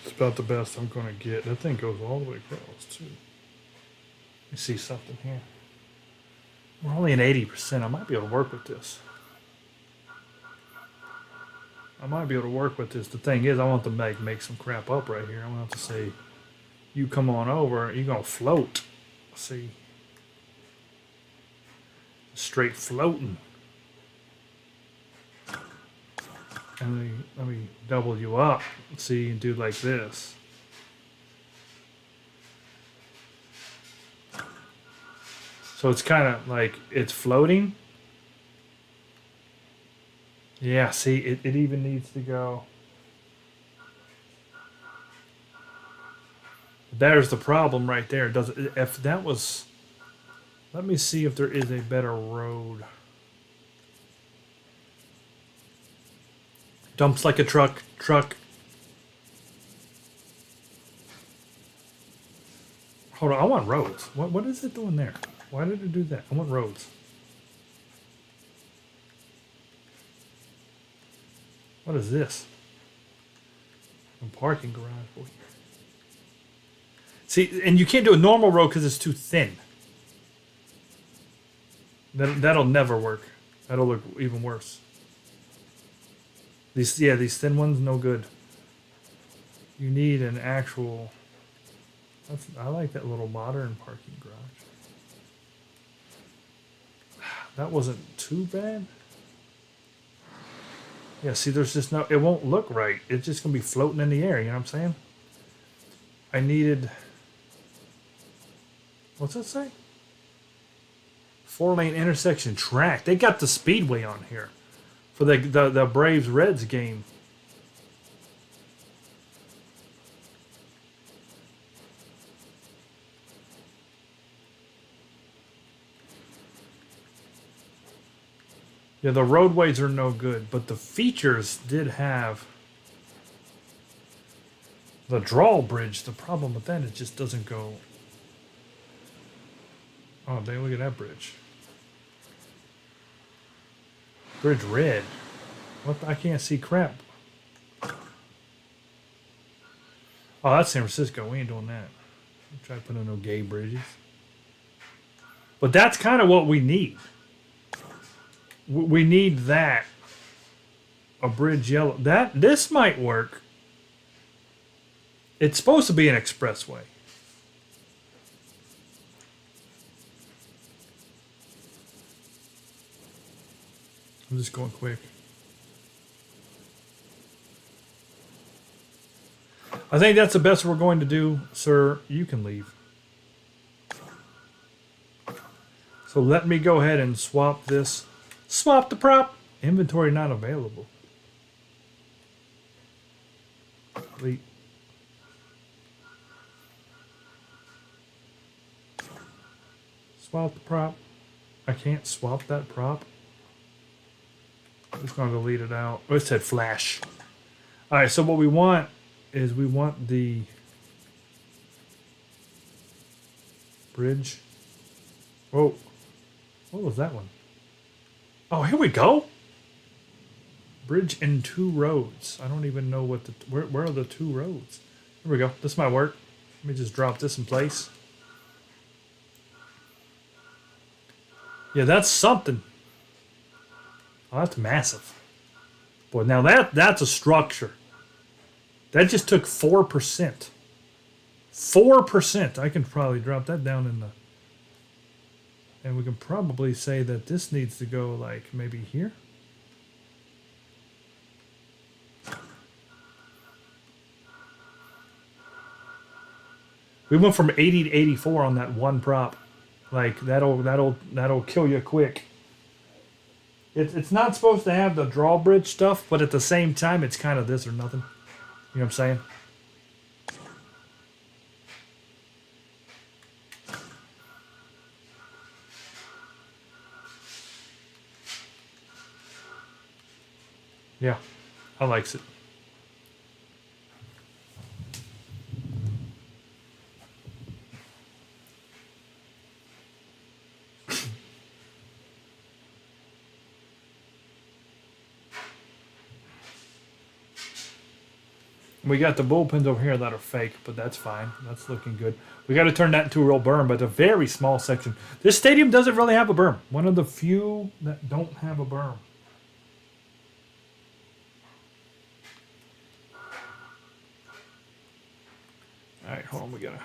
It's about the best I'm going to get. That thing goes all the way across, too. Let me see something here. We're only at 80%. I might be able to work with this. The thing is, I want to make some crap up right here. I want to say, you come on over, you're going to float. See? Straight floating. And let me double you up. See, and do like this. So it's kind of like it's floating. Yeah, see, it even needs to go. There's the problem right there. Does it, if that was, let me see if there is a better road. Dumps like a truck. Hold on, I want roads. What is it doing there? Why did it do that? I want roads. What is this? A parking garage. Oh, here. See, and you can't do a normal road because it's too thin. That'll never work. That'll look even worse. These thin ones, no good. You need an actual... I like that little modern parking garage. That wasn't too bad. Yeah, see, there's just no... It won't look right. It's just going to be floating in the air, you know what I'm saying? I needed... What's that say? 4-lane intersection track. They got the speedway on here for the Braves Reds game. Yeah, the roadways are no good, but the features did have the drawbridge. The problem with that, it just doesn't go. Oh, dang, look at that bridge. Bridge red. What? I can't see crap. Oh, that's San Francisco. We ain't doing that. Try to put in no gay bridges. But that's kind of what we need. We need that. A bridge yellow. This might work. It's supposed to be an expressway. I'm just going quick. I think that's the best we're going to do, sir. You can leave. So let me go ahead and swap this. Swap the prop. Inventory not available. Delete. Swap the prop. I can't swap that prop. I'm just going to delete it out. Oh, it said flash. All right, so what we want is we want the bridge. Whoa. What was that one? Oh, here we go. Bridge and 2 roads. I don't even know what where are the 2 roads? Here we go. This might work. Let me just drop this in place. Yeah, that's something. Oh, that's massive. Boy, now that's a structure. That just took 4%. 4%. I can probably drop that down in the... And we can probably say that this needs to go like maybe here. We went from 80 to 84 on that one prop. Like that'll kill you quick. It's not supposed to have the drawbridge stuff, but at the same time, it's kind of this or nothing. You know what I'm saying? Yeah, I likes it. We got the bullpens over here that are fake, but that's fine. That's looking good. We got to turn that into a real berm, but it's a very small section. This stadium doesn't really have a berm. One of the few that don't have a berm. All right, hold on. We gotta.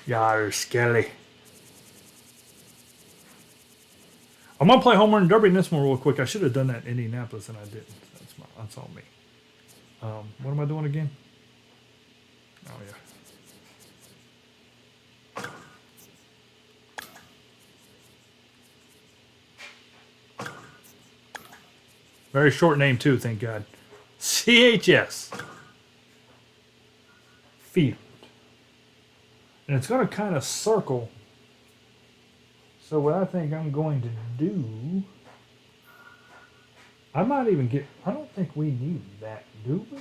Yar, Skelly. I'm gonna play home run derby in this one real quick. I should have done that in Indianapolis and I didn't. That's all me. What am I doing again? Oh yeah. Very short name too, thank God. CHS. Field. And it's going to kind of circle. So what I think I'm going to do, I might even get, I don't think we need that, do we?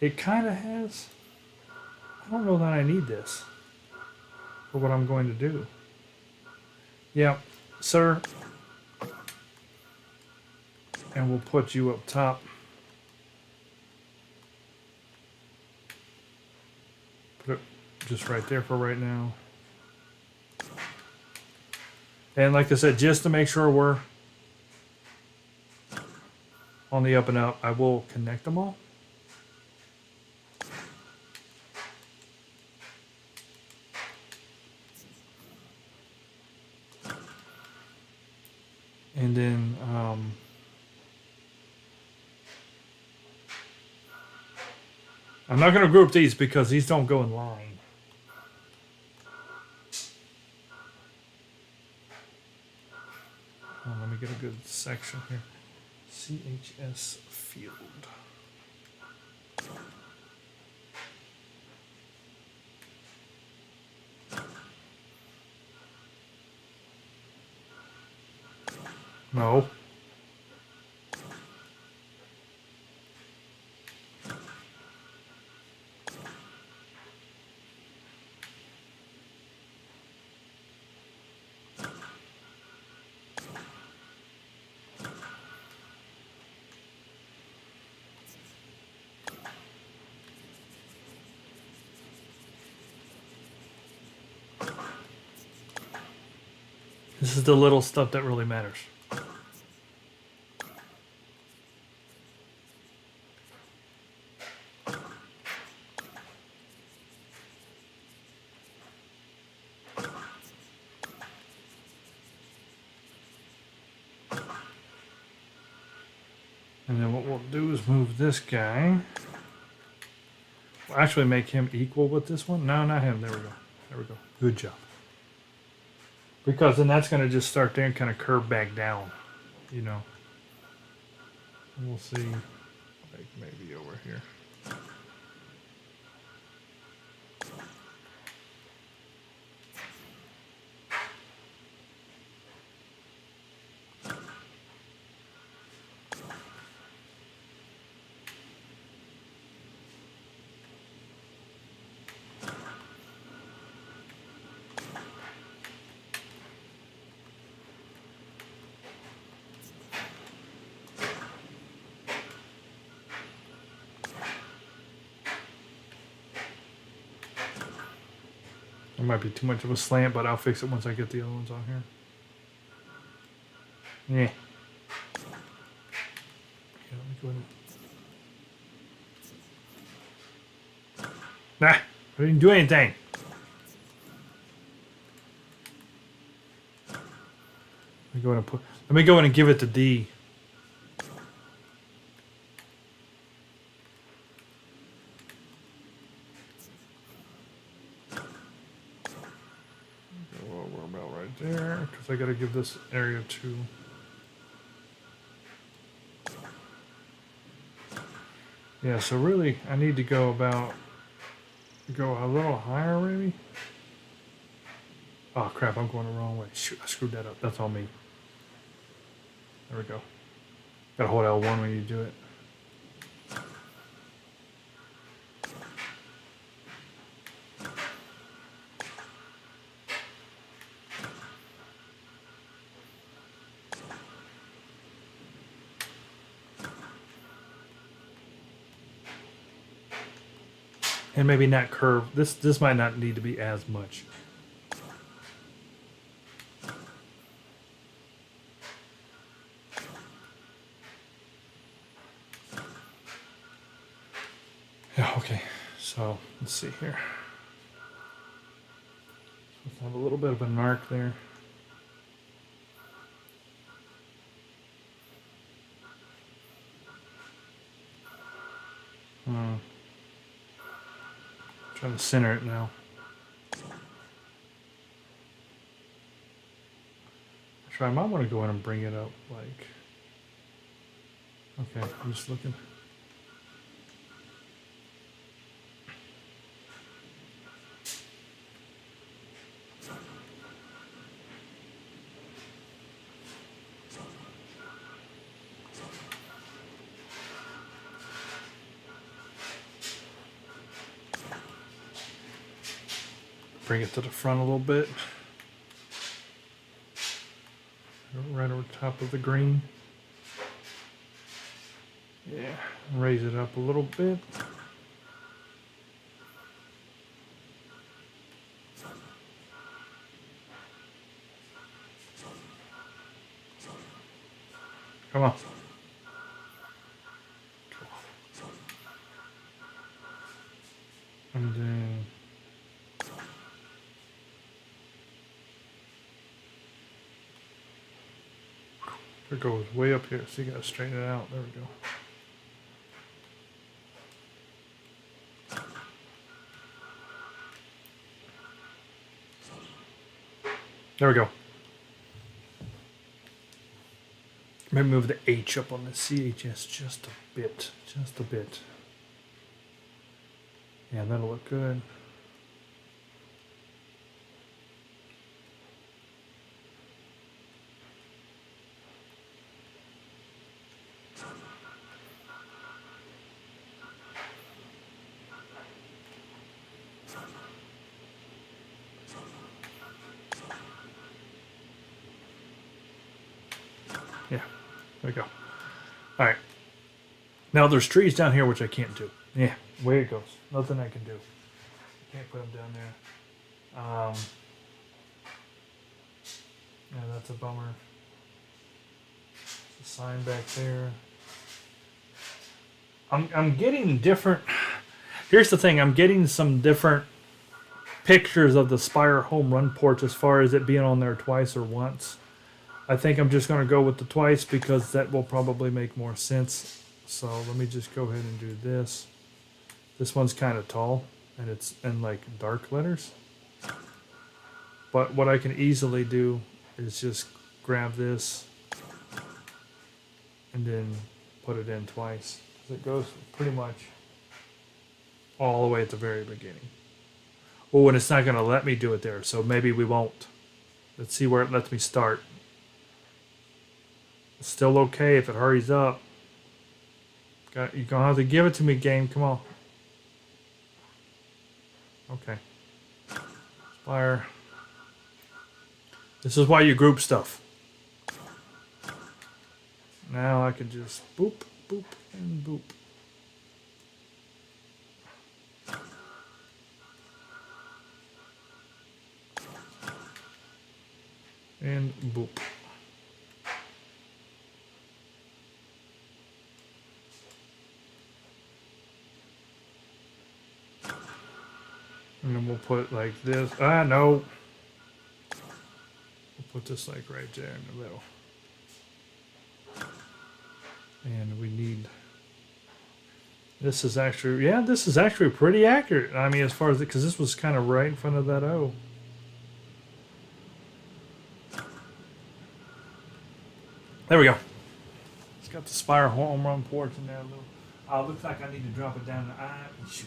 It kind of has, I don't know that I need this for what I'm going to do. Yeah, sir. And we'll put you up top. Put it just right there for right now. And like I said, just to make sure we're on the up and up, I will connect them all. And then I'm not going to group these because these don't go in line. Let me get a good section here. CHS field. No. This is the little stuff that really matters. And then what we'll do is move this guy. We'll actually make him equal with this one. No, not him. There we go. There we go. Good job. Because then that's going to just start there and kind of curve back down, you know. And we'll see, like maybe over here. It might be too much of a slant, but I'll fix it once I get the other ones on here. Yeah. Yeah, let me go ahead. Nah, I didn't do anything. Let me go in and put. Let me go in and give it to D. Well, we're about right there because I got to give this area to. Yeah, so really, I need to go a little higher, maybe. Oh crap! I'm going the wrong way. Shoot, I screwed that up. That's on me. There we go. Gotta hold L1 when you do it. And maybe not curve. This might not need to be as much. Yeah, okay. So let's see here. Let's have a little bit of an arc there. Trying to center it now. Actually, I might want to go in and bring it up like. Okay, I'm just looking. bring it to the front a little bit. Right over top of the green. Yeah, raise it up a little bit. Come on. And then it goes way up here, so you gotta straighten it out. There we go. There we go. Maybe move the H up on the CHS just a bit. Just a bit. Yeah, that'll look good. Yeah, there we go. All right. Now there's trees down here which I can't do. Yeah, way it goes. Nothing I can do. Can't put them down there. Yeah, that's a bummer. There's a sign back there. I'm getting different. Here's the thing. I'm getting some different pictures of the Spire home run porch as far as it being on there twice or once. I think I'm just going to go with the twice because that will probably make more sense. So let me just go ahead and do this. This one's kind of tall and it's in like dark letters. But what I can easily do is just grab this and then put it in twice. It goes pretty much all the way at the very beginning. Oh, and it's not going to let me do it there, so maybe we won't. Let's see where it lets me start. It's still okay if it hurries up. You're going to have to give it to me, game. Come on. Okay. Spire. This is why you group stuff. Now I can just boop, boop, and boop. And boop. And then we'll put like this. Ah, no. We'll put this like right there in the middle. And we need, this is actually, yeah, this is actually pretty accurate. I mean, as far as it, because this was kind of right in front of that O. There we go. It's got the Spire home run porch in there a little. Looks like I need to drop it down. Shoot.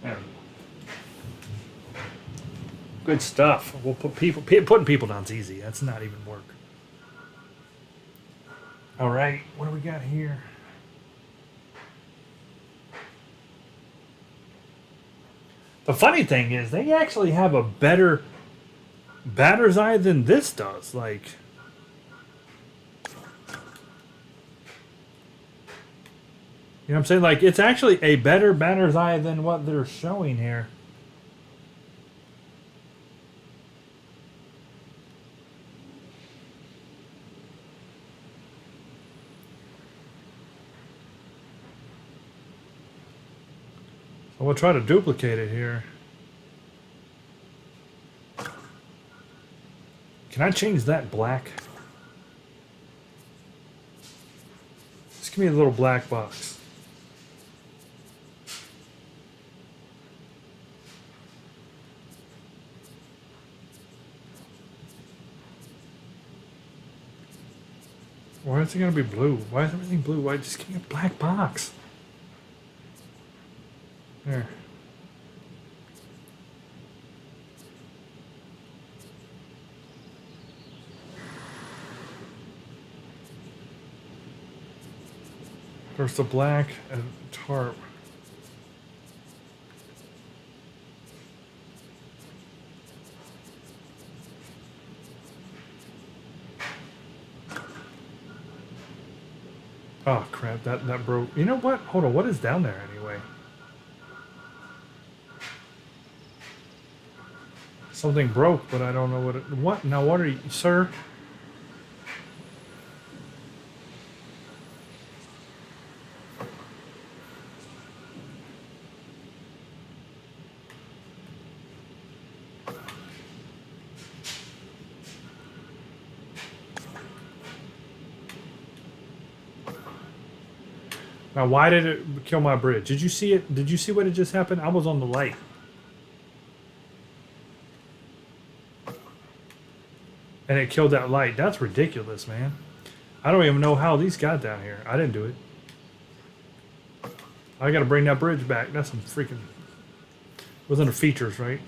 There we go. Good stuff. We'll put putting people down's easy. That's not even work. All right, what do we got here? The funny thing is, they actually have a better batter's eye than this does. Like, you know what I'm saying? Like, it's actually a better batter's eye than what they're showing here. So we'll try to duplicate it here. Can I change that black? Just give me a little black box. Why is it going to be blue? Why is everything blue? Why just give me a black box? There. There's the black and tarp. Oh crap, that broke. You know what? Hold on, what is down there anyway? Something broke, but I don't know what it... What? Now what are you... Sir? Now why did it kill my bridge? Did you see it? Did you see what had just happened? I was on the light. And it killed that light. That's ridiculous, man. I don't even know how these got down here. I didn't do it. I gotta bring that bridge back. That's some freaking... was under features, right?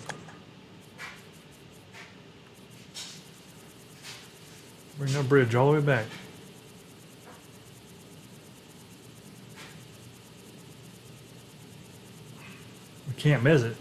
Bring that bridge all the way back. We can't miss it.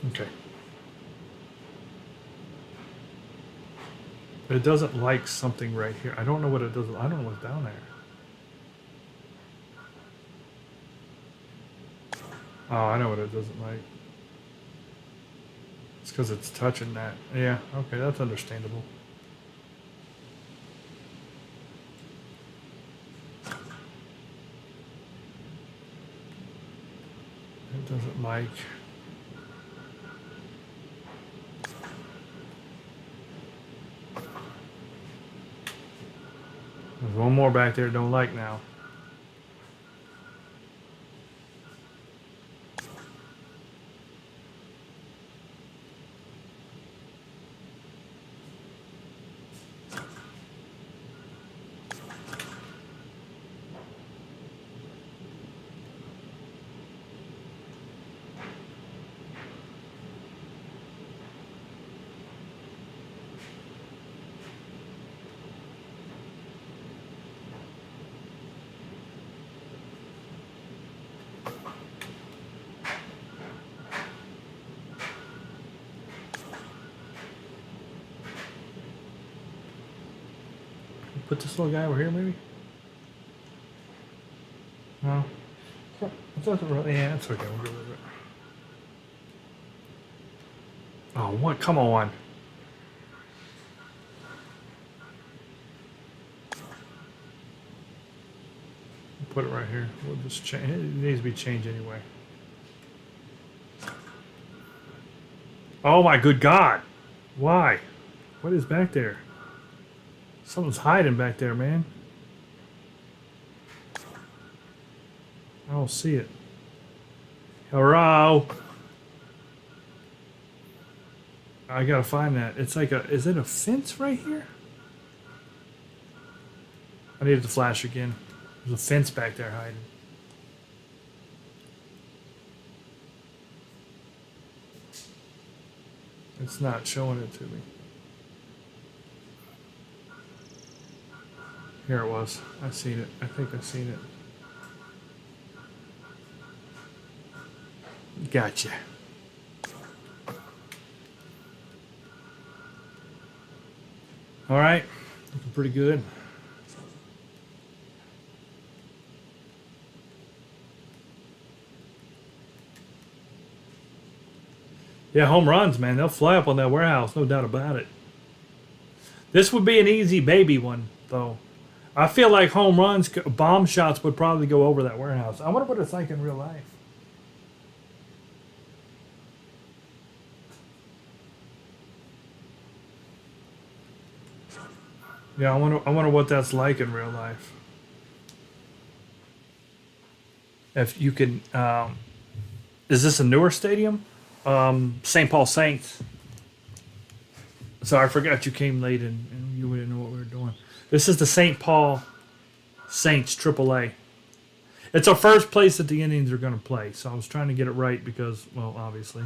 Okay. But it doesn't like something right here. I don't know what it does. I don't know what's down there. Oh, I know what it doesn't like. It's because it's touching that. Yeah, okay, that's understandable. It doesn't like... There's one more back there don't like now. Put this little guy over here, maybe? No. It doesn't really... Yeah, it's okay. We'll go with it. Oh, what? Come on. Put it right here. We'll just change. It needs to be changed anyway. Oh my good God. Why? What is back there? Something's hiding back there, man. I don't see it. Hello? I gotta find that. It's like a... Is it a fence right here? I needed to flash again. There's a fence back there hiding. It's not showing it to me. Here it was. I seen it. I think I seen it. Gotcha. All right. Looking pretty good. Yeah, home runs, man. They'll fly up on that warehouse, no doubt about it. This would be an easy baby one, though. I feel like home runs, bomb shots would probably go over that warehouse. I wonder what it's like in real life. Yeah, I wonder what that's like in real life. If you can, is this a newer stadium? St. Paul Saints. So I forgot you came late and you didn't know what we were doing. This is the St. Paul Saints AAA. It's our first place that the Indians are going to play. So I was trying to get it right because, well, obviously.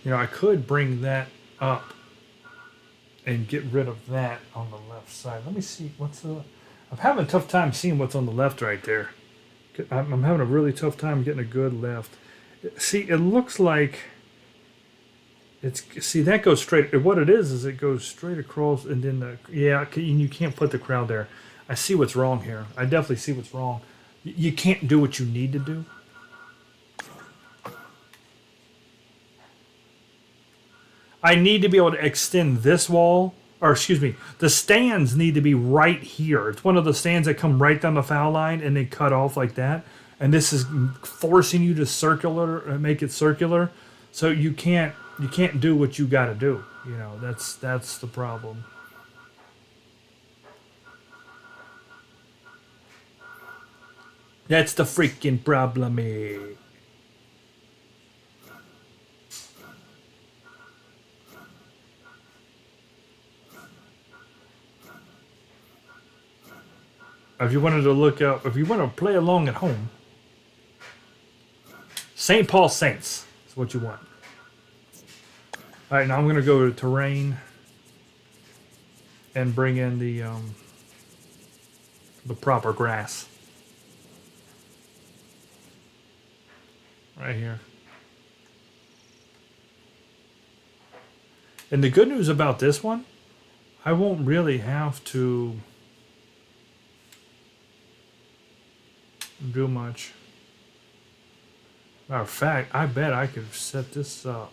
You know, I could bring that up and get rid of that on the left side. Let me see what's the. I'm having a tough time seeing what's on the left right there. I'm having a really tough time getting a good left. See, it looks like it's. See, that goes straight. What it is it goes straight across, and then you can't put the crowd there. I see what's wrong here. I definitely see what's wrong. You can't do what you need to do. I need to be able to extend this wall, or excuse me, the stands need to be right here. It's one of the stands that come right down the foul line and they cut off like that. And this is forcing you to make it circular. So you can't do what you got to do. You know, that's the problem. That's the freaking problem. If you wanted to look up, if you want to play along at home, St. Paul Saints is what you want. All right, now I'm going to go to terrain and bring in the proper grass. Right here. And the good news about this one, I won't really have to do much. Matter of fact, I bet I could set this up.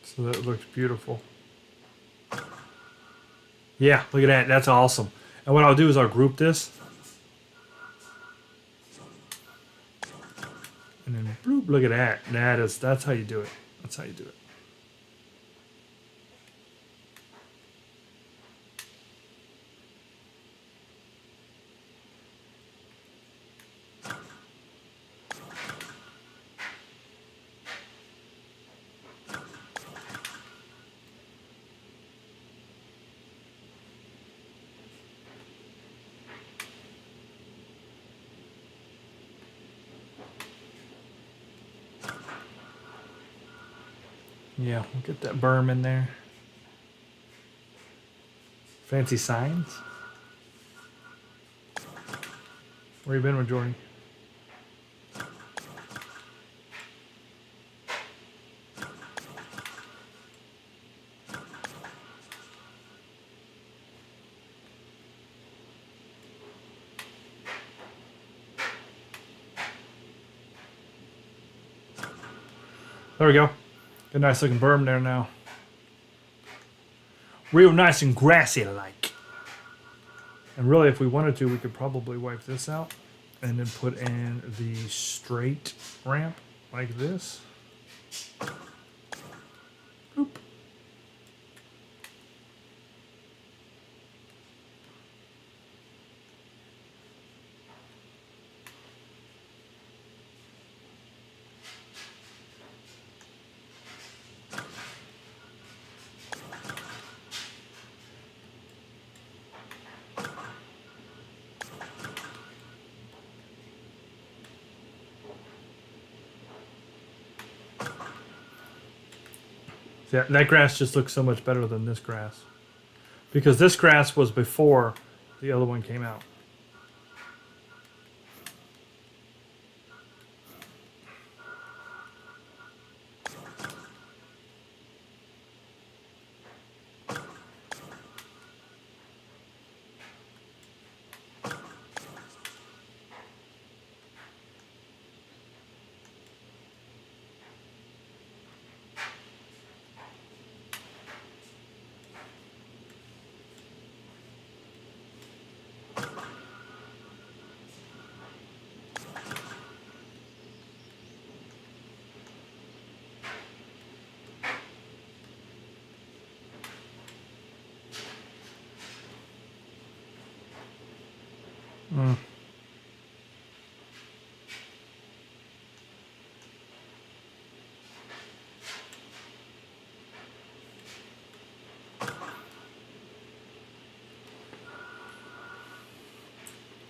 So that looks beautiful. Yeah, look at that. That's awesome. And what I'll do is I'll group this. And then bloop, look at that. That's how you do it. That's how you do it. Yeah, we'll get that berm in there. Fancy signs. Where you been with Jordan? There we go. Good nice looking berm there now. Real nice and grassy like. And really, if we wanted to, we could probably wipe this out and then put in the straight ramp like this. Boop. That grass just looks so much better than this grass. Because this grass was before the other one came out.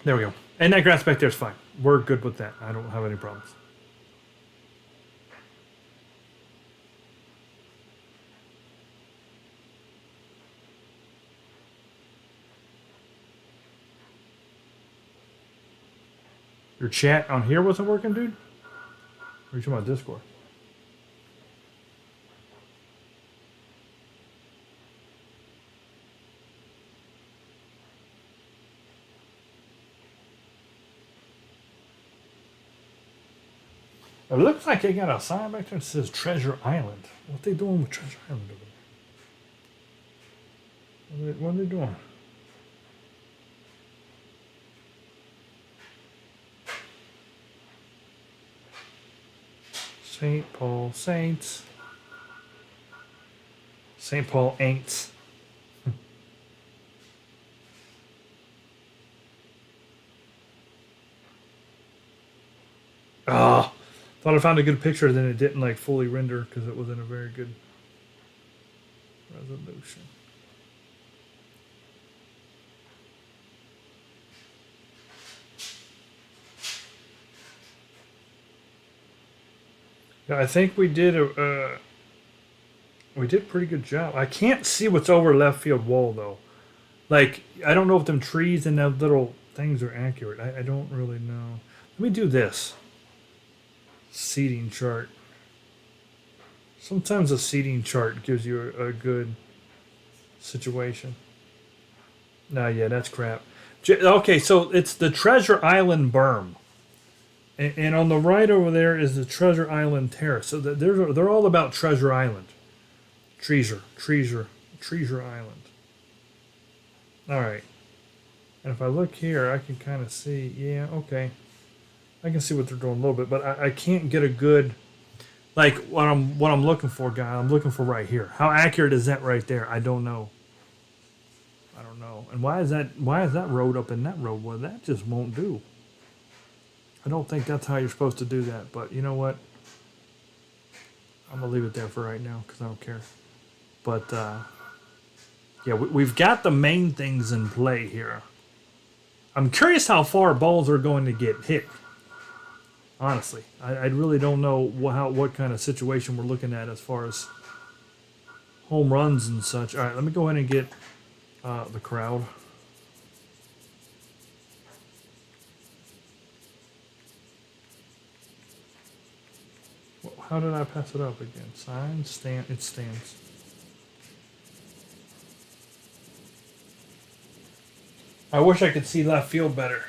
There we go. And that grass back there is fine. We're good with that. I don't have any problems. Your chat on here wasn't working, dude? Or are you talking about Discord? It looks like they got a sign back there that says Treasure Island. What they doing with Treasure Island over there? What are they doing? St. Paul Saints. St. Paul Aints. Ah. Thought I found a good picture, then it didn't like fully render because it wasn't a very good resolution. Yeah, I think we did a pretty good job. I can't see what's over left field wall though. Like I don't know if them trees and those little things are accurate. I don't really know. Let me do this. Seating chart. Sometimes a seating chart gives you a good situation. Nah, yeah, that's crap. Okay, so it's the Treasure Island berm. And on the right over there is the Treasure Island Terrace. So they're all about Treasure Island. Treasure Island. All right. And if I look here, I can kind of see, yeah, okay. I can see what they're doing a little bit, but I can't get a good, like what I'm looking for, guy. I'm looking for right here. How accurate is that right there? I don't know. And why is that road up in that road? Well, that just won't do. I don't think that's how you're supposed to do that. But you know what? I'm gonna leave it there for right now because I don't care. But yeah, we've got the main things in play here. I'm curious how far balls are going to get hit. Honestly, I really don't know what kind of situation we're looking at as far as home runs and such. All right, let me go ahead and get the crowd. How did I pass it up again? Sign, stand, it stands. I wish I could see left field better.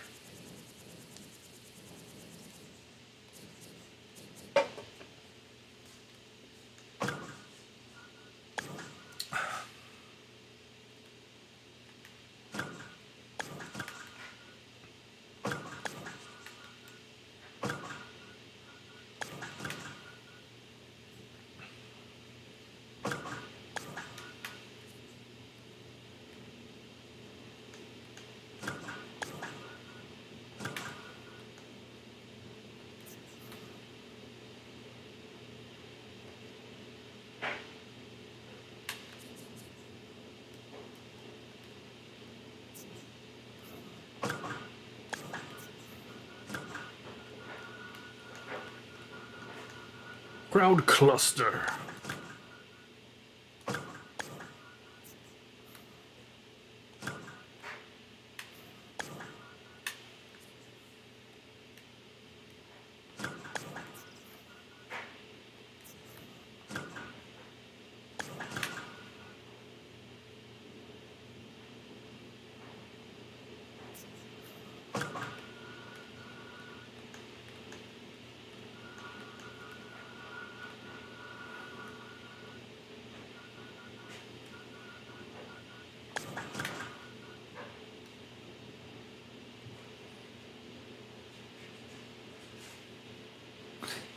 Crowd cluster.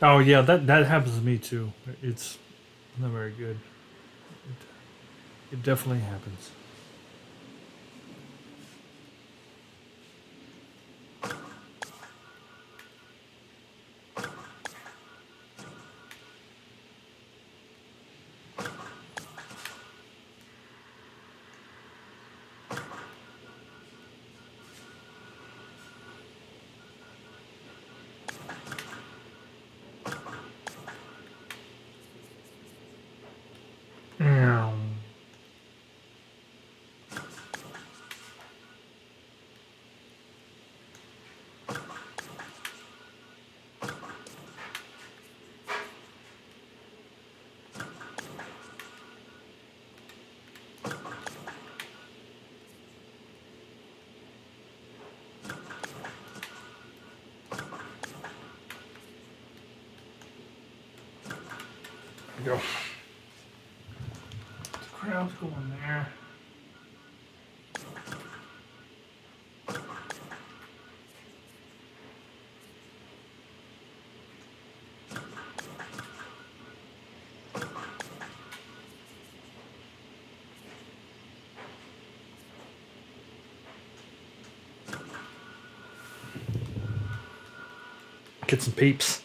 Oh yeah, that happens to me too. It's not very good. It definitely happens. Meow. There we go. The crowd's going there. Get some peeps.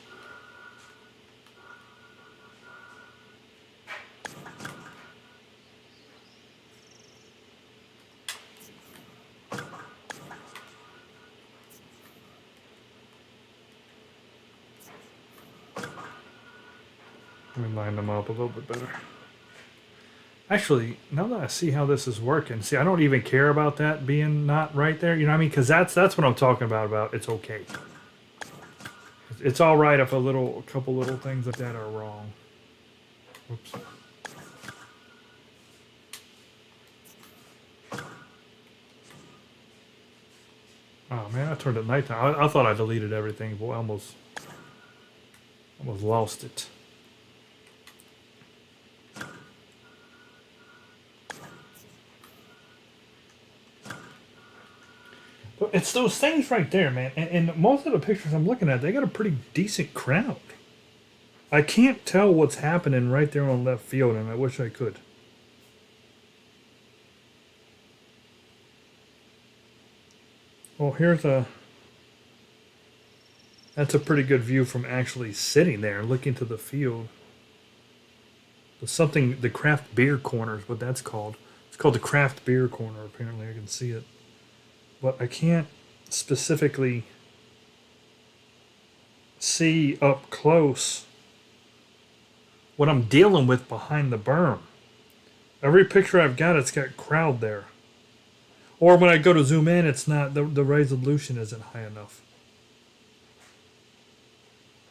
Let me line them up a little bit better. Actually, now that I see how this is working, see, I don't even care about that being not right there. You know what I mean? Because that's what I'm talking about. About it's okay. It's all right if a couple little things like that are wrong. Whoops. Oh man, I turned it nighttime. I thought I deleted everything, but I almost lost it. But it's those things right there, man. And most of the pictures I'm looking at, they got a pretty decent crowd. I can't tell what's happening right there on left field, and I wish I could. Well, that's a pretty good view from actually sitting there, looking to the field. The craft beer corner is what that's called. It's called the craft beer corner, apparently. I can see it. But I can't specifically see up close what I'm dealing with behind the berm. Every picture I've got, it's got crowd there. Or when I go to zoom in, it's not, the resolution isn't high enough.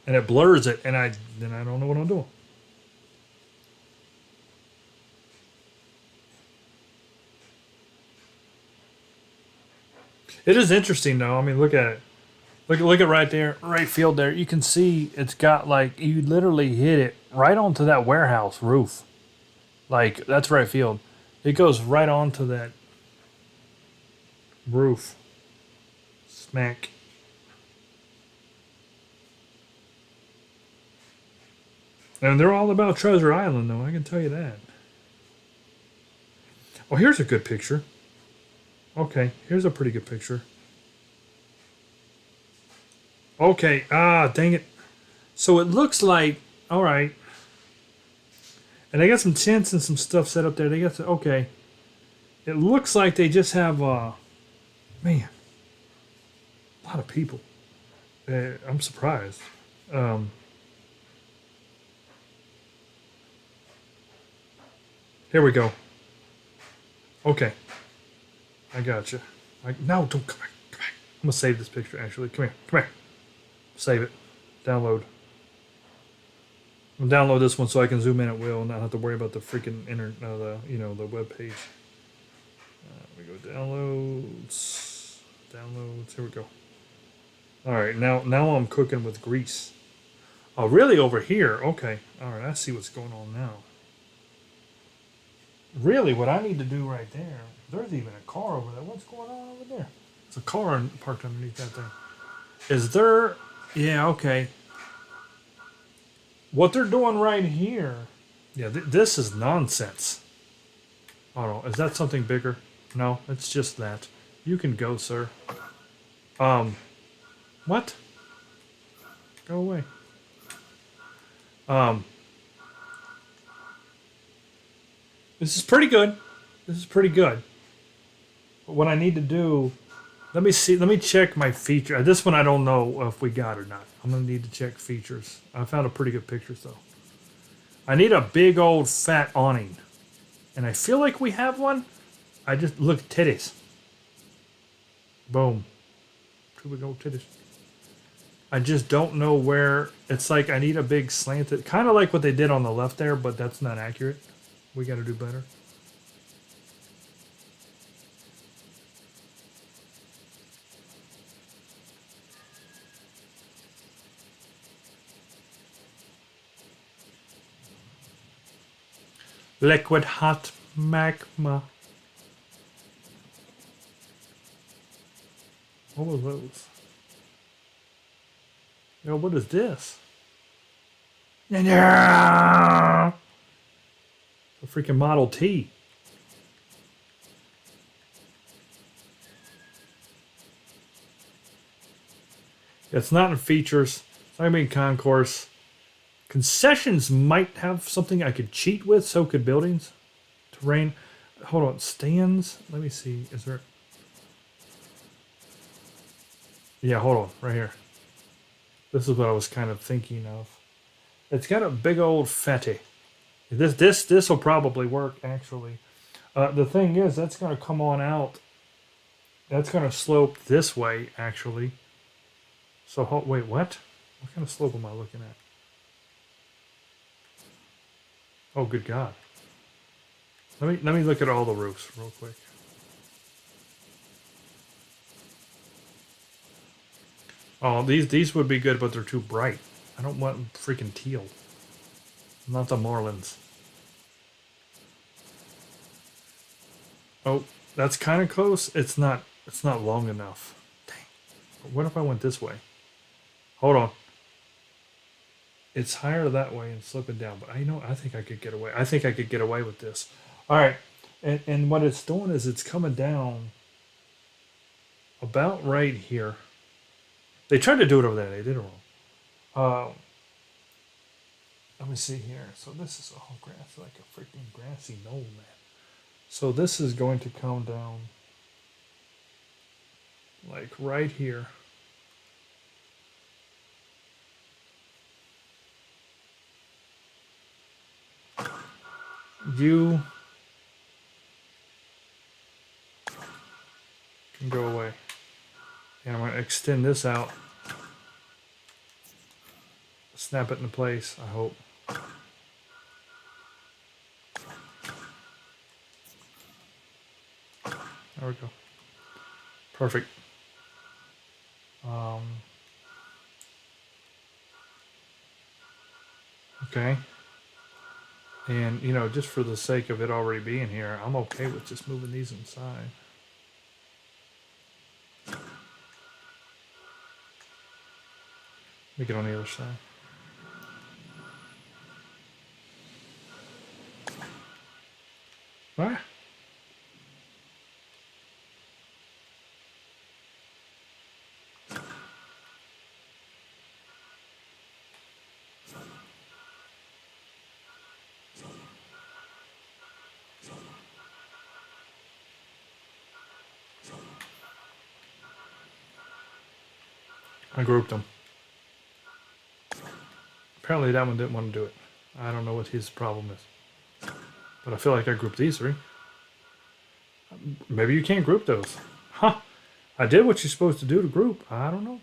And it blurs it, and then I don't know what I'm doing. It is interesting though. I mean, look at it. Look at right there, right field there. You can see it's got like you literally hit it right onto that warehouse roof. Like that's right field. It goes right onto that roof. Smack. And they're all about Treasure Island though, I can tell you that. Oh, here's a good picture. Okay, here's a pretty good picture. Okay, dang it. So it looks like, all right. And they got some tents and some stuff set up there. Okay. It looks like they just have, man, a lot of people. I'm surprised. Here we go. Okay. I got you. No, don't come back. Come back. I'm gonna save this picture. Actually, come here. Come here. Save it. Download. I'll download this one so I can zoom in at will and not have to worry about the freaking the web page. We go downloads. Downloads. Here we go. All right. Now I'm cooking with grease. Oh, really? Over here? Okay. All right. I see what's going on now. Really, what I need to do right there. There's even a car over there. What's going on over there? There's a car parked underneath that thing. Is there... Yeah, okay. what they're doing right here. Yeah, this is nonsense. Oh no, is that something bigger? No, it's just that. You can go, sir. What? Go away. Um, this is pretty good. This is pretty good. But what I need to do, let me see. Let me check my feature. This one I don't know if we got or not. I'm gonna need to check features. I found a pretty good picture though. I need a big old fat awning, and I feel like we have one. I just look titties. Boom. Two big old titties. I just don't know where. It's like I need a big slanted, kind of like what they did on the left there, but that's not accurate. We got to do better. Liquid hot magma. What was those? Yo, what is this? Yeah. A freaking Model T. It's not in features. It's not gonna be in concourse. Concessions might have something I could cheat with. So could buildings. Terrain. Hold on. Stands. Let me see. Is there? Yeah, hold on. Right here. This is what I was kind of thinking of. It's got a big old fatty. This will probably work actually. The thing is, that's going to come on out. That's going to slope this way actually. So wait, what? What kind of slope am I looking at? Oh, good God. Let me look at all the roofs real quick. Oh, these would be good, but they're too bright. I don't want freaking teal. Not the Marlins. Oh, that's kind of close. It's not long enough. Dang. What if I went this way? Hold on. It's higher that way and slipping down, but I think I could get away. I think I could get away with this. All right. And what it's doing is it's coming down about right here. They tried to do it over there. They did it wrong. Let me see here. So this is all grass, like a freaking grassy knoll, man. So this is going to come down like right here. You can go away. And I'm going to extend this out. Snap it into place, I hope. There we go. Perfect. Okay. And, just for the sake of it already being here, I'm okay with just moving these inside. Make it on the other side. What? I grouped them. Apparently that one didn't want to do it. I don't know what his problem is. But I feel like I grouped these three. Maybe you can't group those. Huh. I did what you're supposed to do to group. I don't know.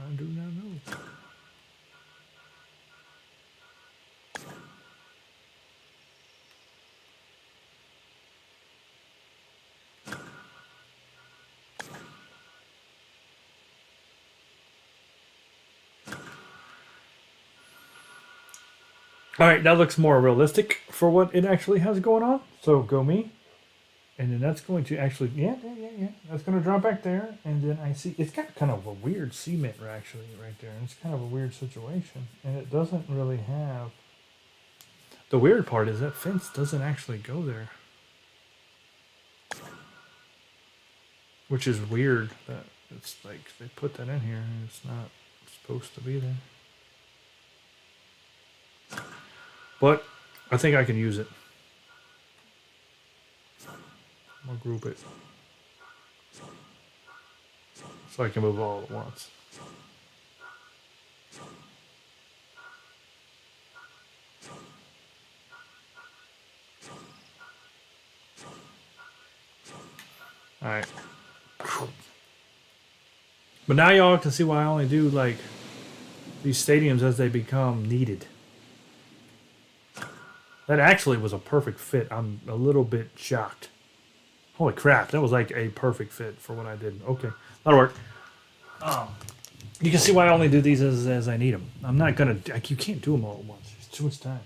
I do not know. All right, that looks more realistic for what it actually has going on. So go me. And then that's going to actually, yeah. That's going to drop back there. And then I see, it's got kind of a weird cement actually right there. It's kind of a weird situation. And it doesn't really have, the weird part is that fence doesn't actually go there. Which is weird that it's like they put that in here and it's not supposed to be there. But I think I can use it. I'll group it so I can move all at once. All right. But now y'all can see why I only do like these stadiums as they become needed. That actually was a perfect fit. I'm a little bit shocked. Holy crap, that was like a perfect fit for what I did. Okay, that'll work. You can see why I only do these as I need them. I'm not gonna, like, you can't do them all at once. It's too much time.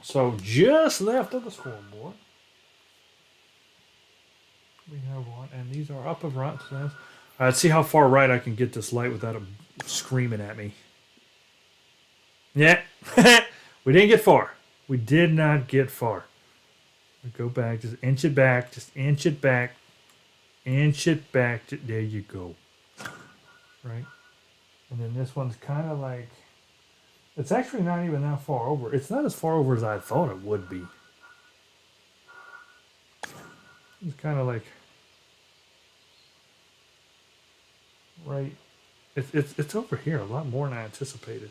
So just left of the scoreboard, we have one, and these are up and front. So all right, let's see how far right I can get this light without it screaming at me. Yeah, we didn't get far. We did not get far. Go back, just inch it back, just inch it back, inch it back. There you go. Right? And then this one's kind of like, it's actually not even that far over. It's not as far over as I thought it would be. It's kind of like, right, it's over here a lot more than I anticipated.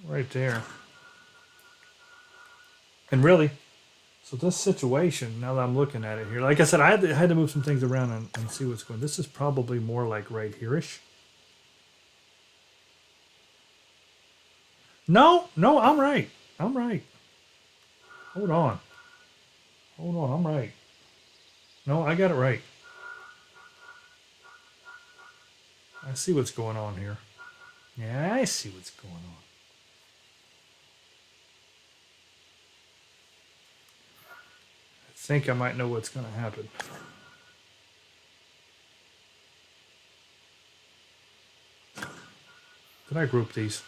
Right there. And really, so this situation, now that I'm looking at it here, like I said, I had to move some things around and see what's going on. This is probably more like right here-ish. No, I'm right. I'm right. Hold on, I'm right. No, I got it right. I see what's going on here. Yeah, I see what's going on. I think I might know what's going to happen. Did I group these?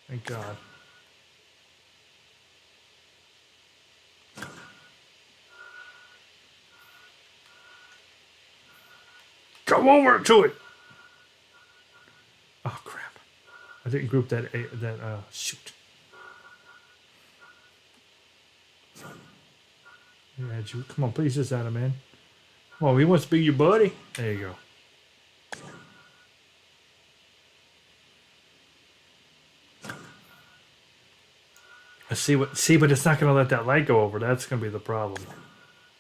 Thank God. Come over to it. Oh crap! I didn't group that. Shoot. Yeah, come on, please just add him in. Come on, he wants to be your buddy. There you go. I see but it's not gonna let that light go over. That's gonna be the problem.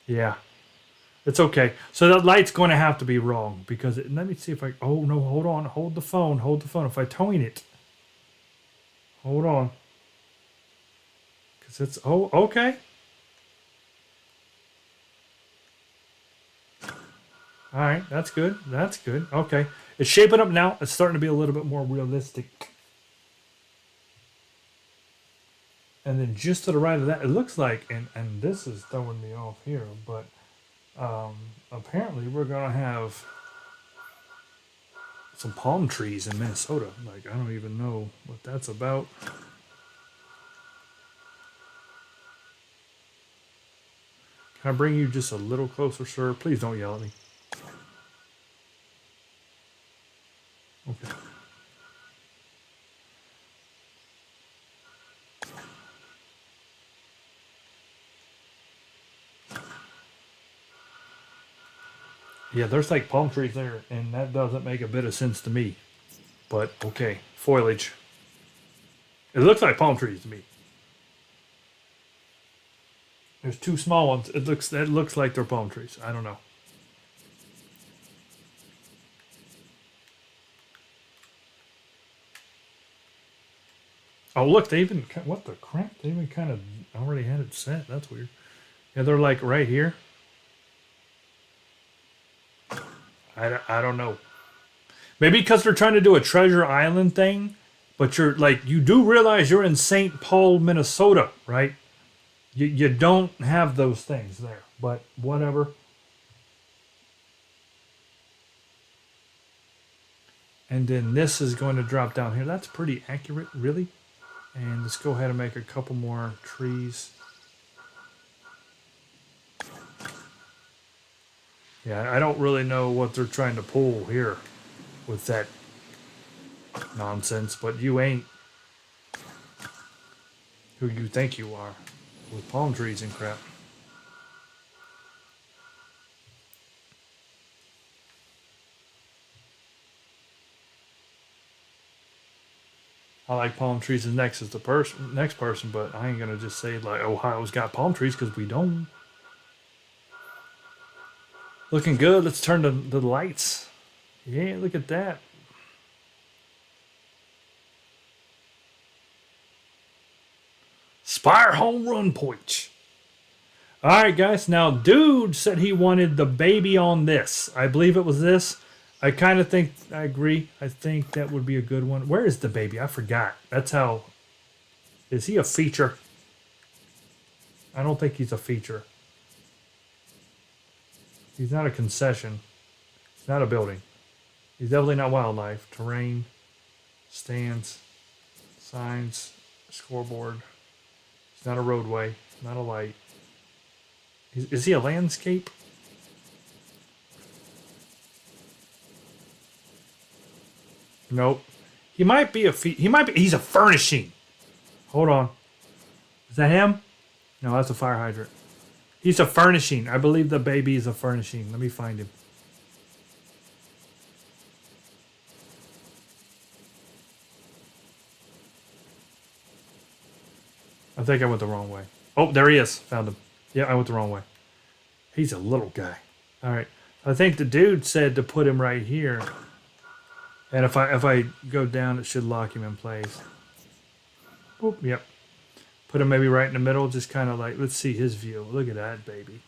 Yeah. It's okay. So that light's going to have to be wrong because let me see if I. Oh no! Hold on. Hold the phone. If I tone it, hold on. Because it's okay. All right, that's good. Okay, it's shaping up now. It's starting to be a little bit more realistic. And then just to the right of that, it looks like, and this is throwing me off here, but. Apparently we're gonna have some palm trees in Minnesota. Like, I don't even know what that's about. Can I bring you just a little closer, sir? Please don't yell at me. Okay. Yeah, there's like palm trees there, and that doesn't make a bit of sense to me. But okay, foliage. It looks like palm trees to me. There's two small ones. That looks like they're palm trees. I don't know. Oh look, they even what the crap? They even kind of already had it set. That's weird. Yeah, they're like right here. I don't know. Maybe because they're trying to do a Treasure Island thing, but you're like, you do realize you're in St. Paul, Minnesota, right? You don't have those things there, but whatever. And then this is going to drop down here. That's pretty accurate, really. And let's go ahead and make a couple more trees. Yeah, I don't really know what they're trying to pull here with that nonsense, but you ain't who you think you are with palm trees and crap. I like palm trees as next as the next person, but I ain't gonna just say like Ohio's got palm trees because we don't. Looking good. Let's turn the lights. Yeah, look at that. Spire home run point. All right, guys. Now, dude said he wanted the baby on this. I believe it was this. I kind of think I agree. I think that would be a good one. Where is the baby? I forgot. That's how. Is he a feature? I don't think he's a feature. He's not a concession. He's not a building. He's definitely not wildlife. Terrain, stands, signs, scoreboard. He's not a roadway. Not a light. Is he a landscape? Nope. He might be he's a furnishing. Hold on. Is that him? No, that's a fire hydrant. He's a furnishing. I believe the baby is a furnishing. Let me find him. I think I went the wrong way. Oh, there he is. Found him. Yeah, I went the wrong way. He's a little guy. All right. I think the dude said to put him right here. And if I go down, it should lock him in place. Oh, yep. Put him maybe right in the middle, just kind of like, let's see his view. Look at that, baby.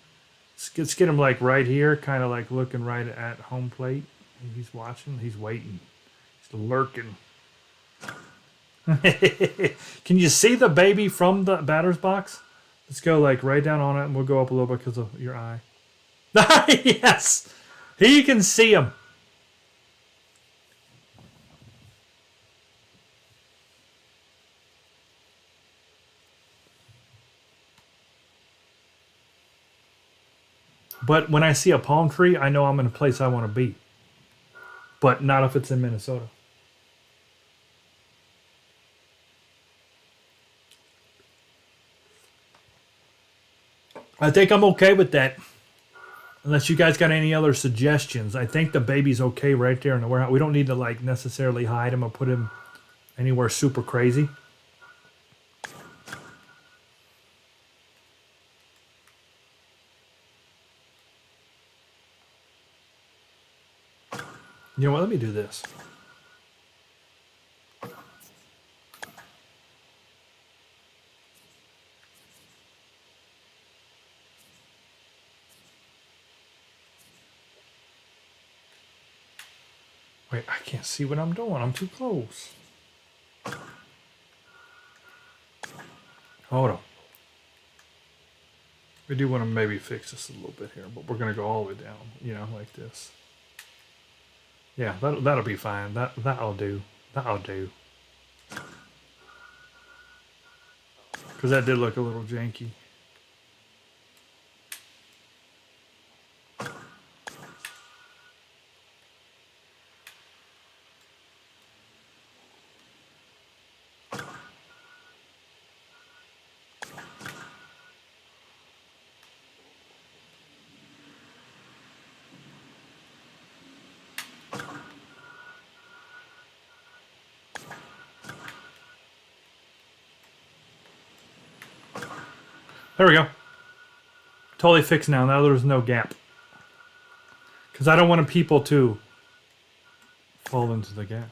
Let's get him like right here, kind of like looking right at home plate. He's watching, he's waiting, he's lurking. Can you see the baby from the batter's box? Let's go like right down on it, and we'll go up a little bit because of your eye. Yes, he can see him. But when I see a palm tree, I know I'm in a place I want to be. But not if it's in Minnesota. I think I'm okay with that. Unless you guys got any other suggestions. I think the baby's okay right there in the warehouse. We don't need to like necessarily hide him or put him anywhere super crazy. You know what? Let me do this. Wait, I can't see what I'm doing. I'm too close. Hold on. We do want to maybe fix this a little bit here, but we're going to go all the way down, you know, like this. Yeah, that'll be fine. That'll do. That'll do. Because that did look a little janky. There we go. Totally fixed now. Now there's no gap. Because I don't want people to fall into the gap.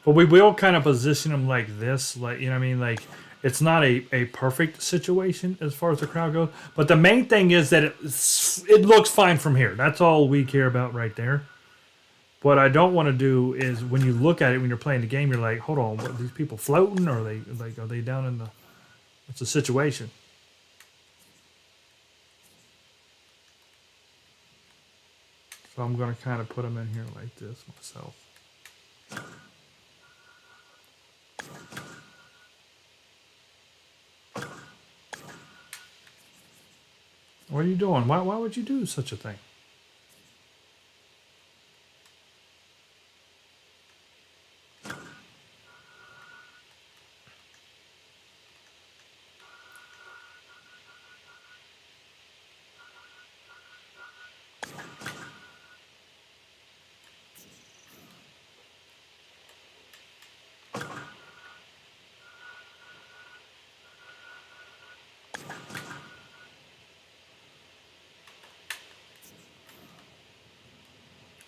But we will kind of position them like this. Like, you know what I mean? Like, It's not a perfect situation as far as the crowd goes, but the main thing is that it looks fine from here. That's all we care about right there. What I don't want to do is when you look at it when you're playing the game, you're like, hold on, what, are these people floating, or are they down in the? What's the situation? So I'm gonna kind of put them in here like this myself. What are you doing? Why would you do such a thing?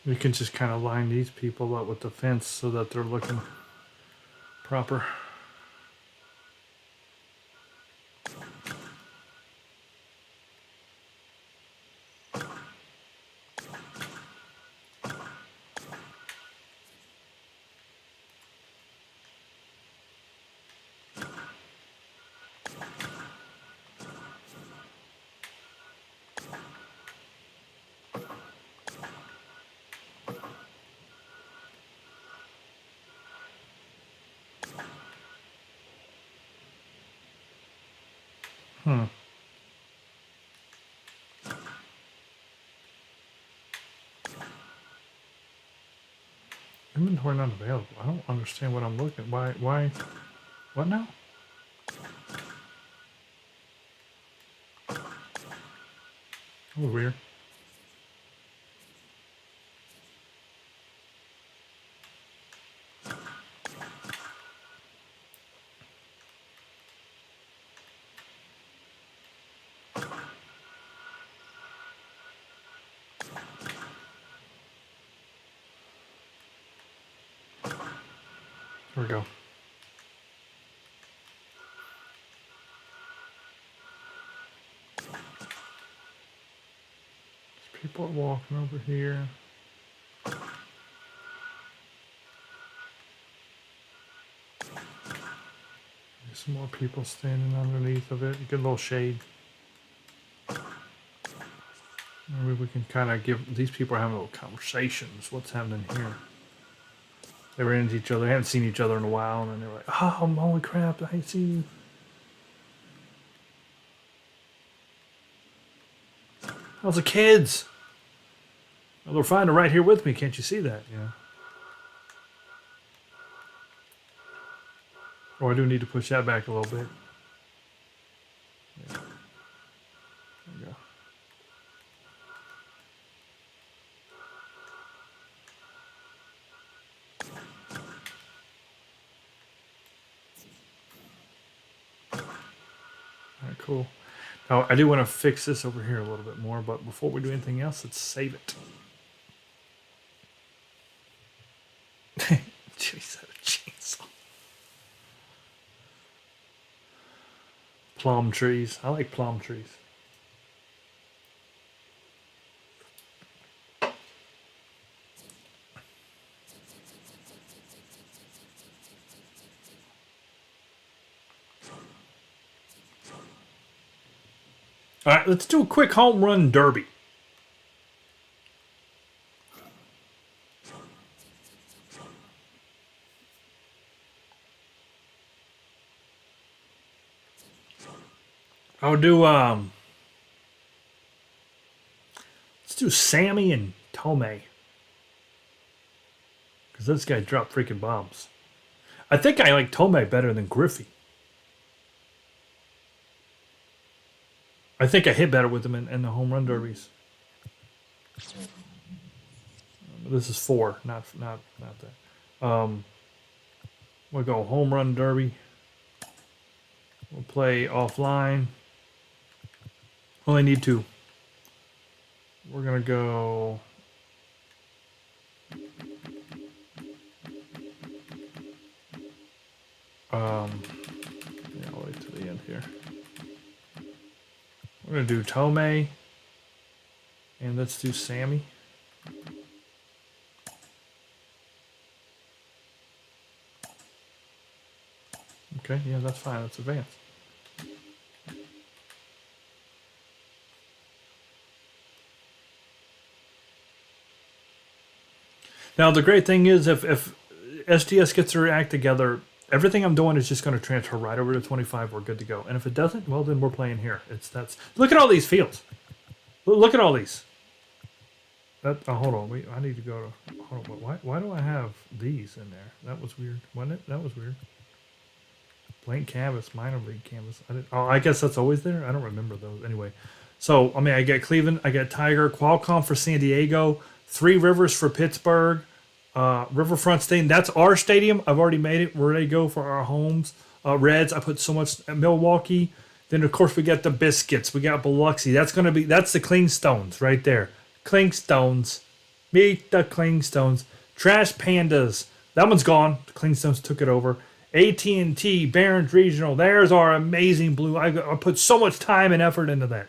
You can just kind of line these people up with the fence so that they're looking proper. Hmm. Inventory not available. I don't understand what I'm looking. Why? What now? That was weird. There we go. There's people walking over here. There's some more people standing underneath of it. You get a little shade. Maybe we can kind of give these people are having little conversations. What's happening here? They ran into each other. They haven't seen each other in a while, and then they're like, "Oh, holy crap! I see you." How's the kids? Well, they're fine. They're right here with me. Can't you see that? Yeah. Oh, I do need to push that back a little bit. Yeah. There we go. All right, cool. Now, I do want to fix this over here a little bit more, but before we do anything else, let's save it. Jeez, that chainsaw. Plum trees. I like plum trees. All right, let's do a quick home run derby. I'll do let's do Sammy and Tomei. Because those guys drop freaking bombs. I think I like Tomei better than Griffey. I think I hit better with them in the home run derbies. This is 4, not that. We'll go home run derby. We'll play offline. Only need 2. We're gonna go. Yeah, I'll We're going to do Tomei. And let's do Sammy. Okay, yeah, that's fine. Let's advance. Now, the great thing is if SDS gets their act together, everything I'm doing is just going to transfer right over to 25. We're good to go. And if it doesn't, well, then we're playing here. Look at all these fields. Look at all these. Hold on. I need to go to... Hold on. Why do I have these in there? That was weird. Wasn't it? That was weird. Blank canvas, minor league canvas. I guess that's always there. I don't remember those. Anyway, so I mean, I get Cleveland, I get Tiger, Qualcomm for San Diego, Three Rivers for Pittsburgh, Riverfront Stadium. That's our stadium. I've already made it. We're ready to go for our homes. Reds. I put so much Milwaukee. Then of course we got the Biscuits. We got Biloxi. That's the Clingstones right there. Clingstones. Meet the Clingstones. Trash Pandas. That one's gone. The Clingstones took it over. AT&T, Barron's Regional. There's our amazing blue. I put so much time and effort into that.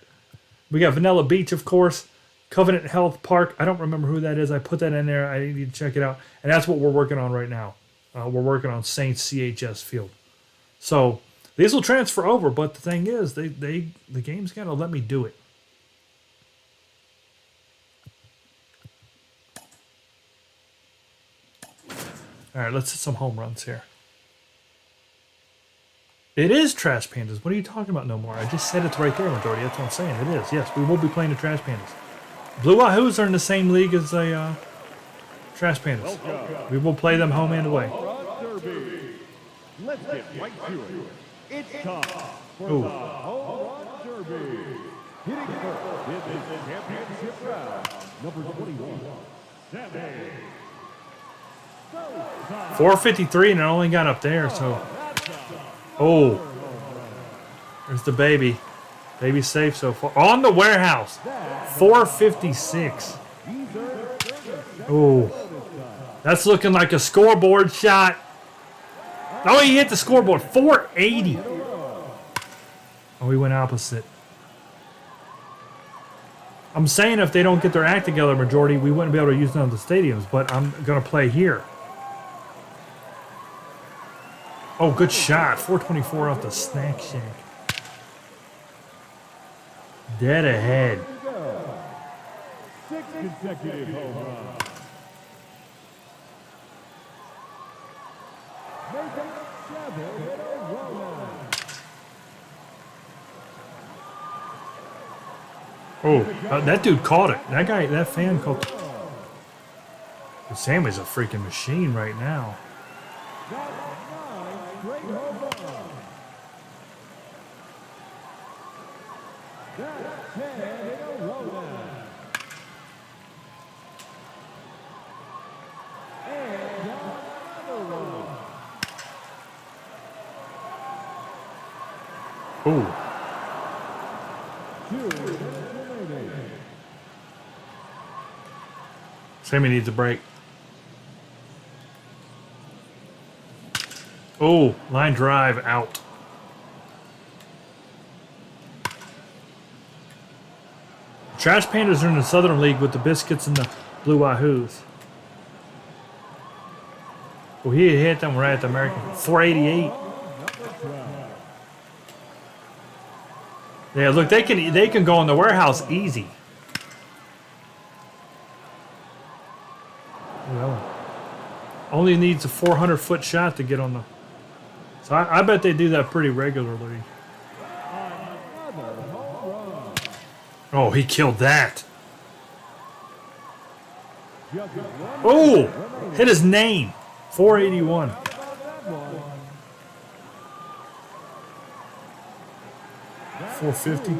We got Vanilla Beach, of course. Covenant Health Park. I don't remember who that is. I put that in there. I need to check it out. And that's what we're working on right now. We're working on Saints CHS Field. So these will transfer over, but the thing is, the game's got to let me do it. All right, let's hit some home runs here. It is Trash Pandas. What are you talking about no more? I just said it's right there, Majority. That's what I'm saying. It is. Yes, we will be playing the Trash Pandas. Blue Wahoos are in the same league as the Trash Pandas. We will play them home and away. Let's get right to it. It's time for the Home Run Derby. Hitting first in this championship round, number 21, Sammy. 453, and it only got up there, so... Oh, there's the baby. Baby's safe so far. On the warehouse. 456. Oh, that's looking like a scoreboard shot. Oh, he hit the scoreboard. 480. Oh, he went opposite. I'm saying if they don't get their act together, Majority, we wouldn't be able to use none of the stadiums, but I'm going to play here. Oh, good shot. 424 off the snack shack. Dead ahead. 6 consecutive home runs. Making 7 in a row. Oh, that dude caught it. That fan caught it. Sammy's a freaking machine right now. Great home run. That's 10 in a row now. And another one. Oh. 2 minutes remaining. Sammy needs a break. Oh, line drive out. Trash Pandas are in the Southern League with the Biscuits and the Blue Wahoos. Well, he hit them right at the American. 488. Yeah, look, they can go in the warehouse easy. Well, only needs a 400-foot shot to get on the. So I bet they do that pretty regularly. Oh, he killed that. Oh, hit his name. 481. 450.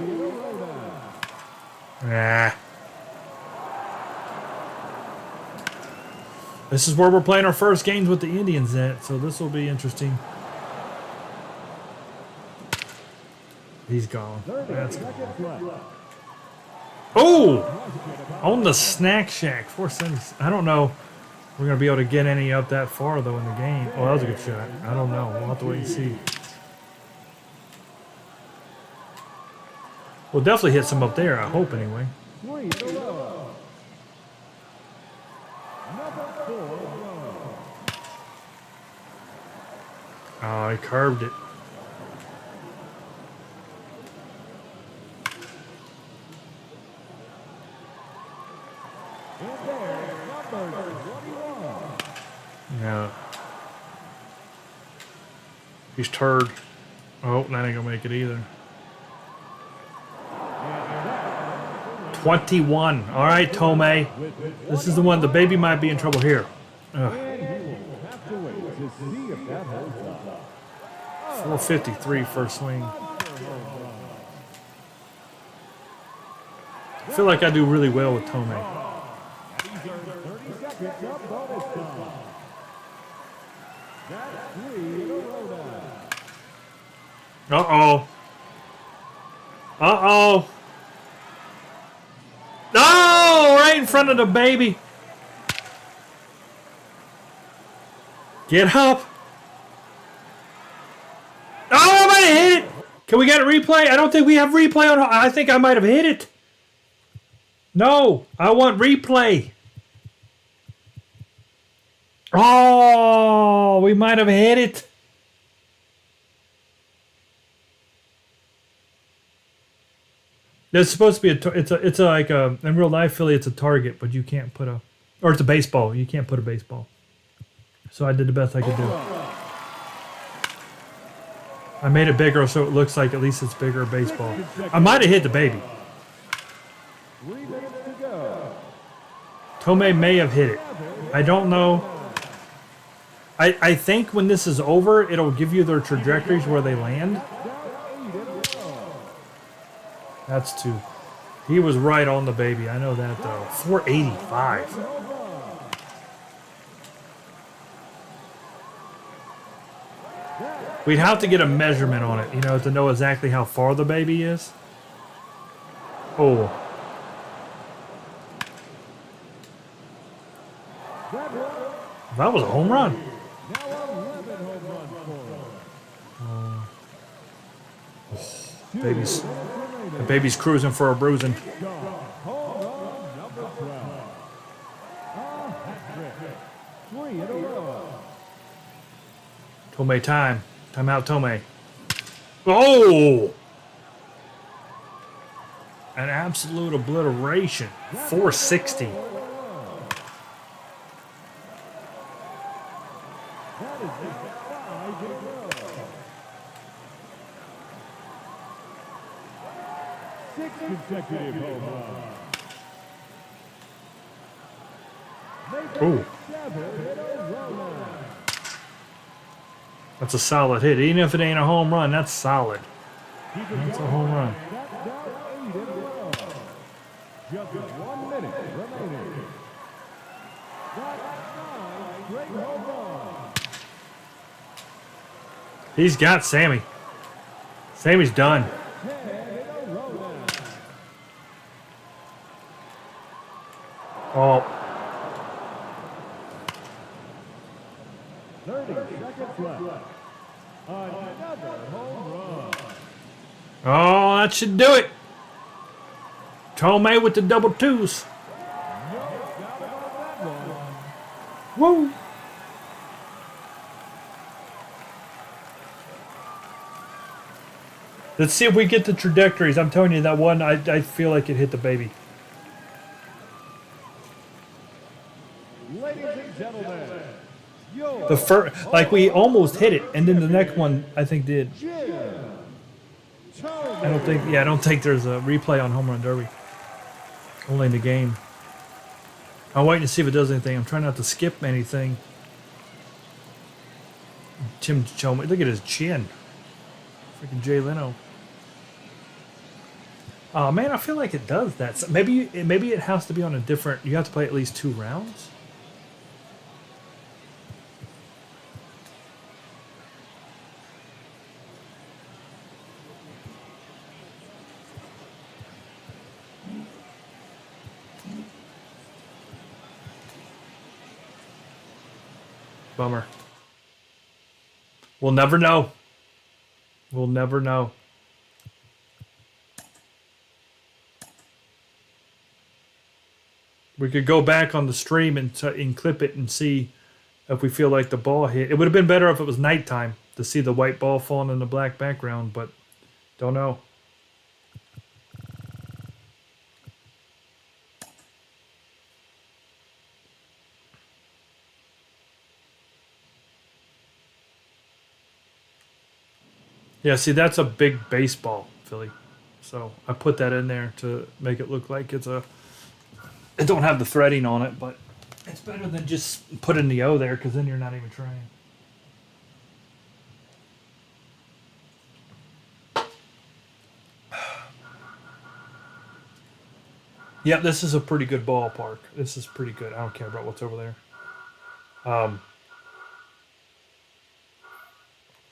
Nah. This is where we're playing our first games with the Indians at, so this will be interesting. He's gone. That's gone. Oh! On the snack shack. 470. I don't know. We're going to be able to get any up that far, though, in the game. Oh, that was a good shot. I don't know. We'll have to wait and see. We'll definitely hit some up there, I hope, anyway. 3 in a row. Number 4 run. Oh, he curved it. And there's number 21. Yeah. He's turd. Oh, that ain't gonna make it either. 21. All right, Tomei. This is the one. The baby might be in trouble here. Ugh. And he will have to wait to see if that holds up. 453 first swing. I feel like I do really well with Tomei. These are 30 seconds of bonus time. That's 3 in a row now. Uh-oh. Uh-oh. No! Right in front of the baby. Get up. Oh, I might have hit it. Can we get a replay? I don't think we have replay on. I think I might have hit it. No, I want replay. Oh, we might have hit it. There's supposed to be it's a like a in real life Philly it's a target, but you can't put a or it's a baseball. You can't put a baseball. So I did the best I could do. I made it bigger so it looks like at least it's bigger baseball. I might have hit the baby. 3 minutes to go. Tomei may have hit it. I don't know. I think when this is over, it'll give you their trajectories where they land. That's 2. He was right on the baby. I know that though. 485. We'd have to get a measurement on it, you know, to know exactly how far the baby is. Oh. That was a home run. The baby's cruising for a bruising. Tomei time. Time out, Tomei. Oh! An absolute obliteration. 460. Consecutive home run. Ooh. That's a solid hit. Even if it ain't a home run, that's solid. That's a home run. Just 1 minute remaining. That's 9 straight home runs. He's got Sammy. Sammy's done. Oh. 30 seconds left. Another home run. Oh, that should do it. Tomei with the double 2s. Woo. Let's see if we get the trajectories. I'm telling you, that one, I feel like it hit the baby. Ladies and gentlemen, The first, like we almost hit it, and then the next one I think did. I don't think there's a replay on Home Run Derby. Only in the game. I'm waiting to see if it does anything. I'm trying not to skip anything. Tim Chomey, look at his chin. Freaking Jay Leno. Oh man, I feel like it does that. So maybe it has to be on a different. You have to play at least 2 rounds. Bummer. We'll never know. We'll never know. We could go back on the stream and clip it and see if we feel like the ball hit. It would have been better if it was nighttime to see the white ball falling in the black background, but don't know. Yeah, see, that's a big baseball, Philly. So I put that in there to make it look like it's a. It don't have the threading on it, but it's better than just putting the O there because then you're not even trying. Yeah, this is a pretty good ballpark. This is pretty good. I don't care about what's over there.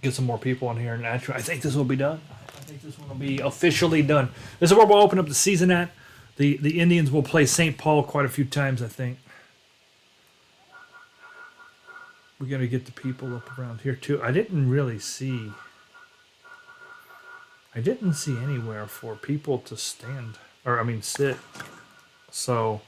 Get some more people in here, and actually, I think this will be done. I think this one will be officially done. This is where we'll open up the season at. The Indians will play St. Paul quite a few times, I think. We got to get the people up around here too. I didn't really see. I didn't see anywhere for people to stand, or I mean sit. So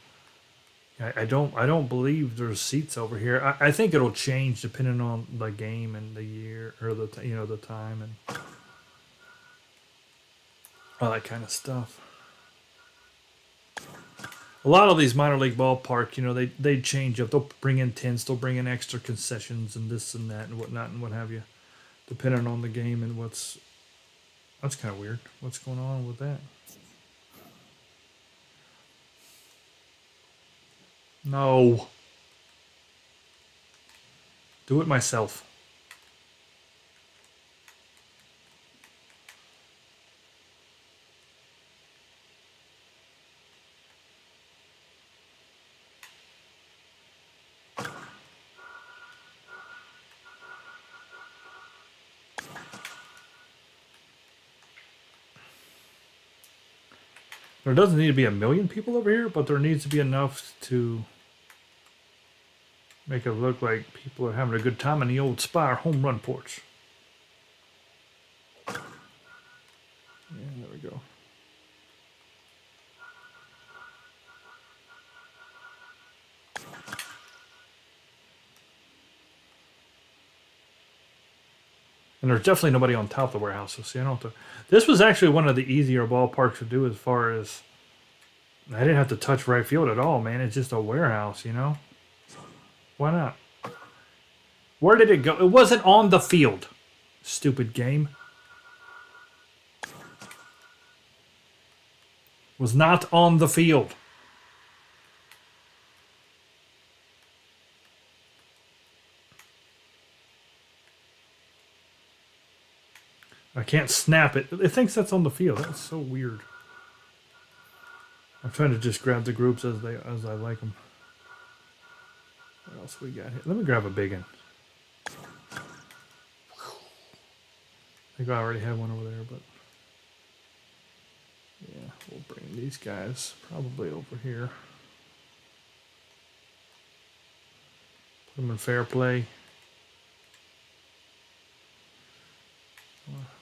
I don't believe there's seats over here. I think it'll change depending on the game and the year or the the time and all that kind of stuff. A lot of these minor league ballparks, they change up. They'll bring in tents, they'll bring in extra concessions and this and that and whatnot and what have you, depending on the game and what's. That's kind of weird. What's going on with that? No. Do it myself. There doesn't need to be a million people over here, but there needs to be enough to make it look like people are having a good time in the old Spire home run porch. Yeah, there we go. And there's definitely nobody on top of the warehouse, so see, I don't have to. This was actually one of the easier ballparks to do as far as I didn't have to touch right field at all, man. It's just a warehouse, Why not? Where did it go? It wasn't on the field. Stupid game. Was not on the field. I can't snap it. It thinks that's on the field. That's so weird. I'm trying to just grab the groups as I like them. What else we got here? Let me grab a big one. I think I already had one over there, but yeah, we'll bring these guys probably over here. Put them in fair play.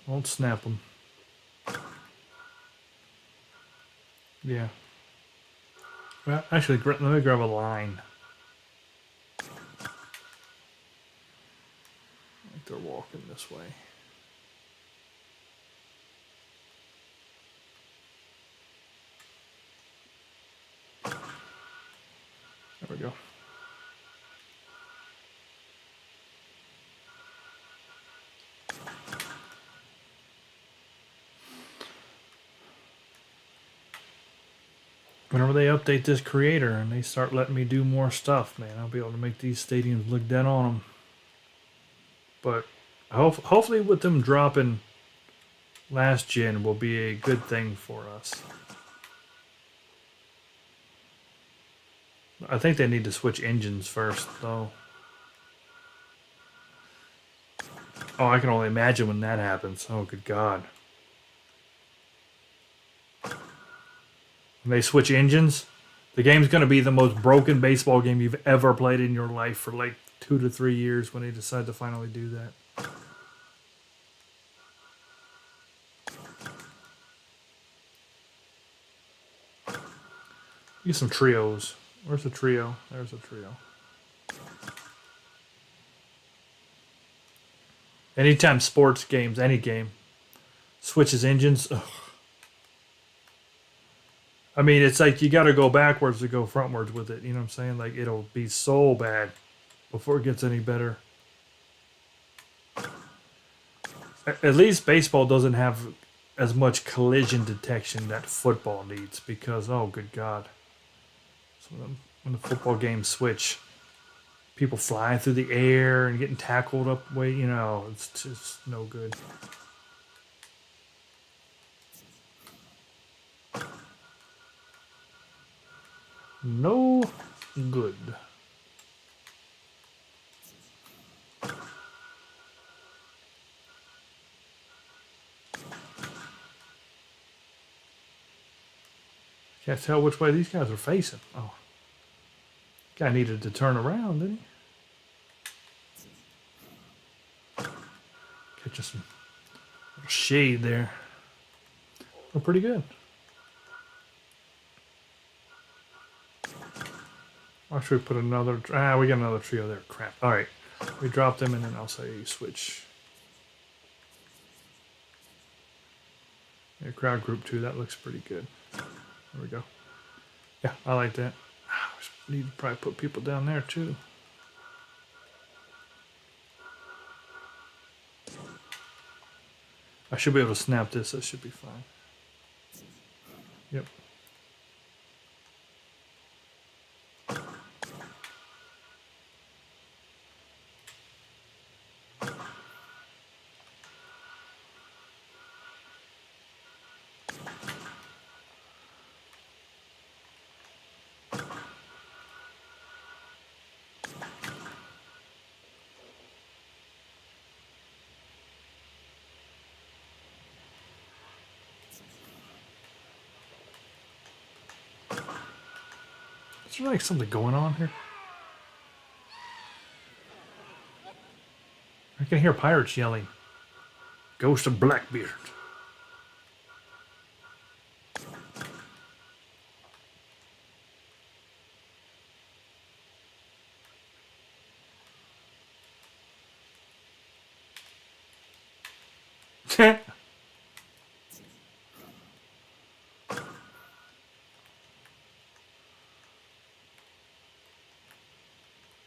Won't snap them. Yeah. Well, actually, let me grab a line. I think they're walking this way. There we go. Whenever they update this creator and they start letting me do more stuff, man, I'll be able to make these stadiums look dead on them. But hopefully with them dropping last gen will be a good thing for us. I think they need to switch engines first, though. Oh, I can only imagine when that happens. Oh, good God. When they switch engines, the game's going to be the most broken baseball game you've ever played in your life for like 2 to 3 years when they decide to finally do that. Get some trios. Where's the trio? There's a trio. Anytime sports games, any game, switches engines. Ugh. I mean, it's like you got to go backwards to go frontwards with it. You know what I'm saying? Like, it'll be so bad before it gets any better. At least baseball doesn't have as much collision detection that football needs because, oh, good God. So when the football games switch, people flying through the air and getting tackled up way, you know, it's just no good. No good. Can't tell which way these guys are facing. Oh. Guy needed to turn around, didn't he? Catch some little shade there. We're pretty good. Why should we put another... we got another trio there. Crap. All right. We drop them, and then I'll say switch. Yeah, crowd group 2. That looks pretty good. There we go. Yeah, I like that. We need to probably put people down there, too. I should be able to snap this. That should be fine. Yep. Is there like something going on here? I can hear pirates yelling. Ghost of Blackbeard.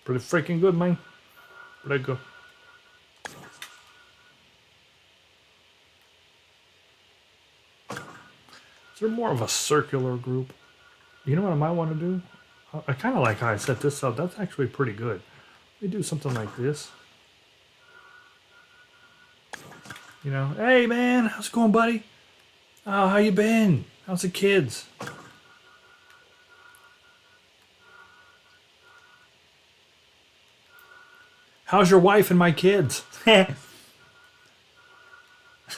Pretty freaking good, man. Pretty good. Is there more of a circular group? You know what I might want to do? I kind of like how I set this up. That's actually pretty good. We do something like this. You know, hey man, how's it going, buddy? Oh, how you been? How's the kids? How's your wife and my kids? No.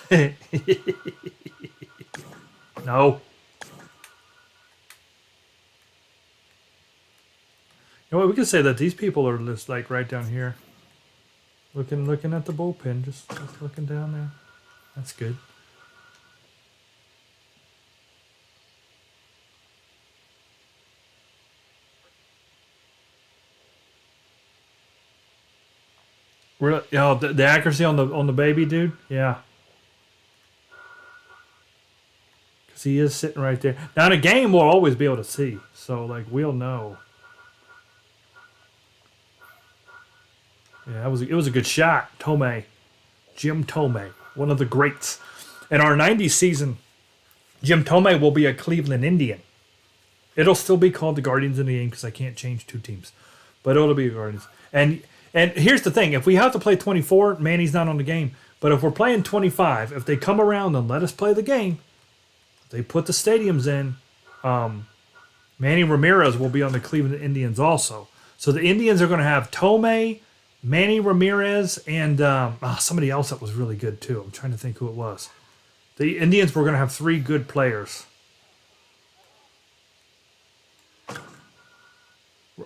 You know what? We could say that these people are just like right down here, looking at the bullpen, just looking down there. That's good. Really? Oh, the accuracy on the baby dude, yeah. Because he is sitting right there. Now in a game, we'll always be able to see, so like we'll know. Yeah, it was a good shot. Tomei. Jim Tomei. One of the greats. In our 90s season, Jim Tomei will be a Cleveland Indian. It'll still be called the Guardians in the game because I can't change two teams. But it'll be the Guardians. And here's the thing. If we have to play 24, Manny's not on the game. But if we're playing 25, if they come around and let us play the game, they put the stadiums in, Manny Ramirez will be on the Cleveland Indians also. So the Indians are going to have Tomei, Manny Ramirez, and somebody else that was really good too. I'm trying to think who it was. The Indians were going to have three good players.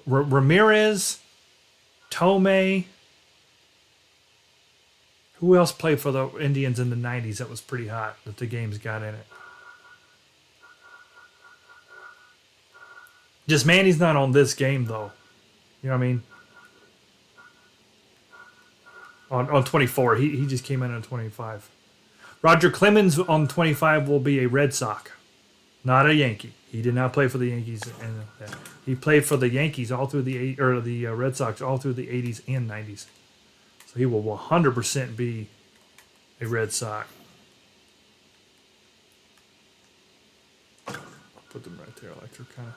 Ramirez, Tomei. Who else played for the Indians in the 90s that was pretty hot that the games got in it? Just Manny's not on this game though. You know what I mean? On 24, he just came in on 25. Roger Clemens on 25 will be a Red Sox, not a Yankee. He did not play for the Yankees, and he played for the Yankees all through the Red Sox all through the 80s and 90s. So he will 100% be a Red Sox. I'll put them right there, like they're kind of.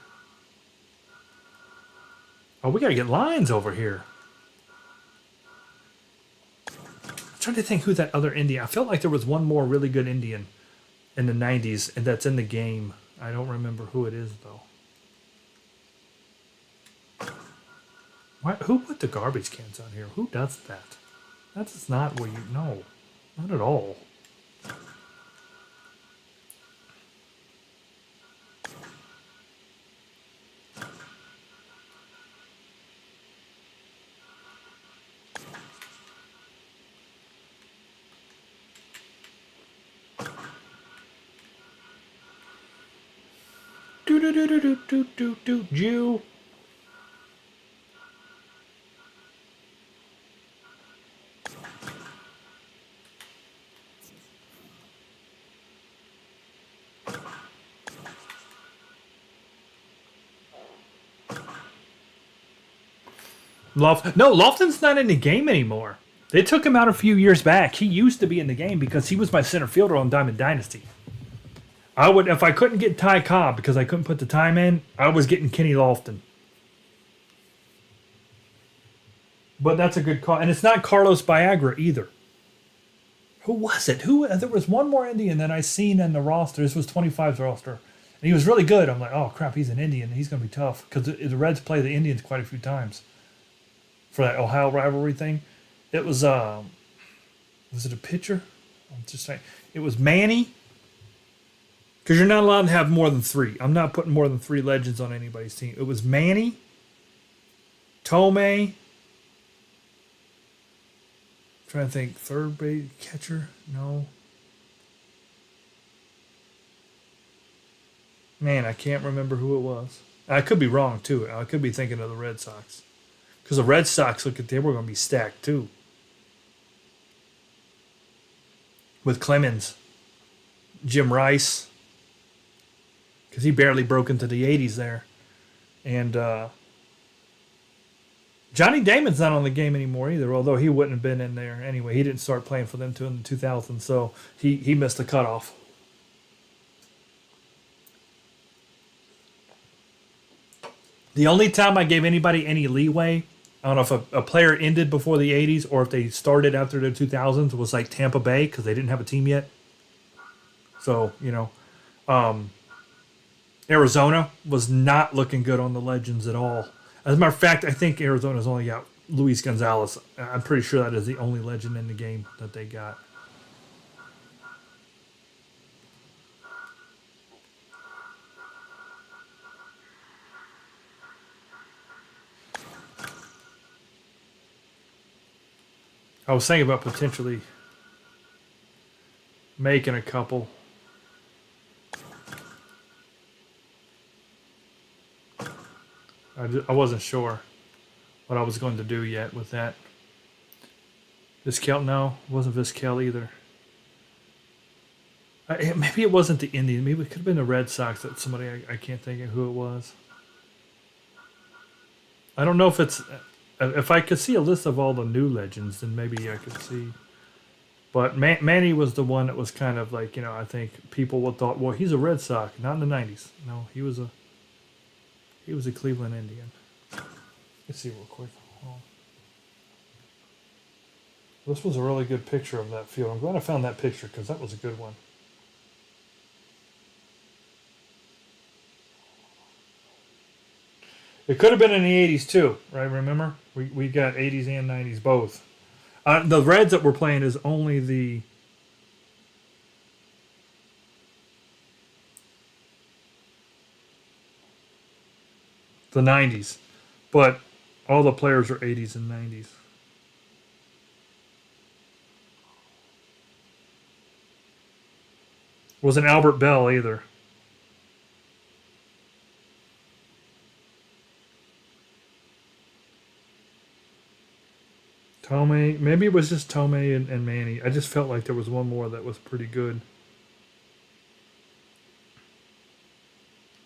Oh, we gotta get lines over here. I'm trying to think who that other Indian. I felt like there was one more really good Indian in the 90s, and that's in the game. I don't remember who it is though. Who put the garbage cans on here? Who does that? That's not what you know. Not at all. Do do do do do do do do Jew. No, Lofton's not in the game anymore. They took him out a few years back. He used to be in the game because he was my center fielder on Diamond Dynasty. I would, if I couldn't get Ty Cobb because I couldn't put the time in, I was getting Kenny Lofton. But that's a good call. And it's not Carlos Viagra either. Who was it? There was one more Indian that I seen in the roster. This was 25's roster. And he was really good. I'm like, oh, crap, he's an Indian. He's going to be tough. Because the Reds play the Indians quite a few times. For that Ohio rivalry thing. It was it a pitcher? I'm just saying. It was Manny. Because you're not allowed to have more than 3. I'm not putting more than 3 legends on anybody's team. It was Manny, Tomei. Trying to think, third base catcher? No. Man, I can't remember who it was. I could be wrong too. I could be thinking of the Red Sox. Because the Red Sox, they were going to be stacked too. With Clemens, Jim Rice, because he barely broke into the 80s there. And Johnny Damon's not on the game anymore either, although he wouldn't have been in there anyway. He didn't start playing for them until in 2000, so he missed the cutoff. The only time I gave anybody any leeway, I don't know if a player ended before the 80s or if they started after the 2000s, was like Tampa Bay because they didn't have a team yet. So, Arizona was not looking good on the Legends at all. As a matter of fact, I think Arizona's only got Luis Gonzalez. I'm pretty sure that is the only legend in the game that they got. I was thinking about potentially making a couple. I wasn't sure what I was going to do yet with that. Vizquel, no, it wasn't Vizquel either. Maybe it wasn't the Indians. Maybe it could have been the Red Sox. That somebody I can't think of who it was. I don't know if it's. If I could see a list of all the new legends, then maybe I could see. But Manny was the one that was kind of like, I think people would thought, well, he's a Red Sox, not in the 90s. No, he was a Cleveland Indian. Let's see real quick. Oh. This was a really good picture of that field. I'm glad I found that picture because that was a good one. It could have been in the 80s too, right? Remember? We got 80s and 90s both. The Reds that we're playing is only the the 90s, but all the players are 80s and 90s. Wasn't Albert Bell either. Tomei. Maybe it was just Tomei and Manny. I just felt like there was one more that was pretty good.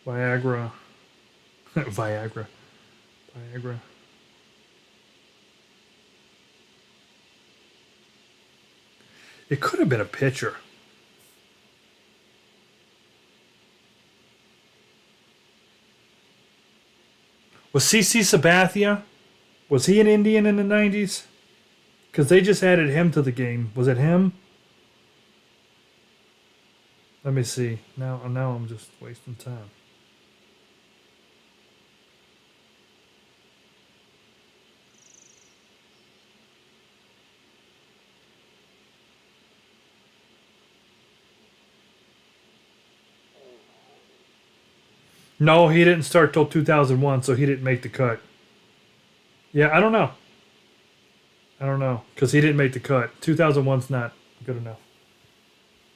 Viagra. Viagra. Viagra. It could have been a pitcher. Was CC Sabathia? Was he an Indian in the 90s? Because they just added him to the game. Was it him? Let me see. Now I'm just wasting time. No, he didn't start till 2001, so he didn't make the cut. Yeah, I don't know. Because he didn't make the cut. 2001's not good enough.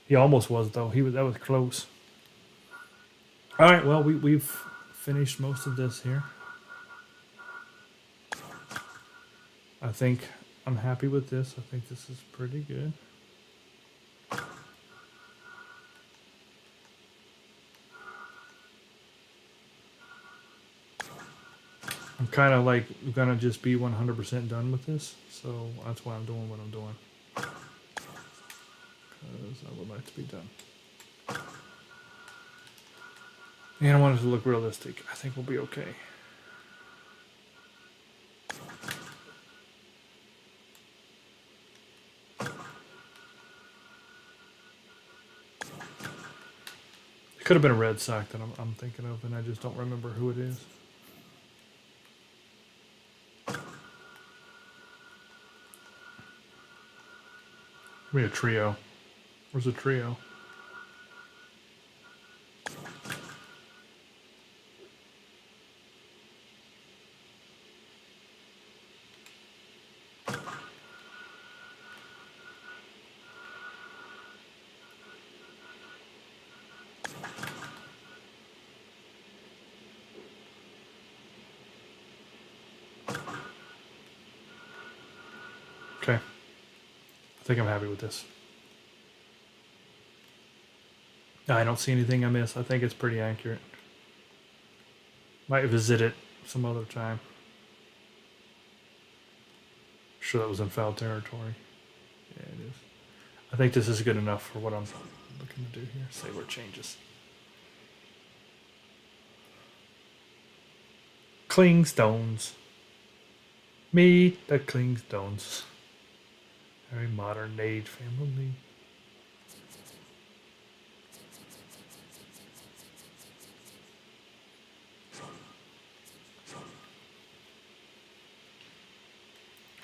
He almost was, though. That was close. All right, well, we've finished most of this here. I think I'm happy with this. I think this is pretty good. I'm kind of like gonna just be 100% done with this, so that's why I'm doing what I'm doing. Because I would like to be done. And I want it to look realistic. I think we'll be okay. It could have been a red sock that I'm thinking of, and I just don't remember who it is. Give me a trio. Where's a trio? Okay. I think I'm happy with this. I don't see anything I miss. I think it's pretty accurate. Might visit it some other time. Sure, that was in foul territory. Yeah, it is. I think this is good enough for what I'm looking to do here. Save our changes. Clingstones. Meet the Clingstones. Very modern age family.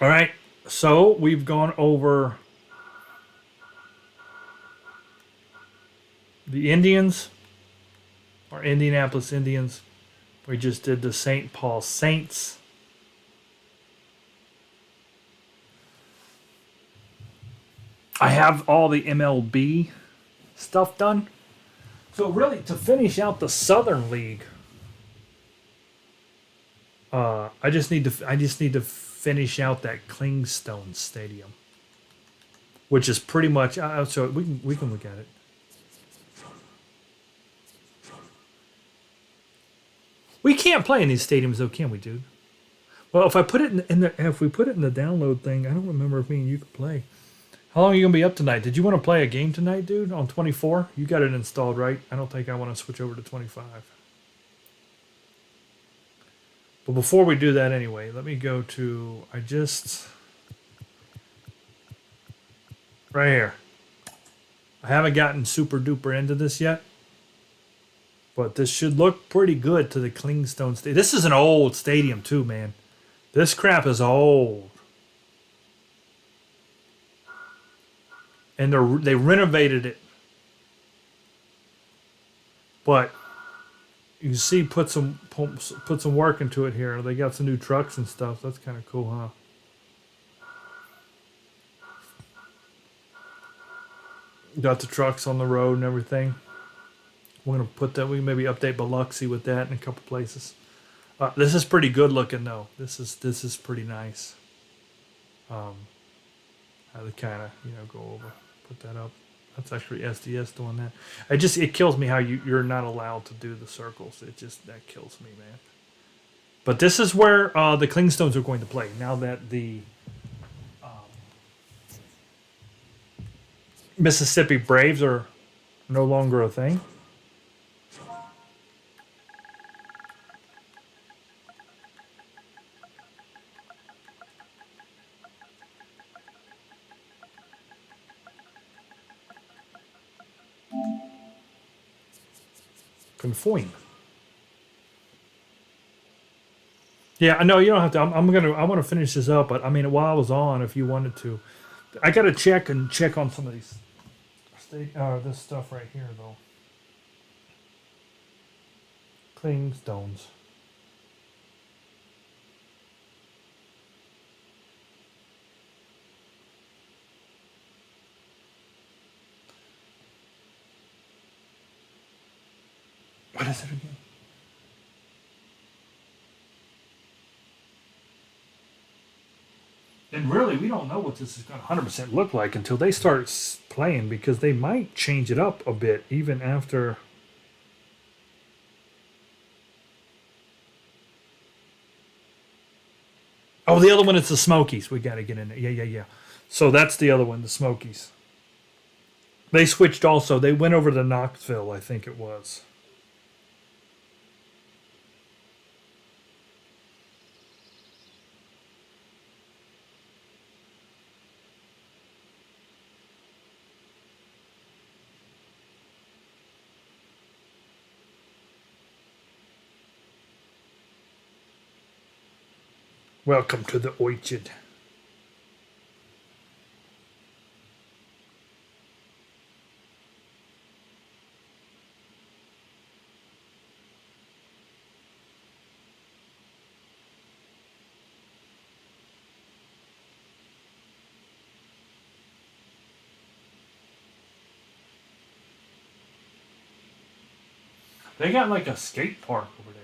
All right, so we've gone over the Indians, or Indianapolis Indians. We just did the St. Paul Saints. I have all the MLB stuff done. So really, to finish out the Southern League, I just need to finish out that Clingstone Stadium, which is pretty much. So we can look at it. We can't play in these stadiums, though, can we, dude? Well, if I put it if we put it in the download thing, I don't remember if me and you could play. How long are you gonna be up tonight? Did you want to play a game tonight, dude? On 24, you got it installed, right? I don't think I want to switch over to 25. But before we do that, anyway, let me go to right here. I haven't gotten super duper into this yet. But this should look pretty good to the Clingstone Stadium. This is an old stadium too, man. This crap is old. And they renovated it. But you see put some work into it here. They got some new trucks and stuff. That's kind of cool, huh? Got the trucks on the road and everything. We're going to put that. We can maybe update Biloxi with that in a couple places. This is pretty good looking, though. This is pretty nice. How to kind of go over, put that up. That's actually SDS doing that. It kills me how you're not allowed to do the circles. That kills me, man. But this is where the Clingstones are going to play now that the Mississippi Braves are no longer a thing. Confoin. Yeah, I know you don't have to. I want to finish this up, but I mean, while I was on, if you wanted to, I got to check on some of these, this stuff right here though. Clingstones. What is it again? And really, we don't know what this is going to 100% look like until they start playing, because they might change it up a bit even after. Oh, the other one is the Smokies. We got to get in there. Yeah. So that's the other one, the Smokies. They switched also. They went over to Knoxville, I think it was. Welcome to the orchard. They got like a skate park over there.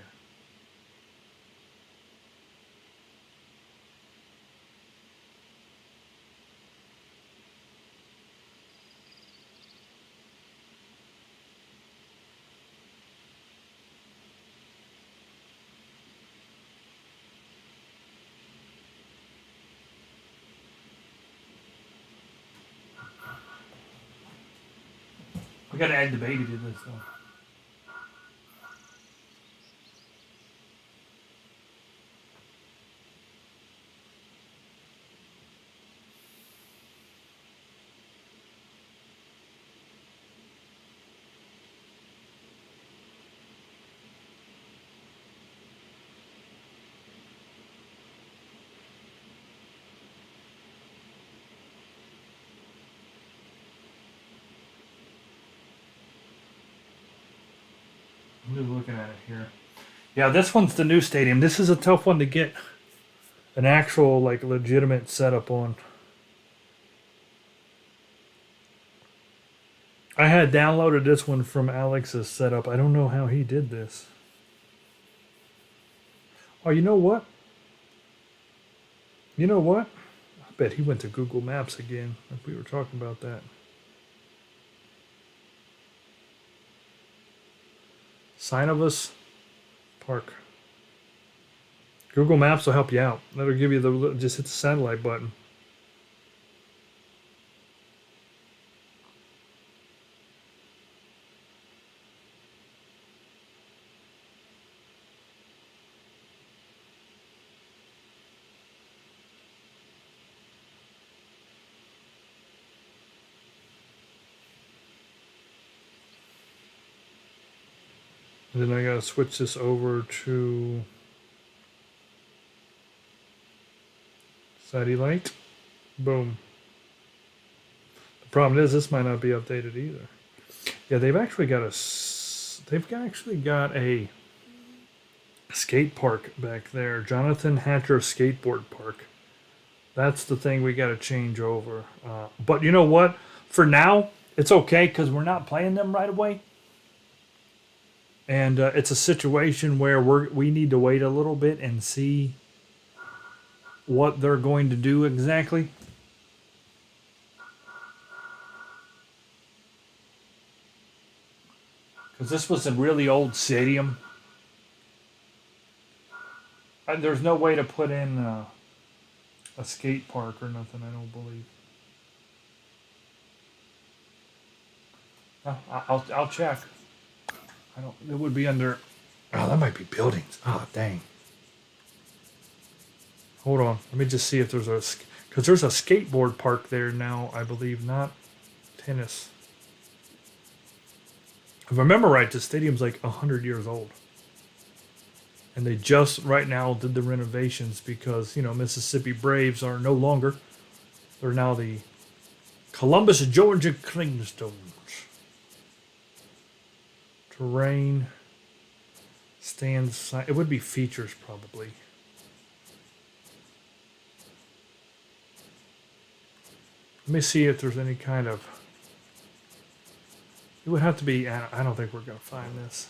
We got to add the baby to this though. I'm just looking at it here. Yeah, this one's the new stadium. This is a tough one to get an actual, like, legitimate setup on. I had downloaded this one from Alex's setup. I don't know how he did this. Oh, you know what? You know what? I bet he went to Google Maps again, if we were talking about that. Synovus Park. Google Maps will help you out. That'll give you just hit the satellite button. And then I gotta switch this over to satellite. Boom. The problem is this might not be updated either. Yeah, they've actually got a skate park back there. Jonathan Hatcher Skateboard Park. That's the thing we got to change over. But you know what? For now, it's okay because we're not playing them right away. And it's a situation where we need to wait a little bit and see what they're going to do exactly. Because this was a really old stadium. There's no way to put in a skate park or nothing, I don't believe. I'll check. I don't. It would be under. Oh, that might be buildings. Oh, dang. Hold on. Let me just see if there's a. Because there's a skateboard park there now, I believe, not tennis. If I remember right, the stadium's like 100 years old. And they just right now did the renovations because, Mississippi Braves are no longer. They're now the Columbus, Georgia Clingstones. Terrain. Stands. It would be features probably. Let me see if there's any kind of. It would have to be. I don't think we're going to find this.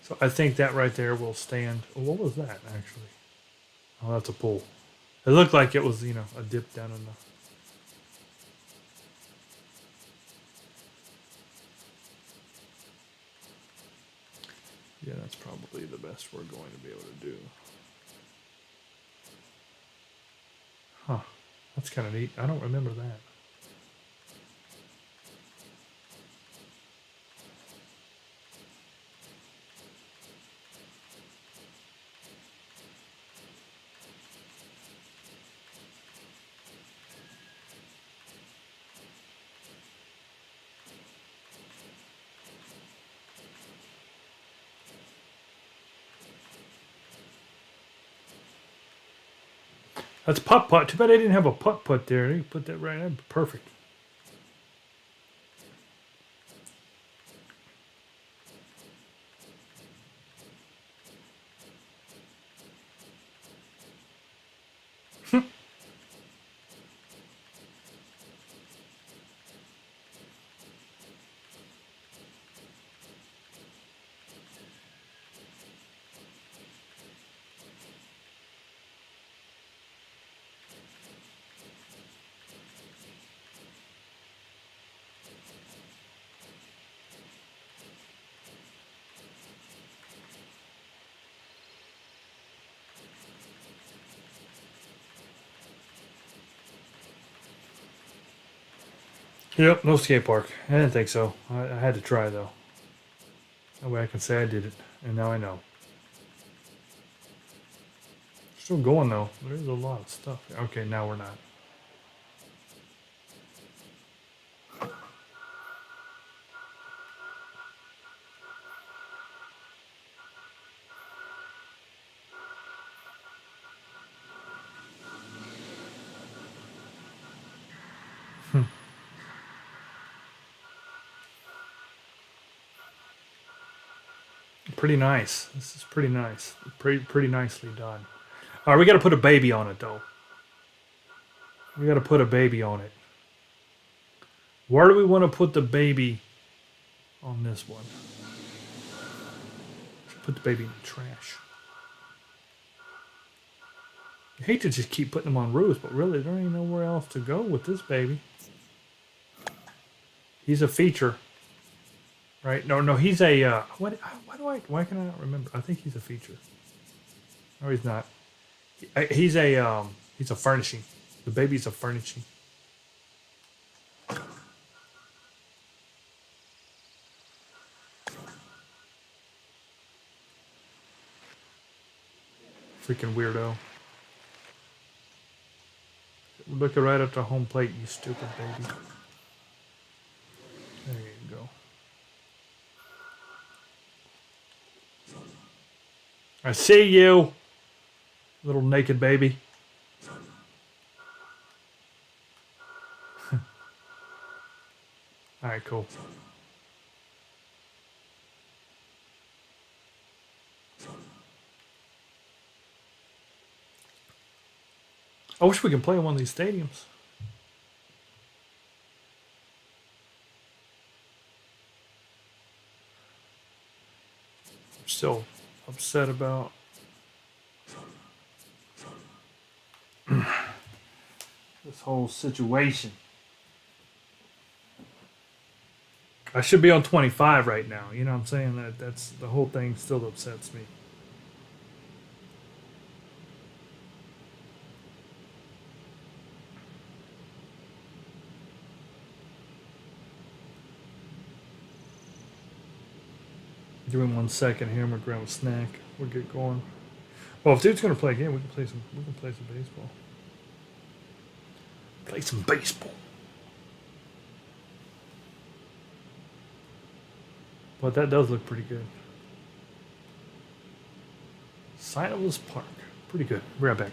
So I think that right there will stand. Oh, what was that actually? Oh, that's a pool. It looked like it was, a dip down in the. Yeah, that's probably the best we're going to be able to do. Huh. That's kind of neat. I don't remember that. That's putt-putt. Too bad they didn't have a putt-putt there. They put that right. That'd be perfect. Yep, no skate park. I didn't think so. I had to try though. That way I can say I did it, and now I know. Still going though. There's a lot of stuff. Okay, now we're not. Pretty nice. This is pretty nice. Pretty nicely done. All right, we got to put a baby on it though. We got to put a baby on it. Where do we want to put the baby on this one? Put the baby in the trash. I hate to just keep putting them on roofs, but really there ain't nowhere else to go with this baby. He's a feature. Right? No, he's a. Why can I not remember? I think he's a feature. No, he's not. He's a furnishing. The baby's a furnishing. Freaking weirdo. Looking right at the home plate, you stupid baby. There you go. I see you, little naked baby. All right, cool. I wish we could play in one of these stadiums. I'm still upset about this whole situation. I should be on 25 right now. You know what I'm saying? That's the whole thing still upsets me. Give me 1 second here. I'm gonna grab a snack. We'll get going. Well, if dude's gonna play again, we can play some. We can play some baseball. Play some baseball. But that does look pretty good. Signaless Park. Pretty good. Be right back.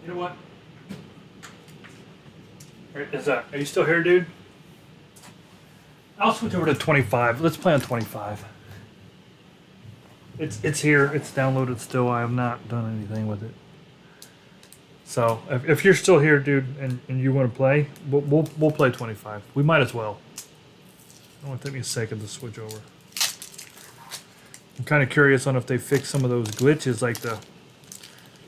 You know what? Are you still here, dude? I'll switch over to 25. Let's play on 25. It's here. It's downloaded still. I have not done anything with it. So if you're still here, dude, and you want to play, we'll play 25. We might as well. It won't take me a second to switch over. I'm kind of curious on if they fix some of those glitches, like the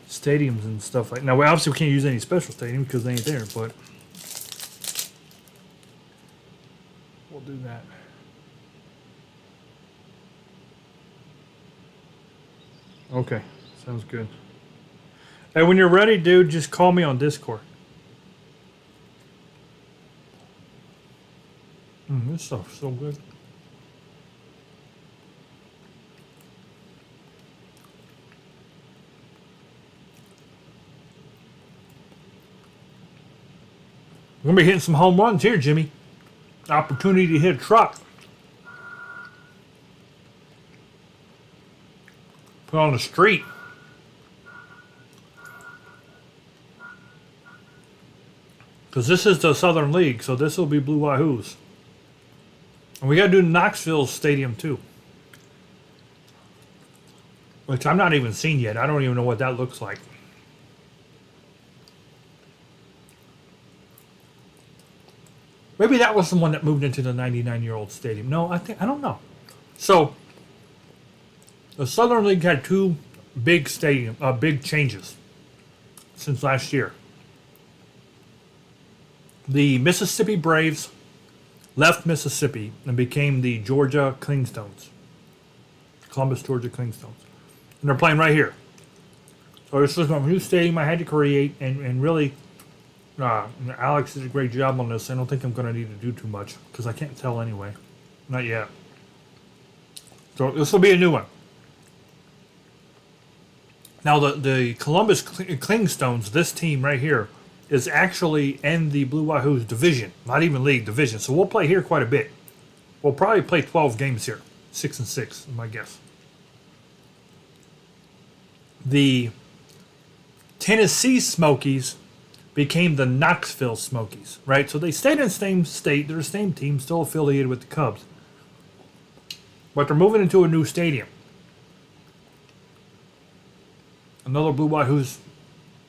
stadiums and stuff like. Now, obviously, we can't use any special stadium because they ain't there, but we'll do that. Okay, sounds good. Hey, when you're ready, dude, just call me on Discord. This stuff's so good. We're gonna be hitting some home runs here, Jimmy. Opportunity to hit a truck. Put on the street. Because this is the Southern League, so this will be Blue Wahoos. And we got to do Knoxville Stadium too. Which I'm not even seen yet. I don't even know what that looks like. Maybe that was the one that moved into the 99-year-old stadium. No, I don't know. So the Southern League had two big changes since last year. The Mississippi Braves left Mississippi and became the Georgia Clingstones. Columbus, Georgia Clingstones. And they're playing right here. So this is a new stadium I had to create, and really, Alex did a great job on this. I don't think I'm going to need to do too much because I can't tell anyway. Not yet. So this will be a new one. Now the Columbus Clingstones, this team right here, is actually in the Blue Wahoos division, not even league division. So we'll play here quite a bit. We'll probably play 12 games here, 6-6 is my guess. The Tennessee Smokies became the Knoxville Smokies, right? So they stayed in the same state. They're the same team, still affiliated with the Cubs. But they're moving into a new stadium. Another Blue Wahoos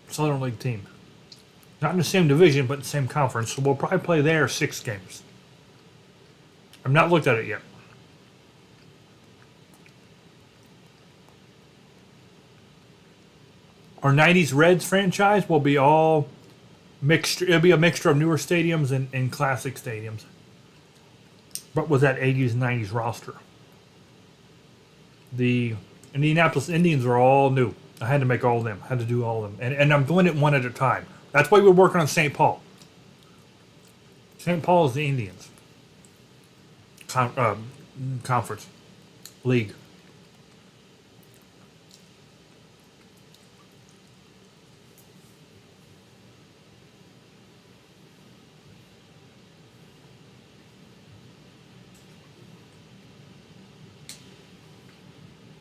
Southern League team. Not in the same division, but in the same conference. So we'll probably play there 6 games. I've not looked at it yet. Our 90s Reds franchise will be all mixture. It'll be a mixture of newer stadiums and classic stadiums. But with that 80s and 90s roster. The Indianapolis Indians are all new. I had to make all of them. I had to do all of them. And I'm doing it one at a time. That's why we're working on St. Paul. St. Paul is the Indians. Conference. League.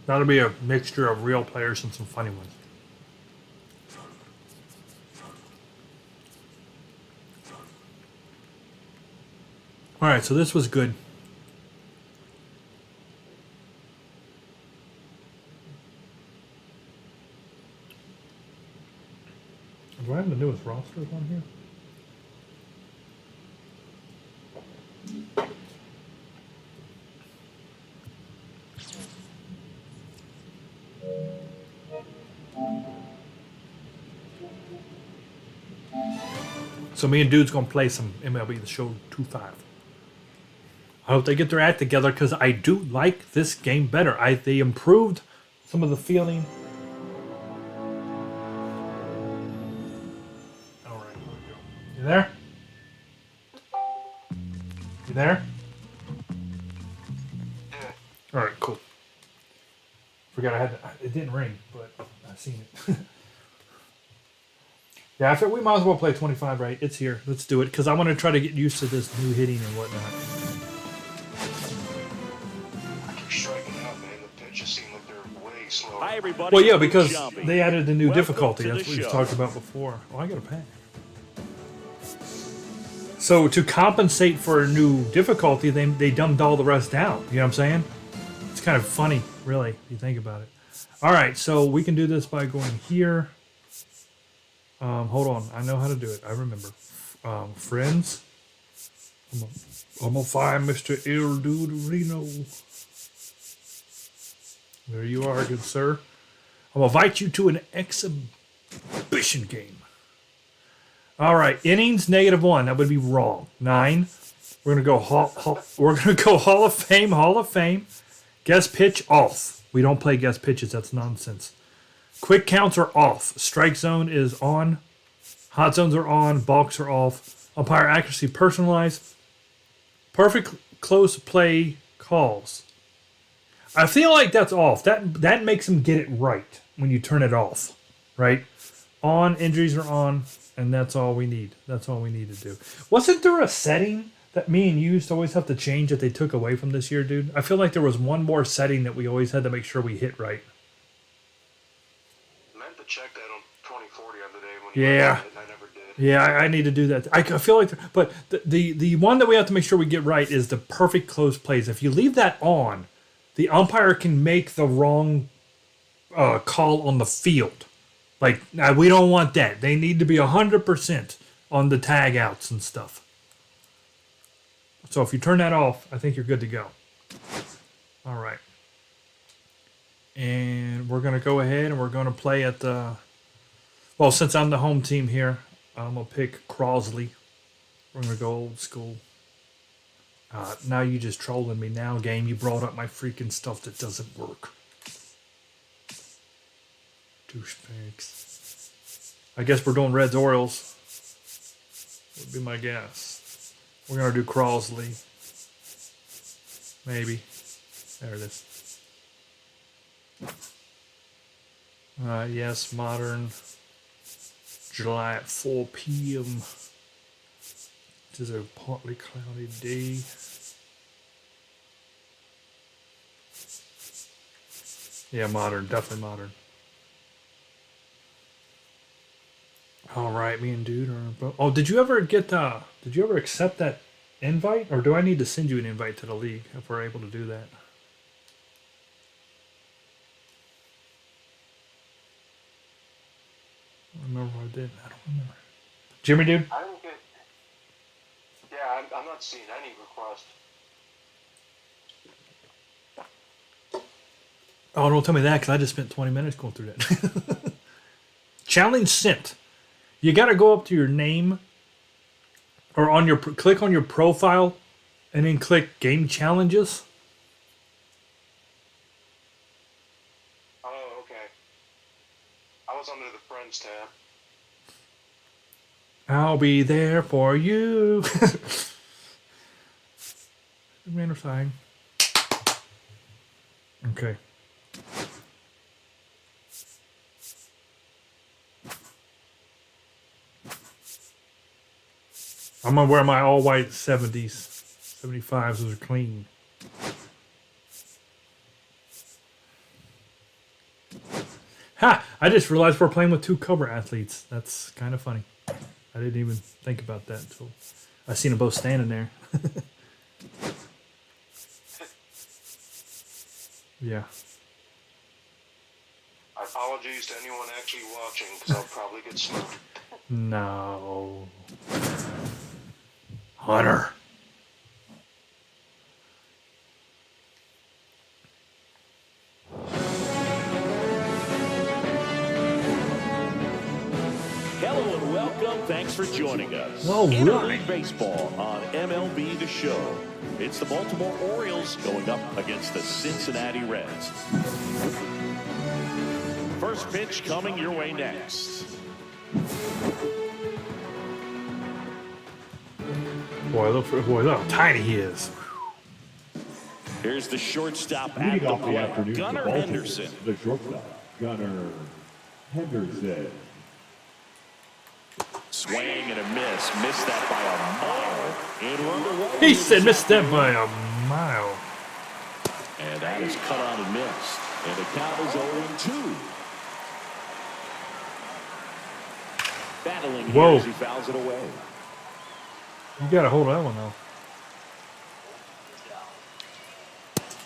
That'll be a mixture of real players and some funny ones. All right, so this was good. Do I have the newest rosters on here? So me and Dude's gonna play some MLB The Show 2.5. I hope they get their act together because I do like this game better. They improved some of the feeling. All right, here we go. You there? You there? Yeah. All right, cool. Forgot I had it didn't ring, but I seen it. Yeah, I think we might as well play 25, right? It's here. Let's do it because I want to try to get used to this new hitting and whatnot. I keep striking out, man. The pitches seem like they're way slower. Hi, everybody. Well, yeah, because Jumping. they added the new Welcome difficulty. to That's the what we've show. talked about before. Oh, I got a pack. So to compensate for a new difficulty, they dumbed all the rest down. You know what I'm saying? It's kind of funny, really, if you think about it. All right, so we can do this by going here. Hold on. I know how to do it. I remember. Friends. I'm going to find Mr. Il Dude Reno. There you are, good sir. I'm going to invite you to an exhibition game. All right. Innings, -1. That would be wrong. 9. We're going to go Hall of Fame, Hall of Fame. Guest pitch, off. We don't play guest pitches. That's nonsense. Quick counts are off. Strike zone is on. Hot zones are on. Balks are off. Umpire accuracy personalized. Perfect close play calls. I feel like that's off. That makes them get it right when you turn it off. Right? On, injuries are on, and that's all we need. That's all we need to do. Wasn't there a setting that me and you used to always have to change that they took away from this year, dude? I feel like there was one more setting that we always had to make sure we hit right. To check that on 2040 the other day when Yeah. you I never did. Yeah, I need to do that. I feel like, but the one that we have to make sure we get right is the perfect close plays. If you leave that on, the umpire can make the wrong call on the field. Like, now we don't want that. They need to be 100% on the tag outs and stuff. So if you turn that off, I think you're good to go. All right. And we're going to go ahead and we're going to play at the... Well, since I'm the home team here, I'm going to pick Crosley. We're going to go old school. Now you just trolling me now, game. You brought up my freaking stuff that doesn't work. Douchebags. I guess we're doing Reds Orioles. Would be my guess. We're going to do Crosley. Maybe. There it is. Yes, modern. July at 4 p.m. It is a partly cloudy day. Yeah, modern. Definitely modern. All right, me and Dude are... Oh, did you ever get... Did you ever accept that invite? Or do I need to send you an invite to the league if we're able to do that? I don't remember what I did. I don't remember. Jimmy, dude? I didn't get. Yeah, I'm not seeing any request. Oh, don't tell me that because I just spent 20 minutes going through that. Challenge sent. You got to go up to your name or on your click on your profile and then click game challenges. Oh, okay. I was under the friends tab. I'll be there for you. Man aside. Okay. I'm gonna wear my all white 70s. 75s, those are clean. Ha! I just realized we're playing with two Cobra athletes. That's kind of funny. I didn't even think about that until I seen them both standing there. Yeah. Apologies to anyone actually watching, because I'll probably get smoked. No. Hunter. Hello and welcome. Thanks for joining us. All right. Interleague Baseball on MLB The Show. It's the Baltimore Orioles going up against the Cincinnati Reds. First pitch coming your way next. Boy, look how tiny he is. Here's the shortstop at Leading the off the plate, afternoon for Gunnar Baltimore, Henderson. the shortstop, Gunnar Henderson. Swing and a miss. Missed that by a mile. And we're underway. He said missed that by a mile. And that is cut on and missed. And the count is 0-2. Battling Whoa. here as he fouls it away. You gotta hold that one though.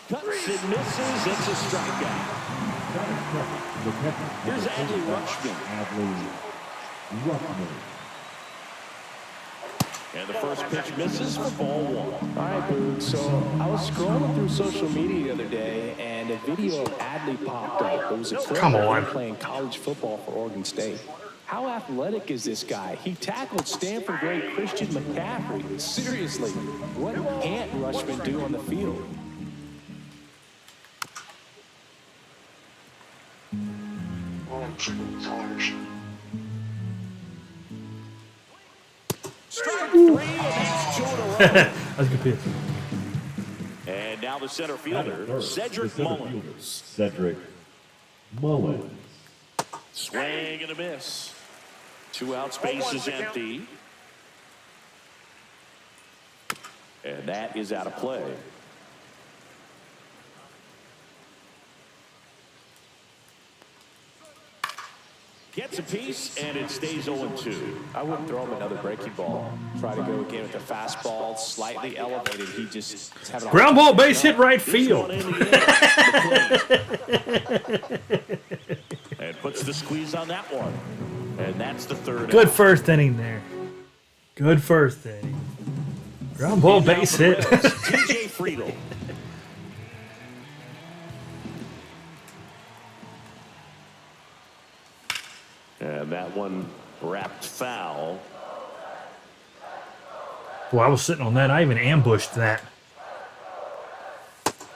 Cuts and misses. It's a strikeout. Here's Adley Rutschman. And the first pitch misses for ball one. All right, Boog. So I was scrolling through social media the other day, and a video of Adley popped up. It was a clip Come of on. him playing college football for Oregon State. How athletic is this guy? He tackled Stanford great Christian McCaffrey. Seriously, what can't Rushman do on the field? Strike three, and that's two in a row. That's a good pitch. And now the center fielder, Cedric Mullins. Cedric Mullins. Swing and a miss. 2 out, space is empty. And that is out of play. Gets a piece, and it stays 0-2. I wouldn't throw him another breaking ball. Try to go again with the fastball, slightly elevated. He just is having a Ground ball, base hit right This field. one in the air. And puts the squeeze on that one. And that's the third Good out. first inning there. Good first inning. Ground ball, And now base for the hit. Reds, TJ Friedel. And that one wrapped foul. Boy, I was sitting on that. I even ambushed that.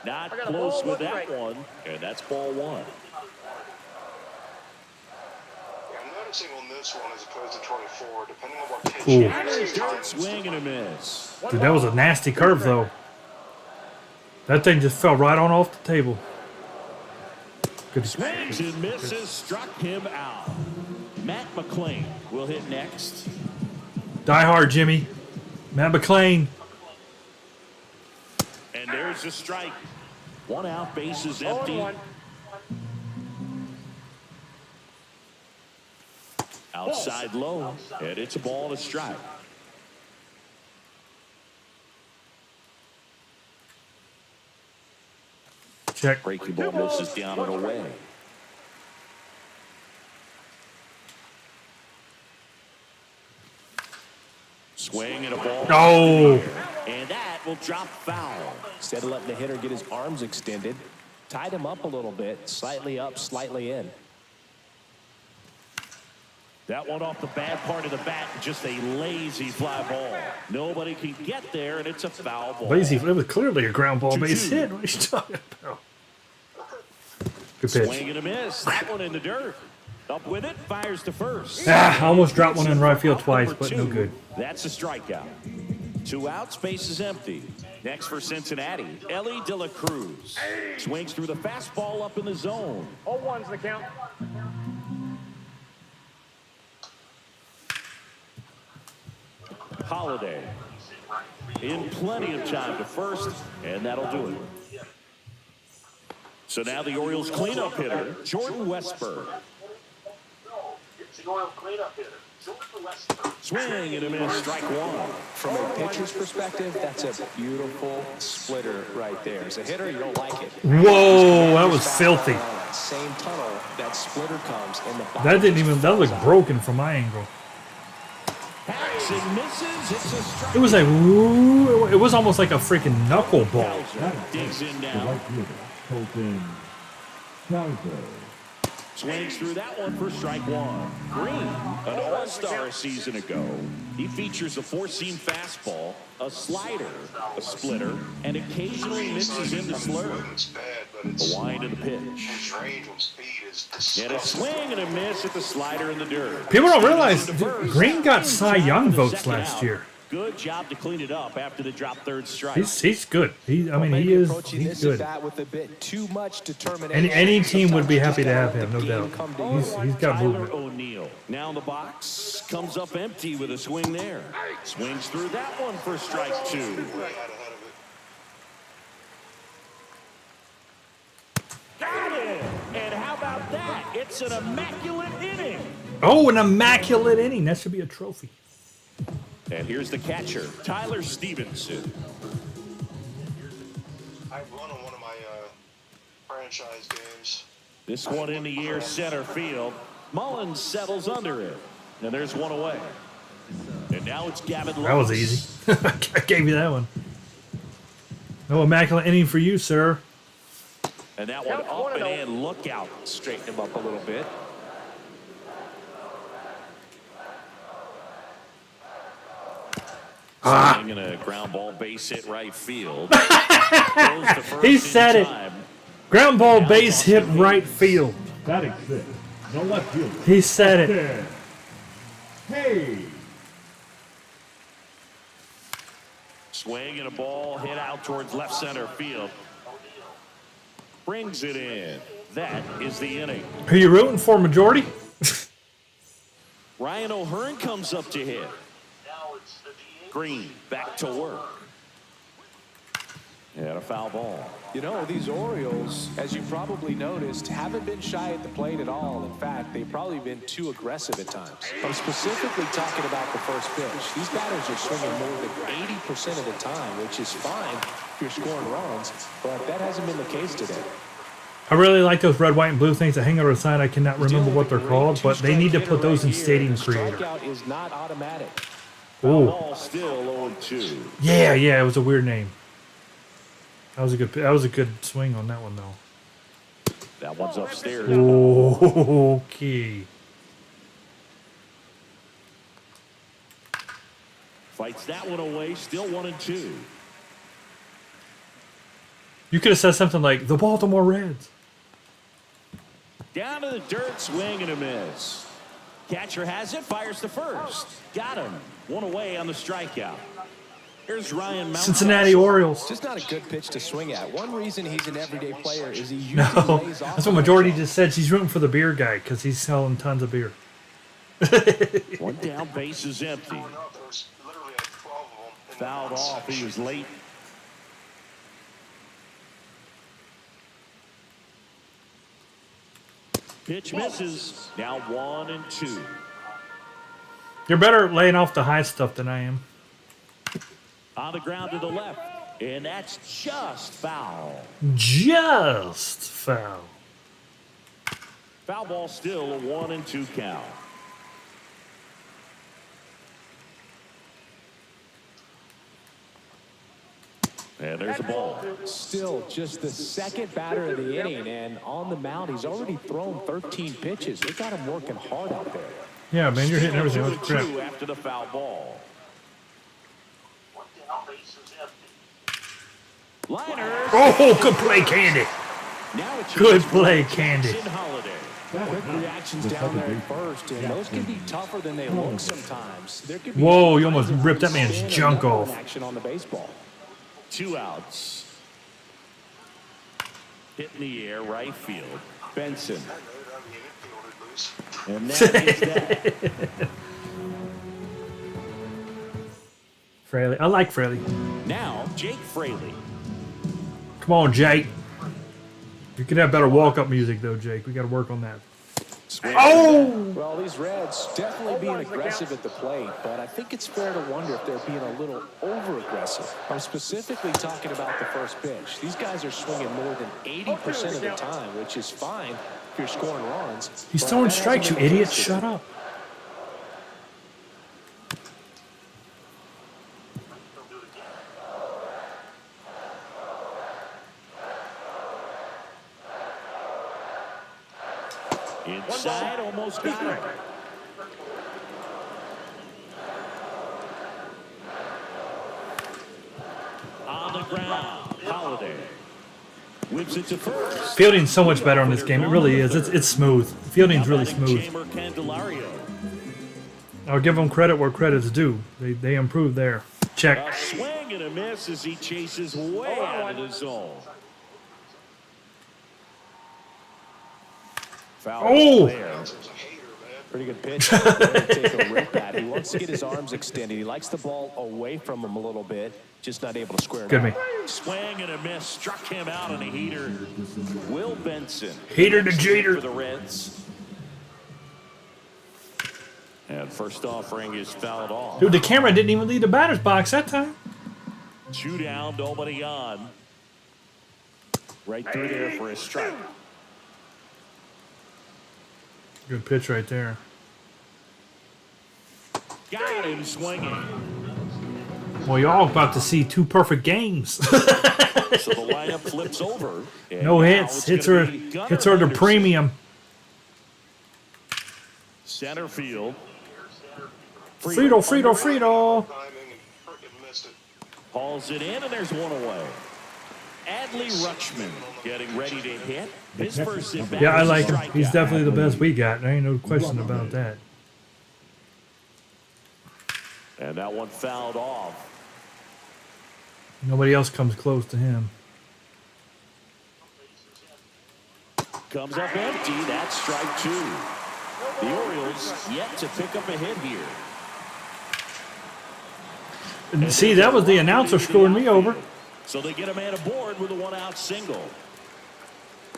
Not close with that one. And that's ball one. Yeah, I'm noticing on this one as opposed to 24, depending on what pitch Ooh. it is, sometimes Swing and a miss. Dude, that was a nasty curve, though. That thing just fell right on off the table. Good. Swings and misses, struck him out. Matt McClain will hit next. Die hard, Jimmy. Matt McClain. And there's a strike. 1 out, base is empty. Outside low, and it's a ball and a strike. Check. Breaking ball misses down and away. Swing and a ball. Oh. And that will drop foul. Instead of letting the hitter get his arms extended, tied him up a little bit, slightly up, slightly in. That one off the bad part of the bat, just a lazy fly ball. Nobody can get there, and it's a foul ball. Lazy. It was clearly a ground ball base hit. What are you talking about? Good pitch. Swing and a miss. That one in the dirt. Up with it, fires to first. I almost dropped one in right field twice, but no good. That's a strikeout. 2 outs, base is empty. Next for Cincinnati, Ellie De La Cruz. Swings through the fastball up in the zone. 0-1's the count. Holiday in plenty of time to first, and that'll do it. So now the Orioles cleanup hitter, Jordan Westburg. Swing and a miss, strike one. From a pitcher's perspective, that's a beautiful splitter right there. As a hitter, you don't like it. Whoa, that was filthy. That same tunnel, that splitter comes in the bottom. That looked broken from my angle. Hacks and misses, it's a strike. It was it was almost like a freaking knuckleball. Digs in The now. right fielder, Colton Cowser. Swings through that one for strike one. Green, an all-star a season ago. He features a four-seam fastball, a slider, a splitter, and occasionally mixes in the slurve. It's bad, but it's The wind of the pitch. his range and speed is And a disgusting. swing and a miss at the slider in the dirt. People don't realize Into first. Green got Cy Young In the votes second last out. year. Good job to clean it up after the drop third strike. He's good. He Maybe is. approaching He's this good. at bat with a bit too much determination. Any team would be happy to have Sometimes him, no the game doubt. come to He's got Tyler movement. O'Neill. Now in the box. Comes up empty with a swing there. Swings through that one for strike two. Way out ahead of it. Got it! And how about that? It's an immaculate inning. Oh, an immaculate inning. That should be a trophy. And here's the catcher, Tyler Stevenson. I won on one of my franchise games. This one in the air, center field. Mullins settles under it. And there's one away. And now it's Gavin Lux. That was easy. I gave you that one. No immaculate inning for you, sir. And that one up and in. Look out. straighten him up a little bit. Swing and a ground ball base hit right field. Goes to first He in said it. time. Ground ball base hit right field. Batting six, the left fielder, He said it. Ted Hayes. Swing and a ball hit out towards left center field. Brings it in. That is the inning. Who you rooting for, majority? Ryan O'Hearn comes up to hit. Green back to work. And a foul ball. You know, these Orioles, as you probably noticed, haven't been shy at the plate at all. In fact, they've probably been too aggressive at times. I'm specifically talking about the first pitch. These batters are swinging more than 80% of the time, which is fine if you're scoring runs, but that hasn't been the case today. I really like those red, white, and blue things that hang on the side. I cannot remember what they're called, but they need to put those in Stadium Creator. Strikeout is not automatic. Oh, Ball still 0-2. yeah, it was a weird name. That was a good swing on that one though. That one's upstairs. Okay. Fights that one away. Still 1-2. You could have said something like the Baltimore Reds. Down to the dirt, swing and a miss. Catcher has it, fires to first. Got him. One away on the strikeout. Here's Ryan Mountcastle. Cincinnati Orioles. Just not a good pitch to swing at. One reason he's an everyday player is he usually No, lays off. that's what majority just said. She's rooting for the beer guy because he's selling tons of beer. One down, base is empty. Growing up, there was literally like 12 of them. in Fouled that off. He section. was late. Pitch misses. Now 1-2. You're better laying off the high stuff than I am. On the ground to the left. And that's just foul. Just foul. Foul ball still a 1-2 count. And there's a ball. Still just the second batter of the inning, and on the mound, he's already thrown 13 pitches. They got him working hard out there. Yeah, man, you're hitting everything. Holy crap. 2-2 after the foul ball. Liners. Oh, good play, Candy. Now it's Good play, Candy. Holiday. Quick reactions down there at first, and those can be tougher than they look sometimes. There could be Whoa, you almost ripped that man's spin or junk no off. action on the baseball. 2 outs. Hit in the air, right field. Benson. And that is that. Fraley. I like Fraley. Now, Jake Fraley. Come on, Jake. You could have better walk-up music, though, Jake. We got to work on that. Oh! Well, these Reds definitely being aggressive at the plate, but I think it's fair to wonder if they're being a little over-aggressive. I'm specifically talking about the first pitch. These guys are swinging more than 80% of the time, which is fine if you're scoring runs. He's but throwing that strikes, you hasn't been the idiot. case Shut today. up. Inside, almost got it. On the ground, Holiday. Whips it to first. Fielding's so much better on this game. It really is. It's smooth. Fielding's really smooth. Chamber Candelario. I'll give them credit where credit's due. They improved there. Check. A swing and a miss as he chases way out of the zone. Foul Oh! there. Pretty good pitch. Take a rip at it. He wants to get his arms extended. He likes the ball away from him a little bit, just not able to square it Good me. up. Swing and a miss. Struck him out on a heater. Will Benson. Heater to Next jeter. for the Reds. And first offering is fouled off. Dude, the camera didn't even leave the batter's box that time. 2 down, nobody on. Right through there for a strike. Good pitch right there. Got him swinging. Well, y'all about to see 2 perfect games. So the lineup flips over. And No now hits. it's Hits gonna are be Gunnar hits are the Henderson. premium. Center field. Frito. Hauls it in, and there's one away. Adley Rutschman getting ready to hit. His first at bat. Yeah, I was a like him. He's strikeout. definitely the best we got. There ain't no question about that. And that one fouled off. Nobody else comes close to him. Comes up empty. That's strike 2. The Orioles yet to pick up a hit here. And see, that was the announcer screwing me over. So they get a man aboard with a 1-out single.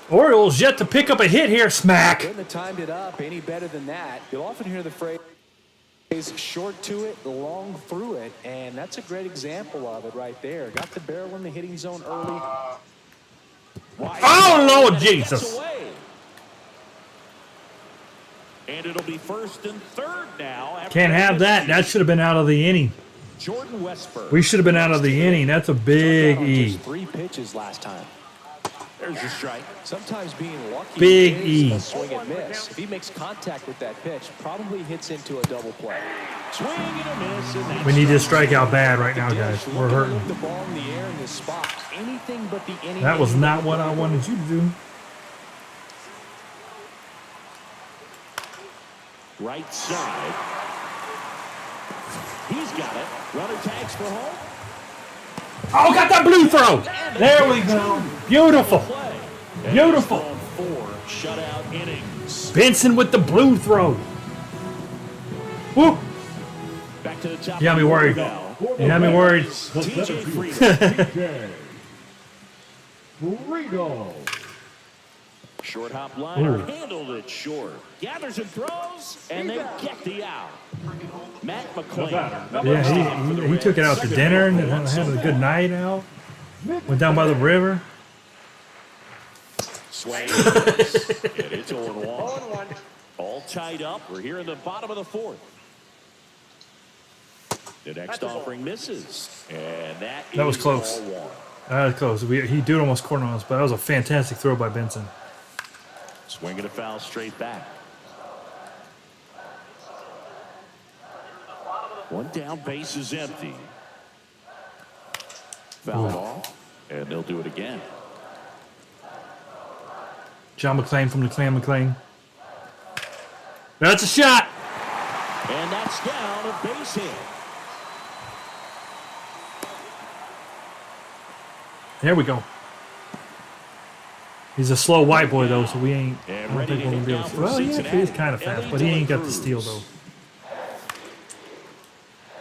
Orioles yet to pick up a hit here. Smack. Couldn't have timed it up any better than that. You'll often hear the phrase short to it, long through it, and that's a great example of it right there. Got the barrel in the hitting zone early. Oh, Lord And Jesus. gets away. And it'll be first and third now. after Can't have that. That should have been out of the inning. Jordan Westberg. We should have been out of the inning. That's a big Took out on E. just 3 pitches last time. There's a strike. Sometimes being lucky Big is E. a swing and miss. If he makes contact with that pitch, probably hits into a double play. Swing and a miss. And that's We need this strikeout bad right now, guys. We're Looking to hurting. move the ball in the air in this spot. Anything but the inning. That was ending not what I wanted you to do. right side. He's got it. Runner tags for home. Oh, got that blue throw. There we go. Beautiful. Play. And Beautiful. he's thrown 4 shutout innings. Benson with the blue throw. Woo. Back to the top. You got me of the worried. order now. You had me worried. TJ Freeman. TJ Friedel. Short hop liner Ooh. handled it short. Gathers and throws, and they get the out. Matt McClain. Yeah, he took it out to dinner and had a good night out. Went down by the river. Swing. And it's 0-1. All tied up. We're here in the bottom of the 4th. The next offering misses. And That was is close. 0-1. That was close. He did almost corner on us, but that was a fantastic throw by Benson. Swinging a foul straight back. One down, base is empty. Foul ball, and they'll do it again. John McClain from the Clan McClain. That's a shot. And that's down, a base hit. There we go. He's a slow white boy though, so we ain't. I And don't ready think to we're hit gonna be able down to. for Well, yeah, Cincinnati. he's kind of fast, Ellie but he ain't got the Cruz. steal though.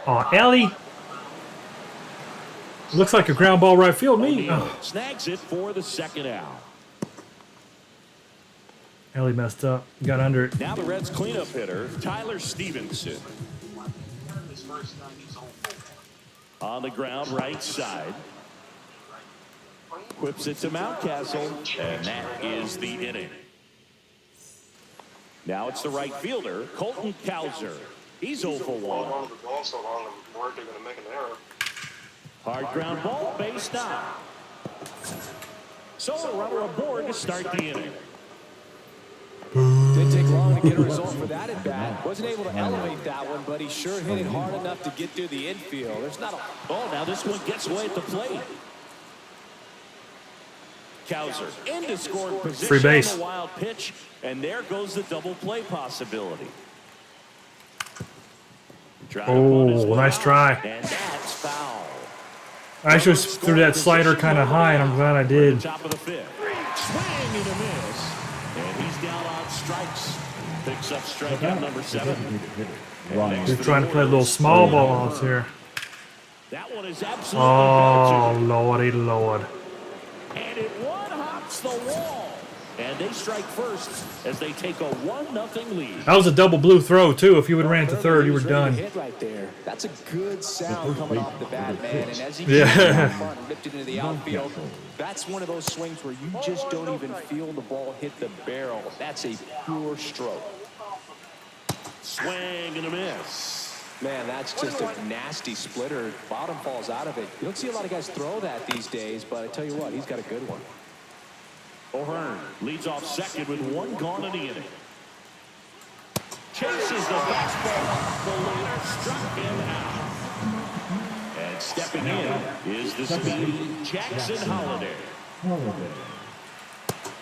Oh, Ellie. Looks like a ground ball right field. Me. O'Neal Oh, snags it for the second out. Ellie messed up. Got under it. Now the Reds cleanup hitter, Tyler Stevenson. On the ground, right side. Whips it to Mountcastle, and that is the inning. Now it's the right fielder, Colton Cowser. He's 0 for 1. The ball so long, I'm worried they're going to make an error. Hard ground ball, base down. So a runner aboard to start the inning. Didn't take long to get a result for that at bat. Wasn't able to elevate that one, but he sure hit it hard enough to get through the infield. There's not a... Oh, now this one gets away at the plate. Cowser into scoring position Free base. on the wild pitch, and there goes the double play possibility. Trying to punt his Oh, way nice out, try. And that's foul. I actually threw that slider kind of high, and I'm glad I did. Top of the fifth. Swing and a miss. And he's down on strikes. Picks up strikeout number 7. They're trying to play a little small ball out here. That one is absolutely Oh, belted. lordy lord. And it one hops the wall. And they strike first as they take a 1-0 lead. That was a double blue throw, too. If you would have ran it to third, you were He was ready to done. hit right there. That's a good sound coming off the bat, man. And as he Yeah. came down front and ripped it into the outfield, that's one of those swings where you just don't even feel the ball hit the barrel. That's a pure stroke. Swing and a miss. Man, that's just a nasty splitter. Bottom falls out of it. You don't see a lot of guys throw that these days, but I tell you what, he's got a good one. O'Hearn leads off second with 1 gone in the inning. Chases the fastball. The leader struck him out. And stepping in is the speedy Jackson Holiday.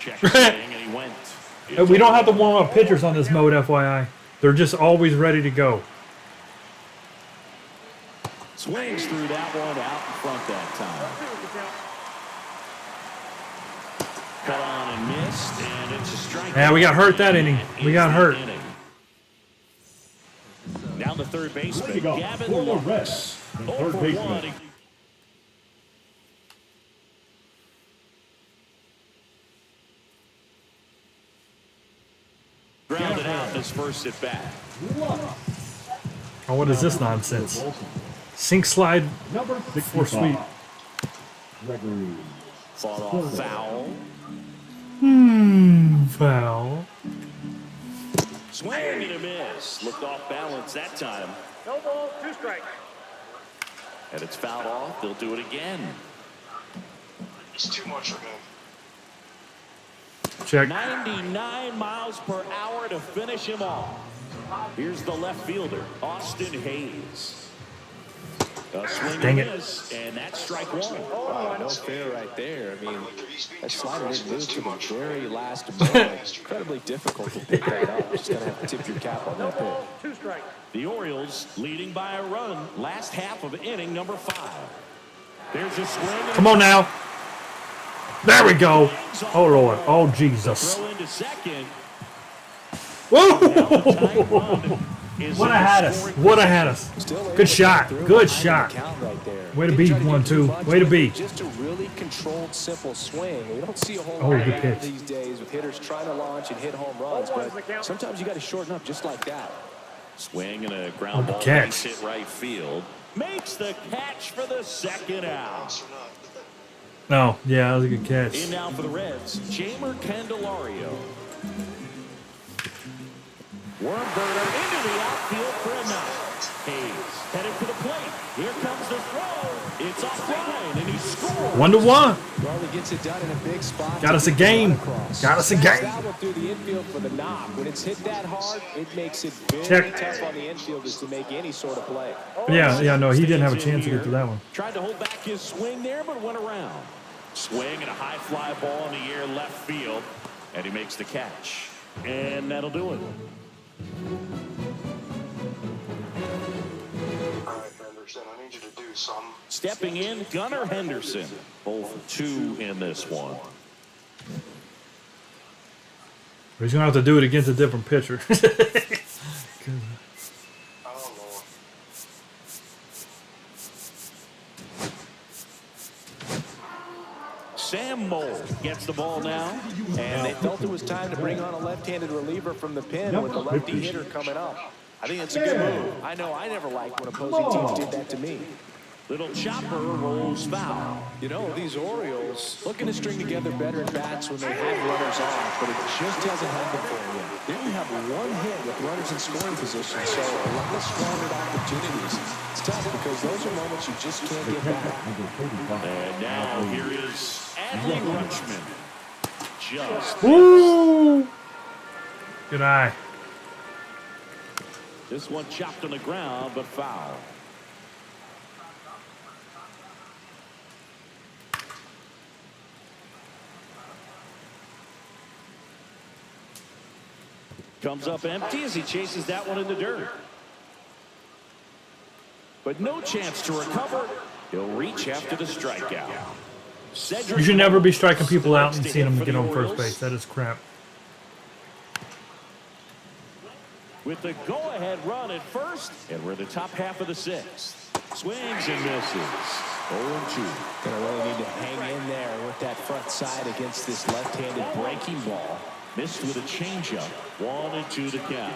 Check swing, and he went. We don't have to warm up pitchers on this mode, FYI. They're just always ready to go. Swings through that one out in front that time. Cut on and missed, and it's a strike. Yeah, we got hurt that inning. We got hurt. Now the third baseman, go. Gavin For the Lux. Reds, the 0 third for baseman. 1. Grounded out in his first at bat. Oh, what is this nonsense? Sink slide Number for sweet. 65. Gregory. Fought off foul. Foul. Swing and a miss. Looked off balance that time. No ball, 2 strikes. And it's fouled off. They'll do it again. It's too much for him. Check. 99 miles per hour to finish him off. Here's the left fielder, Austin Hayes. A swing Dang and it. miss, and that's strike 1. Oh, no fair right there. I mean, that slider didn't move to the very last moment. Incredibly difficult to pick that up. Just gotta have to tip your cap on that pitch. 2 strikes. The Orioles leading by a run last half of inning number 5. There's a swing. And Come on now. There we go. Oh, Lord. Oh, Jesus. throw into second. Whoa! Tying run is Would in have had the us. scoring Would have had us. Still able Good to shot. come through Good behind shot. the count right there. Way to Didn't be, try to do 1-2. too much Way to with be. it, Just a really controlled, simple swing. We don't see a whole Oh, lot of good that pitch. these days with hitters trying to launch and hit home runs, but sometimes you got to shorten up just like that. Swing and a ground Good ball catch. base hit right field. Makes the catch for the second out. Or not. No, yeah, that was a good catch. In now for the Reds, Jamer Candelario. Wormburner into the outfield for a knock. Hayes headed for the plate. Here comes the throw. It's offline, and he scores. 1-1. Well, he gets it done in a big spot. Got us a game. Got us a game. That one through the infield for the knock. When it's hit that hard, it makes it very Check. tough on the infielders to make any sort of play. Yeah, no, he didn't have a chance to get to that one. Tried to hold back his swing there, but went around. Swing and a high fly ball in the air left field, and he makes the catch. And that'll do it. All right, Henderson, I need you to do some. Stepping in, Gunnar Henderson. 0 for 2 in this one. He's going to have to do it against a different pitcher. Oh, Lord. Sam Moll gets the ball now. And they felt it was time to bring on a left-handed reliever from the pen with the lefty hitter coming up. I think it's a good move. I know I never liked when opposing teams did that to me. Little chopper rolls foul. You know, these Orioles looking to string together better bats when they have runners off, but it just hasn't happened for them yet. They only have one hit with runners in scoring position, so a lot of squandered opportunities. It's tough because those are moments you just can't get back. And now here is Adley Rutschman. Just Woo! Good eye. this one chopped on the ground, but foul. Comes up empty as he chases that one in the dirt. But no chance to recover. He'll reach after the strikeout. You should never be striking people out and seeing them get on first base. That is crap. With the go-ahead run at first, and we're in the top half of the sixth. Swings and misses. 0-2. Gonna really need to hang in there with that front side against this left-handed breaking ball. Missed with a changeup. 1-2 to count.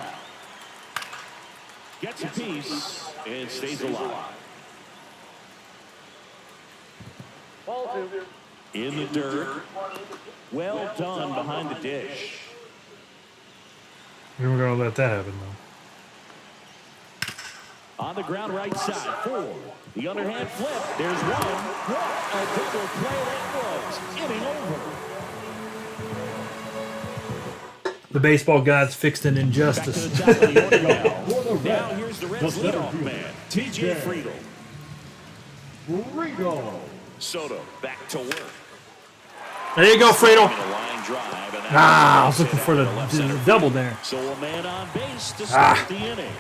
Gets a piece and stays alive. In the dirt. Well done behind the dish. We were going to let that happen, though. On the ground right side. 4. The underhand flip. There's one. What a double play that was. Inning over. The baseball gods fixed an Back to injustice. the top of the order now. Now here's the Reds leadoff man, T.J. Friedl. Soto back to work. There you go, Fredo. In a line drive, and I was looking for the double there. So a man on base to start the inning.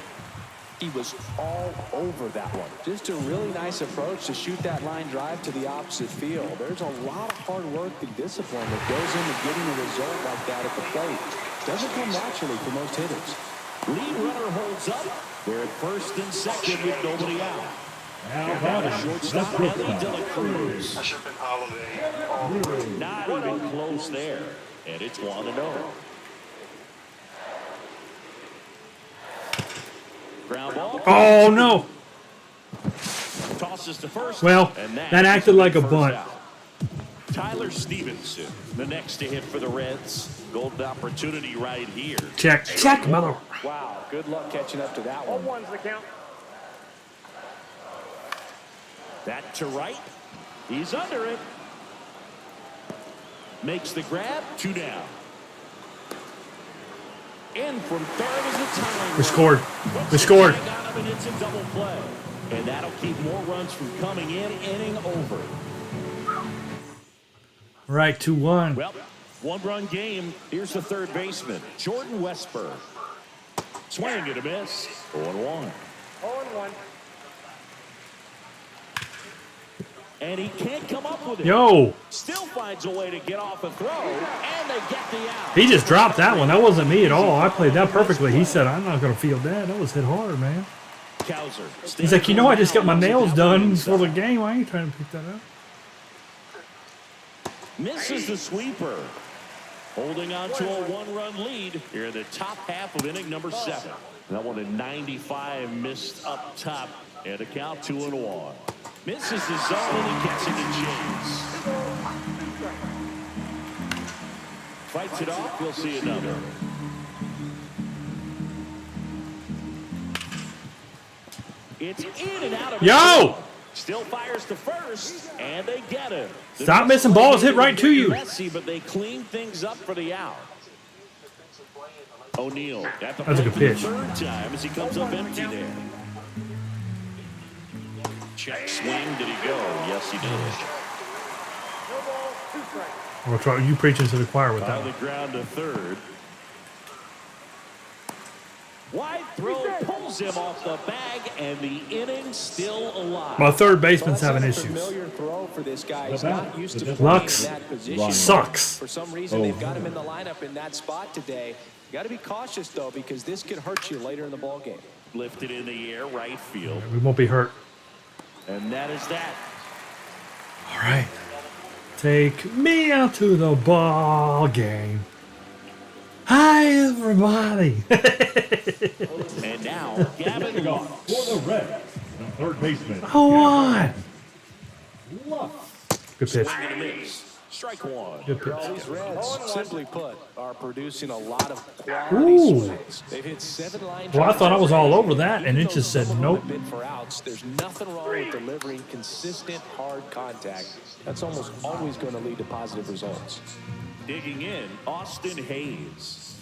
He was all over that one. Just a really nice approach to shoot that line drive to the opposite field. There's a lot of hard work and discipline that goes into getting a result like that at the plate. Doesn't come naturally for most hitters. Lead runner holds up. They're at first and second with nobody out. Now the shortstop, Ellie De La Cruz. That should have been Holiday all the way. Not even close there. And it's 1-0. Ground ball. Oh, no. Tosses to first. Well, and that acted like a first bunt. out. Tyler Stevenson, the next to hit for the Reds. Golden opportunity right here. Check, mother. Wow, good luck catching up to that one. That to right. He's under it. Makes the grab. 2 down. In from third is a tying We run. scored. Puts We the scored. tag on him, and it's a double play. And that'll keep more runs from coming in. Inning over. Right, 2-1. Well, 1-run game. Here's the third baseman, Jordan Westburg. Swing and a miss. 0-1. 0-1. And he can't come up with it. Yo, Still finds a way to get off a throw, and they get the out. he just dropped that one. That wasn't me at all. I played that perfectly. He said, I'm not going to field that. That was hit hard, man. Kowser. He's like, I just got my nails done for the game. I ain't trying to pick that up. Misses the sweeper. Holding on to a 1-run lead here in the top half of inning number 7. That one at 95 missed up top, and a count 2-1. Misses the zone, and he gets into chase. Fights it off. We'll see another. It's in and out of Yo! Still fires to first, and they get him. Stop missing balls. Hit right to you. Messy, but they clean things up for the out. O'Neal at the That's a good plate pitch. for the third time as he comes up empty there. Check swing. Did he go? Yes, he did. We'll try you preaching to the choir with that On the one. ground to third. Wide throw pulls him off the bag, and the inning still alive. My third baseman's having That's a issues. familiar throw for this guy. He's not used to playing Lux in that position. sucks. For some reason, they've got him in the lineup in that spot today. You got to be cautious though, because this could hurt you later in the ball game. Lifted in the air, right field, We won't be hurt. and that is that. All right. Take me out to the ball game. Hi, everybody. And now, Gavin Leading Lux. off for the Reds, the third baseman. Go on. Lux. Good pitch. Swing and a miss. Strike one. Good pitch. These Reds, simply put, are producing a lot of quality Ooh. swings. They've hit 7 line Well, I thought I was all over that, Even and it though just the said ball nope. had been for outs, there's nothing wrong with delivering consistent hard contact. That's almost always going to lead to positive results. Digging in, Austin Hayes.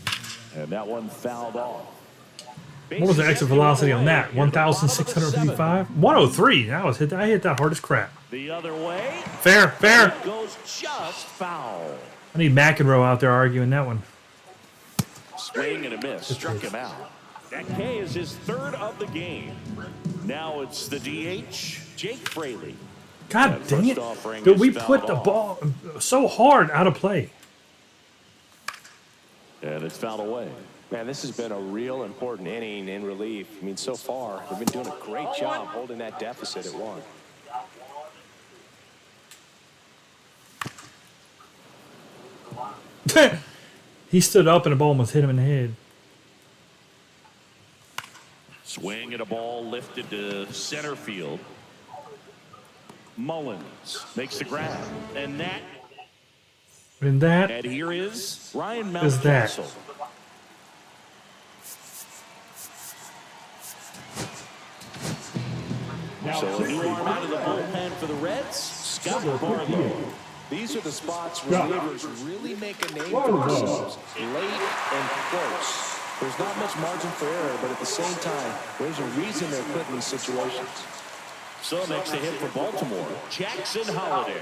And that one fouled off. What was the exit velocity on that? 1,655? 103. I hit that hard as crap. The other way. Fair, fair. It goes just foul. I need McEnroe out there arguing that one. Swing and a miss. Struck him out. That K is his third of the game. Now it's the DH, Jake Fraley. God That dang it. first offering Dude, is we fouled put the off. ball so hard out of play. And it's fouled away. Man, this has been a real important inning in relief. I mean, so far, they've been doing a great job holding that deficit at 1. He stood up and the ball almost hit him in the head. Swing and a ball lifted to center field. Mullins makes the grab. And that, And that, and here is Ryan Is that? Mountcastle. Now So a new pitching arm out of the bullpen for the Reds, Scott Barlow. These are the spots Scott. relievers really make a name Barlow. for themselves. Late and close. There's not much margin for error, but at the same time, there's a reason they're put in these situations. So next to hit for Baltimore, Jackson Holiday.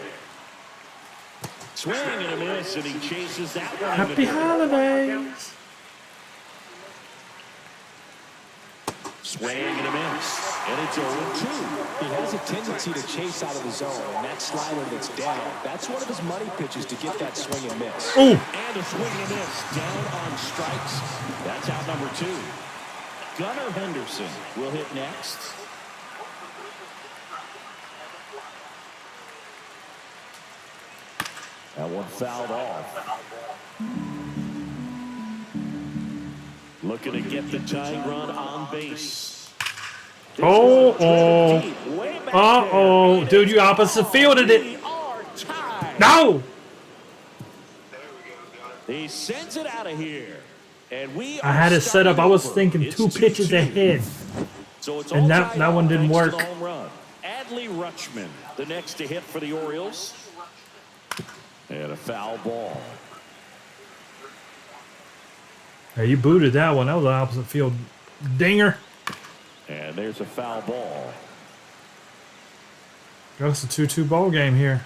Swing and a miss, and he chases that one. in the happy dirt. holidays. Swing and a miss, and it's 0-2. He has a tendency to chase out of the zone, and that slider that's down, that's one of his money pitches to get that swing and miss. Ooh, And a swing and a miss, down on strikes. That's out number 2. Gunnar Henderson will hit next. That one fouled off. Looking to get the tying run on base. oh. Way back Uh-oh. there. Dude, you opposite fielded it. We are tied. No. He sends it out of here. And we I had it set up. I was starting thinking over. 2 It's pitches 2-2. ahead. So it's And all that- tied that one up didn't thanks to work. the home run. Adley Rutschman, the next to hit for the Orioles. And a foul ball. Hey, you booted that one. That was an opposite field dinger. And there's a foul ball. That's a 2-2 ball game here.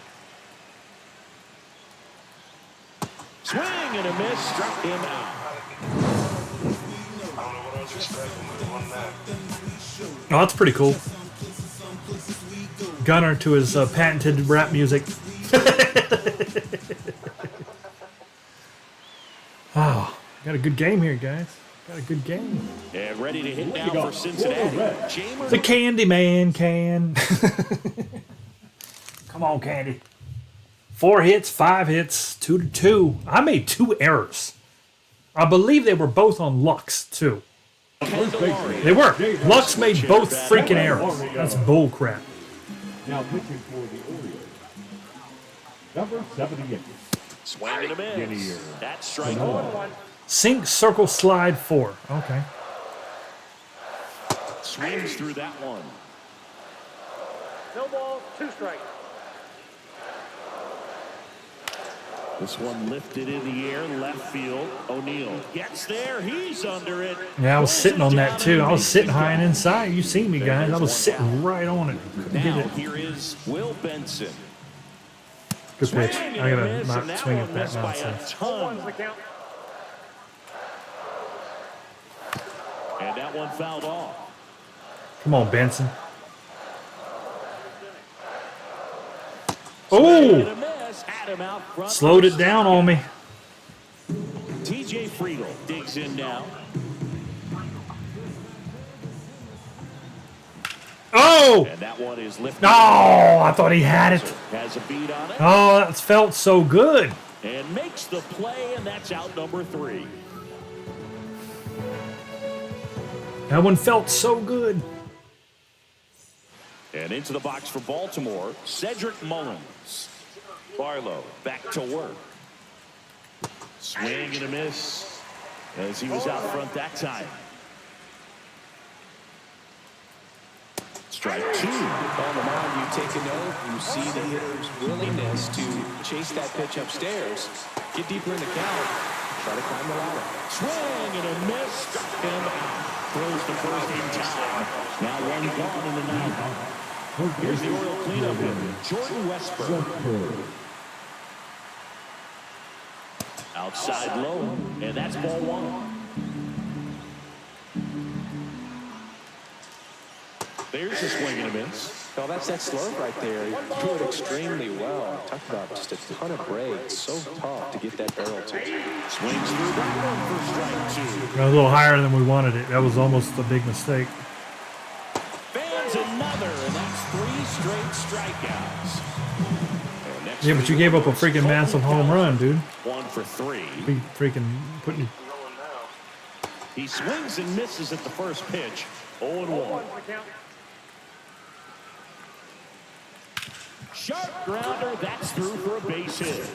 Swing and a miss, struck him out. I don't know what I was expecting, but it wasn't that. Oh, that's pretty cool. Gunner to his patented rap music. Oh, got a good game here, guys. Got a good game. And ready to hit now for Cincinnati. Jamer The Candy Man can. Come on, Candy. 4 hits, 5 hits, 2-2. I made 2 errors. I believe they were both on Lux, too. Candelario. They were. Lux made both freaking errors. That's bull crap. Now pitching for the Orioles. Number 78. Swing and a miss. Guinea. That's strike one. Sink, circle, slide, 4. Okay. Swings through that one. No ball, 2 strikes. This one lifted in the air, left field. O'Neal gets there. He's under it. Yeah, I was sitting on that too. I was sitting high and inside. inside. You see me, guys. I was sitting right on it. Couldn't Now get it. here is Will Benson. Good pitch. Swing and I a gotta miss, not and that swing one at that missed by a nonsense. ton. 1's the count. And that one fouled off. Come on, Benson. Swing and Oh! a miss. Had him out front. Slowed it down on me. TJ Friedel digs in now. Oh! And that one is lifted. No! I thought he had it. Has a beat on it. Oh, that felt so good. And makes the play, and that's out number 3. That one felt so good. And into the box for Baltimore, Cedric Mullins. Barlow back to work. Swing and a miss as he was out front that time. Strike 2. On the mound, you take a note. You see the hitter's willingness to chase that pitch upstairs, get deeper in the count, try to climb the ladder. Swing and a miss. Struck him out. Throws the first in time. Now one gone in the ninth. Here's the Oriole cleanup hitter, Jordan Westburg. Outside low, and that's ball 1. There's a swing and a miss. Well, that's that slurve right there. He threw it extremely well. Talk about just a ton of breaks. So tough to get that barrel to. Swings through that one for strike 2. Got a little higher than we wanted it. That was almost a big mistake. Fans another, and that's 3 straight strikeouts. And next Yeah, but you gave up a freaking massive home run, dude. 1 for 3. Be freaking putting. He swings and misses at the first pitch. 0-1. 1's the count. Sharp grounder, that's through for a base hit.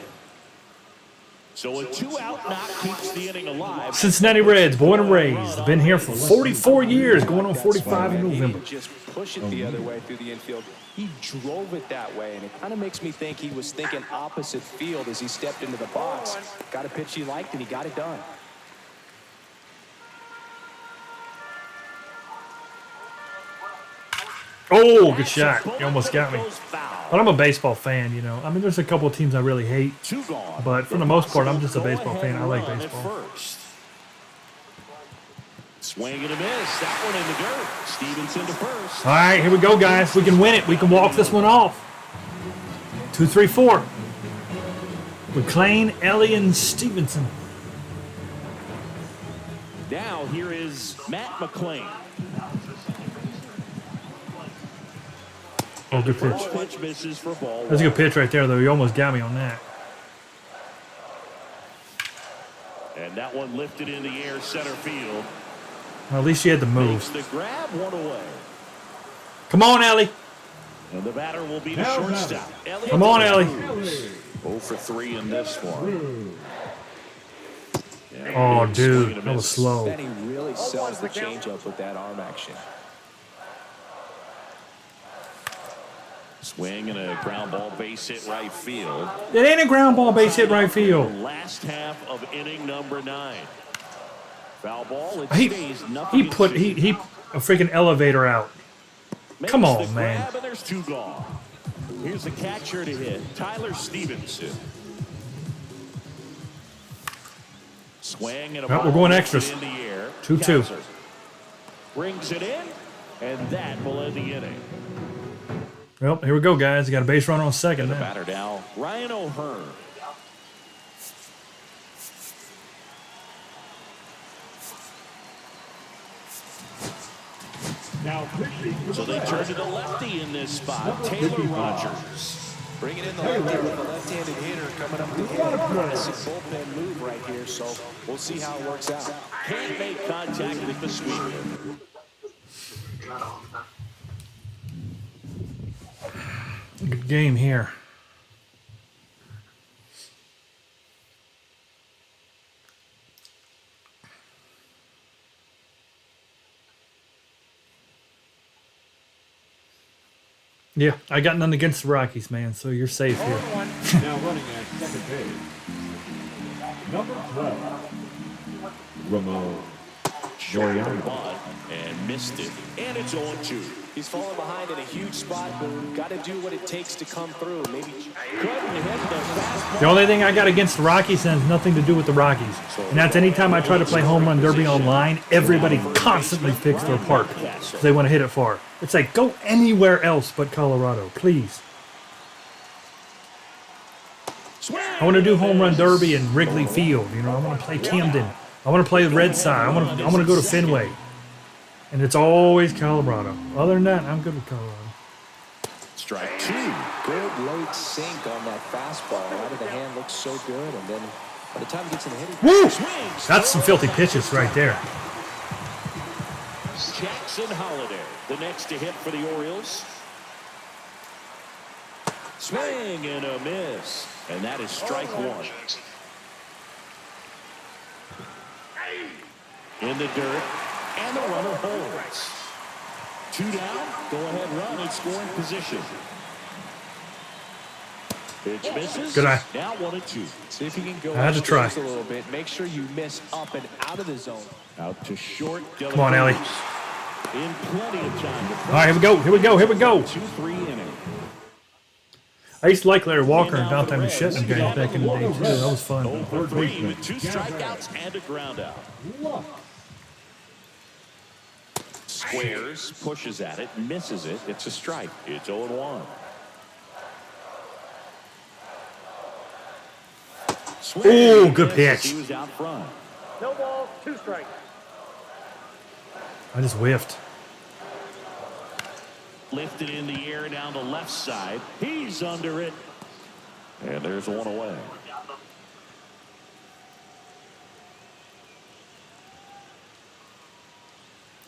So a 2-out knock keeps the inning alive. Cincinnati Reds, born and raised. Been here for 44 years, going on 45 in He November. didn't just push it the other way through the infield. He drove it that way, and it kind of makes me think he was thinking opposite field as he stepped into the box. Got a pitch he liked, and he got it done. Oh, good shot. You almost got me. Goes foul. But I'm a baseball fan, you know. I mean, there's a couple of teams I really hate. 2 gone. But for the most part, I'm just a Possible baseball fan. I like go-ahead baseball. run at first. Swing and a miss. That one in the dirt. Stevenson to first. All right, here we go, guys. We can win it. We can walk this one off. 2, 3, 4. McLean, Ellie, and Stevenson. Now here is Matt McLean. Oh, good pitch. First pitch misses for ball That's a 1. good pitch right there, though. You almost got me on that. And that one lifted in the air center field. Well, at least you had the Makes move. the grab, 1 away. Come on, Ellie. And the batter will be the shortstop. Elliott Come on, Ellie. 0 for 3 in this one. Oh, Big swing dude, and a that was miss. slow. Then he really sells the changeup with that arm action. Swing and a ground ball base hit right field. It ain't a ground ball base hit right The field. last half of inning number 9. Foul ball. It He stays nothing. he put he a freaking elevator out. Makes come on, the man. grab, and there's 2 gone. Here's the catcher to hit, Tyler Stevenson. Swing and a Well, we're ball going lifted extras. in the air. 2-2. Kaiser brings it in, and that will end the inning. Well, here we go, guys. You got a base runner on second The now. batter now, Ryan O'Hearn. Now pitching. So they turn to the lefty in this spot, Taylor Rogers. Bringing in the lefty with a left-handed hitter coming up to hit. Classic bullpen move right here, so we'll see how it works out. Can't make contact with the sweeper. Good game here. Yeah, I got none against the Rockies, man, so you're safe here. Now running at second base, number 12, Ramon. Short and missed it. And it's 0-2. He's fallen behind in a huge spot, Boone. Got to do what it takes to come through. Maybe Couldn't hit the fastball. The only thing I got against the Rockies has nothing to do with the Rockies. And that's anytime I try to play home run derby online, everybody constantly picks their park. They want to hit it far. It's like, go anywhere else but Colorado, please. I want to do home run derby in Wrigley Field. You know, I want to play Camden. I want to play the Red Sox. I want to go to Fenway. And it's always Colorado. Other than that, I'm good with Colorado. Strike 2. good late sink on that fastball. Out of the hand looks so good, and then by the time it gets in the hitting, woo! That's some filthy pitches right there. Jackson Holiday, the next to hit for the Orioles. Swing and a miss, and that is strike one. In the dirt, and the runner holds. 2 down, go ahead run in scoring position. Pitch misses. Good eye. Now 1-2. see if you can go I had to try. a little bit. Make sure you miss up and out of the zone. Out to short. Come on, Ellie. In plenty of time. All right, here we go. Here we go. Here we go. 2-3 inning. I used to like Larry Walker and Dante Machette guys back in the day too. That was fun. 0-3 with 2 strikeouts and a ground out. Squares, pushes at it, misses it. It's a strike. It's 0-1. Ooh, good pitch. He was out front. No ball, 2 strikes. I just whiffed. Lifted in the air down the left side. He's under it. And there's one away.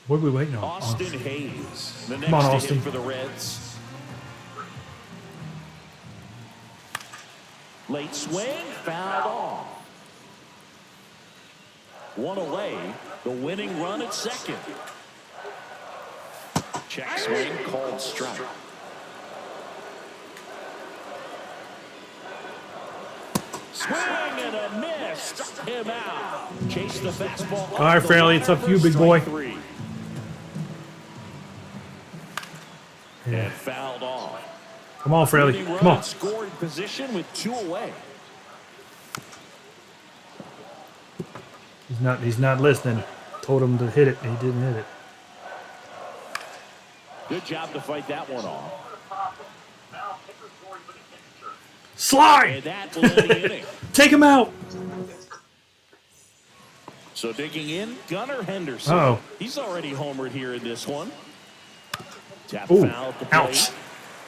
What are we waiting on? Austin Hayes, the Come on, next to Austin. hit for the Reds. Late swing, fouled off. One away, the winning run at second. Check swing, called strike. Swing and a miss, struck him out. Chase the fastball. All right, Fairley, it's up to you, big boy. Strike 3. And fouled off. Come on, Fairley. Winning run Come on. in scoring position with 2 away. He's not listening. Told him to hit it, and he didn't hit it. Good job to fight that one off. Slide! And that will end the inning. Take him out! So digging in, Gunnar Henderson. Uh-oh. He's already homered here in this one. Tap Ooh, foul at the plate. ouch.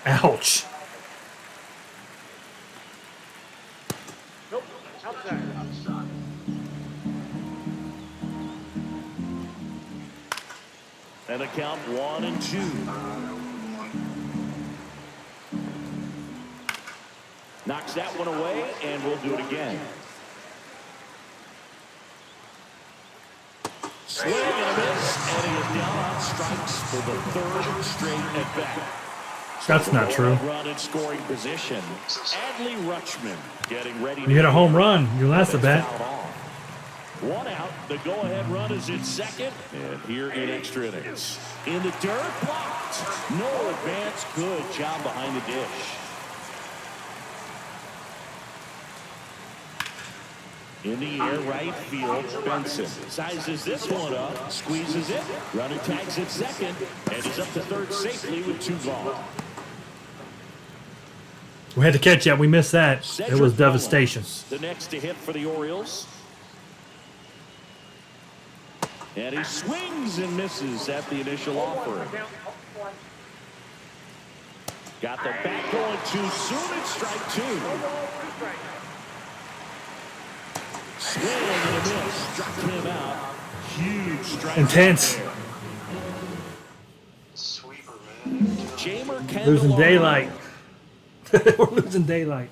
Ouch. Nope, outside. And a count 1-2. Knocks that one away, and we'll do it again. Swing and a miss, and he is down on strikes for the 3rd straight at bat. That's not true. Run in scoring position. Adley Rutschman getting ready. You hit a home run. Your last at bat. Fouled off. 1 out. The go-ahead run is in second, and here in extra innings. In the dirt, blocked. No advance. Good job behind the dish. In the air, right field, Benson sizes this one up, squeezes it. Runner tags at second, and he's up to third safely with 2 gone. We had to catch that. We missed that. It was Cedric devastation. Mullins, the next to hit for the Orioles. And he swings and misses at the initial offering. Got the bat going too soon. It's strike 2. Swing and a miss. Struck him out. Huge strike. Intense. Sweeper, man. Jamer Losing Candelario. daylight. We're losing daylight.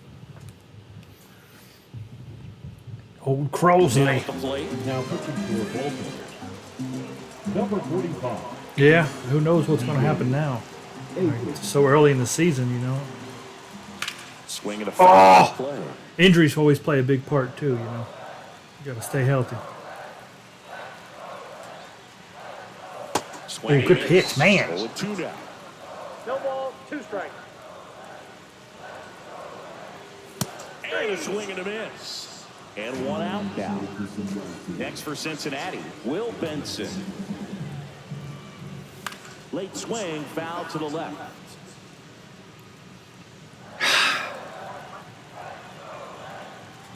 Old Crosley. At the plate. Now pitching for Baltimore, number 45, Yeah, who knows what's going to happen now. It's so early in the season, you know. Swing and a foul play. Injuries always play a big part too, you know. You got to stay healthy. Swing good pitch, man. 0-2 now. No ball, 2 strikes. And a swing and a miss. And 1 out now. Next for Cincinnati, Will Benson. Late swing, foul to the left.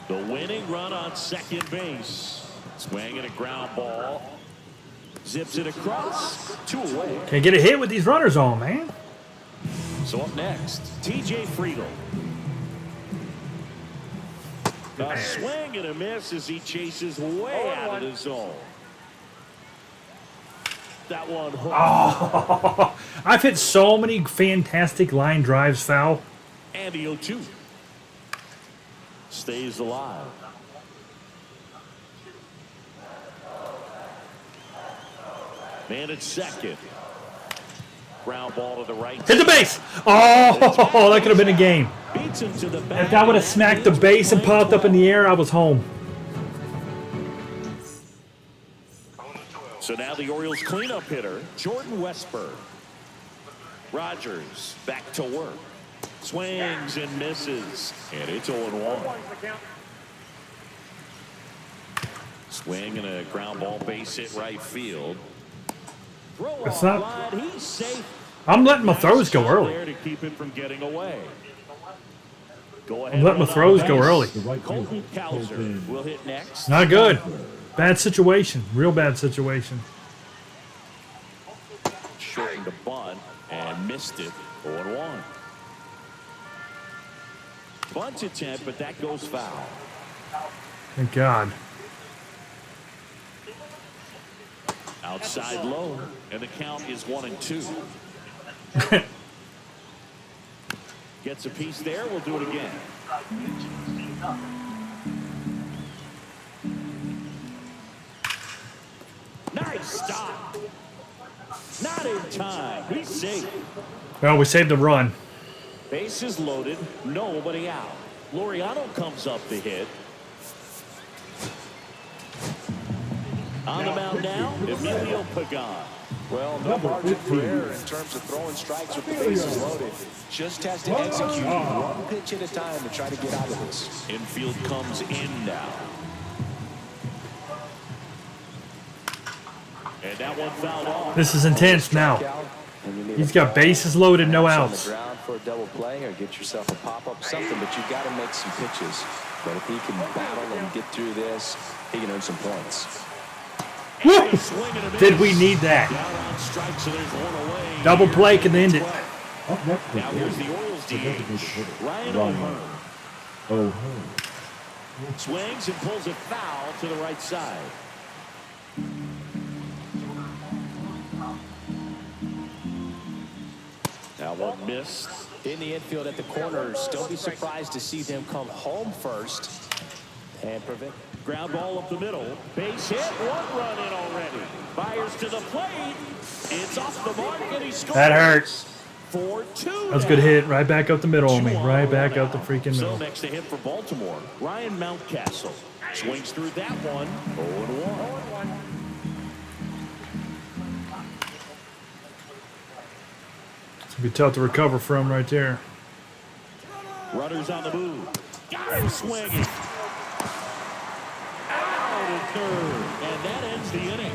The winning run on second base. Swing and a ground ball. Zips it across. 2 away. Can't get a hit with these runners on, man. So up next, TJ Friedel. A swing and a miss as he chases way out of the zone. That one hooked. Oh, I've hit so many fantastic line drives foul. And the 0-2. Stays alive. Man at second. Ground ball to the right. Hit the base. Oh, that could have been a game. Beats him to the back. If that would have smacked the base and popped up in the air, I was home. So now the Orioles cleanup hitter, Jordan Westburg. Rogers back to work. Swings and misses. And it's 0-1. Swing and a ground ball base hit right field. Throw It's off not- line. He's safe. I'm letting my throws go early. There to keep him from getting away. Go ahead. I'm letting my throws go early. Colton Cowser will hit next. Not good. Bad situation. Real bad situation. Shortened the bunt and missed it. 0-1. Bunt attempt, but that goes foul. Thank God. Outside low, and the count is 1-2. Gets a piece there. We'll do it again. Nice stop. Not in time. He's safe. Well, we saved the run. Bases loaded. Nobody out. Laureano comes up to hit. On the mound now, Emilio Pagan. Well, no margin for error in terms of throwing strikes with the bases loaded. Just has to execute one pitch at a time to try to get out of this. Infield comes in now. And that one fouled off. This is intense now. He's got bases loaded, no outs. On the ground for a double play or get yourself a pop-up, something, but you got to make some pitches. But if he can battle and get through this, he can earn some points. Woo! Did we need that? Double play can end it. Up next Now here's the Orioles DH, Ryan O'Hearn. Swings and pulls a foul to the right side. That one missed. In the infield at the corners, don't be surprised to see them come home first and prevent. Ground ball up the middle. Base hit. 1 run in already. Fires to the plate. It's off the mark and he scores. That hurts. 4-2. That was a good hit. Right back up the middle on me. Right back up the freaking So middle. next to hit for Baltimore, Ryan Mountcastle swings through that one. 0-1. It's gonna be tough to recover from right there. Runners on the move. Got him swinging. Out of third. And that ends the inning.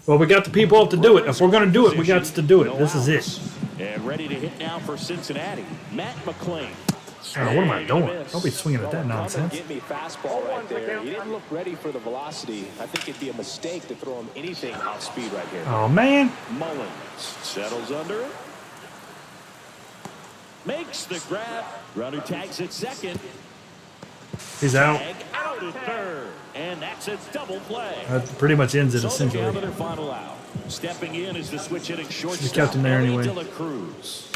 Well, we got the people up to do it. If we're going to do it, we got to do it. This is it. And ready to hit now for Cincinnati, Matt McClain. Oh, what am I doing? Don't be swinging at that Come and nonsense. get me fastball right there. He didn't look ready for the velocity. I think it'd be a mistake to throw him anything off speed right here. Oh, man. Mullins settles under. Makes the grab. Runner tags at second. He's out. Tag out at third. And that's a double play. That pretty much ends it, So the essentially. count of their final out. Stepping in is the switch hitting shortstop. kept him there Ellie anyway. De La Cruz.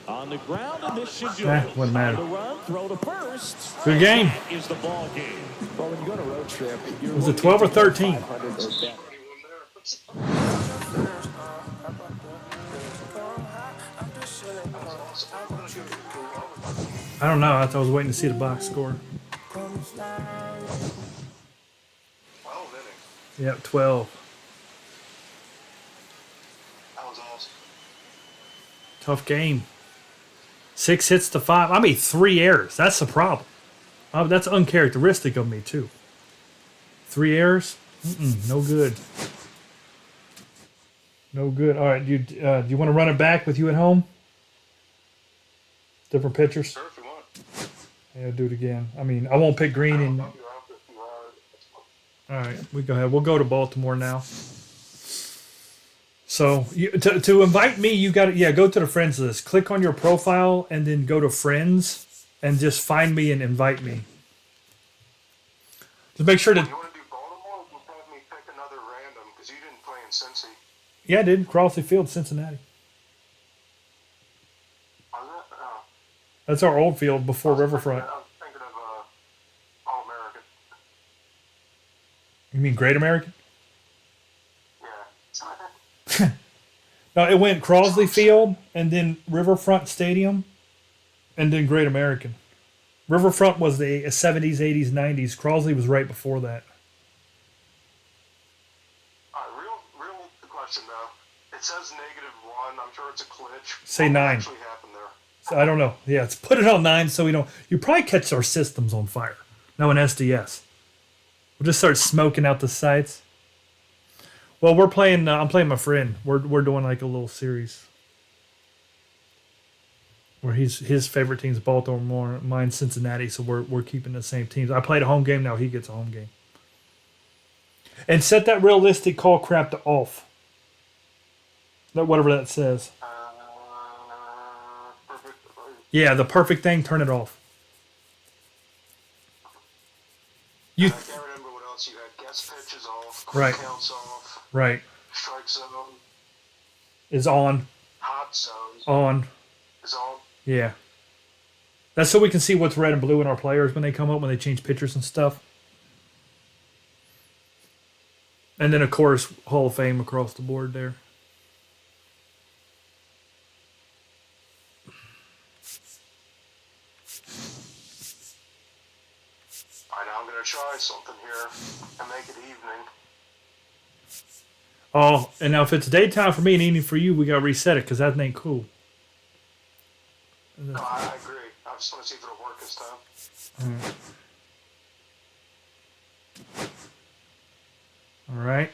On the ground, and this should do Eh, it. wouldn't matter. On the run, throw to first. Good game. That is the ball game. Well, when you go on a road trip, you're Was it 12 or 13? 500 or better. I don't know. I thought I was waiting to see the box score. 12 innings. Yep, 12. That was awesome. Tough game. 6 hits to 5. I mean, 3 errors. That's the problem. That's uncharacteristic of me, too. 3 errors? No good. No good. All right, do you want to run it back with you at home? Different pitchers? Sure, if you want. Yeah, do it again. I mean, I won't pick Green and... I'll be around for a few hours. All right, we go ahead. We'll go to Baltimore now. So to invite me, you got to go to the friends list. Click on your profile and then go to friends and just find me and invite me. Just make sure to. You want to do Baltimore, or just have me pick another random because you didn't play in Cincy. Yeah, I did. Crossley Field, Cincinnati. Was it? Oh. That's our old field before Riverfront. I was thinking of All-American. You mean Great American? Yeah. No, it went Crossley Field and then Riverfront Stadium and then Great American. Riverfront was the 70s, 80s, 90s. Crossley was right before that. Real question though. It says -1. I'm sure it's a glitch. Say What 9. actually happened there? So I don't know. Yeah, let's put it on 9 so we don't. You probably catch our systems on fire. No, in SDS. We'll just start smoking out the sites. Well, we're playing. I'm playing my friend. We're doing like a little series where his favorite team's Baltimore, mine Cincinnati. So we're keeping the same teams. I played a home game. Now he gets a home game. And set that realistic call crap to off. That whatever that says. Perfect. Yeah, the perfect thing. Turn it off. You I can't remember what else you had. Guess pitches off. Right. Counts off. right Strike zone. is on Hot zone on. is on. Yeah. That's so we can see what's red and blue in our players when they come up, when they change pictures and stuff. And then, of course, Hall of Fame across the board there. Alright, now I'm going to try something here and make it evening. Oh, and now if it's daytime for me and evening for you, we got to reset it because that ain't cool. No, I agree. I just want to see if it'll work this time. All right.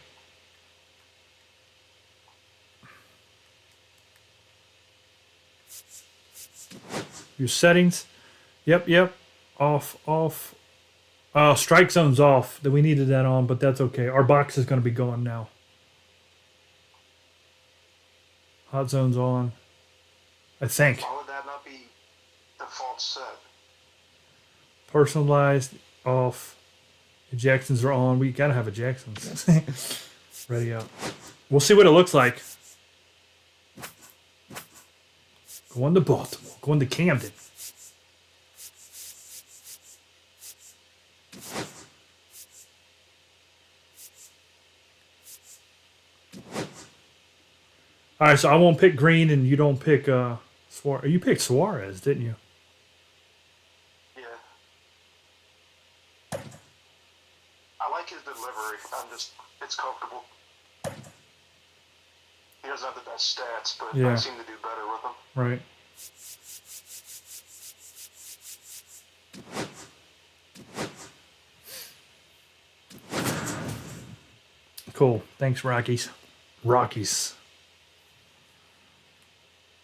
Your settings. Yep. Off. Strike zone's off. That we needed that on, but that's okay. Our box is going to be gone now. Hot zone's on. I think. Why would that not be default set? Personalized off. Ejections are on. We gotta have ejections. Ready up. We'll see what it looks like. Going to Baltimore. Going to Camden. All right, so I won't pick Green, and you don't pick Suarez. You picked Suarez, didn't you? Yeah. I like his delivery. It's comfortable. He doesn't have the best stats, but Yeah. I seem to do better with him. Right. Cool. Thanks, Rockies. Rockies.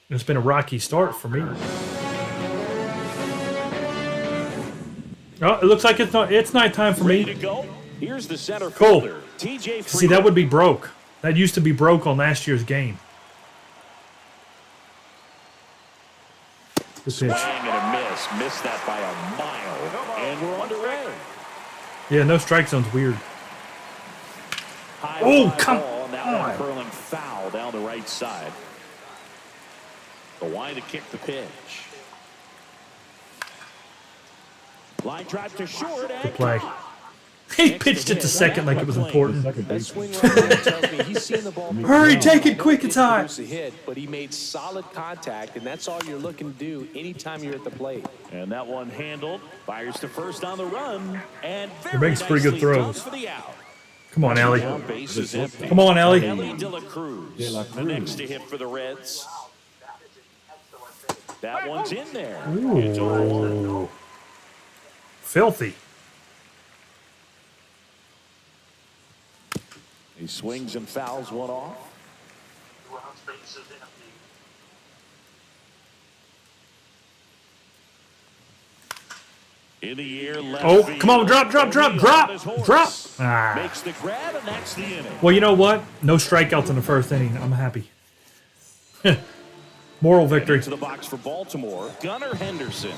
It's been a rocky start for me. Oh, it looks like it's nighttime for Ready to me. go? Here's the center Cool. fielder, TJ. See, that would be broke. That used to be broke on last year's game. Good pitch. Swing and a miss. Missed that by a mile. And we're underway. Yeah, no strike zone's weird. High Oh, fly come ball, and that one on. curling foul down the right side. The line to kick the pitch. Line drive to short and Good play. caught. He pitched it to second like it was important. Second That base. swing right there tells me he's seen the ball. Hurry, take it quick, it's hot. Produce a hit, but he made solid contact, and that's all you're looking to do anytime you're at the plate. And that one handled. Fires to first on the run. And He makes pretty good nicely done throws. for the out. Come on, Ellie. Now base is empty. Come on, Ellie. Ellie De La Cruz, the next to hit for the Reds. That one's in there. It's 0-1. Ooh. Filthy. He swings and fouls one off. In the air, left Oh, field. come on, drop. On his horse. Ah. Makes the grab, and that's the inning. Well, you know what? No strikeouts in the first inning. I'm happy. Moral victory. To the box for Baltimore, Gunnar Henderson.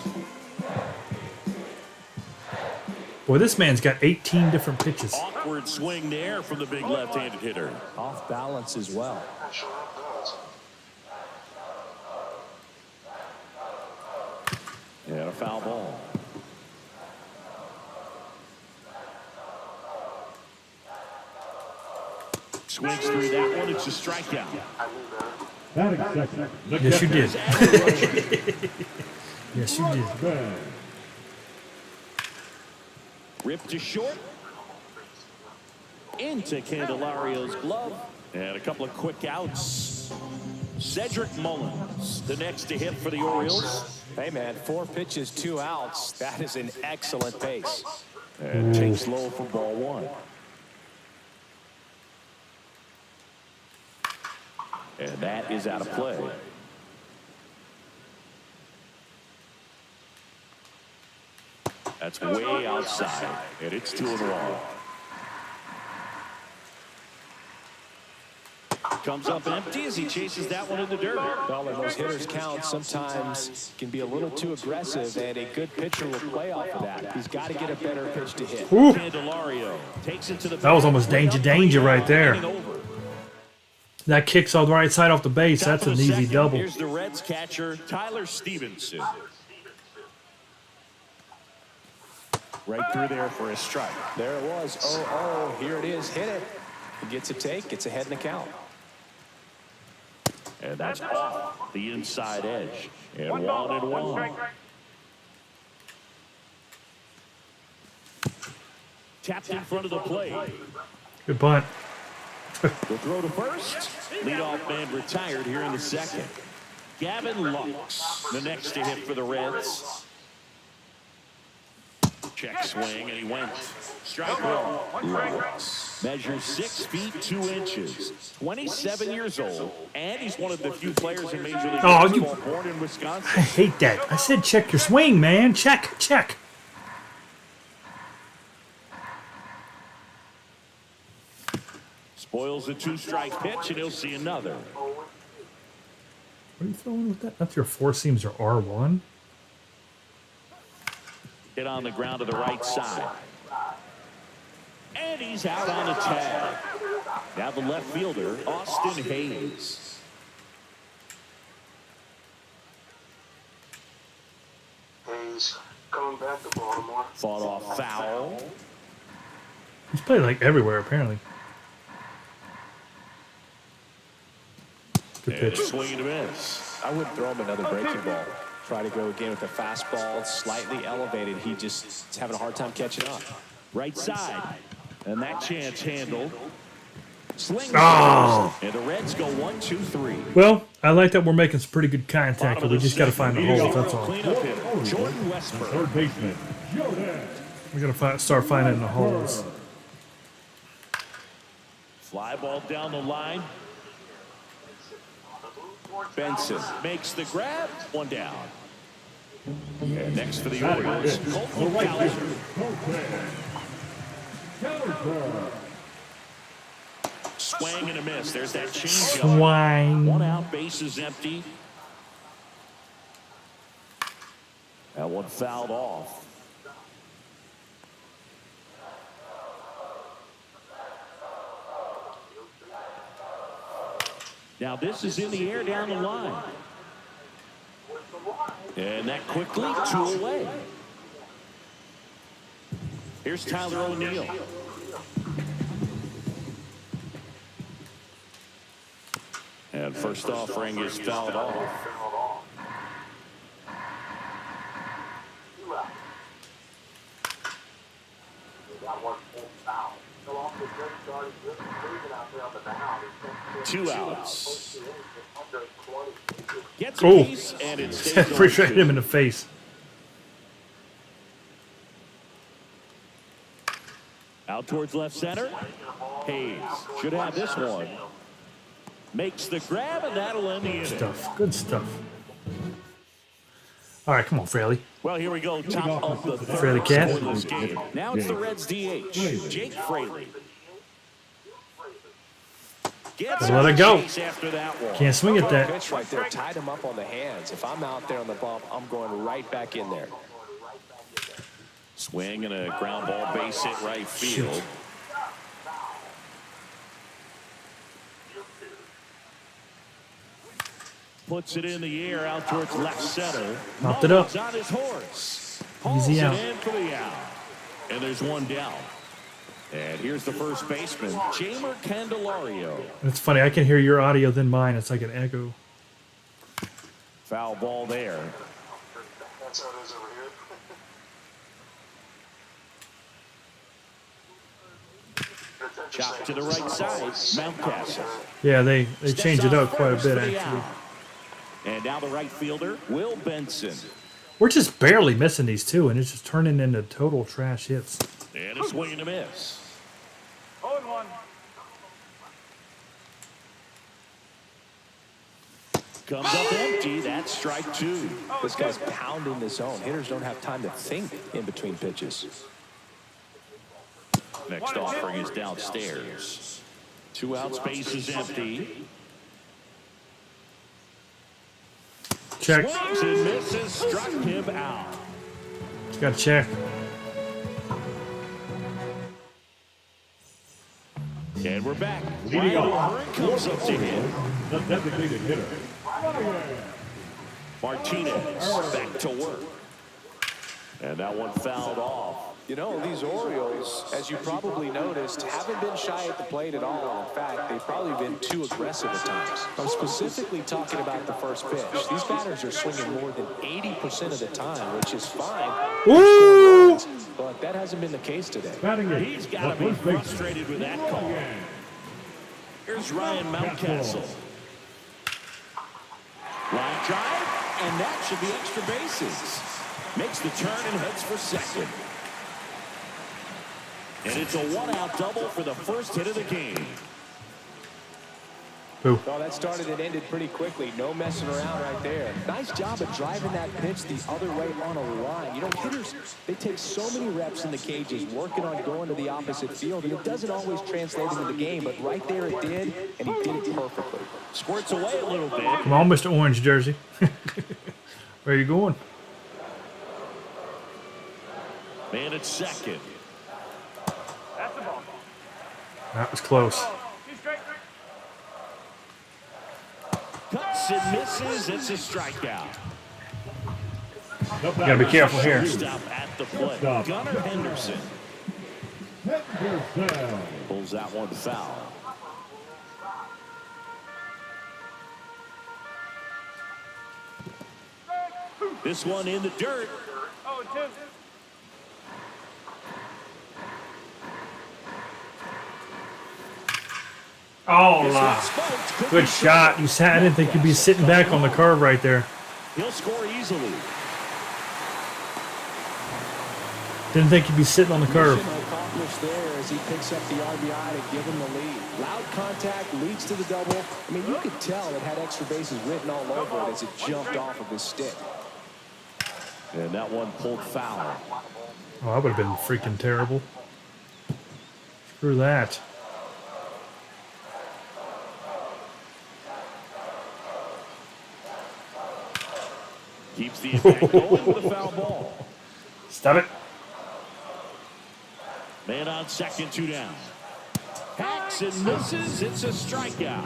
Boy, this man's got 18 different pitches. Awkward swing there from the big left-handed hitter. Off balance as well. And a foul ball. Swings through that one. It's a strikeout. Batting second. Yes, you did. Yes, you did. Ben. Ripped to short. Into Candelario's glove. And a couple of quick outs. Cedric Mullins, the next to hit for the Orioles. Hey, man, 4 pitches, 2 outs. That is an excellent pace. And takes low for ball one. And that is out of play. That's way outside, and it's 2-1. Comes up empty as he chases that one in the dirt. Well, when those hitters count, sometimes can be a little too aggressive, and a good pitcher will play off of that. He's got to get a better pitch to hit. Ooh, Candelario takes it to the that was almost danger right there. Inning over. That kicks on the right side off the base. Top That's of an the easy second, double. Here's the Reds catcher, Tyler Stevenson. Right through there for a strike. There it was. Oh, here it is. Hit it. He gets a take, gets ahead in the count. And that's off the inside edge. And 1-1. Tapped in front of the plate. Good punt. The throw to first. Leadoff man retired here in the second. Gavin Lux, the next to hit for the Reds. Check swing, and he went. Strike one. Lux measures 6 feet 2 inches. 27 years old, and he's one of the few players in Major League Oh, Baseball born in Wisconsin. I hate that. I said check your swing, man. Check. Spoils a 2-strike pitch, and he'll see another. What are you throwing with that? That's your 4 seams or R1? Hit on the ground to the right side. And he's out on a tag. Now the left fielder, Austin Hayes. Hayes coming back to Baltimore. Fought off foul. He's played like everywhere, apparently. Good And pitch. a swing and a miss. I wouldn't throw him another breaking ball. Try to go again with the fastball, slightly elevated. He just is having a hard time catching up. Right side. And that chance handled. Swing. Oh. And the Reds go 1-2-3. Well, I like that we're making some pretty good contact, but we just got to find the holes. Leading That's off all. cleanup hitter, Jordan Westburg. Third baseman. Jordan. We got to start finding the holes. Fly ball down the line. Benson makes the grab. One down. And next for the Orioles, Colton Cowser. Swing and a miss. There's that changeup. Swine. 1 out, base is empty. That one fouled off. Now this is in the air down the line. And that quickly 2 away. Here's Tyler O'Neill. And first offering is fouled off. Two outs. Gets a Oh, piece, and it stays pretty sure I on hit him two. in the face. Out towards left center. Hayes should have this one. Makes the grab, and that'll end the inning. Stuff. Good stuff. All right, come on, Fraley. Well, here we go. Top of the third. Fraley cat. Scoreless game. Now it's the Reds DH, Jake Fraley. Gets Let it go. chase after that one. Can't swing at that. Pitch right there, tied him up on the hands. If I'm out there on the bump, I'm going right back in there. Swing and a ground ball base hit right field. Shoot. Puts it in the air out towards left center. Knocked it up. Mullins on his horse. Easy Hauls out. it in for the out. And there's one down. And here's the first baseman, Jamer Candelario. It's funny. I can hear your audio than mine. It's like an echo. Foul ball there. That's how it is over here. Chop to the right side, Mountcastle. Yeah, they changed it up quite a Steps bit, off first for the actually. out. And now the right fielder, Will Benson. We're just barely missing these two, and it's just turning into total trash hits. And a swing and a miss. 0-1. Comes up empty. That's strike two. This guy's pounding the zone. Hitters don't have time to think in between pitches. Next offering is downstairs. 2 outs, base is empty. Check. Swings and misses, struck him out. Just got to check. And we're back. Leading Ryan off, O'Hearn comes up to hit. the designated hitter. Martinez back to work. And that one fouled off. You know, these Orioles, as you probably noticed, haven't been shy at the plate at all. In fact, they've probably been too aggressive at times. I'm specifically talking about the first pitch. These batters are swinging more than 80% of the time, which is fine. Woo! But that hasn't been the case today. Batting it, He's got to be frustrated with that call. Here's Ryan Mountcastle. Line drive, and that should be extra bases. Makes the turn and heads for second. And it's a one-out double for the first hit of the game. Who? Well, that started and ended pretty quickly. No messing around right there. Nice job of driving that pitch the other way on a line. You know, hitters, they take so many reps in the cages working on going to the opposite field, and it doesn't always translate into the game, but right there it did, and he did it perfectly. Squirts away a little bit. Come on, Mr. Orange Jersey. Where are you going? Man at second. That's the ball. That was close. 2 straight. Cuts and misses. It's a strikeout. The Gotta be careful here. Stop at the plate. Stop. Gunnar Henderson Henderson. pulls that one foul. This one in the dirt. 0-2. Oh, This la. one smoked. Could Good be shot. You sat. I didn't think you'd be sitting back on the curve right there. He'll score easily. Didn't think you'd be sitting on the curve. Mission accomplished there as he picks up the RBI to give him the lead. Loud contact leads to the double. I mean, you could tell it had extra bases written all over it as it jumped off of his stick. And that one pulled foul. Oh, that would have been freaking terrible. Screw that. Keeps the attack going with a foul ball. Stop it. Man on second, 2 down. Hacks and misses. It's a strikeout.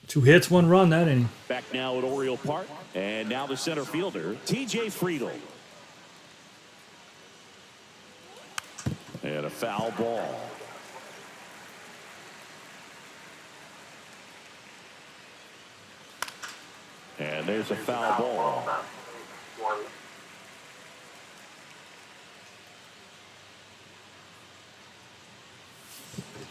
2 hits, 1 run, that inning. Back now at Oriole Park. And now the center fielder, TJ Friedel. foul ball. And there's a foul ball.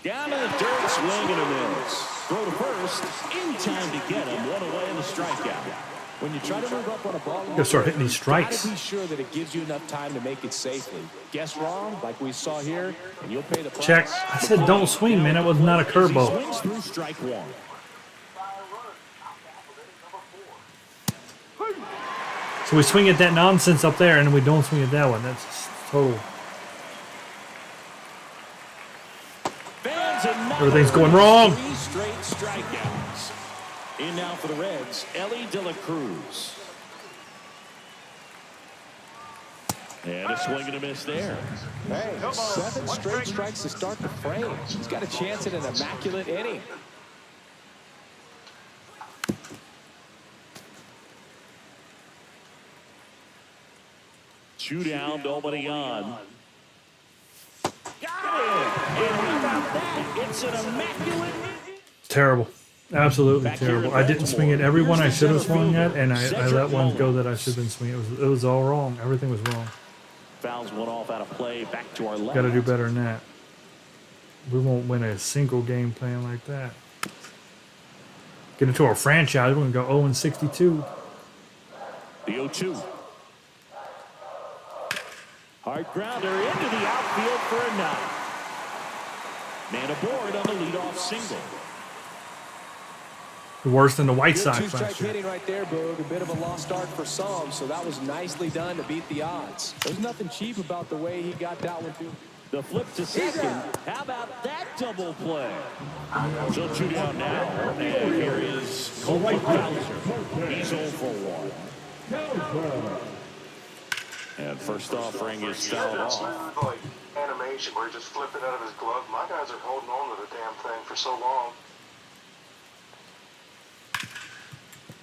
Down to the dirt, swing and a miss. Throw to first, in time to get him. One away in the strikeout. When you try to move up on a ball, Gotta start hitting these strikes. Gotta be sure that it gives you enough time to make it safely. Guess wrong, like we saw here, and you'll pay the price. Check. I said don't swing, man. That was not a curveball. Swings through strike one. So we swing at that nonsense up there, and then we don't swing at that one. That's just total. Everything's going wrong. 3 straight strikeouts. In now for the Reds, Ellie De La Cruz. And a swing and a miss there. Hey, 7 straight strikes to start the frame. He's got a chance at an immaculate inning. Two down, nobody on. Got it! And how about that? It's an immaculate. Terrible. Absolutely terrible. I didn't swing at every one I should have swung at, and I let one go that I should have been swinging. It was all wrong. Everything was wrong. Fouls one off out of play. Back to our left. Got to do better than that. We won't win a single game playing like that. Get into our franchise. We're going to go 0-62. The 0-2. Hard grounder into the outfield for a knock. Man aboard on the leadoff single. Worse than the White Good Sox two-strike last year. hitting right there, Boog. A bit of a lost start for some, so that was nicely done to beat the odds. There's nothing cheap about the way he got that one, too. The flip to second. How about that double play? So 2 down now. And here is Colby Bowser. He's 0 for 1. And first offering is fouled off. Smooth, like, animation where he just flipped it out of his glove. My guys are holding on to the damn thing for so long.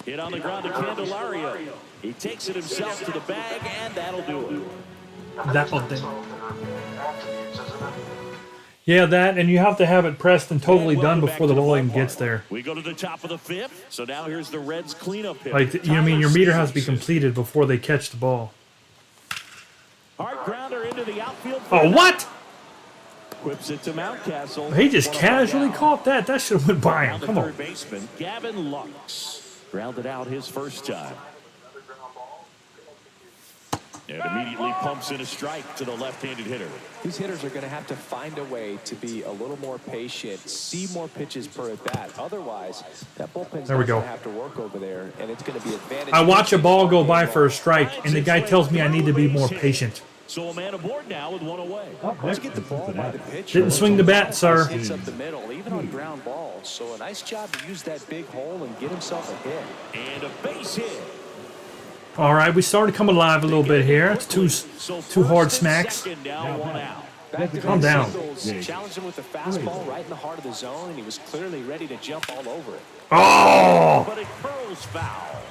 Hit on the ground to Candelario. He takes it himself to the bag, and that'll do it. That'll do. Yeah, that, and you have to have it pressed and totally done before the ball even gets there. We go to the top of the 5th. So now here's the Reds cleanup hit. Like, you know what I mean? Your meter has to be completed before they catch the ball. Hard grounder into the outfield. Oh, what? Whips it to Mountcastle. He just casually caught that. That should have went by him. Down to Come on. third baseman Gavin Lux. Grounded out his first time. And immediately pumps in a strike to the left-handed hitter. These hitters are going to have to find a way to be a little more patient, see more pitches per at bat. Otherwise, that bullpen's There we going go. to have to work over there, and it's going to be advantage. I watch a ball go by for a strike, and the guy tells me I need to be more patient. So a man aboard now with 1 away. Let's get the ball by the pitcher. Didn't swing the bat, sir. Hits up the middle, even on ground balls. So a nice job to use that big hole and get himself a hit. And a base hit. All right, we started to come alive a little bit here. It's two hard smacks. Second down, 1 out. Back-to-back Calm down. singles, challenged him with a fastball right in the heart of the zone, and he was clearly ready to jump all over it. Oh! But it curls foul.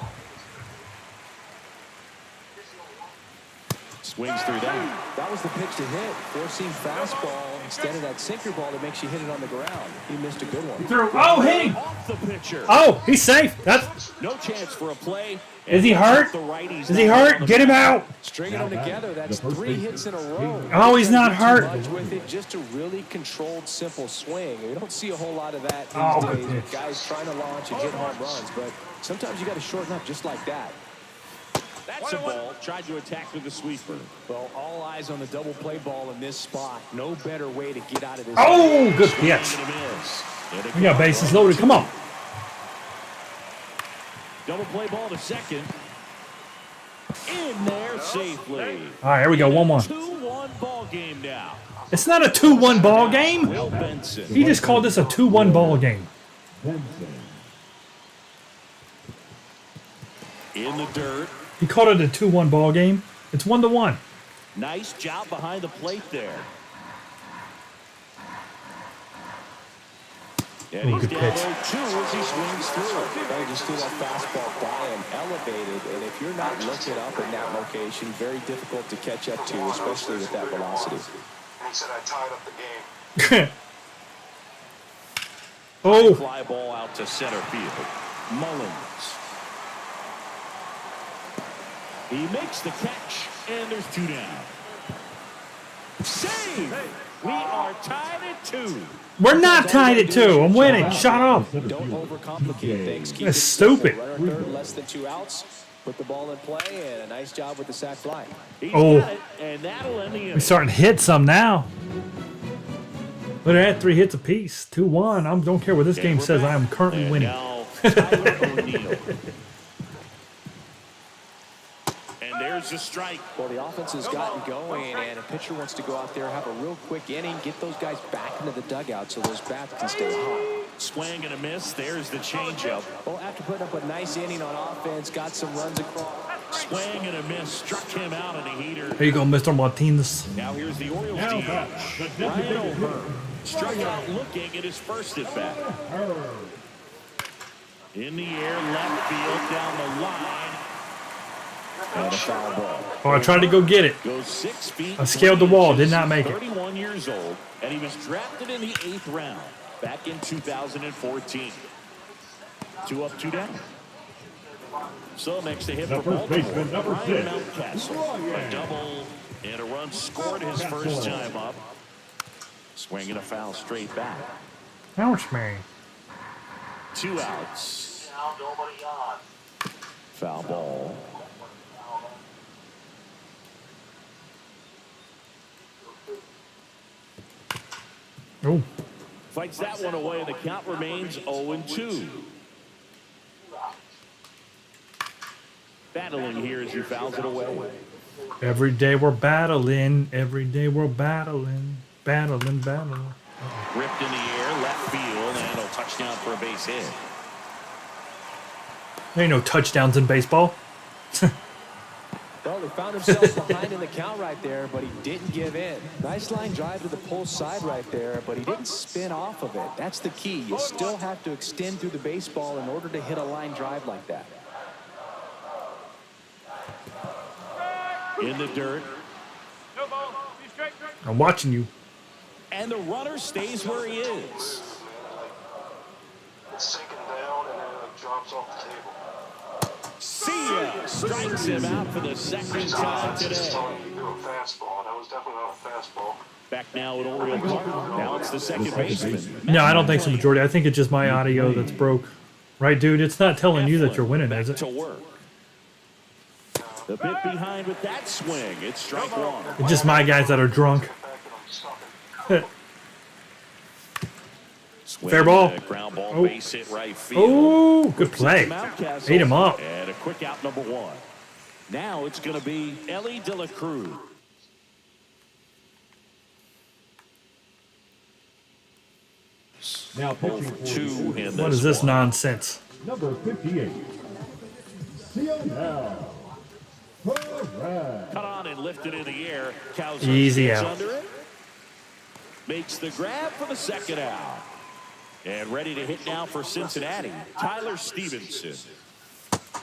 Swings through that. That was the pitch to hit. Four-seam fastball instead of that sinker ball that makes you hit it on the ground. He missed a good one. Oh, hitting! Off the pitcher. Oh, he's safe. That's. No chance for a play. Is he hurt? Is he hurt? Get him out! Stringing them together, that's 3 hits in a row. Oh, he's not hurt. Much with it, just a really controlled, simple swing. We don't see a whole lot of that these Oh, days good with pitch. guys trying to launch and hit home runs, but sometimes you got to shorten up just like that. That's a ball. Tried to attack with the sweeper. Well, all eyes on the double play ball in this spot. No better way to get out of this. Oh, good pitch. And a miss. And We got bases loaded. Come on. double play ball to second. In there safely. All right, here we go. 1-1. 2-1 ball game now. It's not a 2-1 ball game. Will Benson. He just called this a 2-1 ball game. In the dirt. He called it a 2-1 ball game. It's 1-1. Nice job behind the plate there. And he's good down pitch. 0-2 as he swings through. They just threw that fastball by him, elevated, and if you're not looking up in that location, very difficult to catch up to, especially with that velocity. he said I tied up the game. Oh, Fly ball out to center field. Mullins. He makes the catch, and there's 2 down. Save! We are tied at 2. we're not tied at 2. I'm winning. Shut up. Don't overcomplicate things. Keep That's it simple. stupid. Runner third, less than 2 outs. Put the ball in play, and a nice job with the sac fly. He's Oh. got it, and that'll end the We're inning. starting to hit some now. Look at that, 3 hits apiece. 2-1. I don't care what this game We're says. back. I am currently And winning. now, Tyler O'Neill. And there's the strike. Well, the offense has gotten going, and a pitcher wants to go out there, have a real quick inning, get those guys back into the dugout so those bats can stay hot. Swing and a miss. There's the changeup. Well, after putting up a nice inning on offense, got some runs across. Swing and a miss. Struck him out in a heater. Here you go, Mr. Martinez. Now here's the Orioles Now DH. back, the Ryan designated O'Hearn struck out looking at his first at bat. In the air, left field, down the line. And a foul ball. Oh, I tried to go get it. Goes 6 feet. I scaled the 3 wall, inches, did not make it. 31 years old, and he was drafted in the 8th round back in 2014. 2 up, 2 down. So makes the hit The for first Baltimore. baseman, number Ryan 6. Mountcastle. A double and a run scored his first time up. Swinging a foul straight back. Ouch, man. 2 outs. Foul ball. Oh, Fights that one away, and the count remains 0-2. Battling here as he fouls it away. every day we're battling. Every day we're battling. Battling, battling. Ripped in the air, left field, and a touchdown for a base hit. There ain't no touchdowns in baseball. Well, they found themselves behind in the count right there, but he didn't give in. Nice line drive to the pull side right there, but he didn't spin off of it. That's the key. You still have to extend through the baseball in order to hit a line drive like that. In the dirt, No ball. Be straight. I'm watching you. and the runner stays where he is. It's sinking down and then it drops off the table. See ya! Strikes him out for the second time It's today. telling you to do a fastball. That was definitely not a fastball. Back now at Oriole Park. Now it's the second baseman. No, I don't think so, majority. I think it's just my audio that's broke. Right, dude? It's not telling you that you're winning, is Back it? to work. The bit behind with that swing. It's strike one. It's just my guys that are drunk. Swing Fair ball. and a ground ball, Oh. base hit right field. Oh, good play. Mountcastle. Ate him up. And a quick out number 1. Now it's going to be Ellie De La Cruz. Now pitching Over for 2 you, in What is this one. nonsense? number 58. Now. Correct. Cut on and lifted in the air. Cowser Easy stands out. under it. Makes the grab for the second out. And ready to hit now for Cincinnati, Tyler Stevenson.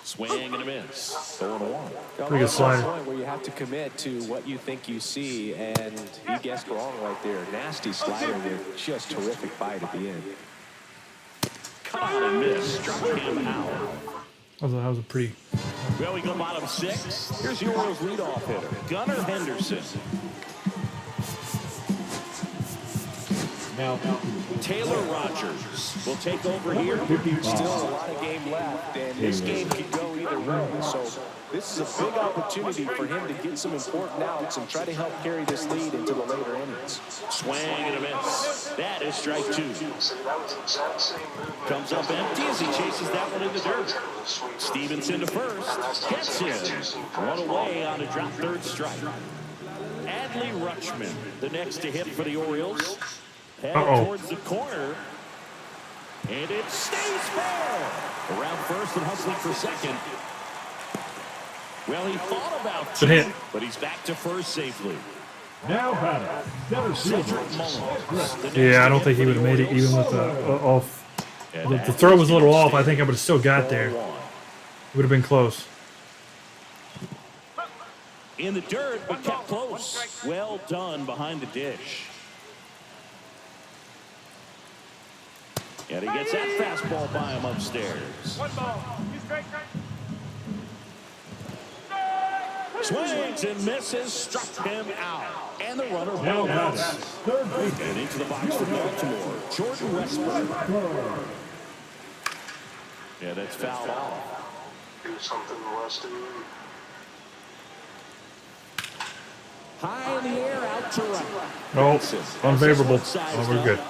Swing and a miss. 0-1. Pretty good slider. Point where you have to commit to what you think you see, and he guessed wrong right there. Nasty slider with just terrific bite at the end. Cut on and miss. Struck him out. That was a pretty. Well, we go bottom 6. Here's the Orioles leadoff hitter, Gunnar Henderson. Now Taylor Rogers will take over here. Still a lot of game left, and this game could go either way. So this is a big opportunity for him to get some important outs and try to help carry this lead into the later innings. Swing and a miss. That is strike 2. See, that was the exact same movement. Comes up empty as he chases that one in the dirt. Stevenson to first. Gets in. One away on a drop third strike. Adley Rutschman, the next to hit for the Orioles. Headed Uh-oh. towards the corner. And it stays fair. Around first and hustling for second. Well, he thought about Good hit. but he's back to first safely. Now batting. Center Cedric fielder. Mullins. the next Yeah, I to don't hit think he for would have made it Orioles. even with the off. And The Adley throw was a little off. I Rutschman, think I would have still got there. 4-1. Would have been close. In the dirt, but kept close. Well done behind the dish. And he gets that fastball by him upstairs. 1 ball. 2 strikes. Swings and misses, struck him out. And the runner Now bounds. batting, third base. And into the box for Baltimore, Jordan Westburg. Yeah, that's fouled off. Do something, Weston. High in the air, out to right. Oh, unfavorable. Oh, we're good.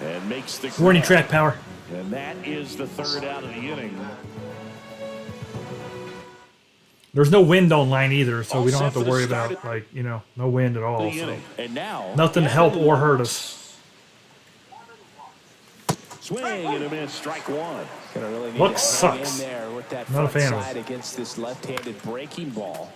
And makes the Warning grab. track power. And that is the third out of the inning. There's no wind on line either, so All we don't set have to for the worry start about, like, you know, no wind at all. The So inning. And now nothing to help or hurt us. swing and a miss, strike one. Gonna really need Luck to sucks. hang in there with that Not a front fan of side against this left-handed breaking ball.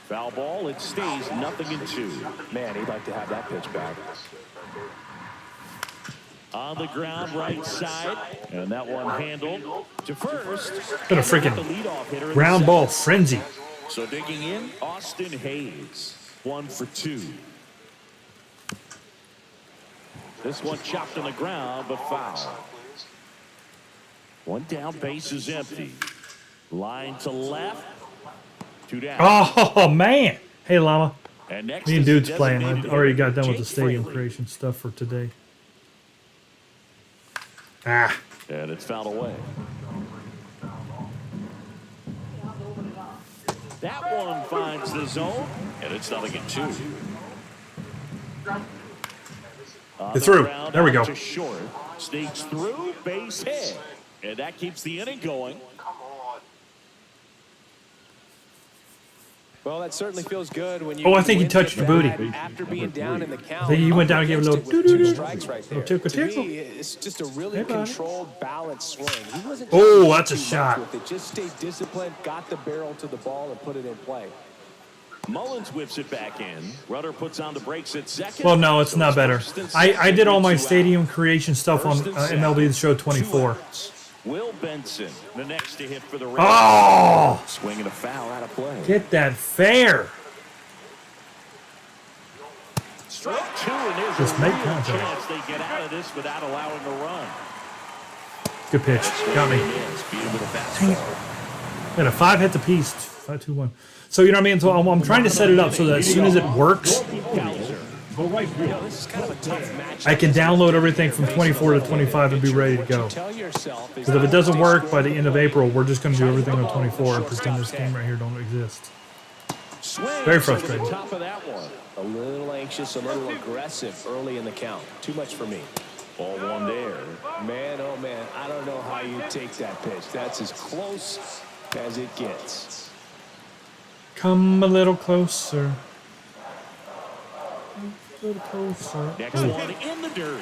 Foul ball, it stays 0-2. Man, he'd like to have that pitch back. On the ground, right side. And that one handled to first. Been a The freaking leadoff hitter in the ground second. ball frenzy. So digging in, Austin Hayes. 1 for 2. This one chopped on the ground, but foul. One down, base is empty. Line to left. 2 down. Oh, man. Hey, Llama. And next Me and is the Dude's playing. I designated already hitter, got done with the Jake stadium Fraley. creation stuff for today. Ah. And it's fouled away. That one finds the zone, and it's 0-2. It's through. There we go. To short, sneaks through, base hit, and that keeps the inning going. Come on. Well, that certainly feels good when you. Oh, I think he win touched the the booty. bat after being down in the count. I think he went down and gave a little With 2 doo-doo-doo. strikes right there. Little tickle, To tickle. me, it's just a really Hey, buddy. controlled, balanced swing. He wasn't Oh, trying to do that's a too much shot. with it. Just stayed disciplined, got the barrel to the ball, and put it in play. Mullins whips it back in. Runner puts on the brakes at second. Well, no, it's So not better. first and I did all my second, 2 stadium out. creation stuff on First and second, MLB The Show 2 24. outs. Will Benson, the next to hit for the Rays. Oh! Swinging a foul out of play. Get that fair. Strike 2, and there's Just a make real contact. chance they get out of this without allowing a run. Good pitch. Got me. Yes, beat him with a fastball. Got a 5 hit the piece. 5-2-1. So, you know what I mean? So I'm trying to set it up so that as soon as it works, Kaiser. The right field. This is kind of a tough match. I can download everything from 24 to 25 and be ready to go. Tell yourself is Because if it that doesn't they work scored by the end of April, we're just going to do everything on Put the ball 24 and on pretend this shortstop game right here don't exist. Swings Very over frustrating. the top of that one. a little anxious, a little aggressive early in the count. Too much for me. Ball one there. Man, oh man, I don't know how you take that pitch. That's as close as it gets. Come a little closer. A little closer. Next one in the dirt.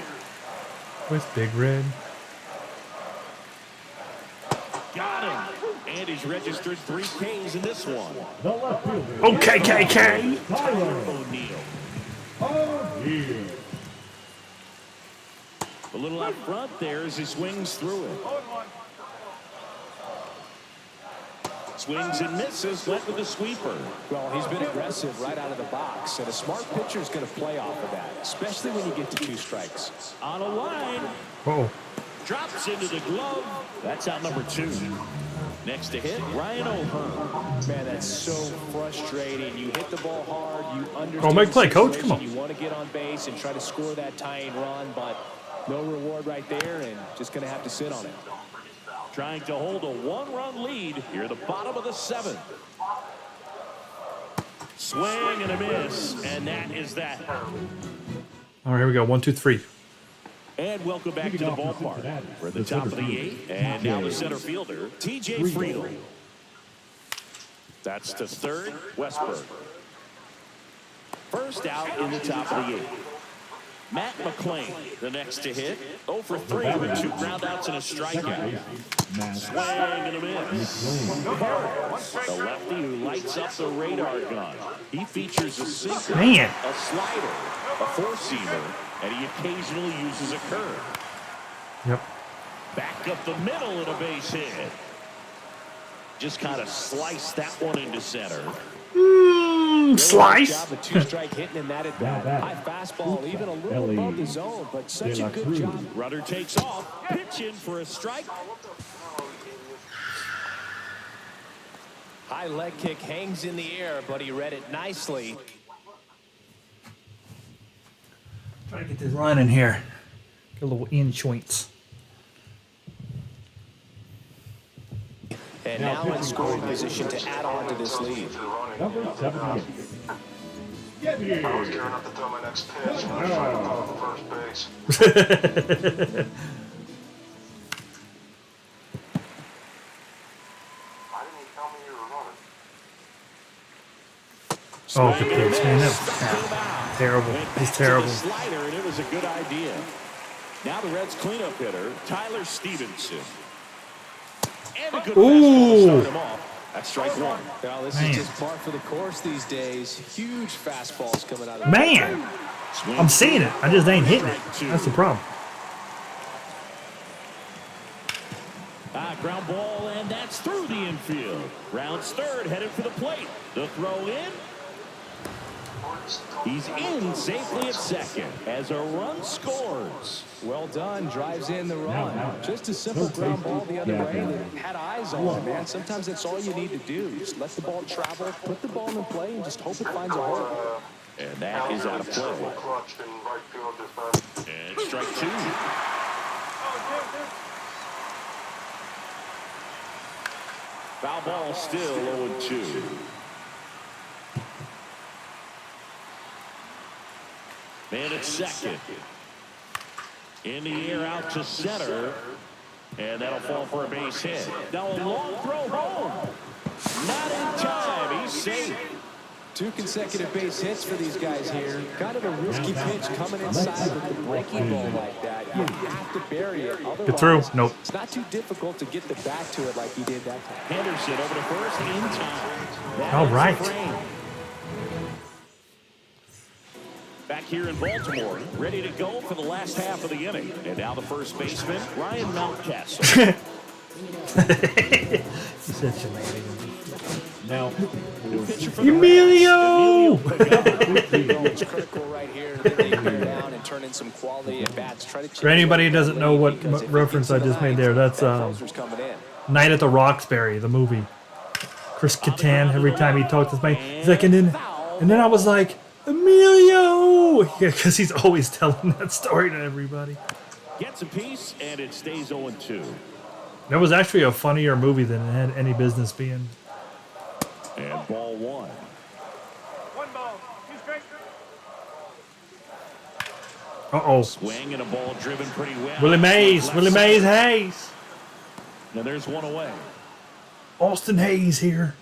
With Big Red. Got him. And he's registered 3 Ks in this one. The left fielder. Okay, KK. Tyler O'Neill. O'Neill. A little out front there as he swings through it. Swings and misses, went with the sweeper. Well, he's been aggressive right out of the box, and a smart pitcher is going to play off of that, especially when you get to 2 strikes. On a line, Oh, drops into the glove. That's out number 2. Next to hit, Ryan O'Hearn. Man, that's so frustrating. You hit the ball hard, you understand Oh, make the play, coach. Come situation, on. You want to get on base and try to score that tying run, but no reward right there, and just going to have to sit on it. Trying to hold a 1-run lead here at the bottom of the 7th. Swing and a miss, and that is that. all right, here we go. 1, 2, 3. And welcome back to the ballpark. We're at the top of the 8th, and now the center fielder, TJ Friedel. That's to third, Westburg. First out in the top of the 8th. Matt McClain, the next to hit. 0 for 3 with 2 groundouts and a strikeout. Swing and a miss. The lefty who lights up the radar gun. He features a sinker, Man. a slider, a four-seamer, and he occasionally uses a curve. Yep. Back up the middle and a base hit. Just kind of sliced that one into center. Nice Slice. job of two-strike hitting in that at bat. High fastball, even a little above the zone, but such a good job. Runner takes off, pitching for a strike. High leg kick hangs in the air, but he read it nicely. Try to get this run in here. Get a little in joints. And now in scoring position to add on to this lead. Number 78. Get I was here. gearing up to throw my next pitch, and I was trying to throw to first base. Why didn't you tell me you were running? Oh, good pitch, man. That was terrible. He's terrible. Slider, and it was a good idea. Now the Reds cleanup hitter, Tyler Stevenson. And a good fastball to start him off. That's strike one. Well, this Man. is just par for the course these days. Huge fastballs coming out of Man, I'm seeing it. I just ain't hitting it. That's the problem. Ground ball, and that's through the infield. Rounds third, headed for the plate. The throw in. He's in safely at second as a run scores. Well done, drives in the run. Just a simple ground ball the other way that had eyes on it, man. Sometimes that's all you need to do. Just let the ball travel, put the ball in play, and just hope it finds a hole. And that is out of play. Clutched in right field just then. And strike two. Foul ball still 0-2. Man at second. In the air out to center. And that'll fall for a base hit. Now a long throw home. Not in time. He's safe. 2 consecutive base hits for these guys here. Kind of a risky pitch coming inside with the breaking ball like that. You have to bury it. Get through. Otherwise, Nope. it's not too difficult to get the back to it like he did that time. Henderson over to first in time. That All is the right. frame. Back here in Baltimore, ready to go for the last half of the inning. And now the first baseman, Ryan Mountcastle. Such a man. Now, Pitcher for the Emilio! It's critical right here that they bear down and turn in some quality at bats. Try to For anybody who doesn't know what reference I just made there, that's coming in. Night at the Roxbury, the movie. Chris Kattan, every time he talked to me, he's like, and then I was like, Emilio! Yeah, because he's always telling that story to everybody. Gets a piece, and it stays 0-2. That was actually a funnier movie than it had any business being. And ball one. 1 ball, 2 strikes. Uh-oh. Swing and a ball driven pretty well. Willie Mays. Willie Mays Hayes. Now there's one away. Austin Hayes here.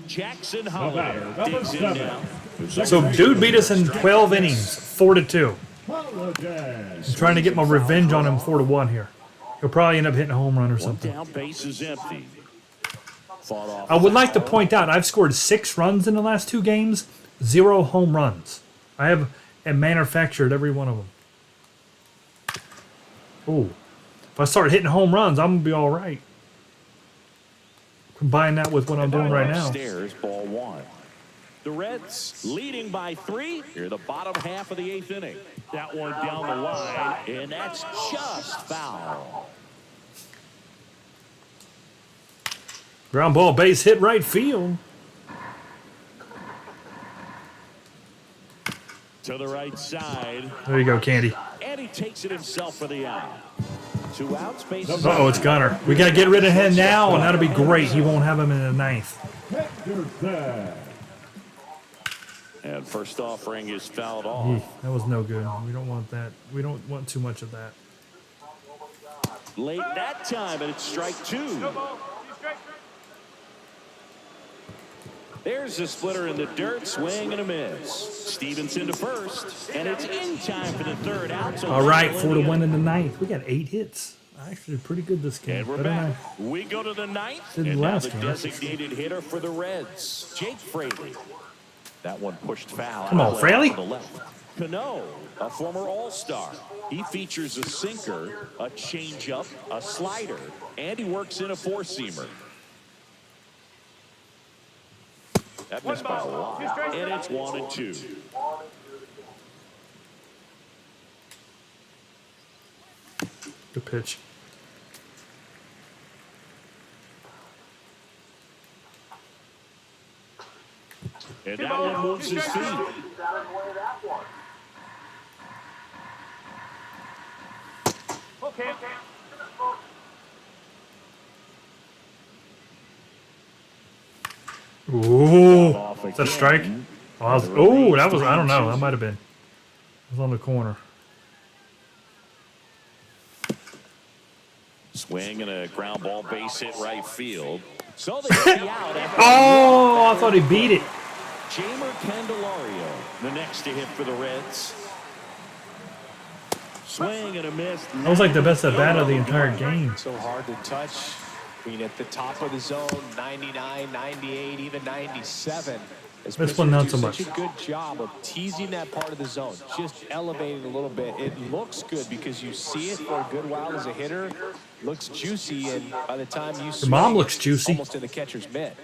Jackson batter, Holliday number digs in 7. now. So dude beat us in 12 innings, 4-2. Holiday. I'm trying to get my revenge on him 4-1 here. He'll probably end up hitting a home run or One something. down, base is empty. Fought off. I would like to point out I've scored 6 runs in the last 2 games, 0 home runs. I have manufactured every one of them. Ooh. If I start hitting home runs, I'm going to be all right. Combine that with what I'm doing right now. Upstairs, ball one. The Reds leading by 3 here, the bottom half of the 8th inning. That one down the line, and that's just foul. Ground ball, base hit, right field. To the right side, There you go, Candy. and he takes it himself for the out. 2 outs, base is Uh-oh, it's Gunner. We got to get rid of him now, and that'll be great. He won't have him in the 9th. Henderson. And first offering is fouled off. That was no good. We don't want that. We don't want too much of that. Late that time, and it's strike 2. 2 ball, 2 strikes. There's a splitter in the dirt, swing and a miss. Stevenson to first, and it's in time for the 3rd out. So All right, 4-1 in the 9th. We got 8 hits. Actually, pretty good this game. And we're Better than back. We go to the 9th, Didn't and now last the game. designated hitter for the Reds, Jake Fraley. That one pushed foul. Come on, Outlet Fraley. to the left. Cano, a former All-Star. He features a sinker, a changeup, a slider, and he works in a four-seamer. That missed by a lot, and it's 1-2. Good pitch. And that one moves his feet. Okay. Ooh, is that a strike? Oh, that was, I don't know. That might have been. It was on the corner. Swing and a ground ball base hit right field. So they get the out after Oh, I thought he beat it. Jamer Candelario, the next to hit for the Reds. Swing and a miss. That was like the best at bat of the entire game. So hard to touch. I mean, at the top of the zone, 99, 98, even 97. As This one, not pitchers so do such much. a good job of teasing that part of the zone, just elevating a little bit. It looks good because you see it for a good while as a hitter. Looks juicy, and by the time you swing, mom looks it's juicy. almost in the catcher's mitt.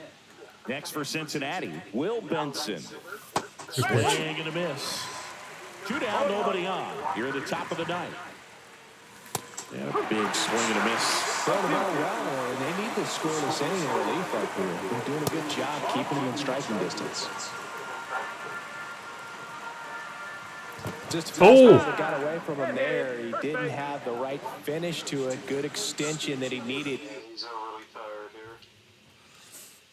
Next for Cincinnati, Will Benson. Good pitch. Swing and a miss. 2 down, nobody on. You're at the top of the ninth. And a big swing and a miss. Throwing the ball well, and they need this scoreless inning in relief up here. They're doing a good job keeping them in striking distance. Just a fastball that got away from him there. He didn't have the right finish to it. Good extension that he needed. He's really tired here.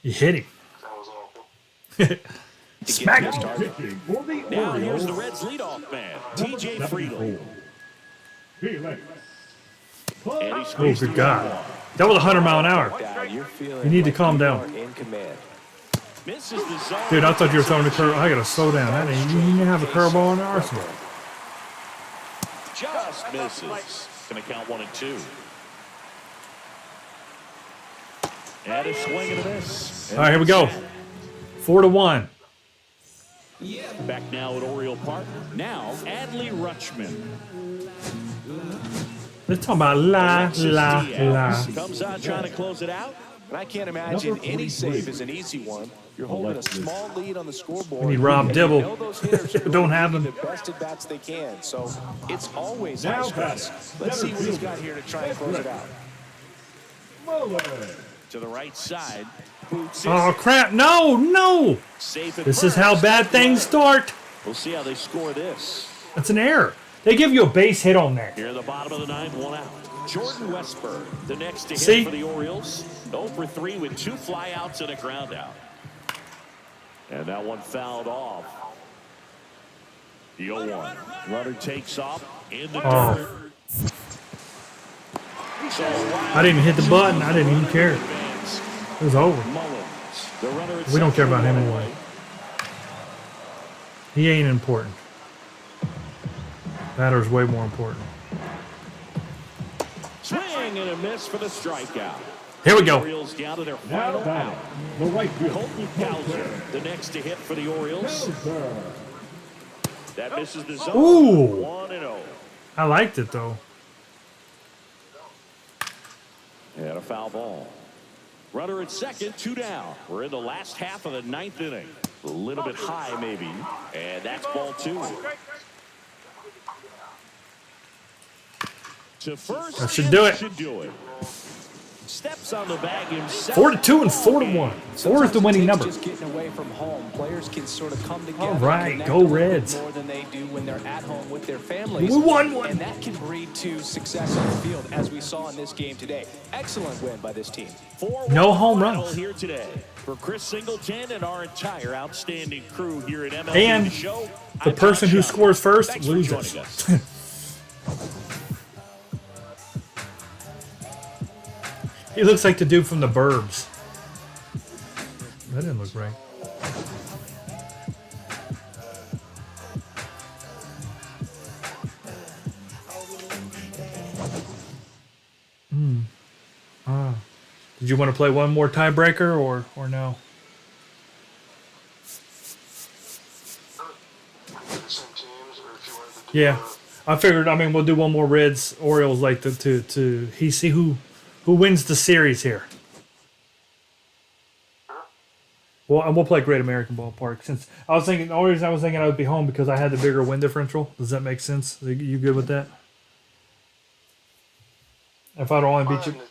You hit him. That was awful. Smack him. Pitching for the Now here's Orioles. the Reds leadoff man, TJ Friedl. Felix. And he Oh, squeezed good the God. That was 100 mile an hour. You're feeling You need to like calm you down. are in command. Misses the zone. Dude, I thought you were throwing the curve. I gotta slow down. That ain't, you didn't have a curveball in the arsenal. Just misses. Gonna count 1 and 2. And a swing and a miss. All right, here we go. 4-1. Back now at Oriole Park. Now, Adley Rutschman. Let's talk about la, Alexis la, Diaz la. comes on trying to close it out. And I can't imagine any save is an easy one. You're holding a small lead on the scoreboard. We need Rob and Dibble. You know those hitters are Don't going to have give him. you the best at bats they can. So it's always high Now stress. Let's see what he's got here to try and close it out. Muller. To the right side. Boots it. Oh, crap. No, no. Safe at This is first. how bad things start. We'll see how they score this. That's an error. They give you a base hit on there. Here at the bottom of the ninth, 1 out. Jordan Westberg, the next to hit See? for the Orioles. 0 for 3 with 2 flyouts and a ground out. And that one fouled off. The 0-1. Runner takes off in the Oh. dirt. So a I didn't even hit the button. I didn't even care. advance. It was over. Mullins, the runner at We don't care second about him away. anyway. He ain't important. Batter's way more important. Swing and a miss for the strikeout. Here we go. Orioles down to their Now final batting. out. The right field. Colton Cowser, the next to hit for the Orioles. Cowser. That misses the zone. Ooh. 1-0. I liked it, though. And a foul ball. Runner at second, 2 down. We're in the last half of the ninth inning. A little bit high, maybe. And that's ball 2. To first. That should do it. Should do it. Steps on the bag himself. 4-2 and 4-1. 4 is the winning number. Just getting away from home, players can sort of come together. All right, connect go a little bit Reds. More than they do when they're at home with their families. We won one. And that can breed to success on the field, as we saw in this game today. Excellent win by this team. 4-1 No home final runs. here today. For Chris Singleton and our entire outstanding crew here at MLB And The Show, The I'm person John who Schachter. scores first Thanks for loses. joining us. He looks like the dude from the Burbs. That didn't look right. Did you want to play one more tiebreaker or no? Same teams or Yeah, I figured. I mean, we'll do one more Reds Orioles like to he see who wins the series here. Well, and we'll play Great American Ballpark since I was thinking. The only reason I was thinking I would be home because I had the bigger win differential. Does that make sense? You good with that? If I'd only beat you. You know,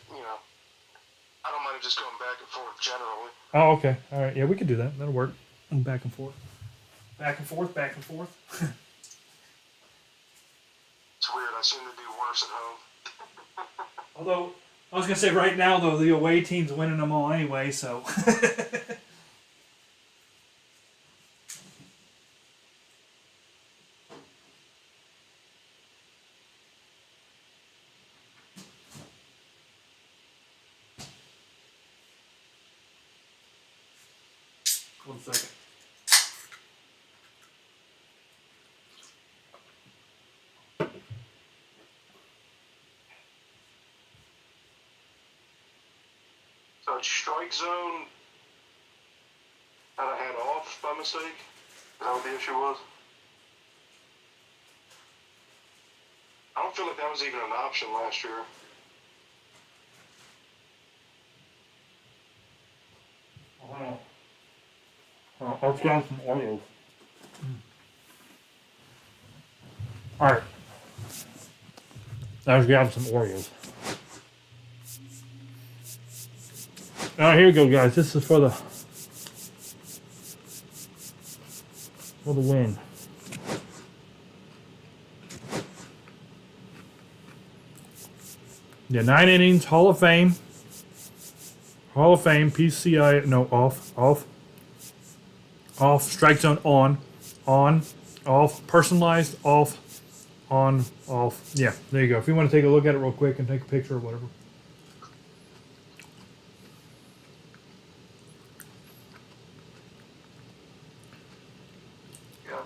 I don't mind just going back and forth generally. Oh, okay. All right. Yeah, we could do that. That'll work. Back and forth. Back and forth. Back and forth. It's weird. I seem to do worse at home. Although I was gonna say right now though the away team's winning them all anyway, so. One second. So it's strike zone that I had off by mistake? Is that what the issue was? I don't feel like that was even an option last year. I've got some Oreos. Alright. I've got some Oreos. Alright, here we go, guys. This is for the win. Yeah, 9 innings, Hall of Fame. Hall of Fame, PCI, no, off, strike zone on, off, personalized, off, on, off. Yeah, there you go. If you want to take a look at it real quick and take a picture or whatever. Gotcha.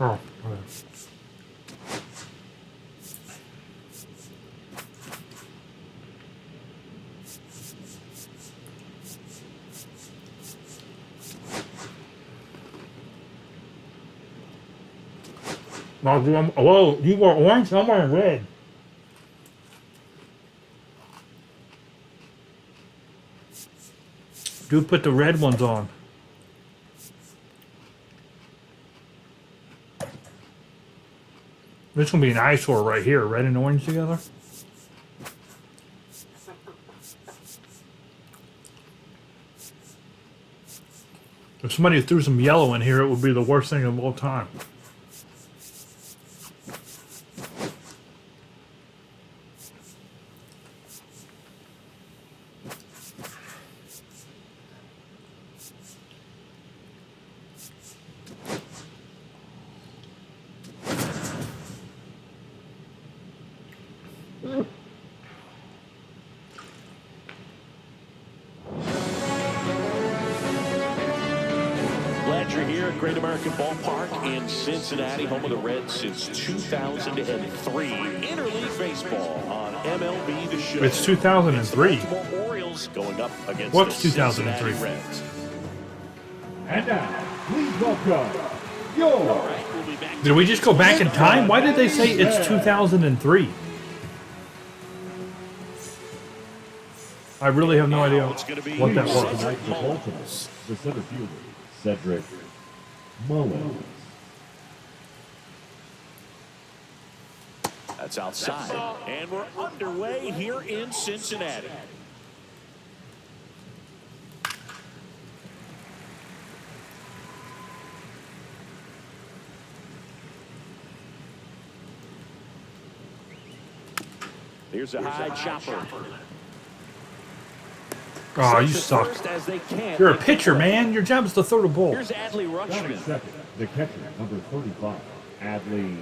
Oh, okay. Whoa, you were orange? I'm wearing red. Do put the red ones on. This is gonna be an eyesore right here, red and orange together. If somebody threw some yellow in here, it would be the worst thing of all time. Glad you're here at Great American Ballpark in Cincinnati, home of the Reds since 2003. Interleague baseball on MLB The Show. It's 2003. It's the Baltimore Orioles going up against What's the 2003? Cincinnati Reds. And now, please welcome your Did we just go back in time? Why did they say it's 2003? I really have no idea what that was. tonight for Baltimore, the center fielder, Cedric Mullins. That's outside. And we're underway here in Cincinnati. Here's a high chopper. Oh, you Safe at suck. first as they can't You're a get the pitcher, play. man. Your job is to throw the ball. Here's Adley Batting Rutschman. second, the catcher, number 35, Adley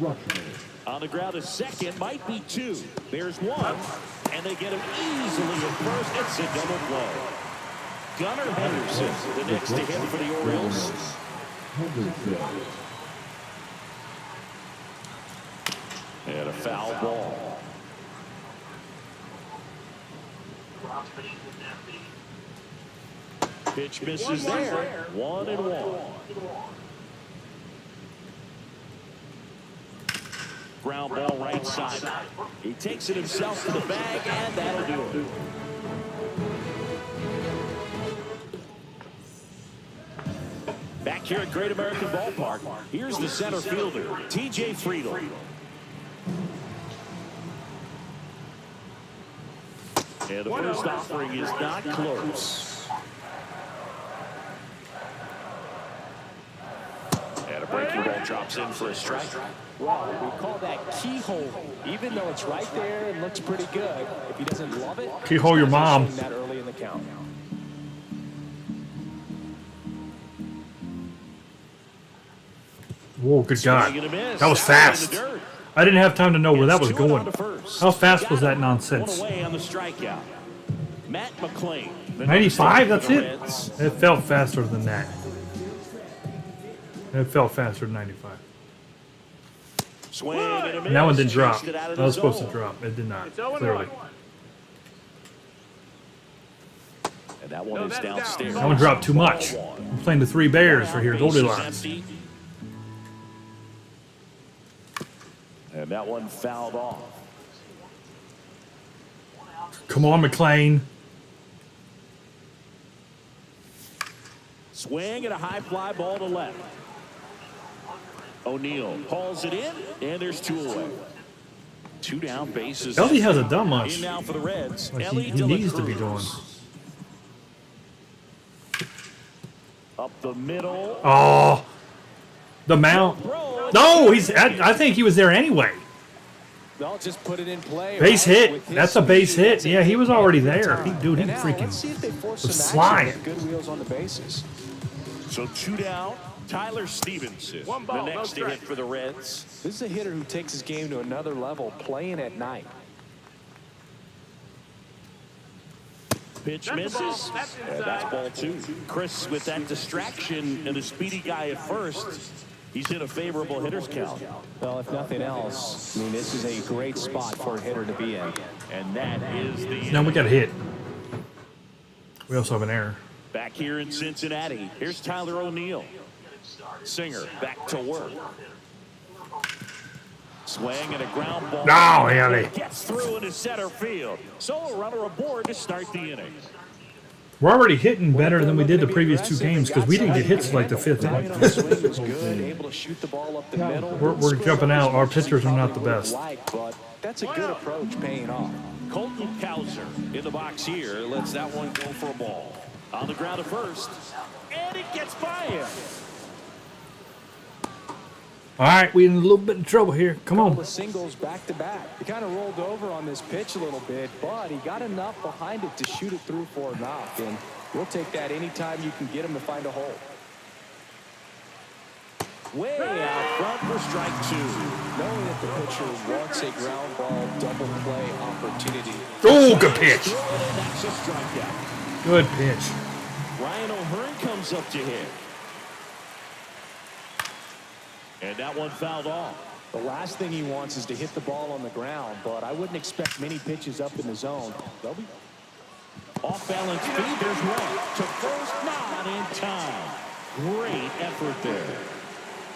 Rutschman. On the ground, a second, might be two. There's one, and they get him easily at first. It's a double play. Gunnar Henderson, the next to hit for the Orioles. Henderson. And a foul ball. Pitch misses there. 1-1. Ground ball right side. He takes it himself to the bag, and that'll do it. Back here at Great American Ballpark, here's the center fielder, T.J. Friedel. And the first offering is not close. And a breaking ball drops in for a strike. Well, we call that keyhole. Even though it's right there and looks pretty good, if he doesn't love it, Keyhole your mom. he's not early in the count. Whoa, good God. Swing and a miss. That was Out in fast. the dirt. I didn't have time to know where that was It's 2 and going. on to first. How fast was Got that him. nonsense? One away on the strikeout. Matt McClain. the 95, next that's for the it? Reds. It felt faster than that. It felt faster than 95. Swing and a And that one miss. didn't drop. Chased it out of That was the supposed to zone. drop. It did not, It's 0-1. clearly. And that one is downstairs. That one dropped too much. Ball one. I'm playing the three bears right here, Base is Goldilocks. empty. And that one fouled off. Come on, McClain. Swing and a high fly ball to left. O'Neal hauls it in, and there's 2 away. 2 down, bases. Ellie hasn't empty. done much. In now for the Reds. Like Ellie he needs to be Delacruz. doing. Up the middle. Oh, the mount. Throw. No, I think he was there anyway. They'll just put it in play. Base right? hit. With his That's a base speed, hit. it's a Yeah, he was already every there. time. Dude, he And now, freaking let's see if they force was some flying. action with good wheels on the bases. So 2 down. Tyler Stevenson, One ball, the no next to hit strike. for the Reds. This is a hitter who takes his game to another level, playing at night. Pitch That's the misses. ball. That's And that's inside. ball 2. Chris with that distraction and a speedy guy at first. He's in a favorable hitter's count. Well, if nothing else, I mean, this is a great spot for a hitter to be in. And that is the Now we got a hit. We also have an error. back here in Cincinnati. Here's Tyler O'Neal. Singer back to work. Swing and a ground ball. No, Ellie. Gets through into center field. So a runner aboard to start the inning. We're already hitting better than we did the previous 2 games because we didn't get hits like the 5th Timing inning. on the swing was good, able to shoot the ball up the middle. We're jumping out. Our pitchers are not the best. But that's a good approach, paying off. Colton Cowser in the box here. Lets that one go for a ball. On the ground at first. And it gets by him. All right, we in a little bit of trouble here. Come Couple on. of singles back to back. He kind of rolled over on this pitch a little bit, but he got enough behind it to shoot it through for a knock. And we'll take that anytime you can get him to find a hole. Way out front for strike 2. Knowing that the pitcher wants a ground ball double play opportunity. Oh, good pitch. And that's a strikeout. Good pitch. Ryan O'Hearn comes up to hit. And that one fouled off. The last thing he wants is to hit the ball on the ground, but I wouldn't expect many pitches up in the zone. They'll be Off balance feed, there's one. To first, not in time. Great effort there.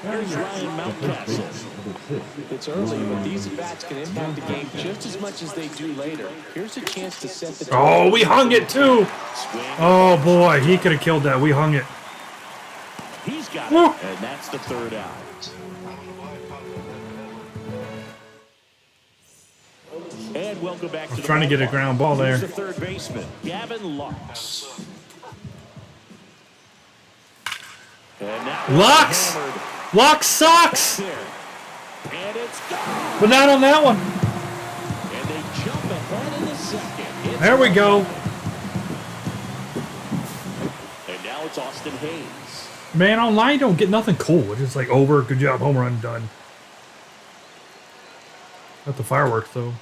Here's Ryan Mountcastle. It's early, but these bats can impact the game just as much as they do later. Here's a chance to set the tone. Oh, we hung it too. Swing. Oh boy, he could have killed that. We hung it. He's got Woo. it. And that's the 3rd out. And welcome back to the Trying to get a ballpark. ground ball there. Here's the 3rd baseman, Gavin Lux. And that one's Lux! hammered Lux sucks, there. And it's gone. but not on that one. And they jump ahead in the second. It's There we go. Now it's Austin Hayes. Man, online you don't get nothing cool. It's just like over, good job, home run, done. Got the fireworks though.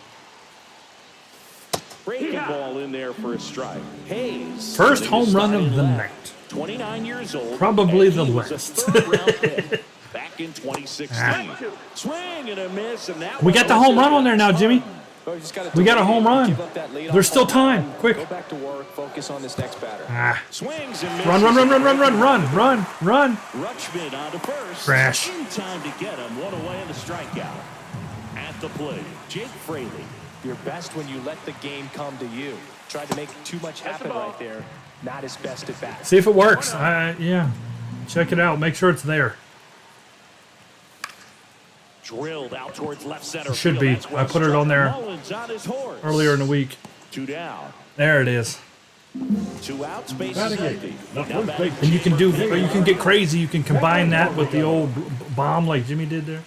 Breaking ball in there for a strike. Hayes. First home run of the night. 29 years old. Probably and the he was a last. third-round pick back in 2016. Swing and a miss, and that We got the home run on there now, Jimmy. We got a home run. There's still time. Quick. Go back to work. Focus on this next batter. Ah. Swings and misses. Run, run, run, run, run, run, run, run, run. Rutschman on to first. Crash. In time to get him. One away in the strikeout. At the plate, Jake Fraley. You're best when you let the game come to you. Tried to make too much happen right there. Not his best at bat. See if it works. Yeah. Check it out. Make sure it's there. Drilled out towards left center. It should field. be. That's I well put it struck. on there Mullins on his horse. earlier in the week. 2 down. There it is. 2 outs. Base is Batting empty. eighth. The Now first batting base. And you can do, or you can get crazy. You can combine that with the old bomb like Jimmy did there.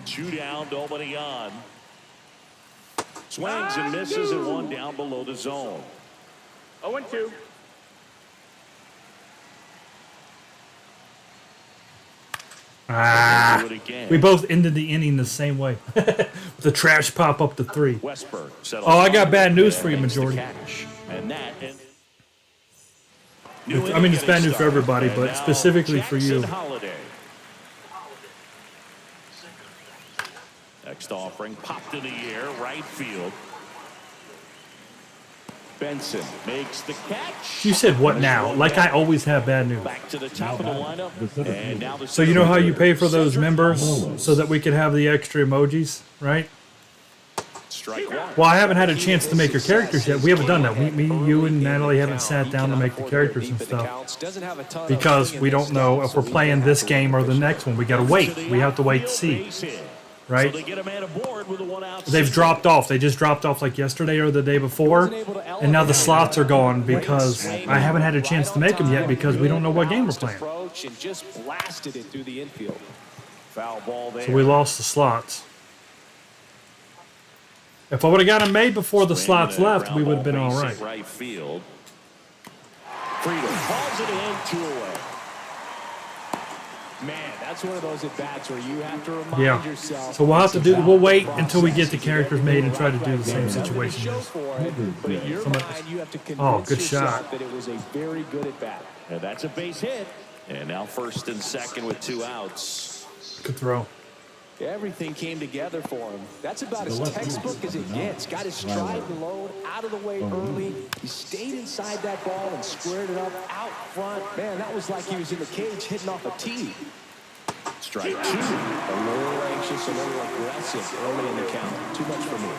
Two down, nobody on. Swings and misses, and 1 down below the zone. 0-2. Do it again. We both ended the inning the same way. The trash pop up to 3. Westberg settles Oh, I got bad news and for you, makes the Majority. catch. And that. I mean, it's bad news for everybody, but specifically for you. Holiday. Next offering popped in the air, right field. Benson makes the catch. You said what now? Like I always have bad news. Back to the top of the lineup. And now the So you know how you pay for those members so that we can have the extra emojis, right? strike 1. Well, I haven't had a chance to make your characters yet. We haven't done that. Me, you, and Natalie haven't sat down to make the characters and stuff because we don't know if we're playing this game or the next one. We got to wait. We have to wait to see, right? So they get a man aboard with a 1 out. They've dropped off. They just dropped off like yesterday or the day before, and now the slots are gone because I haven't had a chance to make them yet because we don't know what game we're playing. And just blasted it through the infield. Foul ball there. So we lost the slots. If I would have got them made before the slots left, we would have been all right. Right field. Freedom calls it in, 2 away. Man, that's one of those at bats where you have to remind yourself. So we'll have to do. We'll wait until we get the characters made and try to do the same situation. But in your mind, you have to convince good yourself shot. that it was a very good at bat. And that's a base hit. And now first and second with 2 outs. Good throw. Everything came together for him. That's about as textbook as it gets. Got his stride and load out of the way early. He stayed inside that ball and squared it up out front. Man, that was like he was in the cage hitting off a tee. Strike 2. A little anxious, a little aggressive early in the count. Too much for me.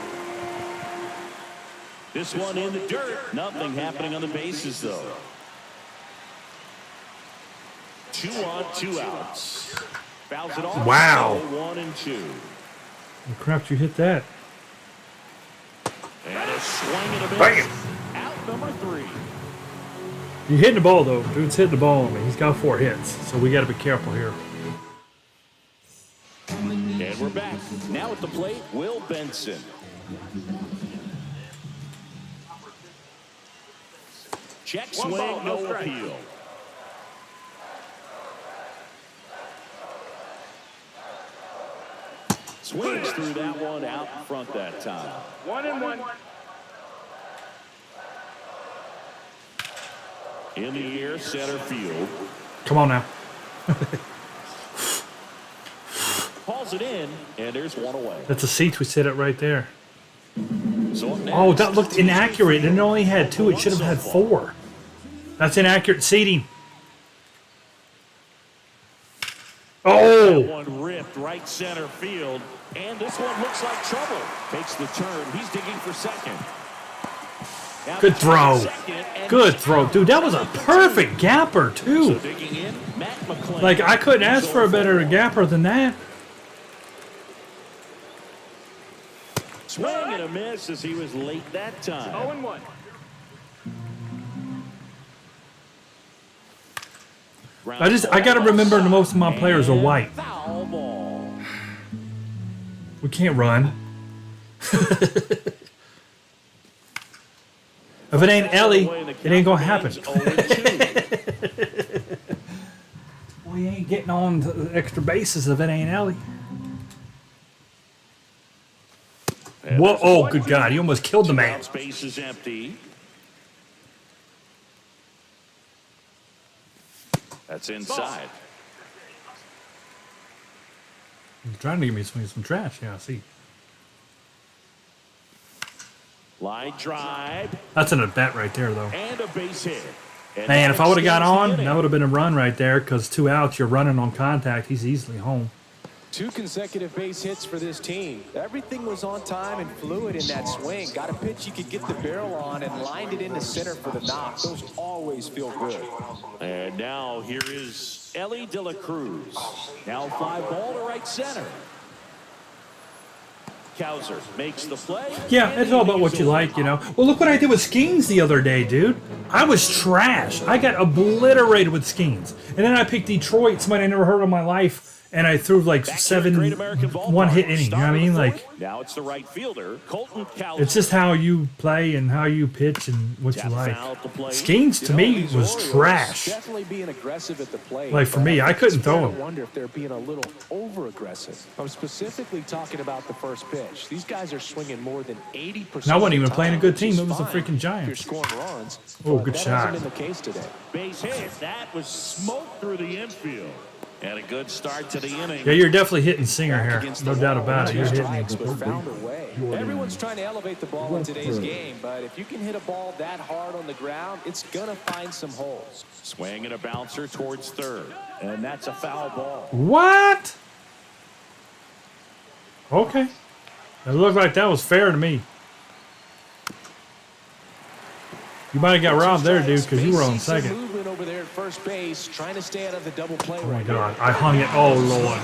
This one in the dirt. Nothing happening on the bases, though. 2 on, 2 outs. Fouls it off. Wow. So 1 and 2. Oh, crap, you hit that. And a swing and a miss. Bam. Out number 3. You hitting the ball, though. Dude's hitting the ball on me. He's got 4 hits, so we got to be careful here. And we're back. Now at the plate, Will Benson. Check swing, no appeal. Swings through that one out in front that time. 1-1. In the air, center field. Come on now. Calls it in, and there's 1 away. That's the seats we sit at right there. So up next, Oh, that looked inaccurate. It only had 2. It should have had 4. That's inaccurate seating. that Oh! one ripped right center field, and this one looks like trouble. Makes the turn. He's digging for second. Now Good throw. second, and Good throw. Dude, that was a perfect gapper, So too. digging in, Matt McClain. Like, I couldn't ask for a better gapper than that. Swing and a miss as he was late that time. 0-1. I got to remember that most of my players are white. Foul ball. We can't run. If it ain't Ellie, it ain't gonna happen. We ain't getting on the extra bases if it ain't Ellie. Whoa! Oh, good God! He almost killed the man. Space is empty. That's inside. He's trying to give me some trash. Yeah, I see. Line drive. That's an at bat right there, though. And a base hit. And Man, if I would have got on, inning. that would have been a run right there. Because 2 outs, you're running on contact. He's easily home. 2 consecutive base hits for this team. Everything was on time and fluid in that swing. Got a pitch you could get the barrel on and lined it into center for the knock. Those always feel good. And now here is Ellie De La Cruz. Now fly ball to right center. Kowser makes the play. Yeah, it's all about what you like, you know. Well, look what I did with Skeens the other day, dude. I was trash. I got obliterated with Skeens. And then I picked Detroit, somebody I never heard of in my life. And I threw like 7 one-hit innings. You know what I mean? Like, now it's the right fielder, Colton Kowser. it's just how you play and how you pitch and what you like. Skeens to me was trash. Definitely being aggressive at the plate. Like for me, I couldn't throw I him. wonder if they're being a little over-aggressive. I'm specifically talking about the first pitch. These guys are swinging more than 80%. And I wasn't even of the playing a time, good which team. is It was the fine freaking if you're Giants. scoring runs. Oh, but good that shot. hasn't been the case today. Base hit. That was smoke through the infield. And a good start to the inning. Yeah, you're definitely hitting Singer here. Against No the doubt wall, about it. 2 You're hitting strikes, him. but found a way. Everyone's trying to elevate the ball in today's game, but if you can hit a ball that hard on the ground, it's gonna find some holes. Swing and a bouncer towards third. And that's a foul ball. What? Okay. It looked like that was fair to me. You might have got robbed there, dude, because you were on second. Movement over there at first base, trying to stay out of the double play. Oh my God, I hung it. Oh Lord.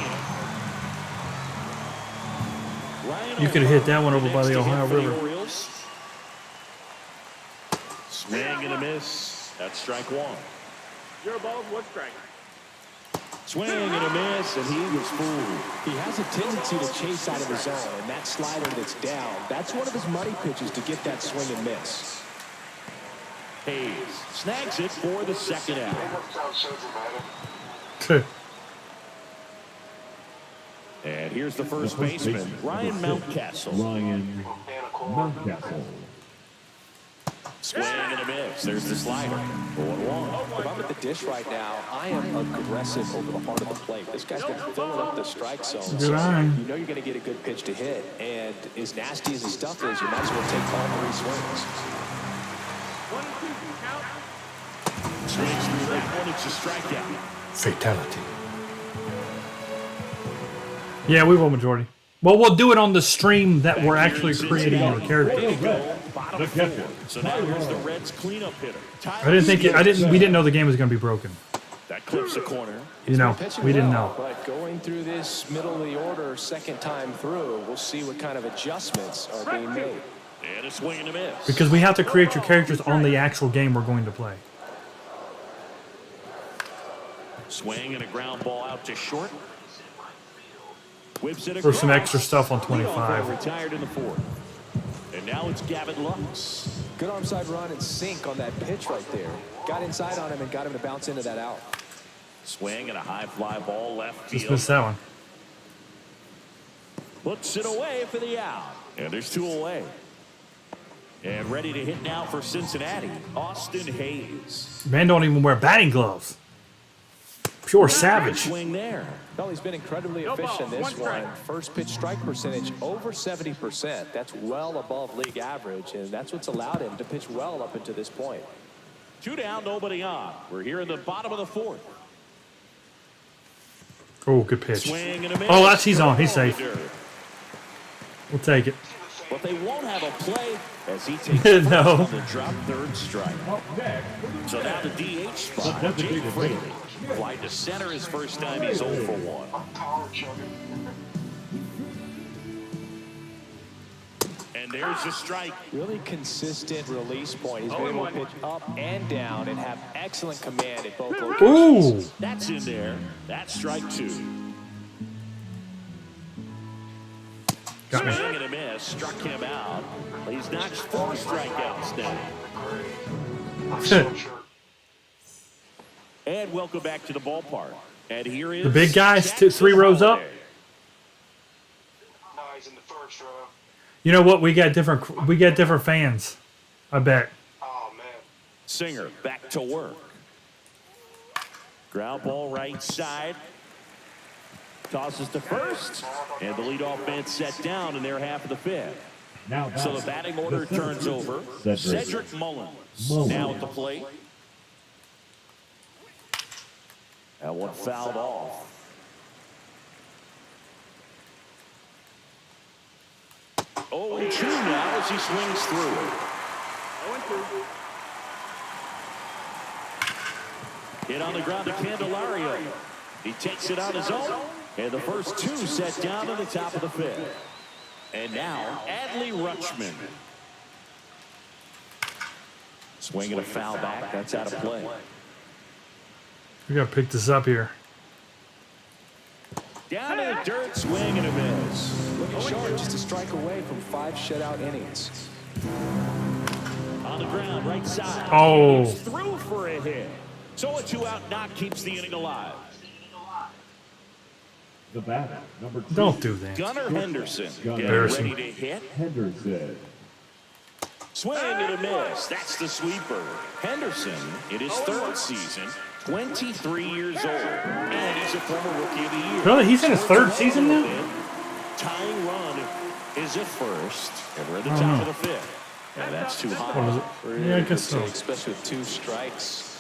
You could have hit that one over by the Ohio River. Swing and a miss. That's strike 1. 0 balls, 1 strike. Swing and a miss, and he was fooled. He has a tendency to chase out of the zone, and that slider that's down, that's one of his money pitches to get that swing and miss. Hayes snags it for the second out. And here's the first baseman, Ryan Mountcastle. Ryan Mountcastle. Swing and a miss. There's the slider. 0-1. If I'm at the dish right now, I am aggressive over the heart of the plate. This guy's been filling up the strike zone. Good eye. You know you're going to get a good pitch to hit. And as nasty as his stuff is, you might as well take all 3 swings. 1-2, count. Swings through that one. It's a strikeout. Fatality. Yeah, we will majority. Well, we'll do it on the stream that we're actually creating our character. Bottom 4. So now here's the Reds cleanup hitter. We didn't know the game was going to be broken. That clips the corner. You know, we didn't know. But going through this middle of the order second time through, we'll see what kind of adjustments are being made. And a swing and a miss. Because we have to create your characters on the actual game we're going to play. Swing and a ground ball out to short. Whips it For some across. extra stuff on Leadoff 25. retired in the 4th. And now it's Gavin Lux. Good onside run and sink on that pitch right there. Got inside on him and got him to bounce into that out. Swing and a high fly ball left Just field. missed that one. Puts it away for the out. And there's 2 away. And ready to hit now for Cincinnati, Austin Hayes. Man don't even wear batting gloves. Pure savage. Swing there. Well, he's been incredibly efficient in this one. First pitch strike percentage over 70%. That's well above league average, and that's what's allowed him to pitch well up until this point. 2 down, nobody on. We're here in the bottom of the 4th. Oh, good pitch. Swing and a miss. Oh, he's on. He's safe. We'll take it. But they won't have a play as he takes No. first on the drop 3rd strike. Up next, So now the DH spot, Jake Fraley. Fly to center his first time. He's 0 for 1. And there's the strike. Really consistent release point. He's been able to pitch up and down and have excellent command at both locations. Ooh. That's in there. That's strike 2. Got me. Swing and a miss. has struck him out. He's notched 4 strikeouts now. And welcome back to the ballpark. And here is The big guys, Jackson 3 rows up. Holiday. No, he's in the first row. You know what? We got different fans. I bet. Oh, man. Singer back to work. Ground ball right side. Tosses to first. And the leadoff man set down in their half of the 5th. Now So the batting order turns over. Cedric Mullins now at the plate. That one fouled off. Oh, and 2 now as he swings through it. 0-2. Hit on the ground to Candelario. He takes it on his own. And the first 2 set down to the top of the 5th. And now, Adley Rutschman. Swinging a foul back. That's out of play. We got to pick this up here. Down in the dirt, swing and a miss. Looking short, just a strike away from 5 shutout innings. On the ground, right side. Oh. He's through for a hit. So a 2-out knock keeps the inning alive. the batter, number 2. Don't do that. Gunnar Henderson getting Embarrassing. ready to hit. Henderson. Swing and a miss. That's the sweeper. Henderson, in his 3rd season, 23 years old, and he's a former Rookie of the Year. Really? He's in his 3rd season now? Tying run is at first, and we're at the top of the 5th. And that's too high. What is it? Yeah, I guess so. Especially with 2 strikes.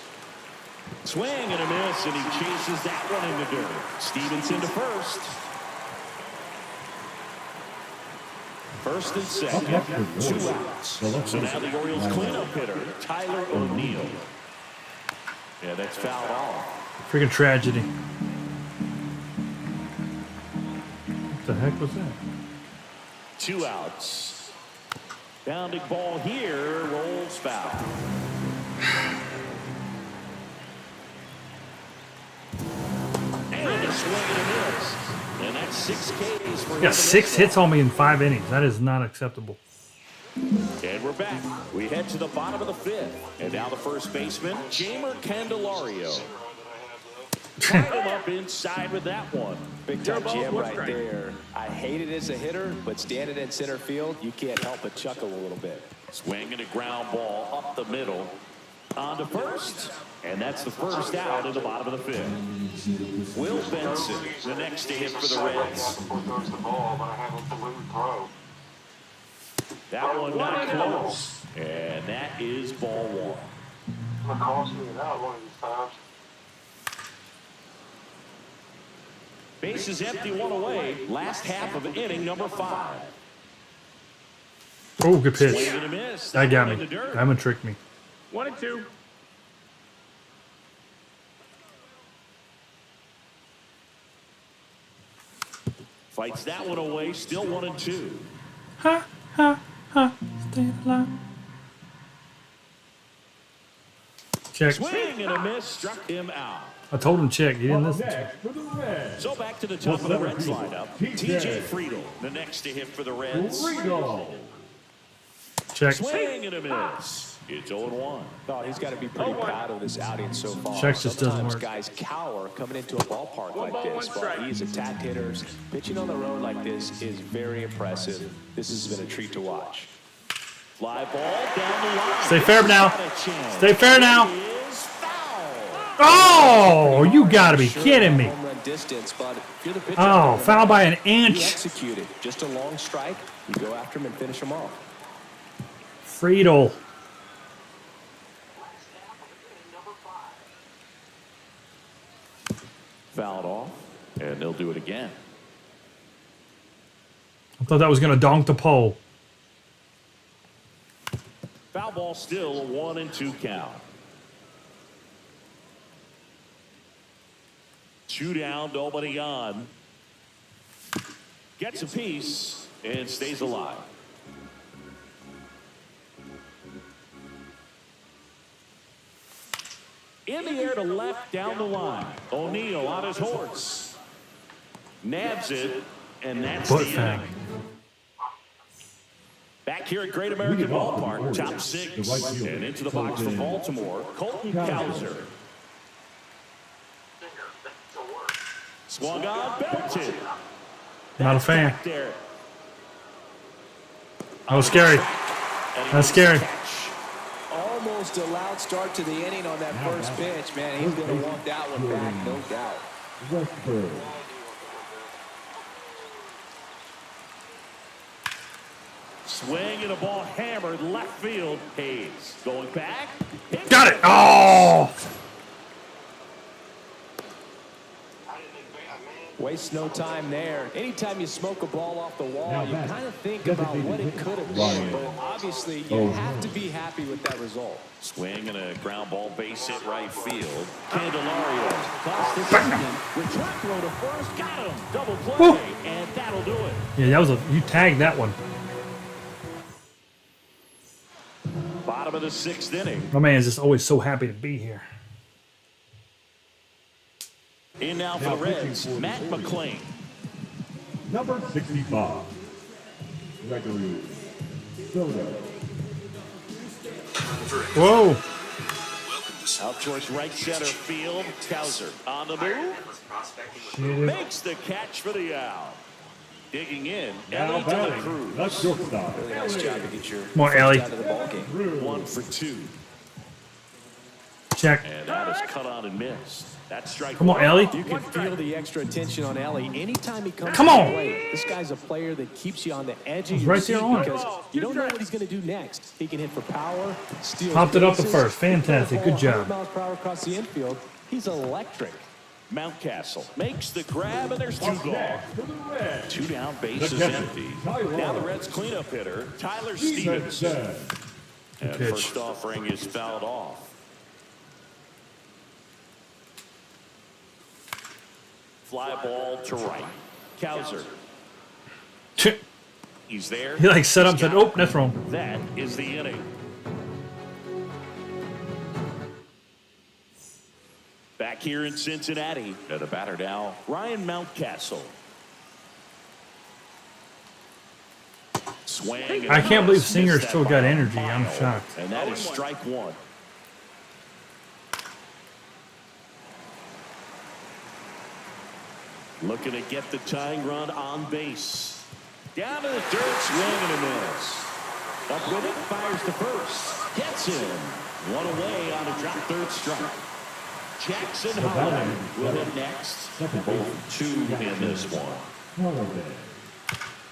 Swing and a miss, and he chases that one in the dirt. Stevenson to first. First and second, 2 outs. So now the Orioles cleanup hitter, Tyler O'Neill. Yeah, that's fouled off. Freaking tragedy. What the heck was that? 2 outs. Bounding ball here, rolls foul. And a swing and a miss. And that's 6 Ks for him. You got 6 hits on me in 5 innings. That is not acceptable. And we're back. We head to the bottom of the 5th. And now the first baseman, Jamer Candelario. Tied him up inside with that one. Big time jam right there. I hate it as a hitter, but standing in center field, you can't help but chuckle a little bit. Swinging a ground ball up the middle. On to first. And that's the first out in the bottom of the 5th. Will Benson, the next to hit for the Reds. That one not close. And that is ball 1. It cost me an out one of these times. Base is empty, 1 away. Last half of inning number 5. Oh, good pitch. Swing and a miss. That got one in me. the dirt. That one tricked me. 1-2. Fights that one away. Still 1-2. Ha, ha, ha. Stay alive. Check. Swing and a miss. Struck him out. I told him check. He didn't listen. Next for the Reds, So back to the top of the Reds lineup. TJ Friedel, the next to hit for the Reds. Friedel. Check. Swing and a miss. It's 0-1. Oh, he's got to be pretty proud of this outing so far. Check just doesn't Sometimes work. guys cower coming into a ballpark like this, but he's attacked hitters. Pitching on the road like this is very impressive. This has been a treat to watch. Fly ball down the line. Stay fair now. Got a chance. Stay fair now. Is foul. Oh, you gotta be kidding me. Home run distance, but if you're the pitcher, Oh, foul by an you inch. execute it. Just a long strike. You go after him and finish him off. Friedel. Fouled off, and they'll do it again. I thought that was gonna donk the pole. Foul ball still a 1-2 count. 2 down, nobody on. Gets a piece and stays alive. In the air to left, down the line. O'Neill on his horse. Nabs it, and that's Foot the fang. inning. back here at Great American Ballpark, top 6. And into the box for Baltimore, Colton Cowser. Swung on, belted. Not a fan. Back there. That was scary. That's scary. Almost a loud start to the inning on that first pitch, man. He's going to want that one back, no doubt. Westberg. Swing and a ball hammered left field. Hayes going back. Got it. Oh! Waste no time there. Anytime you smoke a ball off the wall, you kind of think about what it could have been. But obviously, you have to be happy with that result. Swing and a ground ball base hit right field. Candelario across the distance. Return throw to first. Got him. Double play. Woo. And that'll do it. Yeah, that was you tagged that one. Bottom of the 6th inning. My man is just always so happy to be here. In now for the Reds, Matt McClain. Number 65. Gregory Soto. Whoa! Out towards right center field. Cowser on the move. Makes the catch for the out. Digging in. Now Ellie de la batting, Cruz. the shortstop. Really nice job to get your Come on, Ellie. out of the ball game. 1 for 2. Check. And that is cut on and missed. That's strike Come on, one. Ellie. You can feel the extra attention on Ellie anytime he comes Come to on. the plate. This guy's a player that keeps you on the edge of He's your right seat there on it. because you don't know what he's going to do next. He can hit for power, steal Popped it up to bases, first. Fantastic. hit the Good ball job. 100 miles per hour across the infield. He's electric. Mountcastle makes the grab, and there's 2 gone. 2 down, base is catcher, empty. Tyler. Now the Reds cleanup hitter, Tyler Stevenson. Stevenson. And pitch. first offering is fouled off. Fly ball to right. Cowser. He's there. He like set up and said, "Oh, that's wrong." That is the inning. Back here in Cincinnati, at the batter now, Ryan Mountcastle. Swing. I can't believe Singer's Missed still that got ball. energy. I'm shocked. And that is strike 1. Looking to get the tying run on base. Down to the dirt, swing and a miss. Up with it, fires to first. Gets him. 1 away on a drop third strike. Jackson Holland will hit next. Both 2 in this one.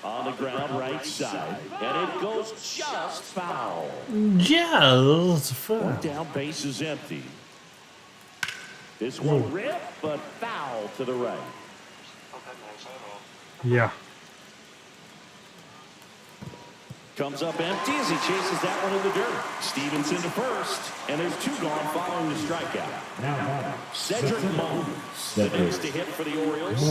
On the ground right side. And it goes just foul. Yeah, it's fun. 1 down, base is empty. This one ripped, but foul to the right. Yeah. Comes up empty as he chases that one in the dirt. Stevenson to first, and there's 2 gone following the strikeout. Now batting, Cedric Mullins, the next to hit for the Orioles.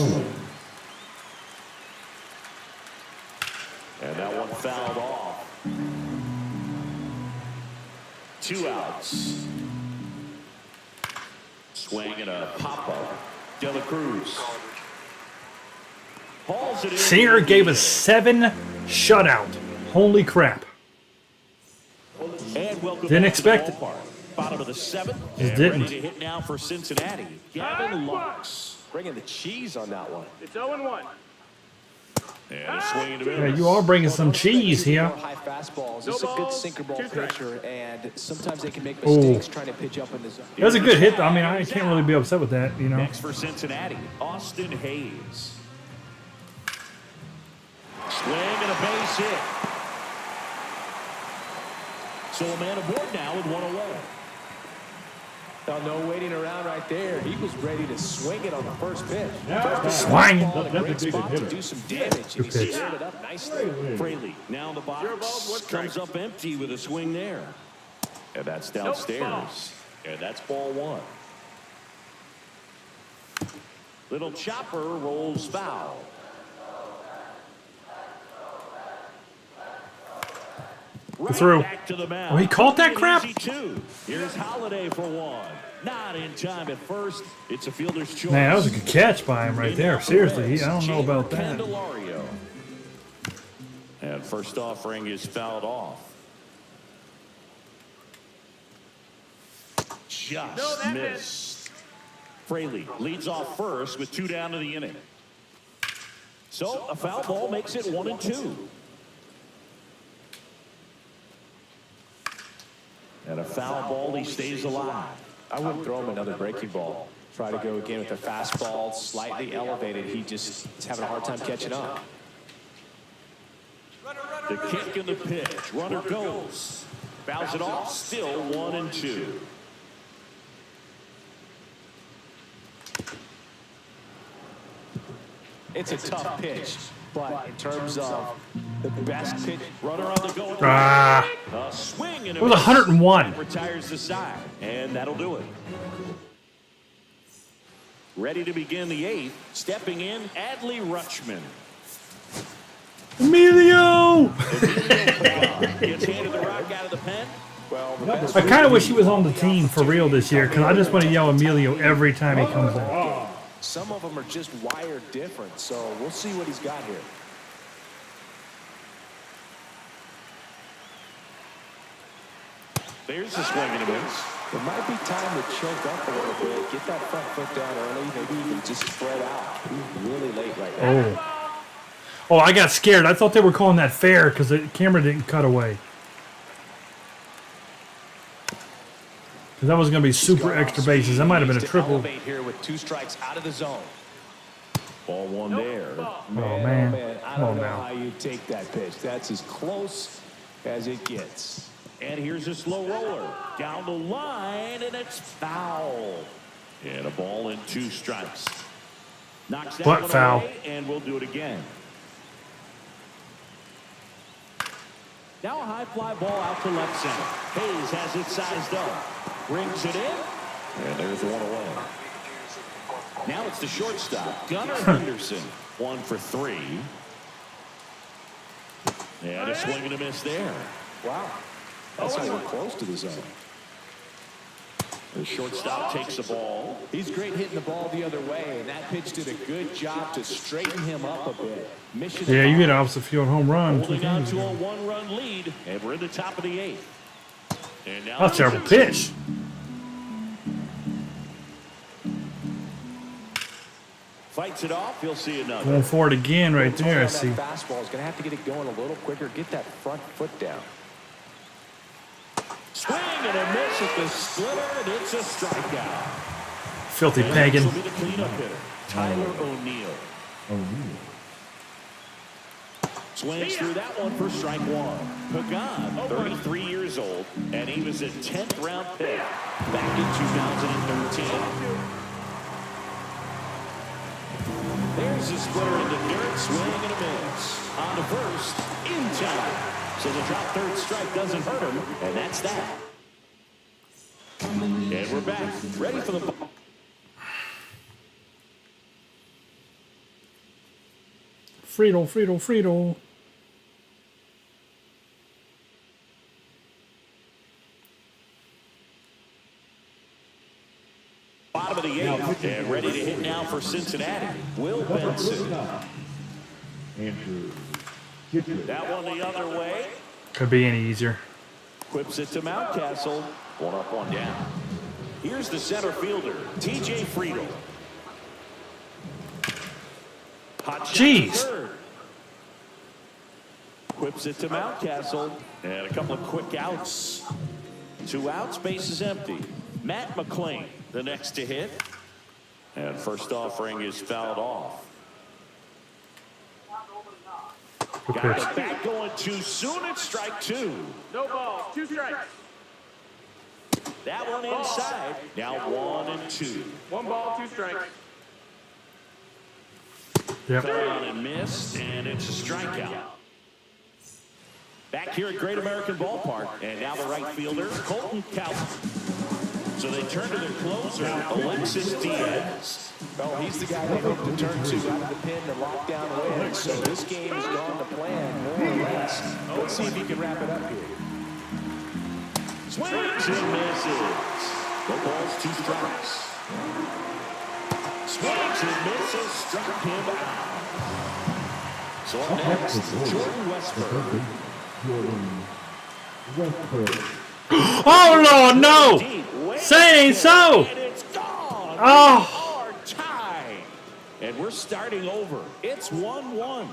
And that one fouled off. 2 outs. Swing and a pop-up. De La Cruz. Hauls it in. Singer gave us 7 shutout. Holy crap. And welcome Didn't back expect to it. the ballpark. Bottom of the 7th. Just And didn't. ready to hit now for Cincinnati. Gavin Lux. Bringing the cheese on that one. It's 0-1. And a swing and a Yeah, miss. you are bringing some cheese here. More high fastballs. This is a good sinker ball 2 strikes. pitcher, and sometimes they can make Ooh. mistakes trying to pitch up in the zone. That was a good hit, though. I mean, I can't really be upset with that, you know. Next for Cincinnati, Austin Hayes. Swing and a base hit. So a man aboard now with 1 away. Now, no waiting around right there. He was ready to swing it on the first pitch. Swing. Ball in a great That's a big spot to hitter. do some damage, and he Good pitch. squared it up nicely. Fraley now in the box. Comes up empty with a swing there. And that's downstairs. And that's ball 1. Little chopper rolls foul. Right Through. back to the mound. Oh, he caught that crap? Easy 2. Here's Holiday for 1. Not in time at first. It's a fielder's choice. Man, that was a good catch by him right there. Seriously, I don't know about that. Candelario. And And first offering is fouled off. Just missed. Fraley leads off first with 2 down to the inning. So a foul ball makes it 1-2. And a foul ball, he stays alive. I wouldn't throw him another breaking ball. Try to go again with a fastball, slightly elevated. He just is having a hard time catching up. The kick and the pitch. Runner goes. Fouls it off. Still 1-2. It's a tough pitch, but in terms of the best pitch, Runner on the go. Ah, A swing and it was 101. retires the side, and that'll do it. Ready to begin the 8th. Stepping in, Adley Rutschman. Emilio! Gets handed the rock out of the pen. well, the best I kind of wish he was on the team for real this year because I just want to yell Emilio every time he comes in. some of them are just wired different, so we'll see what he's got here. There's the swing and a miss. It might be time to choke up a little bit, get that front foot down early, maybe even just spread out. He's really late right now. Oh, I got scared. I thought they were calling that fair because the camera didn't cut away. Because that was going to be super extra bases. That might have been a triple. Elevate here with 2 strikes out of the zone. Ball 1 there. Oh, man. I Come on don't know now. how you take that pitch. That's as close as it gets. And here's a slow roller. Down the line, and it's foul. And a ball and 2 strikes. Knocks that What one foul? away, and we'll do it again. Now a high fly ball out to left center. Hayes has it sized up. Brings it in. And there's 1 away. Now it's the shortstop, Gunnar Henderson. 1 for 3. And a swing and a miss there. Wow. That's not even close to the zone. The shortstop takes the ball. He's great hitting the ball the other way, and that pitch did a good job to straighten him up a bit. Mission Yeah, you get an opposite field home run. Holding on to a 1-run lead, and we're in the top of the 8th. And now That's a terrible pitch. fights it off. He'll see another. Going for it again right there. I see. That fastball is going to have to get it going a little quicker. Get that front foot down. Swing and a miss at the splitter, and it's a strikeout. Filthy And pagan. this will be the cleanup hitter, Tyler O'Neill. Swings through that one for strike 1. Pagan, 33 years old, and he was a 10th round pick back in 2013. There's a splitter in the dirt, swing and a miss. On to first, in time. So the drop third strike doesn't hurt him, and that's that. And we're back, ready for the ball. Friedel, Friedel, Friedel. Bottom of the 8th, and ready to hit now for Cincinnati. Will Benson. Andrew. That one the other way. Could be any easier. Whips it to Mountcastle. 1 up, 1 down. Here's the center fielder, TJ Friedel. Hot shot to Jeez. third. Whips it to Mountcastle. And a couple of quick outs. 2 outs, base is empty. Matt McClain, the next to hit. And first offering is fouled off. Good Got pitch. the bat going too soon. It's strike 2. No balls, 2 strikes. That one inside. Now 1 and 2. 1 ball, 2 strikes. Yep. Fell on and missed, and it's a strikeout. Back here at Great American Ballpark, and now the right fielder, Colton Cowell. So they turn to their closer, Alexis Diaz. Oh, he's the guy they hope to turn to out of the pen to lock down wins. So this game has gone to plan, more or less. Let's see if he can wrap it up here. Swings and misses. The ball's 2 strikes. Swings and misses, struck him out. So up next, Jordan Westburg. Oh, Lord, no! Say it ain't so! And it's gone. Oh! We are tied. And we're starting over. It's 1-1.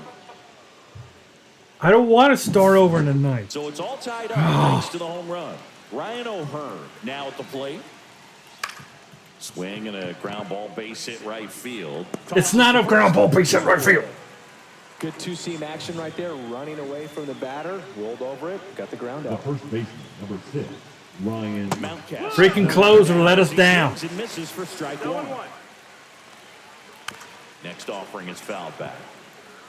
I don't want to start over tonight. So it's all tied up thanks to the home run. Ryan O'Hearn now at the plate. Swing and a ground ball base hit right field. It's not a ground ball base hit right field. Good two-seam action right there, running away from the batter, rolled over it, got the ground The out. first baseman, number 6, Ryan. Mountcastle. Freaking closer let us down. And misses for strike one. Next offering is fouled back.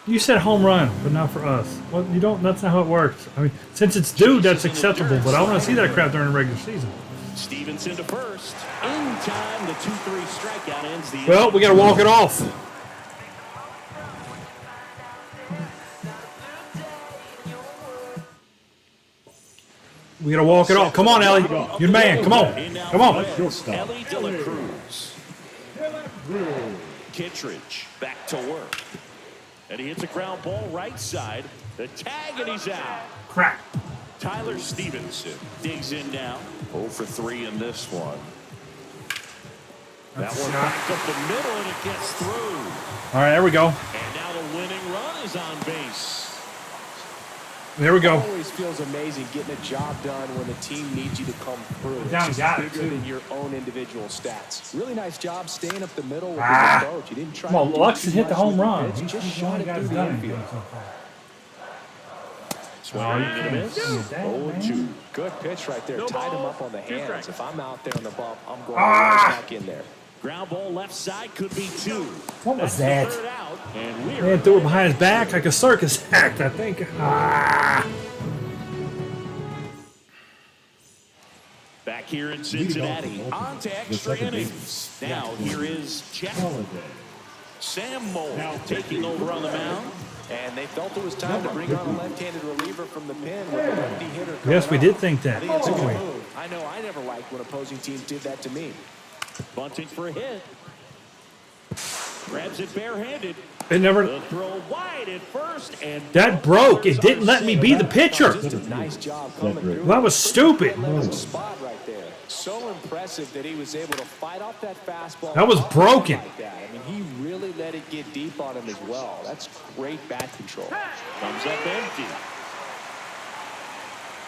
You said home run, but not for us. Well, you don't. That's not how it works. I mean, since it's due, that's acceptable. But I want to see that crap during the regular season. Stevenson to first. In time, the 2-3 strikeout ends the Well, inning. we got to walk it off. We got to walk it off. Come on, Ellie. You're the man. Come on. In now Come on. for Reds, Ellie De La Cruz. Kittredge back to work. And he hits a ground ball right side. The tag, and he's out. Crap. Tyler Stevenson digs in now. 0 for 3 in this one. That one back up the middle, and it gets through. All right, there we go. And now the winning run is on base. There we go. Always feels amazing getting a job done when the team needs you to come through. Down, It's got just it, bigger too. than your own individual stats. Really nice job staying up the middle with Ah. his approach. You didn't try Come on, to do Lux too hit the much home with run. pitch, just He's shot it through the infield. Swing Oh, you and a can't miss. see that, 0-2. Good pitch right there. No Tied him ball, up on the 2 hands. strikes. If I'm out there on the bump, I'm going Ah. right back in there. Ground ball left side could be 2. What was That's that? the third out, and we're Man threw it behind his back like a circus act, I think. Ah. back here in Cincinnati. On to extra innings. Now here is Jeff. Sam Moll taking over on the mound. And they felt it was time to bring on a left-handed reliever from the pen with a lefty hitter coming Yes, we up. did think I that. think it's a didn't we? good move. I know I never liked when opposing teams did that to me. Bunting for a hit. Grabs it barehanded. It never. The throw wide at first, and That broke. It didn't let me be the pitcher. Just a nice job coming through. That was stupid. Level spot right there. So impressive that he was able to fight off that fastball. That was broken. Like that. I mean, he really let it get deep on him as well. That's great bat control. comes up empty.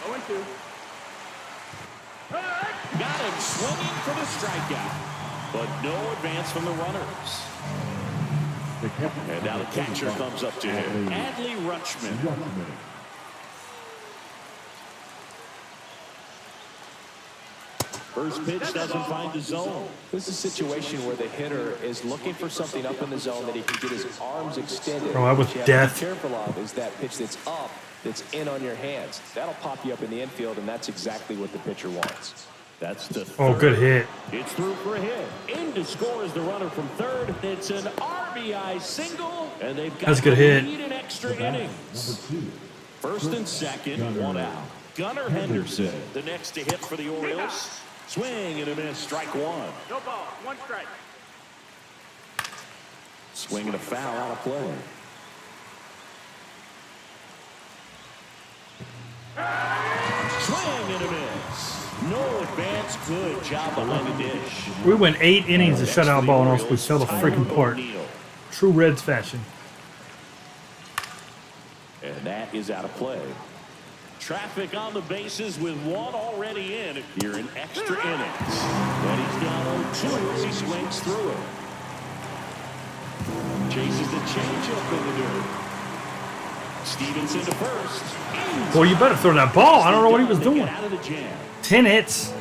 0-2. Got him swinging for the strikeout, but no advance from the runners. And now the catcher comes up to him. Adley Rutschman. First pitch doesn't find the zone. This is a situation where the hitter is looking for something up in the zone that he can get his arms extended. Oh, that was What you have death. to be careful of is that pitch that's up, that's in on your hands. That'll pop you up in the infield, and that's exactly what the pitcher wants. That's the Oh, third. good hit. It's through for a hit. In to score is the runner from third. It's an RBI single, and they've got That's a good the hit. lead in extra innings. First and second, one out. Gunnar Henderson, the next to hit for the Orioles. Swing and a miss, strike one. No ball, 1 strike. Swing and a foul out of play. Swing and a miss. No advance, good job behind the dish. We went 8 innings of shutout ball, and also we fell the freaking part. O'Neal. True Reds fashion. And that is out of play. Traffic on the bases with one already in here in extra innings. And he's down 0-2 as he swings through it. Chases the changeup in the dirt. Stevenson to first. Boy, you better throw that ball. I don't know what he was To get doing. out of the jam. 10 hits.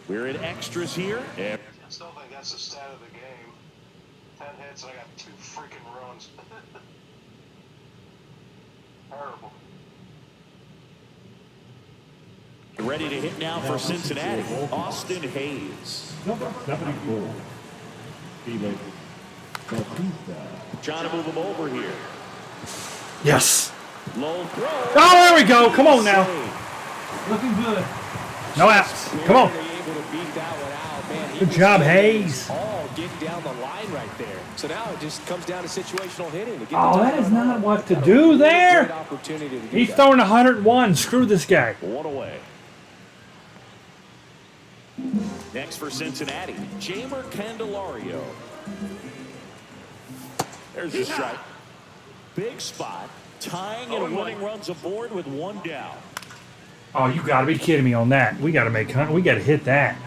We're in extras here. And I still think that's the stat of the game. 10 hits and I got 2 freaking runs. Terrible. ready to hit now for Cincinnati, Austin Hayes. Number 74. Felix Bautista. Trying to move him over here. Yes. Low throw. Oh, there we go. Come on now. Looking good. No outs. Come on. Good job, Hayes. All getting down the line right there. So now it just comes down to situational hitting. To get Oh, the that is time not on. what to Got a do really there. great opportunity to do He's that. throwing 101. Screw this guy. One away. Next for Cincinnati, Jamer Candelario. There's a strike. Big spot. Tying and winning runs aboard with one down. Oh, you got to be kidding me on that. We got to hit that.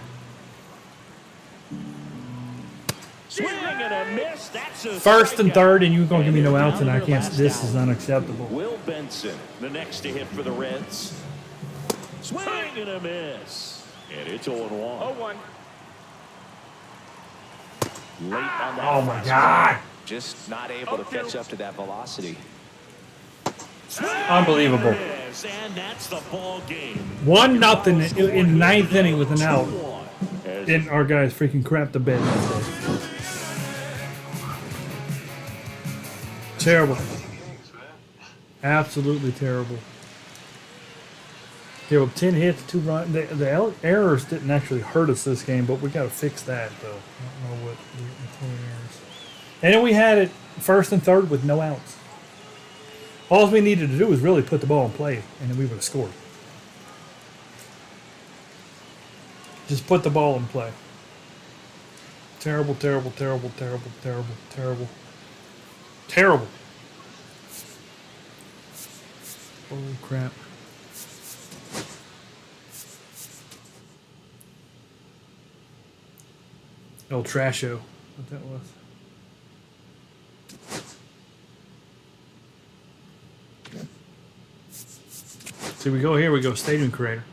Swing and a miss. That's a First and strikeout. third, and you're going to give me no outs, and I Down can't. their This last is out. unacceptable. Will Benson, the next to hit for the Reds. Swing and a miss. And it's 0-1. 0-1. Late on that. Oh my fastball. God! Just not able to catch up to that velocity. Unbelievable. Yes, and that's the ball game. 1-0 in ninth inning with an out. 2-1. As And our guys freaking crap the bed. That day. Terrible. Innings, man. Absolutely terrible. Yeah, well, 10 hits, 2 runs. The errors didn't actually hurt us this game, but we got to fix that, though. I don't know what the errors. And then we had it first and third with no outs. All we needed to do was really put the ball in play, and then we would have scored. Just put the ball in play. Terrible, terrible, terrible, terrible, terrible, terrible. Terrible. Holy crap. El Trasho, what that was. See, we go Stadium Creator.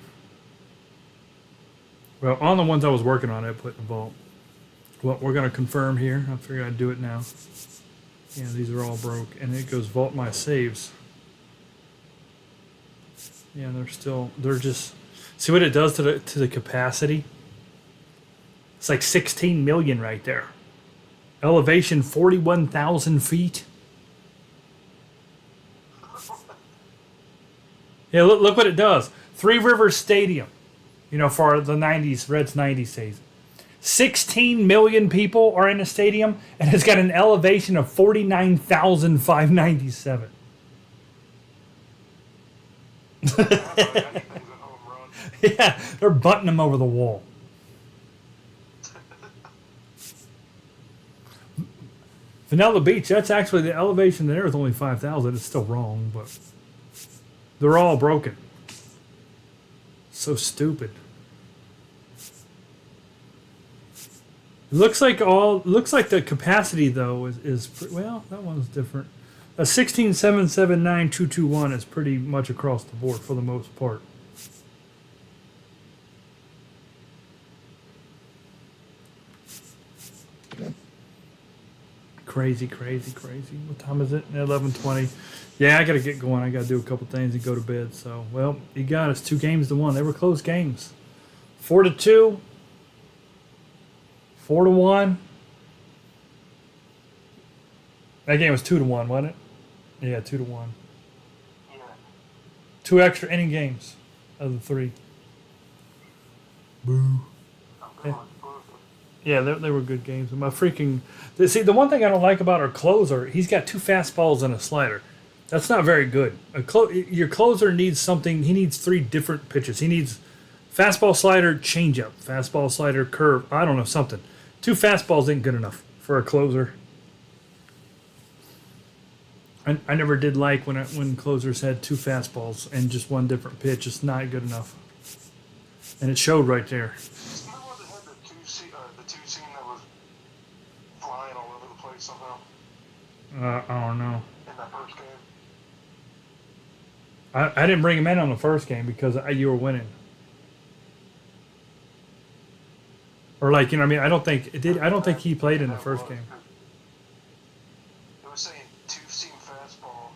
Well, on the ones I was working on, I put in the vault. Well, we're going to confirm here. I figured I'd do it now. Yeah, these are all broke. And it goes Vault My Saves. Yeah, they're just, see what it does to the capacity? It's like 16 million right there. Elevation 41,000 feet. Yeah, look what it does. Three Rivers Stadium, for the 90s, Reds 90s season. 16 million people are in the stadium, and it's got an elevation of 49,597. Yeah, they're butting them over the wall. Vanilla Beach, that's actually the elevation there is only 5,000. It's still wrong, but they're all broken. So stupid. Looks like the capacity though is well, that one's different. A 16,779,221 is pretty much across the board for the most part. Crazy, crazy, crazy. What time is it? 11:20. Yeah, I gotta get going. I gotta do a couple things and go to bed. So, well, you got us 2-1. They were close games. 4-2. 4-1. That game was 2-1, wasn't it? Yeah, 2-1. Yeah. 2 extra inning games of the 3. Boo. Yeah, they were good games. My freaking... See, the one thing I don't like about our closer, he's got 2 fastballs and a slider. That's not very good. Your closer needs something... He needs 3 different pitches. He needs fastball, slider, changeup. Fastball, slider, curve. I don't know, something. 2 fastballs ain't good enough for a closer. I never did like when closers had 2 fastballs and just 1 different pitch. It's not good enough. And it showed right there. You know where they had the two seam that was flying all over the place somehow I don't know. in that first game? I didn't bring him in on the first game because you were winning. Or I don't think he played in the first game. It was saying 2-seam fastball,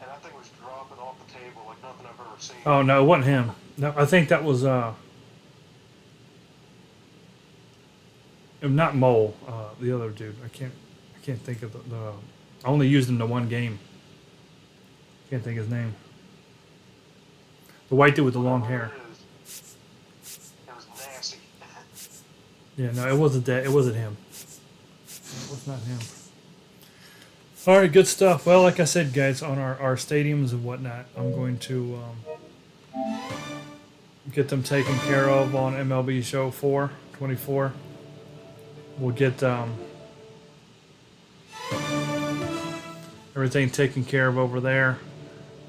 and that thing was dropping off the table like nothing I've ever seen. Oh no, it wasn't him. No, I think that was not Mole, the other dude. I can't think of the I only used him to 1 game. Can't think of his name. The white dude with the long hair. It was nasty. Yeah, no, it wasn't that. It wasn't him. was not him. All right, good stuff. Well, like I said, guys, on our stadiums and whatnot, I'm going to get them taken care of on MLB Show 24. We'll get everything taken care of over there,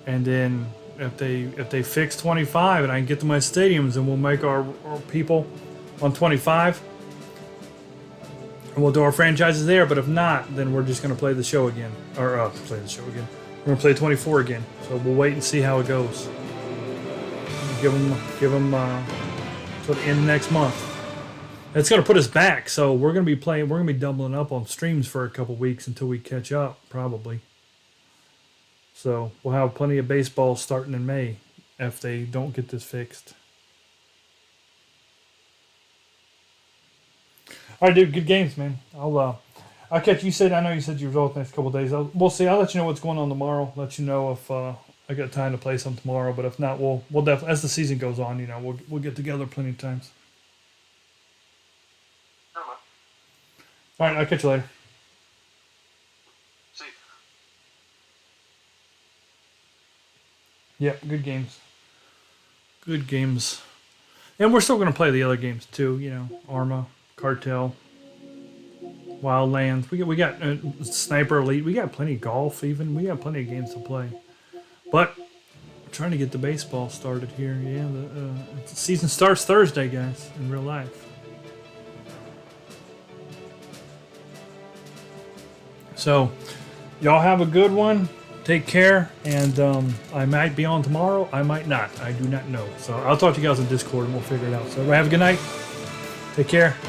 and then if they fix 25 and I can get to my stadiums, and we'll make our people on 25, and we'll do our franchises there. But if not, then we're just going to play the show again, or play the show again. We're going to play 24 again. So we'll wait and see how it goes. Give them till the end of next month. It's going to put us back, so we're going to be playing. We're going to be doubling up on streams for a couple weeks until we catch up, probably. So we'll have plenty of baseball starting in May if they don't get this fixed. All right, dude. Good games, man. I'll catch you. I know you said you results next couple of days. We'll see. I'll let you know what's going on tomorrow. Let you know if I got time to play some tomorrow. But if not, we'll definitely, as the season goes on, we'll get together plenty of times. All right, I'll catch you later. See. Yeah, good games. Good games. And we're still going to play the other games too, Arma, Cartel, Wildlands. We got Sniper Elite. We got plenty of golf even. We got plenty of games to play. But I'm trying to get the baseball started here. Yeah, the season starts Thursday, guys, in real life. So, y'all have a good one. Take care, and I might be on tomorrow. I might not. I do not know. So I'll talk to you guys on Discord, and we'll figure it out. So everybody have a good night. Take care.